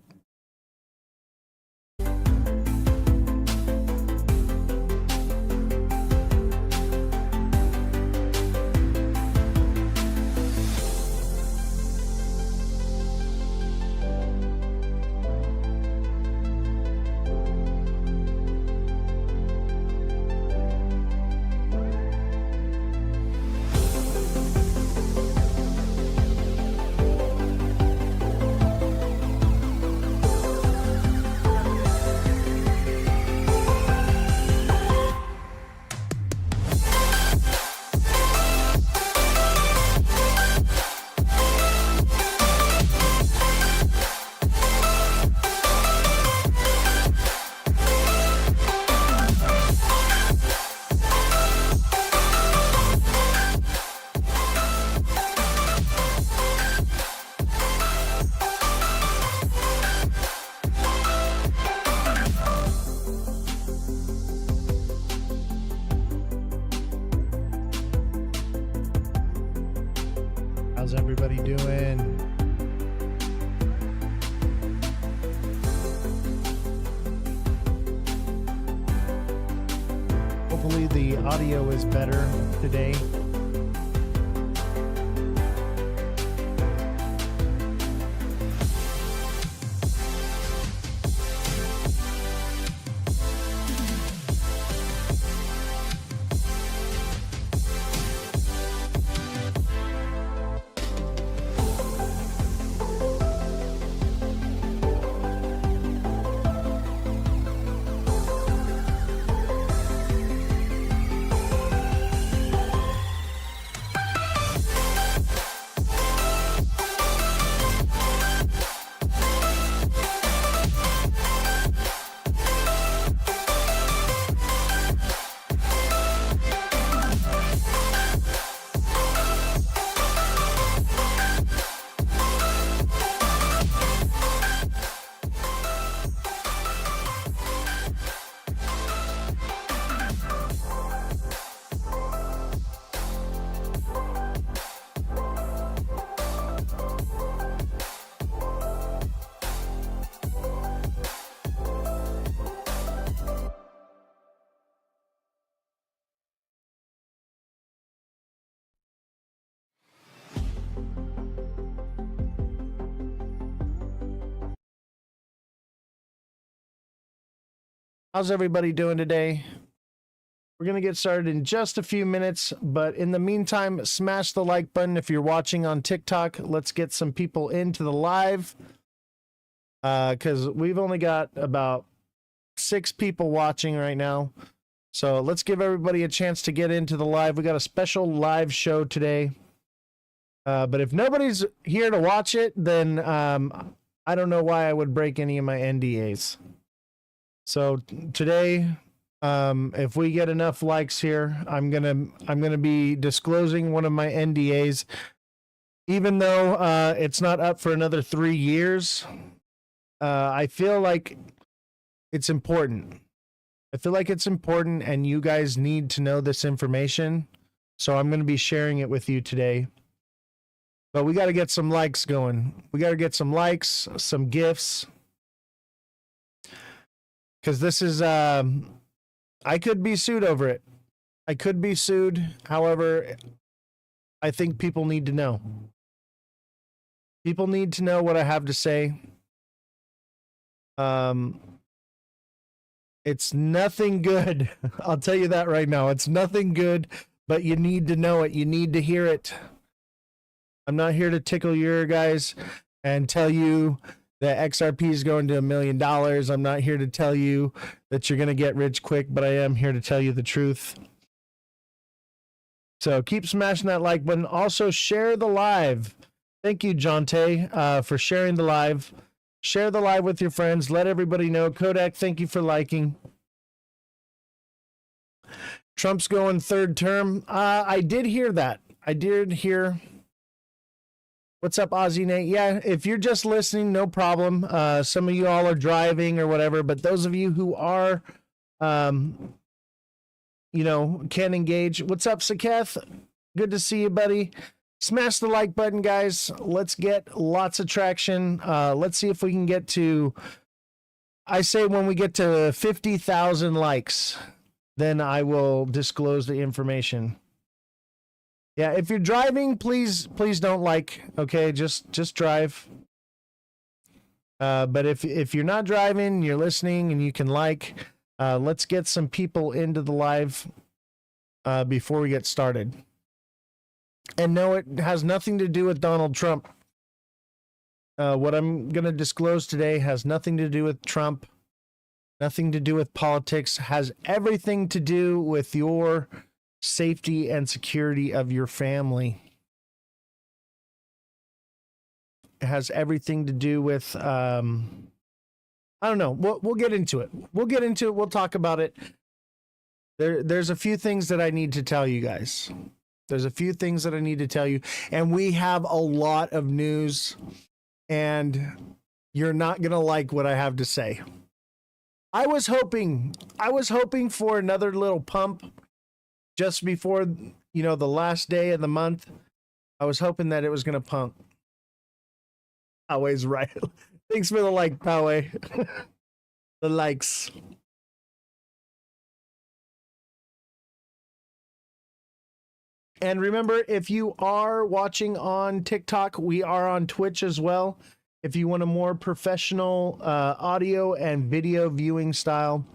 Hopefully the audio is better today. How's everybody doing today? We're going to get started in just a few minutes, but in the meantime, smash the like button if you're watching on TikTok. Let's get some people into the live, because we've only got about 6 people watching right now. So let's give everybody a chance to get into the live. We got a special live show today. But if nobody's here to watch it, then I don't know why I would break any of my NDAs. So today, if we get enough likes here, I'm gonna be disclosing one of my NDAs, even though it's not up for another 3 years. I feel like it's important. I feel like it's important, and you guys need to know this information. So I'm going to be sharing it with you today. But we got to get some likes going. We got to get some likes, some gifts. Because this is, I could be sued over it. I could be sued. However, I think people need to know. People need to know what I have to say. It's nothing good. I'll tell you that right now. It's nothing good, but you need to know it. You need to hear it. I'm not here to tickle your guys and tell you that XRP is going to $1 million. I'm not here to tell you that you're going to get rich quick, but I am here to tell you the truth. So keep smashing that like button. Also, share the live. Thank you, Jonte, for sharing the live. Share the live with your friends. Let everybody know. Kodak, thank you for liking. Trump's going 3rd term. I did hear that. I did hear. What's up, Ozzy Nate? Yeah, if you're just listening, no problem. Some of you all are driving or whatever, but those of you who are, can engage. What's up, Saketh? Good to see you, buddy. Smash the like button, guys. Let's get lots of traction. Let's see if we can get to, I say when we get to 50,000 likes, then I will disclose the information. Yeah, if you're driving, please don't like, okay? Just drive. But if you're not driving, you're listening and you can like, let's get some people into the live before we get started. And no, it has nothing to do with Donald Trump. What I'm going to disclose today has nothing to do with Trump, nothing to do with politics, has everything to do with your safety and security of your family. It has everything to do with, I don't know. We'll get into it. We'll talk about it. There's a few things that I need to tell you guys. There's a few things that I need to tell you. And we have a lot of news, and you're not going to like what I have to say. I was hoping for another little pump just before, the last day of the month. I was hoping that it was going to pump. Poway's right. Thanks for the like, Poway. The likes. And remember, if you are watching on TikTok, we are on Twitch as well. If you want a more professional audio and video viewing style,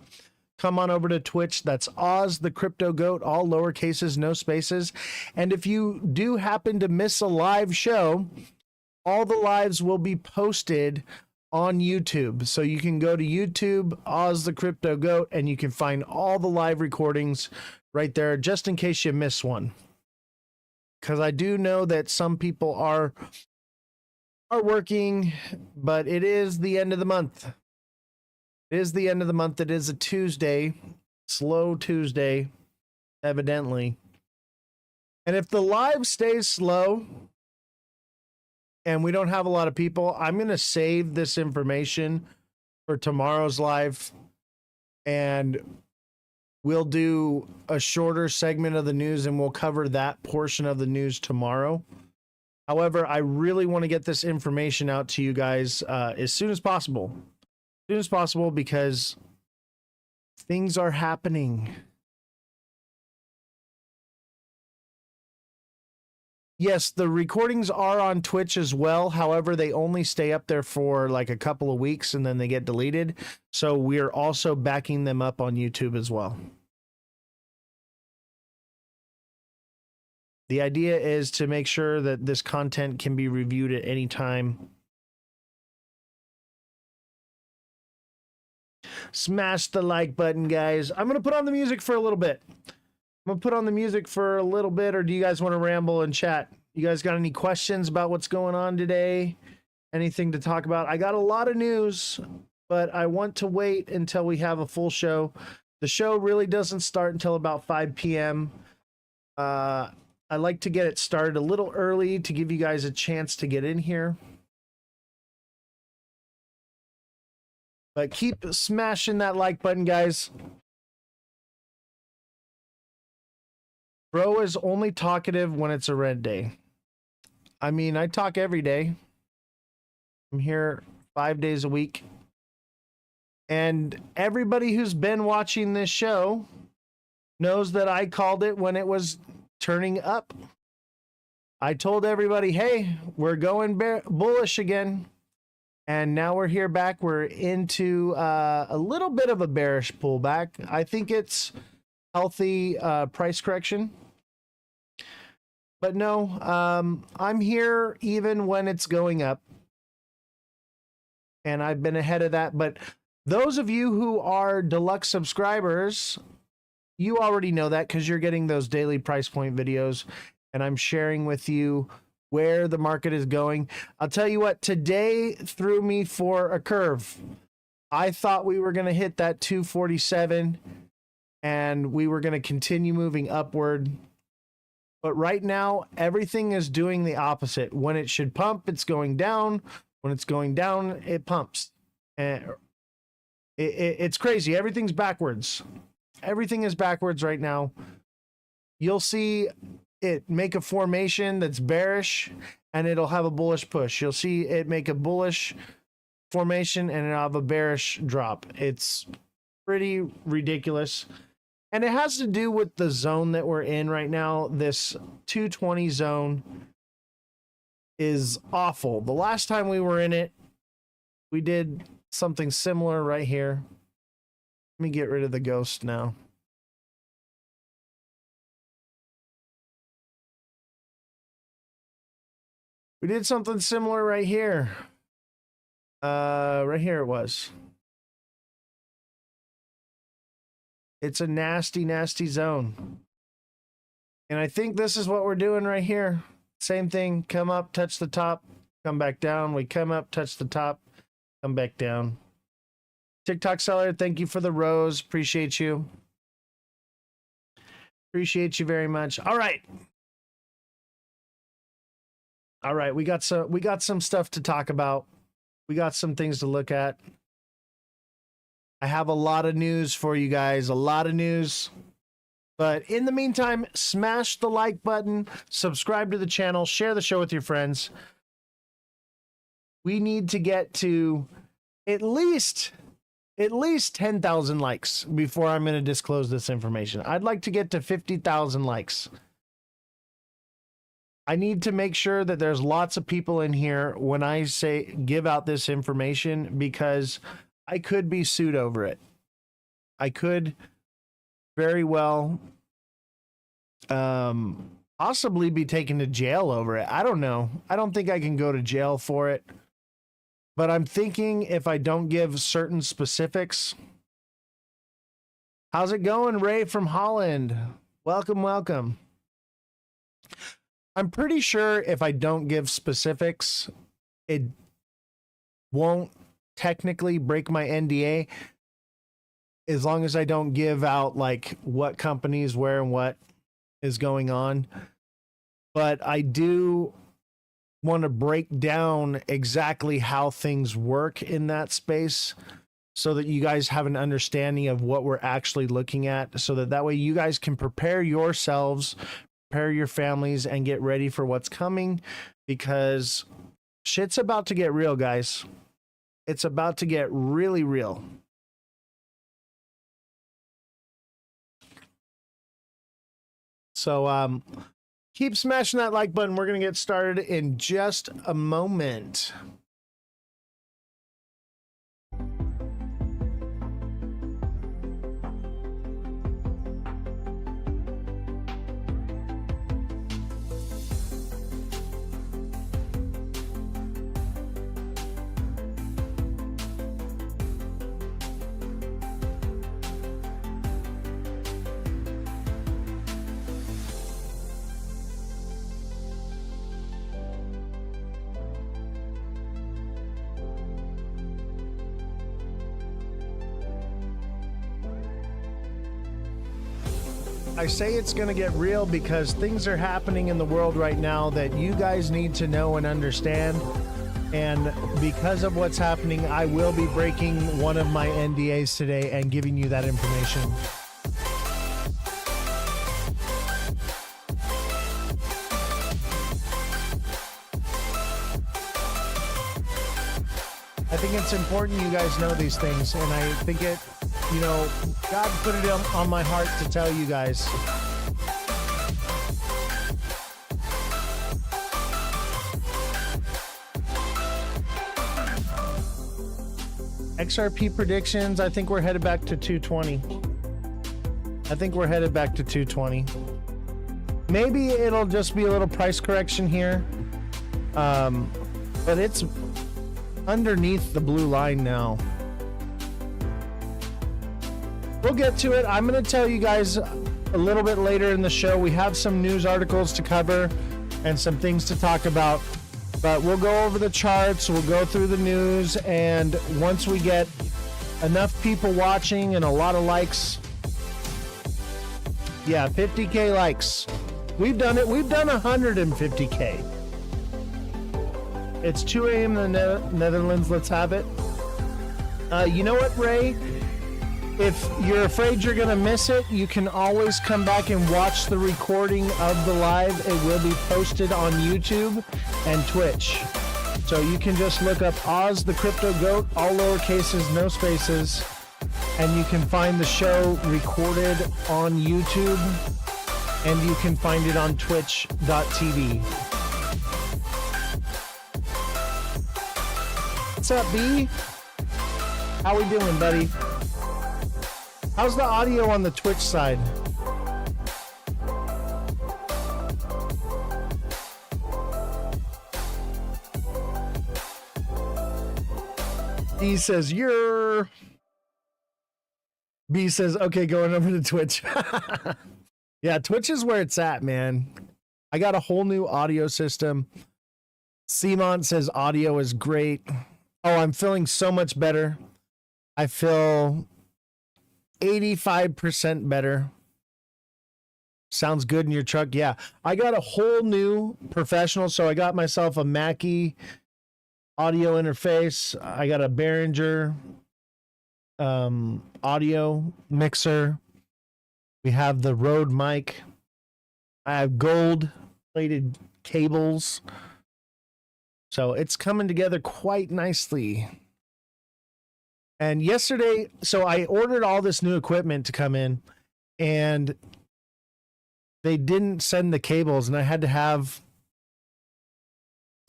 come on over to Twitch. That's Ozthecryptogoat, all lower cases, no spaces. And if you do happen to miss a live show, all the lives will be posted on YouTube. So you can go to YouTube, Ozthecryptogoat, and you can find all the live recordings right there, just in case you miss one. Because I do know that some people are working, but it is the end of the month. It is the end of the month. It is a Tuesday, slow Tuesday, evidently. And if the live stays slow and we don't have a lot of people, I'm going to save this information for tomorrow's live, and we'll do a shorter segment of the news and we'll cover that portion of the news tomorrow. However, I really want to get this information out to you guys as soon as possible. As soon as possible, because things are happening. Yes, the recordings are on Twitch as well. However, they only stay up there for like a couple of weeks and then they get deleted. So we're also backing them up on YouTube as well. The idea is to make sure that this content can be reviewed at any time. Smash the like button, guys. I'm going to put on the music for a little bit. I'm going to put on the music for a little bit, or do you guys want to ramble and chat? You guys got any questions about what's going on today? Anything to talk about? I got a lot of news, but I want to wait until we have a full show. The show really doesn't start until about 5 p.m. I like to get it started a little early to give you guys a chance to get in here. But keep smashing that like button, guys. Bro is only talkative when it's a red day. I mean, I talk every day. I'm here 5 days a week. And everybody who's been watching this show knows that I called it when it was turning up. I told everybody, hey, we're going bullish again. And now we're here back. We're into a little bit of a bearish pullback. I think it's healthy price correction. But no, I'm here even when it's going up. And I've been ahead of that. But those of you who are deluxe subscribers, you already know that because you're getting those daily price point videos. And I'm sharing with you where the market is going. I'll tell you what, today threw me for a curve. I thought we were going to hit that 247 and we were going to continue moving upward. But right now, everything is doing the opposite. When it should pump, it's going down. When it's going down, it pumps. And it's crazy. Everything's backwards. Everything is backwards right now. You'll see it make a formation that's bearish and it'll have a bullish push. You'll see it make a bullish formation and it'll have a bearish drop. It's pretty ridiculous. And it has to do with the zone that we're in right now. This 220 zone is awful. The last time we were in it, we did something similar right here. Let me get rid of the ghost now. We did something similar right here. Right here it was. It's a nasty, nasty zone. And I think this is what we're doing right here. Same thing, come up, touch the top, come back down. We come up, touch the top, come back down. TikTok seller, thank you for the rose. Appreciate you. Appreciate you very much. All right. All right, we got some stuff to talk about. We got some things to look at. I have a lot of news for you guys, a lot of news. But in the meantime, smash the like button, subscribe to the channel, share the show with your friends. We need to get to at least 10,000 likes before I'm going to disclose this information. I'd like to get to 50,000 likes. I need to make sure that there's lots of people in here when I say give out this information, because I could be sued over it. I could very well possibly be taken to jail over it. I don't know. I don't think I can go to jail for it. But I'm thinking if I don't give certain specifics. How's it going, Ray from Holland? Welcome, welcome. I'm pretty sure if I don't give specifics, it won't technically break my NDA, as long as I don't give out like what companies, where, and what is going on. But I do want to break down exactly how things work in that space, so that you guys have an understanding of what we're actually looking at, so that way you guys can prepare yourselves, prepare your families, and get ready for what's coming, because shit's about to get real, guys. It's about to get really real. So keep smashing that like button. We're going to get started in just a moment. I say it's going to get real because things are happening in the world right now that you guys need to know and understand. And because of what's happening, I will be breaking one of my NDAs today and giving you that information. I think it's important you guys know these things, and I think it, you know, God put it on my heart to tell you guys. XRP predictions, I think we're headed back to 220. I think we're headed back to 220. Maybe it'll just be a little price correction here. But it's underneath the blue line now. We'll get to it. I'm going to tell you guys a little bit later in the show. We have some news articles to cover and some things to talk about. But we'll go over the charts, we'll go through the news, and once we get enough people watching and a lot of likes, yeah, 50K likes. We've done it. We've done 150K. It's 2 a.m. in the Netherlands. Let's have it. You know what, Ray? If you're afraid you're going to miss it, you can always come back and watch the recording of the live. It will be posted on YouTube and Twitch. So you can just look up Ozthecryptogoat, all lower cases, no spaces, and you can find the show recorded on YouTube, and you can find it on twitch.tv. What's up, B? How we doing, buddy? How's the audio on the Twitch side? B says, you're... B says, okay, going over to Twitch. Yeah, Twitch is where it's at, man. I got a whole new audio system. Simon says audio is great. Oh, I'm feeling so much better. I feel 85% better. Sounds good in your truck. Yeah, I got a whole new professional. So I got myself a Mackie audio interface. I got a Behringer audio mixer. We have the Rode mic. I have gold plated cables. So it's coming together quite nicely. And yesterday, so I ordered all this new equipment to come in, and they didn't send the cables, and I had to have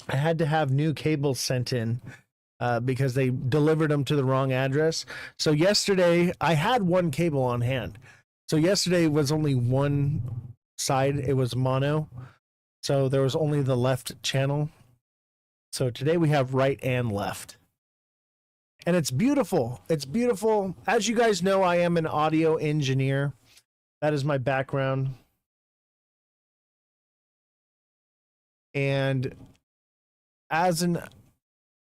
I had to have new cables sent in because they delivered them to the wrong address. So yesterday I had one cable on hand. So yesterday was only one side. It was mono. So there was only the left channel. So today we have right and left. And it's beautiful. It's beautiful. As you guys know, I am an audio engineer. That is my background. And as an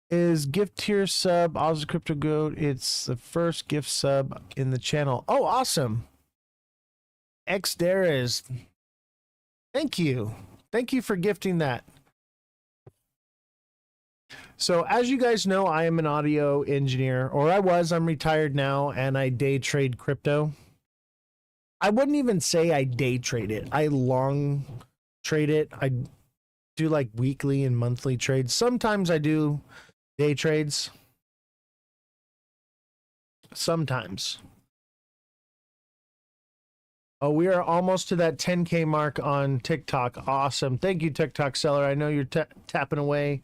is gift tier sub, Ozthecryptogoat. It's the first gift sub in the channel. Oh, awesome. Xdares. Thank you. Thank you for gifting that. So as you guys know, I am an audio engineer, or I was. I'm retired now, and I day trade crypto. I wouldn't even say I day trade it. I long trade it. I do like weekly and monthly trades. Sometimes I do day trades. Sometimes. Oh, we are almost to that 10K mark on TikTok. Awesome. Thank you, TikTok seller. I know you're tapping away.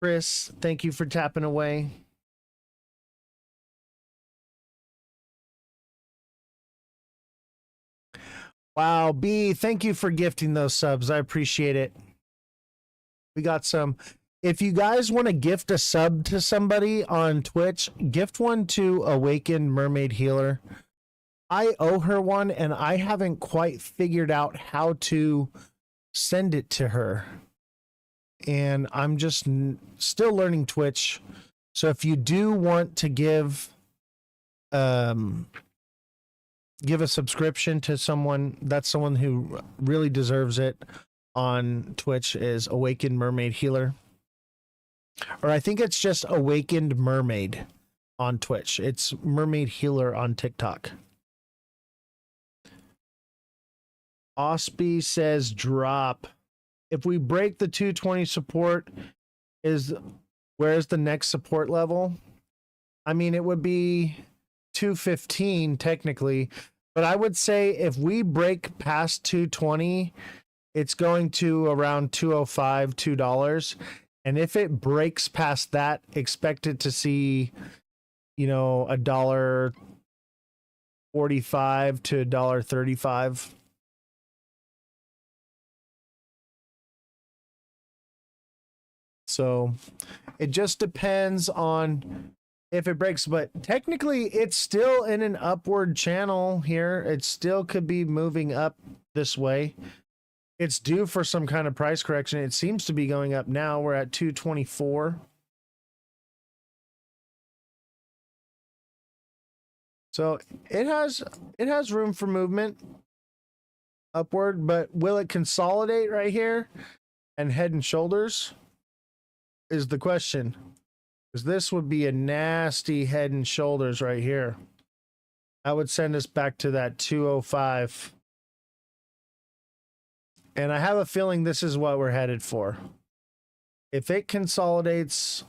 Chris, thank you for tapping away. Wow, B, thank you for gifting those subs. I appreciate it. We got some. If you guys want to gift a sub to somebody on Twitch, gift one to Awakened Mermaid Healer. I owe her one, and I haven't quite figured out how to send it to her. And I'm just still learning Twitch. So if you do want to give a subscription to someone, that's someone who really deserves it on Twitch, is Awakened Mermaid Healer. Or I think it's just Awakened Mermaid on Twitch. It's Mermaid Healer on TikTok. Osby says drop. If we break the 220 support, where's the next support level? I mean, it would be 215 technically, but I would say if we break past 220, it's going to around 205, $2. And if it breaks past that, expect it to see, $1.45 to $1.35. So it just depends on if it breaks, but technically it's still in an upward channel here. It still could be moving up this way. It's due for some kind of price correction. It seems to be going up now. We're at 224. So it has room for movement upward, but will it consolidate right here and head and shoulders is the question. Because this would be a nasty head and shoulders right here. That would send us back to that 205. And I have a feeling this is what we're headed for. If it consolidates,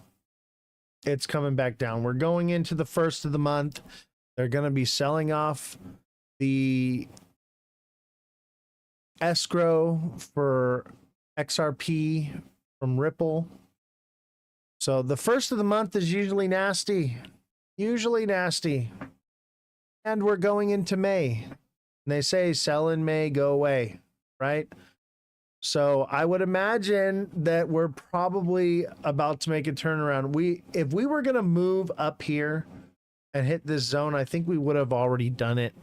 it's coming back down. We're going into the first of the month. They're going to be selling off the escrow for XRP from Ripple. So the first of the month is usually nasty. Usually nasty. And we're going into May. And they say sell in May, go away, right? So I would imagine that we're probably about to make a turnaround. If we were going to move up here and hit this zone, I think we would have already done it.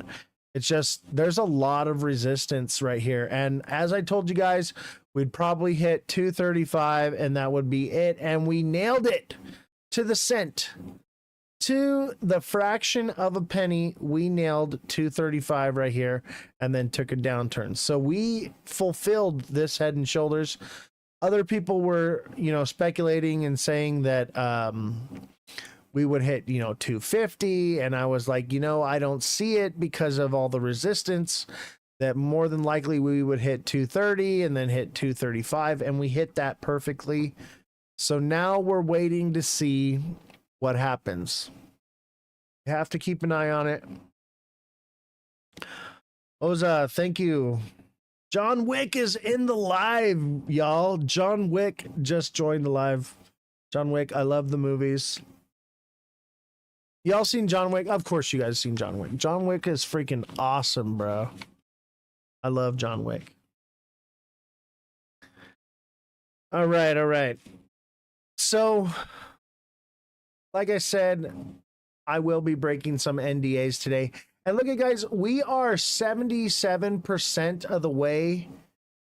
It's just, there's a lot of resistance right here. And as I told you guys, we'd probably hit 235 and that would be it. And we nailed it to the cent. To the fraction of a penny, we nailed 235 right here and then took a downturn. So we fulfilled this head and shoulders. Other people were, speculating and saying that we would hit, 250. And I was like, I don't see it because of all the resistance, that more than likely we would hit 230 and then hit 235. And we hit that perfectly. So now we're waiting to see what happens. You have to keep an eye on it. Oza, thank you John Wick is in the live, y'all. John Wick just joined the live. John Wick, I love the movies. Y'all seen John Wick? Of course you guys seen John Wick. John Wick is freaking awesome, bro. I love John Wick. All right, all right. So, like I said, I will be breaking some NDAs today. And look at guys, we are 77% of the way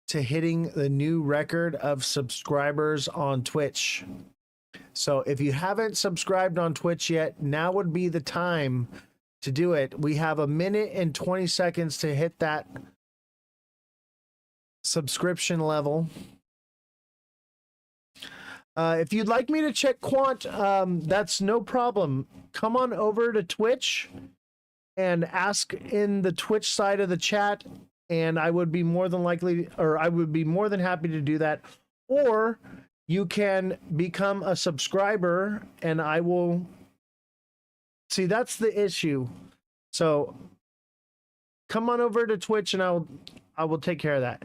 to hitting the new record of subscribers on Twitch. So if you haven't subscribed on Twitch yet, now would be the time to do it. We have 1 minute and 20 seconds to hit that subscription level. If you'd like me to check Quant, that's no problem. Come on over to Twitch and ask in the Twitch side of the chat, and I would be more than likely, or I would be more than happy to do that. Or you can become a subscriber and I will see, that's the issue. So come on over to Twitch and I will take care of that.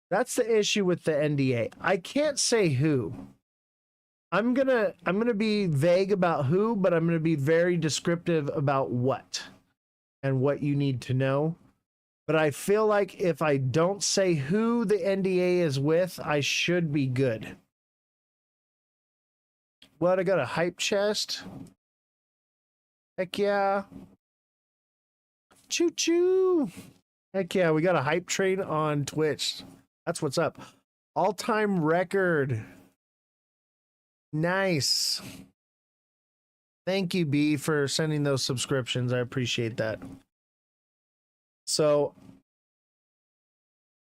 That's the issue with the NDA. I can't say who. I'm gonna be vague about who, but I'm gonna be very descriptive about what and what you need to know. But I feel like if I don't say who the NDA is with, I should be good. What, I got a hype chest? Heck yeah. Choo choo. Heck yeah, we got a hype train on Twitch. That's what's up. All-time record. Nice. Thank you, B, for sending those subscriptions. I appreciate that. So,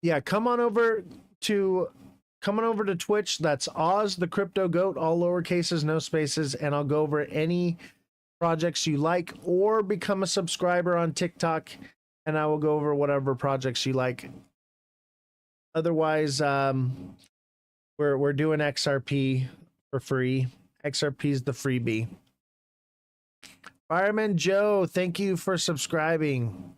yeah, come on over to Twitch. That's Ozthecryptogoat, all lower cases, no spaces, and I'll go over any projects you like, or become a subscriber on TikTok, and I will go over whatever projects you like. Otherwise, we're doing XRP for free. XRP is the freebie. Fireman Joe, thank you for subscribing.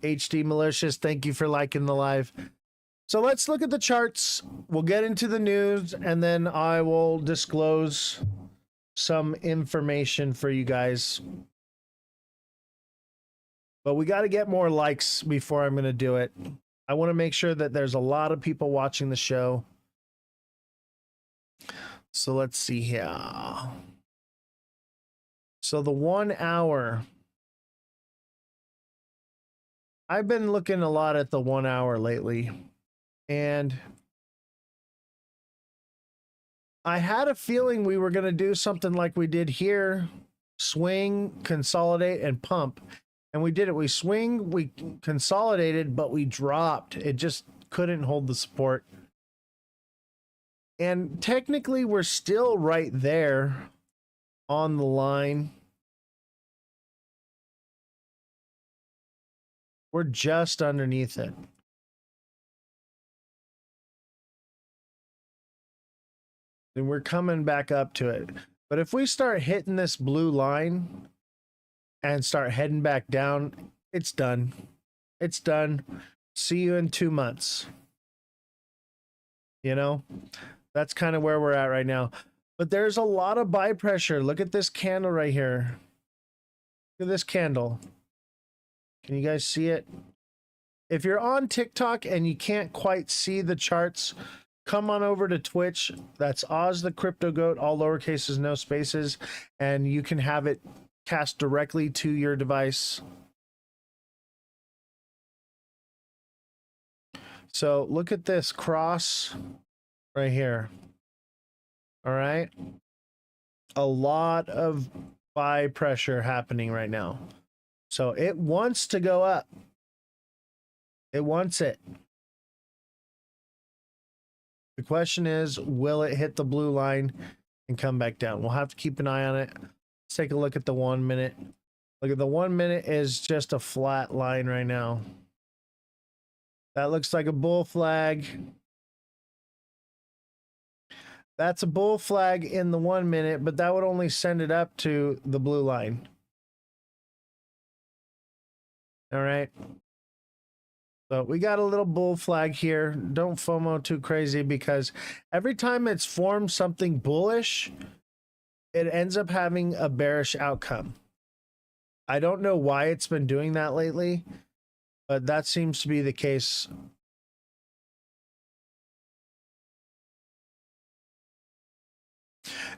HD Malicious, thank you for liking the live. So let's look at the charts. We'll get into the news, and then I will disclose some information for you guys. But we got to get more likes before I'm going to do it. I want to make sure that there's a lot of people watching the show. So let's see here. So the 1 hour. I've been looking a lot at the 1 hour lately, and I had a feeling we were going to do something like we did here: swing, consolidate, and pump. And we did it. We swing, we consolidated, but we dropped. It just couldn't hold the support. And technically, we're still right there on the line. We're just underneath it. And we're coming back up to it. But if we start hitting this blue line and start heading back down, it's done. It's done. See you in 2 months. You know, that's kind of where we're at right now. But there's a lot of buy pressure. Look at this candle right here. Look at this candle. Can you guys see it? If you're on TikTok and you can't quite see the charts, come on over to Twitch. That's Ozthecryptogoat, all lower cases, no spaces, and you can have it cast directly to your device. So look at this cross right here. All right. A lot of buy pressure happening right now. So it wants to go up. It wants it. The question is, will it hit the blue line and come back down? We'll have to keep an eye on it. Let's take a look at the 1 minute. Look at the 1 minute is just a flat line right now. That looks like a bull flag. That's a bull flag in the 1 minute, but that would only send it up to the blue line. All right. So we got a little bull flag here. Don't FOMO too crazy, because every time it's formed something bullish, it ends up having a bearish outcome. I don't know why it's been doing that lately, but that seems to be the case.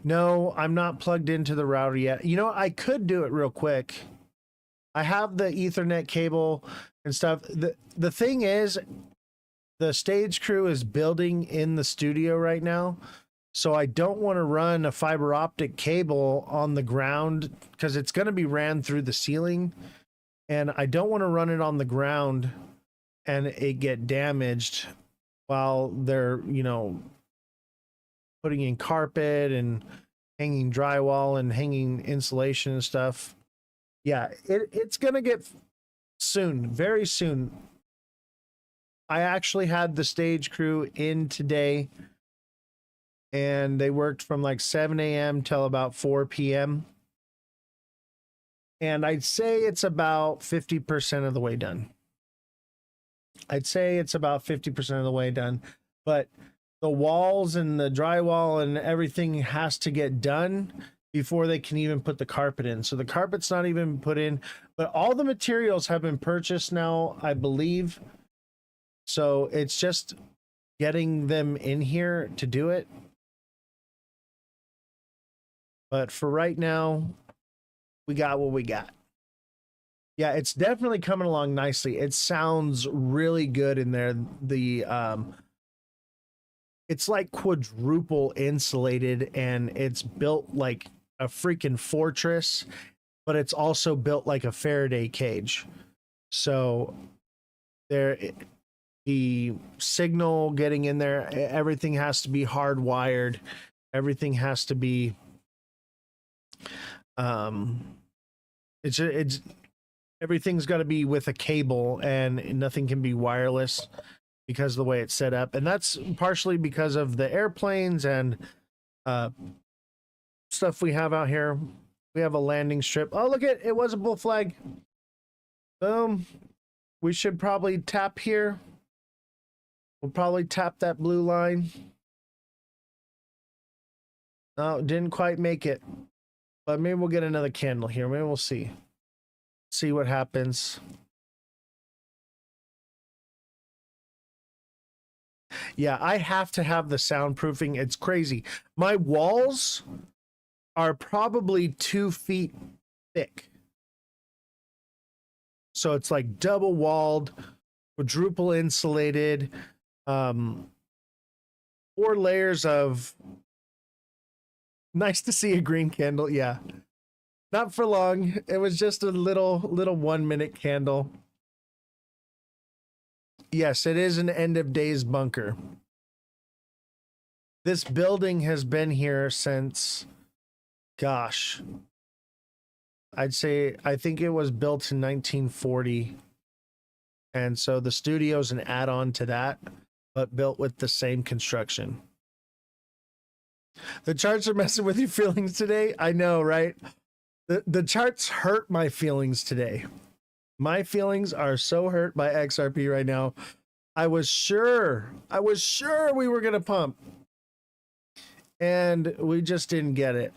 No, I'm not plugged into the router yet. You know, I could do it real quick. I have the Ethernet cable and stuff. The thing is, the stage crew is building in the studio right now, so I don't want to run a fiber optic cable on the ground, because it's going to be ran through the ceiling, and I don't want to run it on the ground and it get damaged while they're, you know, putting in carpet and hanging drywall and hanging insulation and stuff. Yeah, it's gonna get soon, very soon. I actually had the stage crew in today, and they worked from like 7 a.m. till about 4 p.m. And I'd say it's about 50% of the way done. I'd say it's about 50% of the way done, but the walls and the drywall and everything has to get done before they can even put the carpet in. So the carpet's not even put in, but all the materials have been purchased now, I believe. So it's just getting them in here to do it. But for right now, we got what we got. Yeah, it's definitely coming along nicely. It sounds really good in there. It's like quadruple insulated, and it's built like a freaking fortress, but it's also built like a Faraday cage. So the signal getting in there, everything has to be hardwired. Everything has to be it's everything's got to be with a cable, and nothing can be wireless because of the way it's set up. And that's partially because of the airplanes and stuff we have out here. We have a landing strip. Oh, look, it was a bull flag. Boom. We should probably tap here. We'll probably tap that blue line. No, didn't quite make it, but maybe we'll get another candle here. Maybe we'll see what happens. Yeah, I have to have the soundproofing. It's crazy. My walls are probably 2 feet thick. So it's like double walled, quadruple insulated, 4 layers of. Nice to see a green candle. Yeah. Not for long. It was just a little 1 minute candle. Yes, it is an end of days bunker. This building has been here since, gosh, I think it was built in 1940. And so the studio's an add-on to that, but built with the same construction. The charts are messing with your feelings today. I know, right? The charts hurt my feelings today. My feelings are so hurt by XRP right now. I was sure we were going to pump, and we just didn't get it.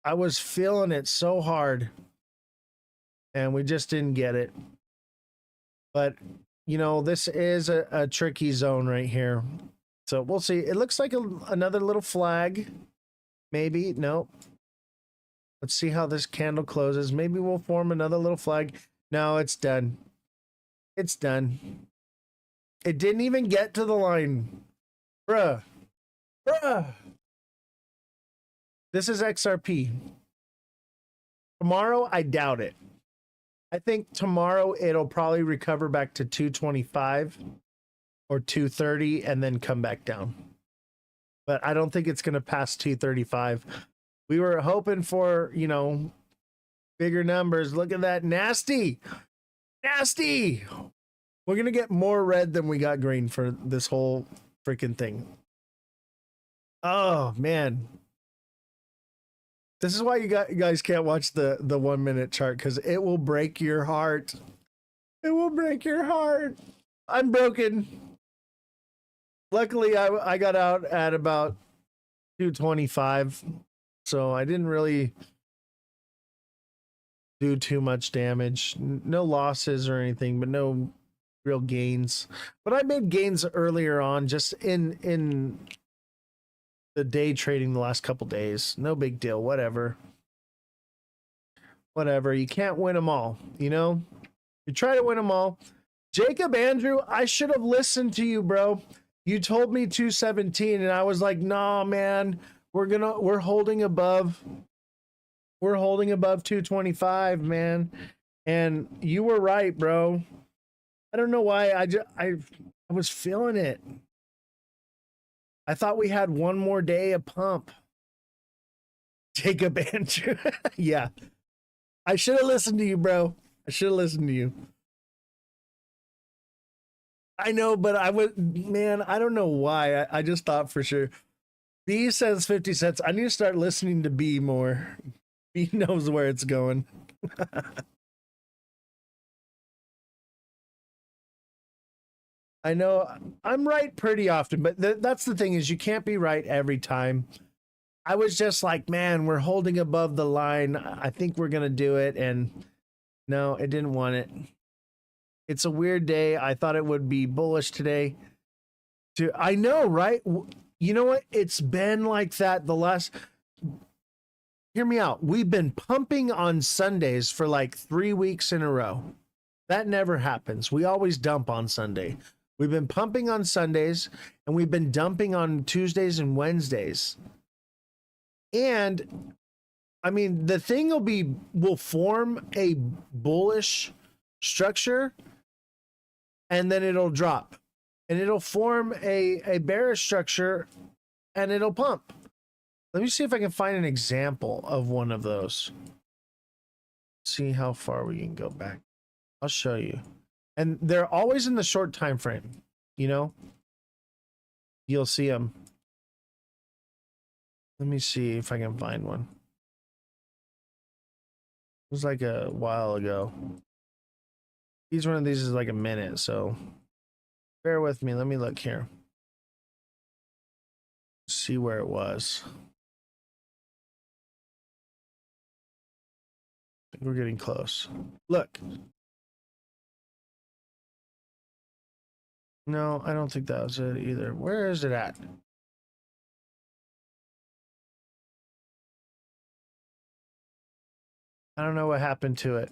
I was feeling it so hard, and we just didn't get it. But, you know, this is a tricky zone right here. So we'll see. It looks like another little flag. Maybe. Nope. Let's see how this candle closes. Maybe we'll form another little flag. No, it's done. It's done. It didn't even get to the line. Bruh. This is XRP. Tomorrow, I doubt it. I think tomorrow it'll probably recover back to 225 or 230 and then come back down. But I don't think it's going to pass 235. We were hoping for, you know, bigger numbers. Look at that. Nasty. We're going to get more red than we got green for this whole freaking thing. Oh, man. This is why you guys can't watch the 1 minute chart, because it will break your heart. It will break your heart. I'm broken. Luckily, I got out at about 225, so I didn't really do too much damage. No losses or anything, but no real gains. But I made gains earlier on, just in the day trading the last couple days. No big deal. Whatever. You can't win them all, you know? You try to win them all. Jacob Andrew, I should have listened to you, bro. You told me 217 and I was like, "Nah, man. We're holding above 225, man." And you were right, bro. I don't know why. I was feeling it. I thought we had one more day of pump. Jacob Andrew. Yeah. I should have listened to you, bro. I should have listened to you. I know, but I don't know why. I just thought for sure. B says 50 cents. I need to start listening to B more. B knows where it's going. I know I'm right pretty often, but that's the thing, is you can't be right every time. I was just like, man, we're holding above the line. I think we're going to do it. And no, it didn't want it. It's a weird day. I thought it would be bullish today. I know, right? You know what? It's been like that the last... Hear me out. We've been pumping on Sundays for like 3 weeks in a row. That never happens. We always dump on Sunday. We've been pumping on Sundays, and we've been dumping on Tuesdays and Wednesdays. And I mean, the thing will form a bullish structure, and then it'll drop, and it'll form a bearish structure, and it'll pump. Let me see if I can find an example of one of those. See how far we can go back. I'll show you. And they're always in the short time frame, you know? You'll see them. Let me see if I can find one. It was like a while ago. Each one of these is like a minute, so bear with me. Let me look here. See where it was. I think we're getting close. Look. No, I don't think that was it either. Where is it at? I don't know what happened to it.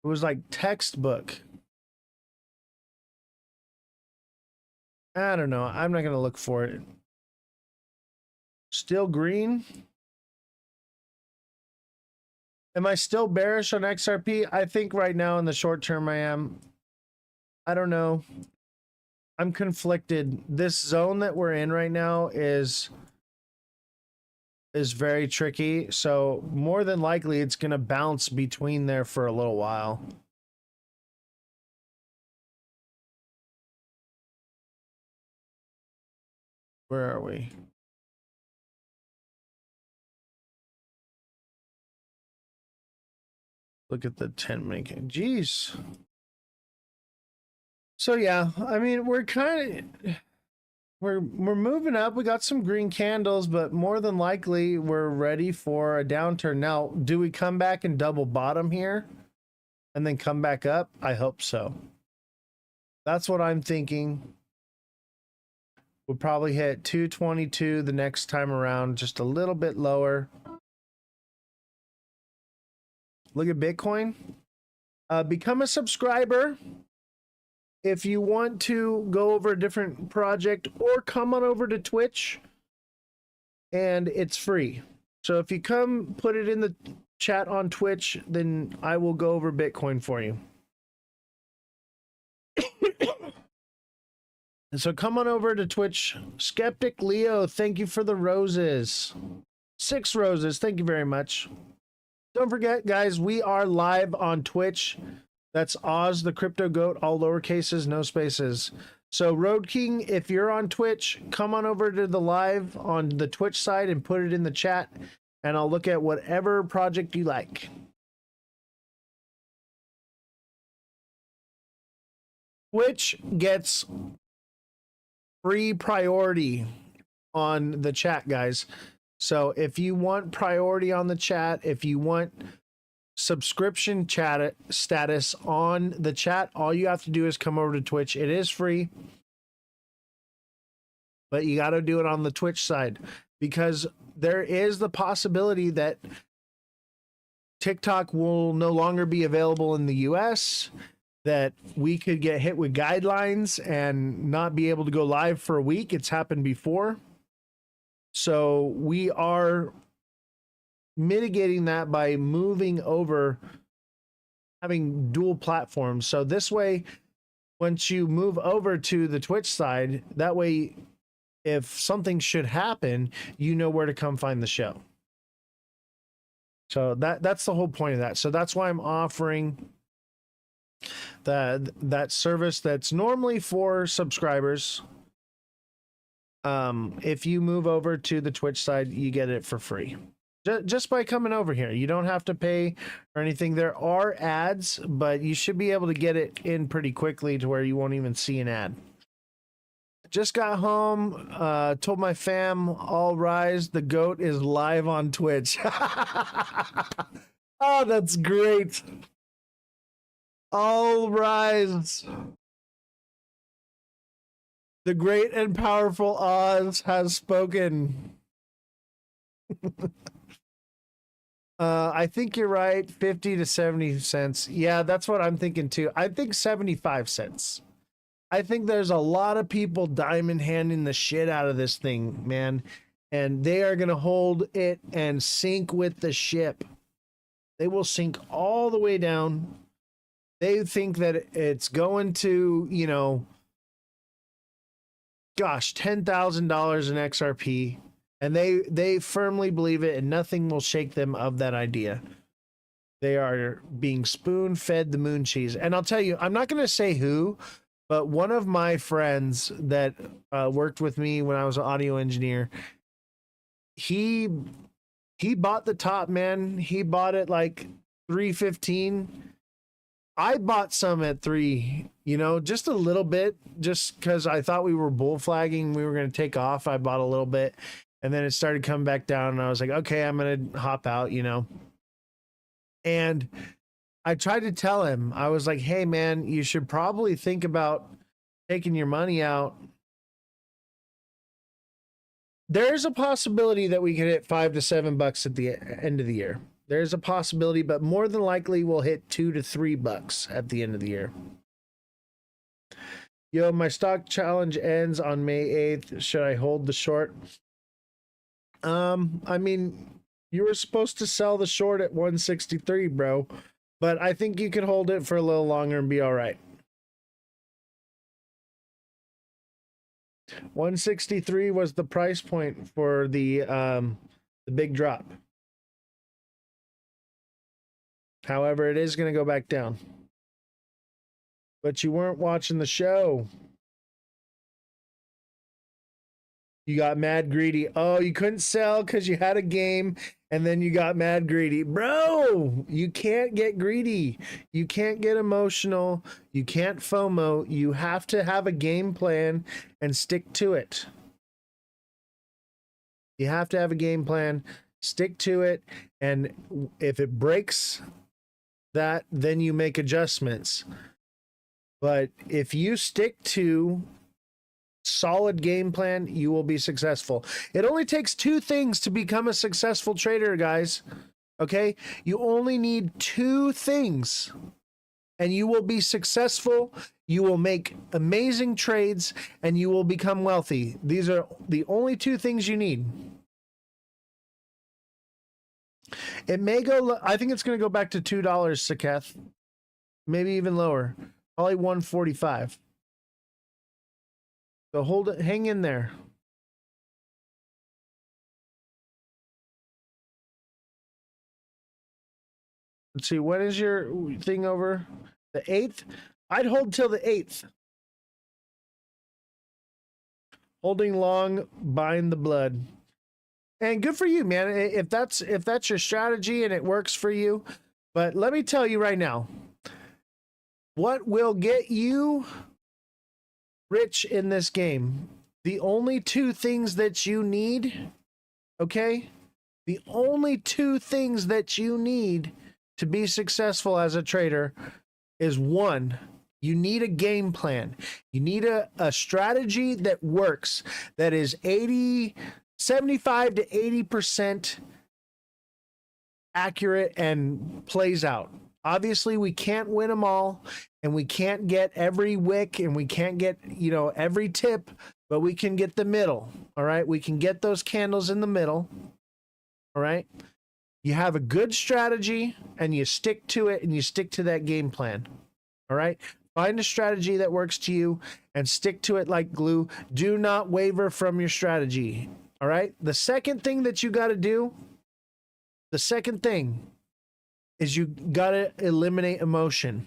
It was like textbook. I don't know. I'm not going to look for it. Still green? Am I still bearish on XRP? I think right now in the short term I am. I don't know. I'm conflicted. This zone that we're in right now is very tricky. So more than likely it's going to bounce between there for a little while. Where are we? Look at the 10-minute. Jeez. So yeah, I mean, we're moving up. We got some green candles, but more than likely we're ready for a downturn. Now, do we come back and double bottom here and then come back up? I hope so. That's what I'm thinking. We'll probably hit 222 the next time around, just a little bit lower. Look at Bitcoin. Become a subscriber if you want to go over a different project, or come on over to Twitch, and it's free. So if you come put it in the chat on Twitch, then I will go over Bitcoin for you. And so come on over to Twitch. Skeptic Leo, thank you for the roses. 6 roses, thank you very much. Don't forget, guys, we are live on Twitch. That's Ozthecryptogoat, all lowercases, no spaces. So Road King, if you're on Twitch, come on over to the live on the Twitch side and put it in the chat, and I'll look at whatever project you like. Twitch gets free priority on the chat, guys. So if you want priority on the chat, if you want subscription chat status on the chat, all you have to do is come over to Twitch. It is free, but you got to do it on the Twitch side, because there is the possibility that TikTok will no longer be available in the US, that we could get hit with guidelines and not be able to go live for a week. It's happened before. So we are mitigating that by moving over, having dual platforms. So this way, once you move over to the Twitch side, that way, if something should happen, you know where to come find the show. So that's the whole point of that. So that's why I'm offering that service that's normally for subscribers. If you move over to the Twitch side, you get it for free. Just by coming over here. You don't have to pay or anything. There are ads, but you should be able to get it in pretty quickly to where you won't even see an ad. Just got home, told my fam, all rise, the goat is live on Twitch. Oh, that's great. All rise. The great and powerful Oz has spoken. I think you're right, 50 to 70 cents. Yeah, that's what I'm thinking too. I think 75 cents. I think there's a lot of people diamond handing the shit out of this thing, man. And they are going to hold it and sink with the ship. They will sink all the way down. They think that it's going to, you know, gosh, $10,000 in XRP. And they firmly believe it, and nothing will shake them of that idea. They are being spoon-fed the moon cheese. And I'll tell you, I'm not going to say who, but one of my friends that worked with me when I was an audio engineer, he bought the top, man. He bought it like $3.15. I bought some at $3, you know, just a little bit, just because I thought we were bull flagging. We were going to take off. I bought a little bit, and then it started coming back down, and I was like, okay, I'm going to hop out, you know. And I tried to tell him, I was like, hey, man, you should probably think about taking your money out. There's a possibility that we could hit $5 to $7 at the end of the year. There's a possibility, but more than likely we'll hit $2 to $3 at the end of the year. Yo, my stock challenge ends on May 8th. Should I hold the short? I mean, you were supposed to sell the short at 163, bro. But I think you could hold it for a little longer and be all right. 163 was the price point for the big drop. However, it is going to go back down. But you weren't watching the show. You got mad greedy. Oh, you couldn't sell because you had a game, and then you got mad greedy. Bro, you can't get greedy. You can't get emotional. You can't FOMO. You have to have a game plan and stick to it. You have to have a game plan, stick to it, and if it breaks that, then you make adjustments. But if you stick to solid game plan, you will be successful. It only takes two things to become a successful trader, guys. Okay? You only need two things, and you will be successful. You will make amazing trades, and you will become wealthy. These are the only two things you need. It may go, I think it's going to go back to $2, Saketh. Maybe even lower. Probably 145. So hold it, hang in there. Let's see, when is your thing over? The 8th? I'd hold till the 8th. Holding long, buying the blood. And good for you, man. If that's your strategy and it works for you. But let me tell you right now, what will get you rich in this game? The only two things that you need, okay? The only two things that you need to be successful as a trader is one, you need a game plan. You need a strategy that works, that is 75 to 80% accurate and plays out. Obviously, we can't win them all, and we can't get every wick, and we can't get, every tip, but we can get the middle. All right, we can get those candles in the middle. All right, you have a good strategy, and you stick to it, and you stick to that game plan. All right, find a strategy that works to you, and stick to it like glue. Do not waver from your strategy. All right, the second thing that you got to do, the second thing is you got to eliminate emotion.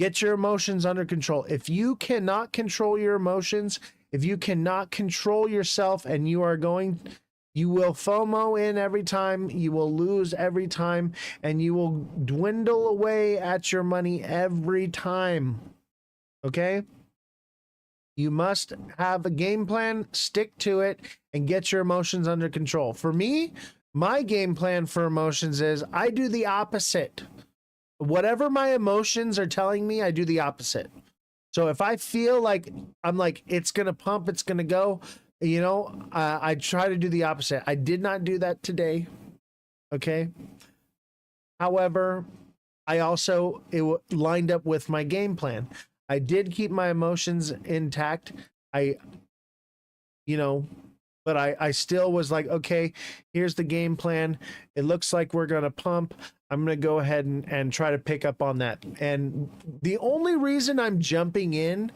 Get your emotions under control. If you cannot control your emotions, if you cannot control yourself, and you will FOMO in every time, you will lose every time, and you will dwindle away at your money every time. Okay? You must have a game plan, stick to it, and get your emotions under control. For me, my game plan for emotions is I do the opposite. Whatever my emotions are telling me, I do the opposite. So if I feel like I'm like, it's going to pump, it's going to go, I try to do the opposite. I did not do that today. Okay. However, it lined up with my game plan. I did keep my emotions intact. But I still was like, okay, here's the game plan. It looks like we're going to pump. I'm going to go ahead and try to pick up on that. And the only reason I'm jumping in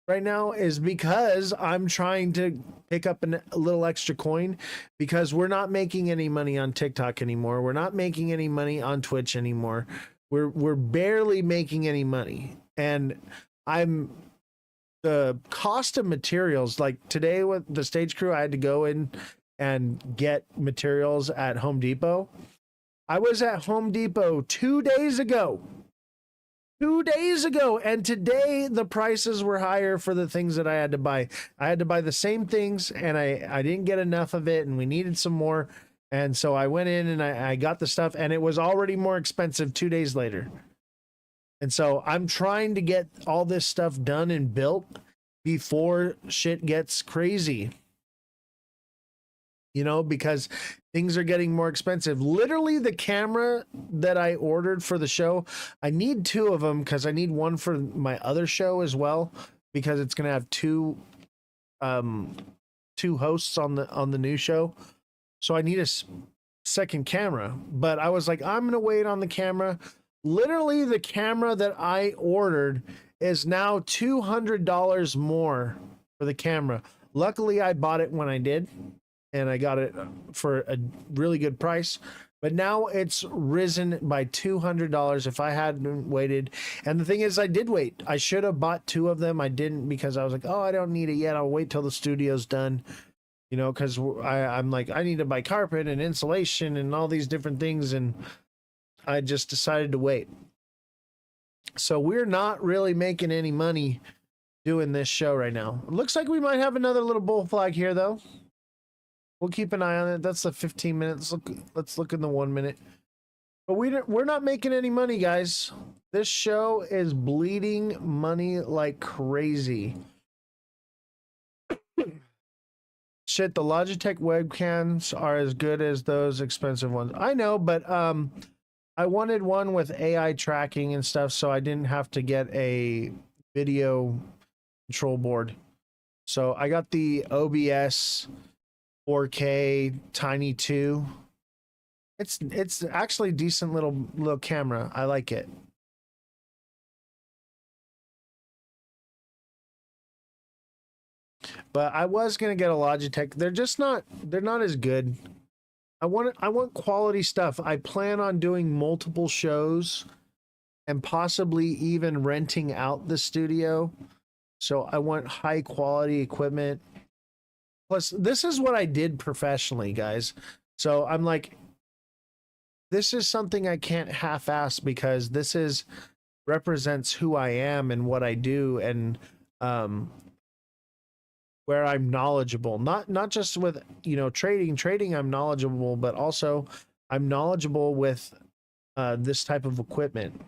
right now is because I'm trying to pick up a little extra coin, because we're not making any money on TikTok anymore. We're not making any money on Twitch anymore. We're barely making any money. And the cost of materials, like today with the stage crew, I had to go in and get materials at Home Depot. I was at Home Depot 2 days ago. 2 days ago, and today the prices were higher for the things that I had to buy. I had to buy the same things, and I didn't get enough of it, and we needed some more. And so I went in and I got the stuff, and it was already more expensive 2 days later. And so I'm trying to get all this stuff done and built before shit gets crazy. Because things are getting more expensive. Literally, the camera that I ordered for the show, I need 2 of them, because I need one for my other show as well, because it's going to have two hosts on the new show. So I need a second camera. But I was like, I'm going to wait on the camera. Literally, the camera that I ordered is now $200 more for the camera. Luckily, I bought it when I did, and I got it for a really good price. But now it's risen by $200 if I hadn't waited. And the thing is, I did wait. I should have bought 2 of them. I didn't, because I was like, oh, I don't need it yet. I'll wait till the studio's done. Because I'm like, I need to buy carpet and insulation and all these different things. And I just decided to wait. So we're not really making any money doing this show right now. It looks like we might have another little bull flag here, though. We'll keep an eye on it. That's the 15 minutes. Let's look in the 1 minute. But we're not making any money, guys. This show is bleeding money like crazy. Shit, the Logitech webcams are as good as those expensive ones. I know, but I wanted one with AI tracking and stuff, so I didn't have to get a video control board. So I got the OBS 4K Tiny 2. It's actually a decent little camera. I like it. But I was gonna get a Logitech. They're not as good. I want quality stuff. I plan on doing multiple shows and possibly even renting out the studio So I want high quality equipment. Plus, this is what I did professionally, guys. So I'm like, this is something I can't half-ass because this is represents who I am and what I do, and where I'm knowledgeable. Not just with, you know, trading I'm knowledgeable, but also I'm knowledgeable with this type of equipment.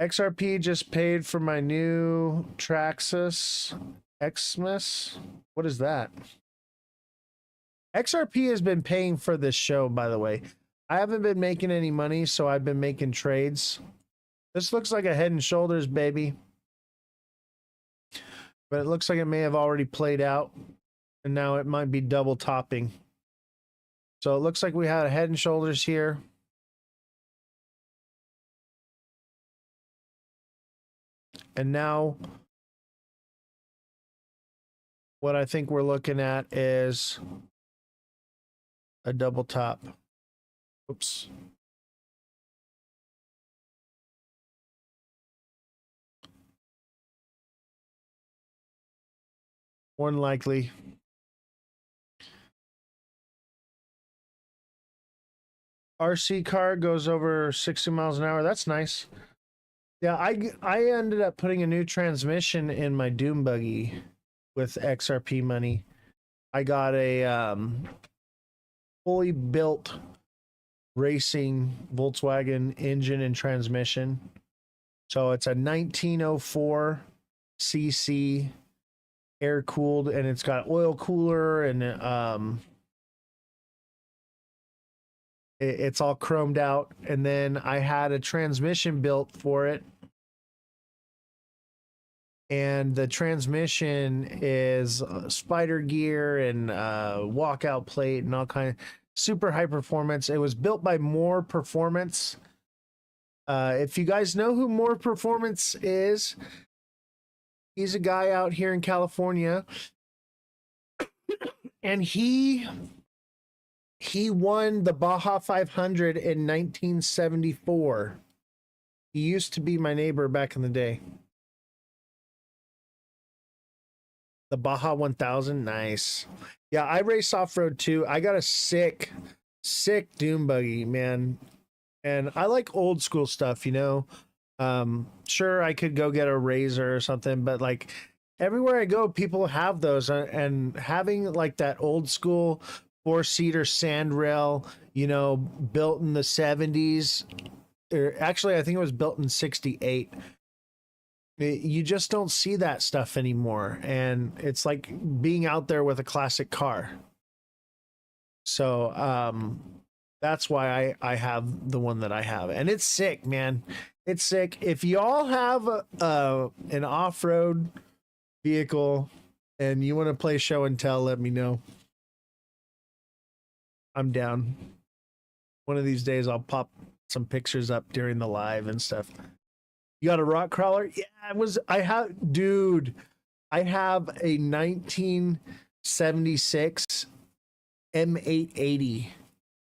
XRP just paid for my new Traxxas Xmas. What is that? XRP has been paying for this show, by the way. I haven't been making any money, so I've been making trades. This looks like a Head and Shoulders, baby. But it looks like it may have already played out, and now it might be double topping. So it looks like we had a Head and Shoulders here. And now what I think we're looking at is a double top. Oops. More than likely. RC car goes over 60 miles an hour. That's nice. Yeah, I ended up putting a new transmission in my Doom buggy with XRP money. I got a fully built racing Volkswagen engine and transmission. So it's a 1904 cc air cooled, and it's got oil cooler, and it's all chromed out. And then I had a transmission built for it, and the transmission is spider gear and walkout plate and all kind of super high performance. It was built by More Performance. If you guys know who More Performance is, he's a guy out here in California, and he won the Baja 500 in 1974. He used to be my neighbor back in the day. The Baja 1000, nice. Yeah, I race off-road too. I got a sick Doom buggy, man. And I like old school stuff, you know. Sure, I could go get a Razor or something, but like everywhere I go, people have those, and having like that old school 4-seater sandrail, you know, built in the 70s, or actually I think it was built in 68. You just don't see that stuff anymore, and it's like being out there with a classic car. So that's why I have the one that I have, and it's sick, man. It's sick. If y'all have an off-road vehicle and you want to play show and tell, let me know. I'm down. One of these days I'll pop some pictures up during the live and stuff. You got a rock crawler? Yeah, I have a 1976 M880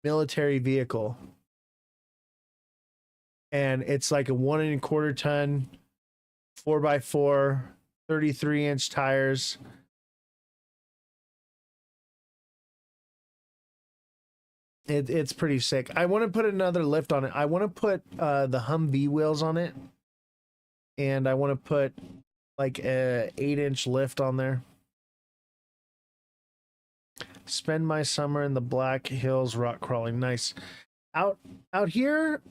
military vehicle. And it's like a 1 1/4 ton, 4x4, 33-inch tires. It's pretty sick. I want to put another lift on it. I want to put the Humvee wheels on it. And I want to put like a 8-inch lift on there. Spend my summer in the Black Hills rock crawling. Nice. Out here,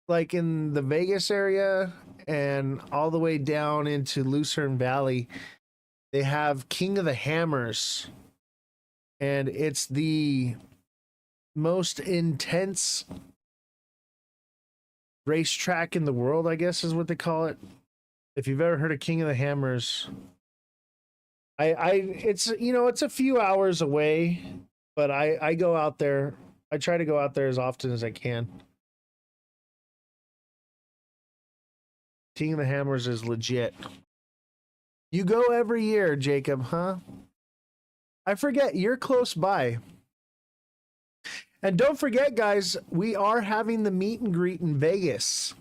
like in the Vegas area and all the way down into Lucerne Valley, they have King of the Hammers. And it's the most intense racetrack in the world, I guess is what they call it. If you've ever heard of King of the Hammers, it's, you know, it's a few hours away, but I go out there. I try to go out there as often as I can. King of the Hammers is legit. You go every year, Jacob, huh? I forget, you're close by. And don't forget, guys, we are having the meet and greet in Vegas.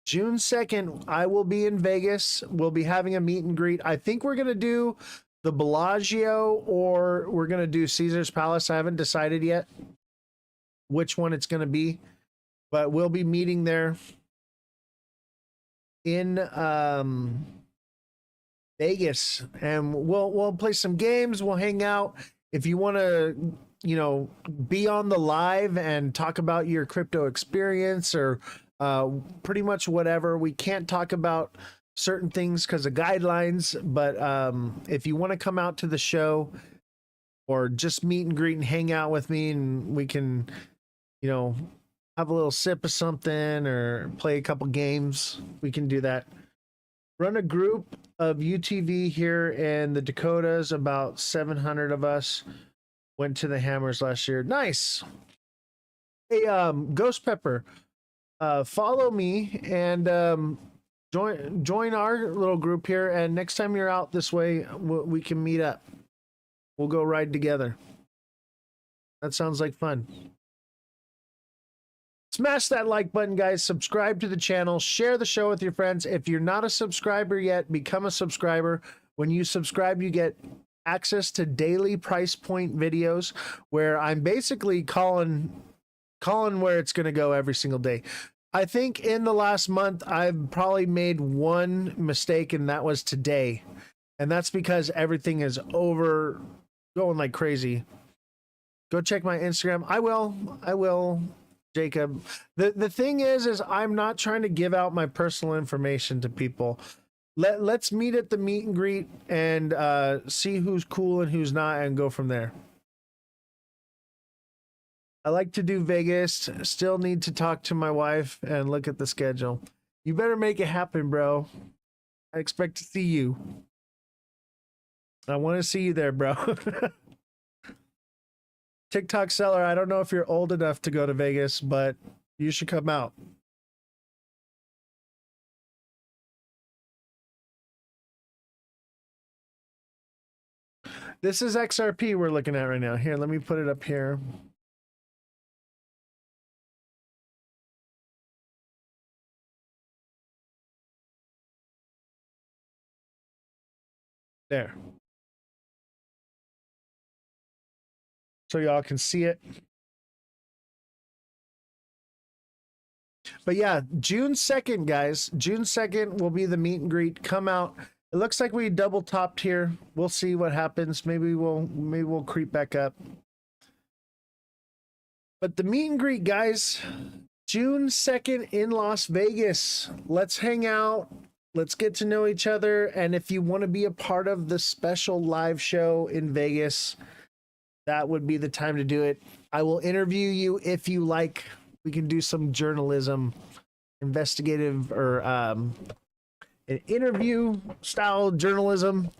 June 2nd, I will be in Vegas. We'll be having a meet and greet. I think we're going to do the Bellagio or we're going to do Caesar's Palace. I haven't decided yet which one it's going to be, but we'll be meeting there in Vegas, and we'll play some games. We'll hang out. If you want to, be on the live and talk about your crypto experience or pretty much whatever. We can't talk about certain things because of guidelines, but if you want to come out to the show or just meet and greet and hang out with me, and we can, have a little sip of something or play a couple games, we can do that. Run a group of UTV here in the Dakotas. About 700 of us went to the Hammers last year. Nice. Hey, Ghost Pepper, follow me and join our little group here. And next time you're out this way, we can meet up. We'll go ride together. That sounds like fun. Smash that like button, guys. Subscribe to the channel. Share the show with your friends. If you're not a subscriber yet, become a subscriber. When you subscribe, you get access to daily price point videos where I'm basically calling where it's going to go every single day. I think in the last month, I've probably made one mistake, and that was today. And that's because everything is going like crazy. Go check my Instagram. I will. Jacob. The thing is I'm not trying to give out my personal information to people. Let's meet at the meet and greet and see who's cool and who's not and go from there. I like to do Vegas. Still need to talk to my wife and look at the schedule. You better make it happen, bro. I expect to see you. I want to see you there, bro. TikTok seller, I don't know if you're old enough to go to Vegas, but you should come out. This is XRP we're looking at right now. Here, let me put it up here. There. So y'all can see it. But yeah, June 2nd, guys. June 2nd will be the meet and greet. Come out. It looks like we double topped here. We'll see what happens. Maybe we'll creep back up. But the meet and greet, guys, June 2nd in Las Vegas. Let's hang out. Let's get to know each other. And if you want to be a part of the special live show in Vegas, that would be the time to do it. I will interview you if you like. We can do some journalism, investigative, or an interview style journalism.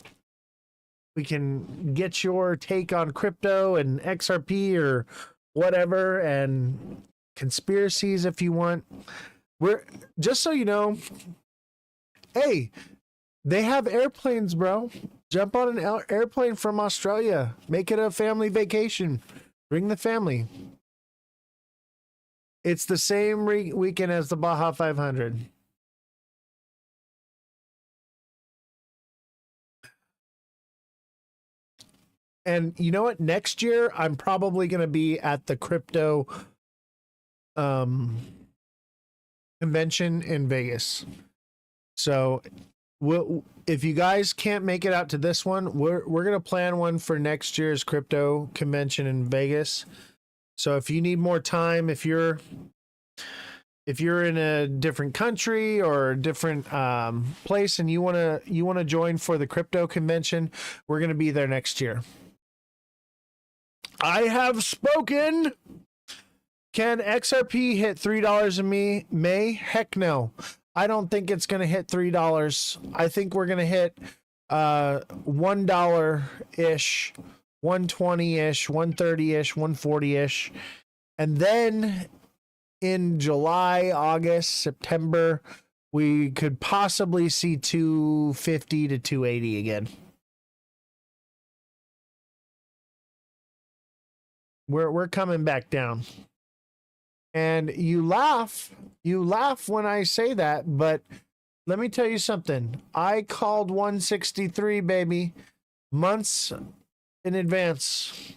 We can get your take on crypto and XRP or whatever, and conspiracies if you want. We're just so you know, hey, they have airplanes, bro. Jump on an airplane from Australia. Make it a family vacation. Bring the family. It's the same weekend as the Baja 500. And you know what? Next year, I'm probably going to be at the crypto convention in Vegas. So if you guys can't make it out to this one, we're going to plan one for next year's crypto convention in Vegas. So if you need more time, if you're in a different country or a different place and you want to join for the crypto convention, we're going to be there next year. I have spoken. Can XRP hit $3 in May? Heck no. I don't think it's going to hit $3. I think we're going to hit $1-ish, $1.20-ish, $1.30-ish, $1.40-ish. And then in July, August, September, we could possibly see $2.50 to $2.80 again. We're coming back down. And you laugh when I say that, but let me tell you something. I called 163, baby, months in advance.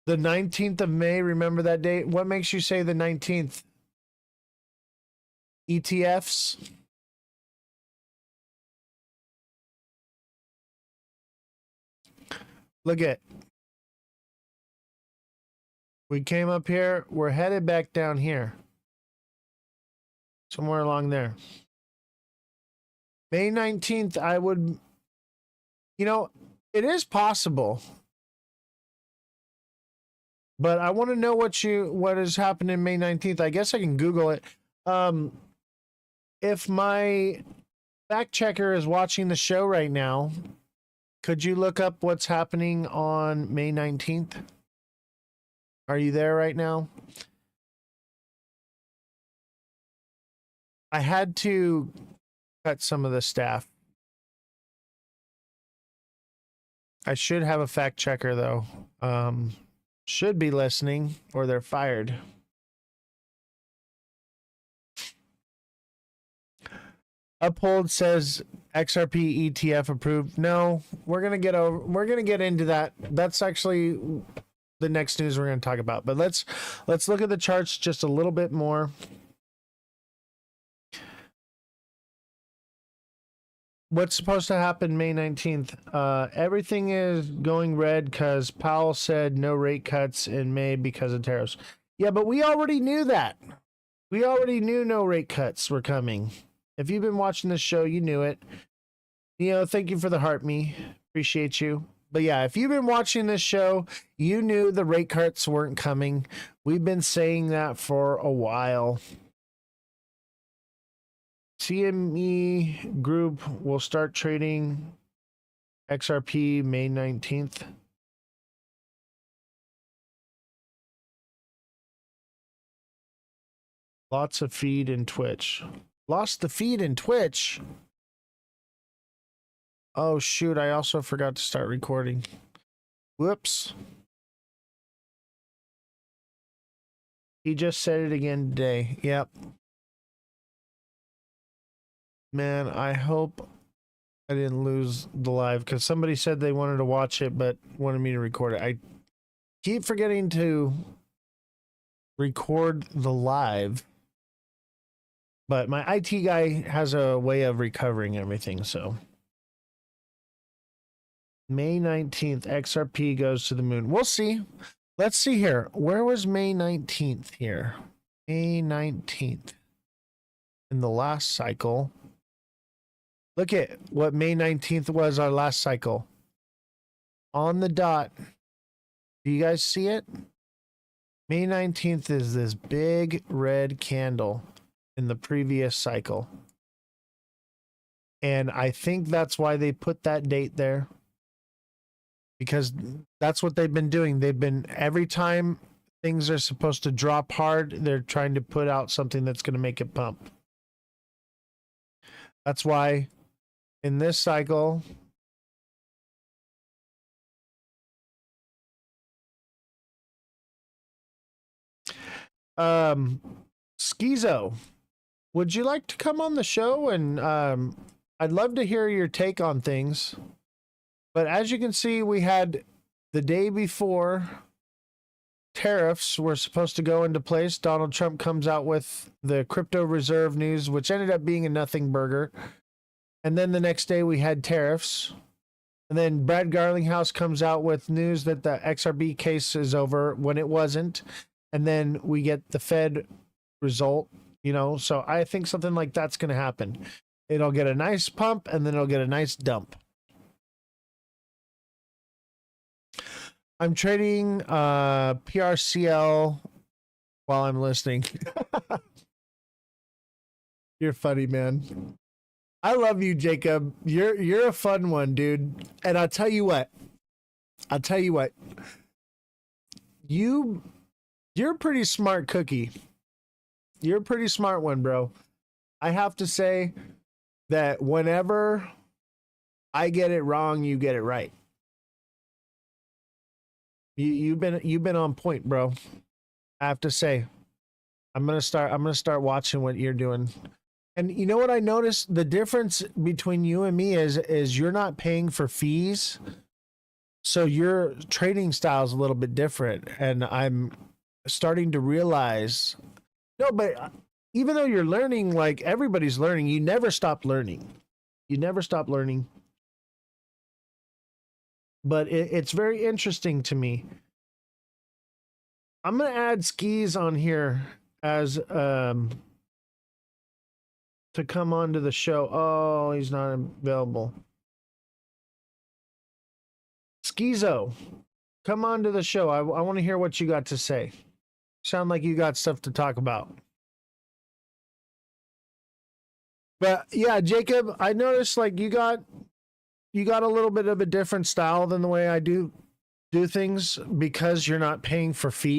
The 19th of May, remember that date? What makes you say the 19th? ETFs? Look at. We came up here. We're headed back down here. Somewhere along there. May 19th, I would... You know, it is possible. But I want to know what is happening May 19th. I guess I can Google it. If my fact checker is watching the show right now, could you look up what's happening on May 19th? Are you there right now? I had to cut some of the staff. I should have a fact checker, though. Should be listening, or they're fired. Uphold says XRP ETF approved. No, we're gonna get into that. That's actually the next news we're gonna talk about. But let's look at the charts just a little bit more. What's supposed to happen May 19th? Everything is going red because Powell said no rate cuts in May because of tariffs. Yeah, but we already knew that. We already knew no rate cuts were coming. If you've been watching this show, you knew it. Thank you for the heart, me. Appreciate you. But yeah, if you've been watching this show, you knew the rate cuts weren't coming. We've been saying that for a while. CME Group will start trading XRP May 19th. Lots of feed in Twitch. Lost the feed in Twitch. Oh, shoot. I also forgot to start recording. Whoops. He just said it again today. Yep. Man, I hope I didn't lose the live because somebody said they wanted to watch it but wanted me to record it. I keep forgetting to record the live, but my IT guy has a way of recovering everything. So May 19th, XRP goes to the moon. We'll see. Let's see here. Where was May 19th here? May 19th. In the last cycle. Look at what May 19th was our last cycle. On the dot. Do you guys see it? May 19th is this big red candle in the previous cycle. And I think that's why they put that date there. Because that's what they've been doing. They've been, every time things are supposed to drop hard, they're trying to put out something that's going to make it pump. That's why in this cycle, Schizo, would you like to come on the show? And I'd love to hear your take on things. But as you can see, we had the day before tariffs were supposed to go into place. Donald Trump comes out with the crypto reserve news, which ended up being a nothing burger. And then the next day we had tariffs. And then Brad Garlinghouse comes out with news that the XRB case is over when it wasn't. And then we get the Fed result, So I think something like that's going to happen. It'll get a nice pump and then it'll get a nice dump. I'm trading PRCL while I'm listening. You're funny, man. I love you, Jacob. You're a fun one, dude. And I'll tell you what. You're a pretty smart cookie. You're a pretty smart one, bro. I have to say that whenever I get it wrong, you get it right. You've been on point, bro. I have to say, I'm gonna start watching what you're doing. And you know what I noticed? The difference between you and me is you're not paying for fees, so your trading style is a little bit different. And I'm starting to realize, no, but even though you're learning, like everybody's learning, you never stop learning. You never stop learning. But it's very interesting to me. I'm gonna add skis on here as to come onto the show. Oh, he's not available. Schizo, come on to the show. I want to hear what you got to say. Sound like you got stuff to talk about. But yeah, Jacob, I noticed like you got a little bit of a different style than the way I do things because you're not paying for fees.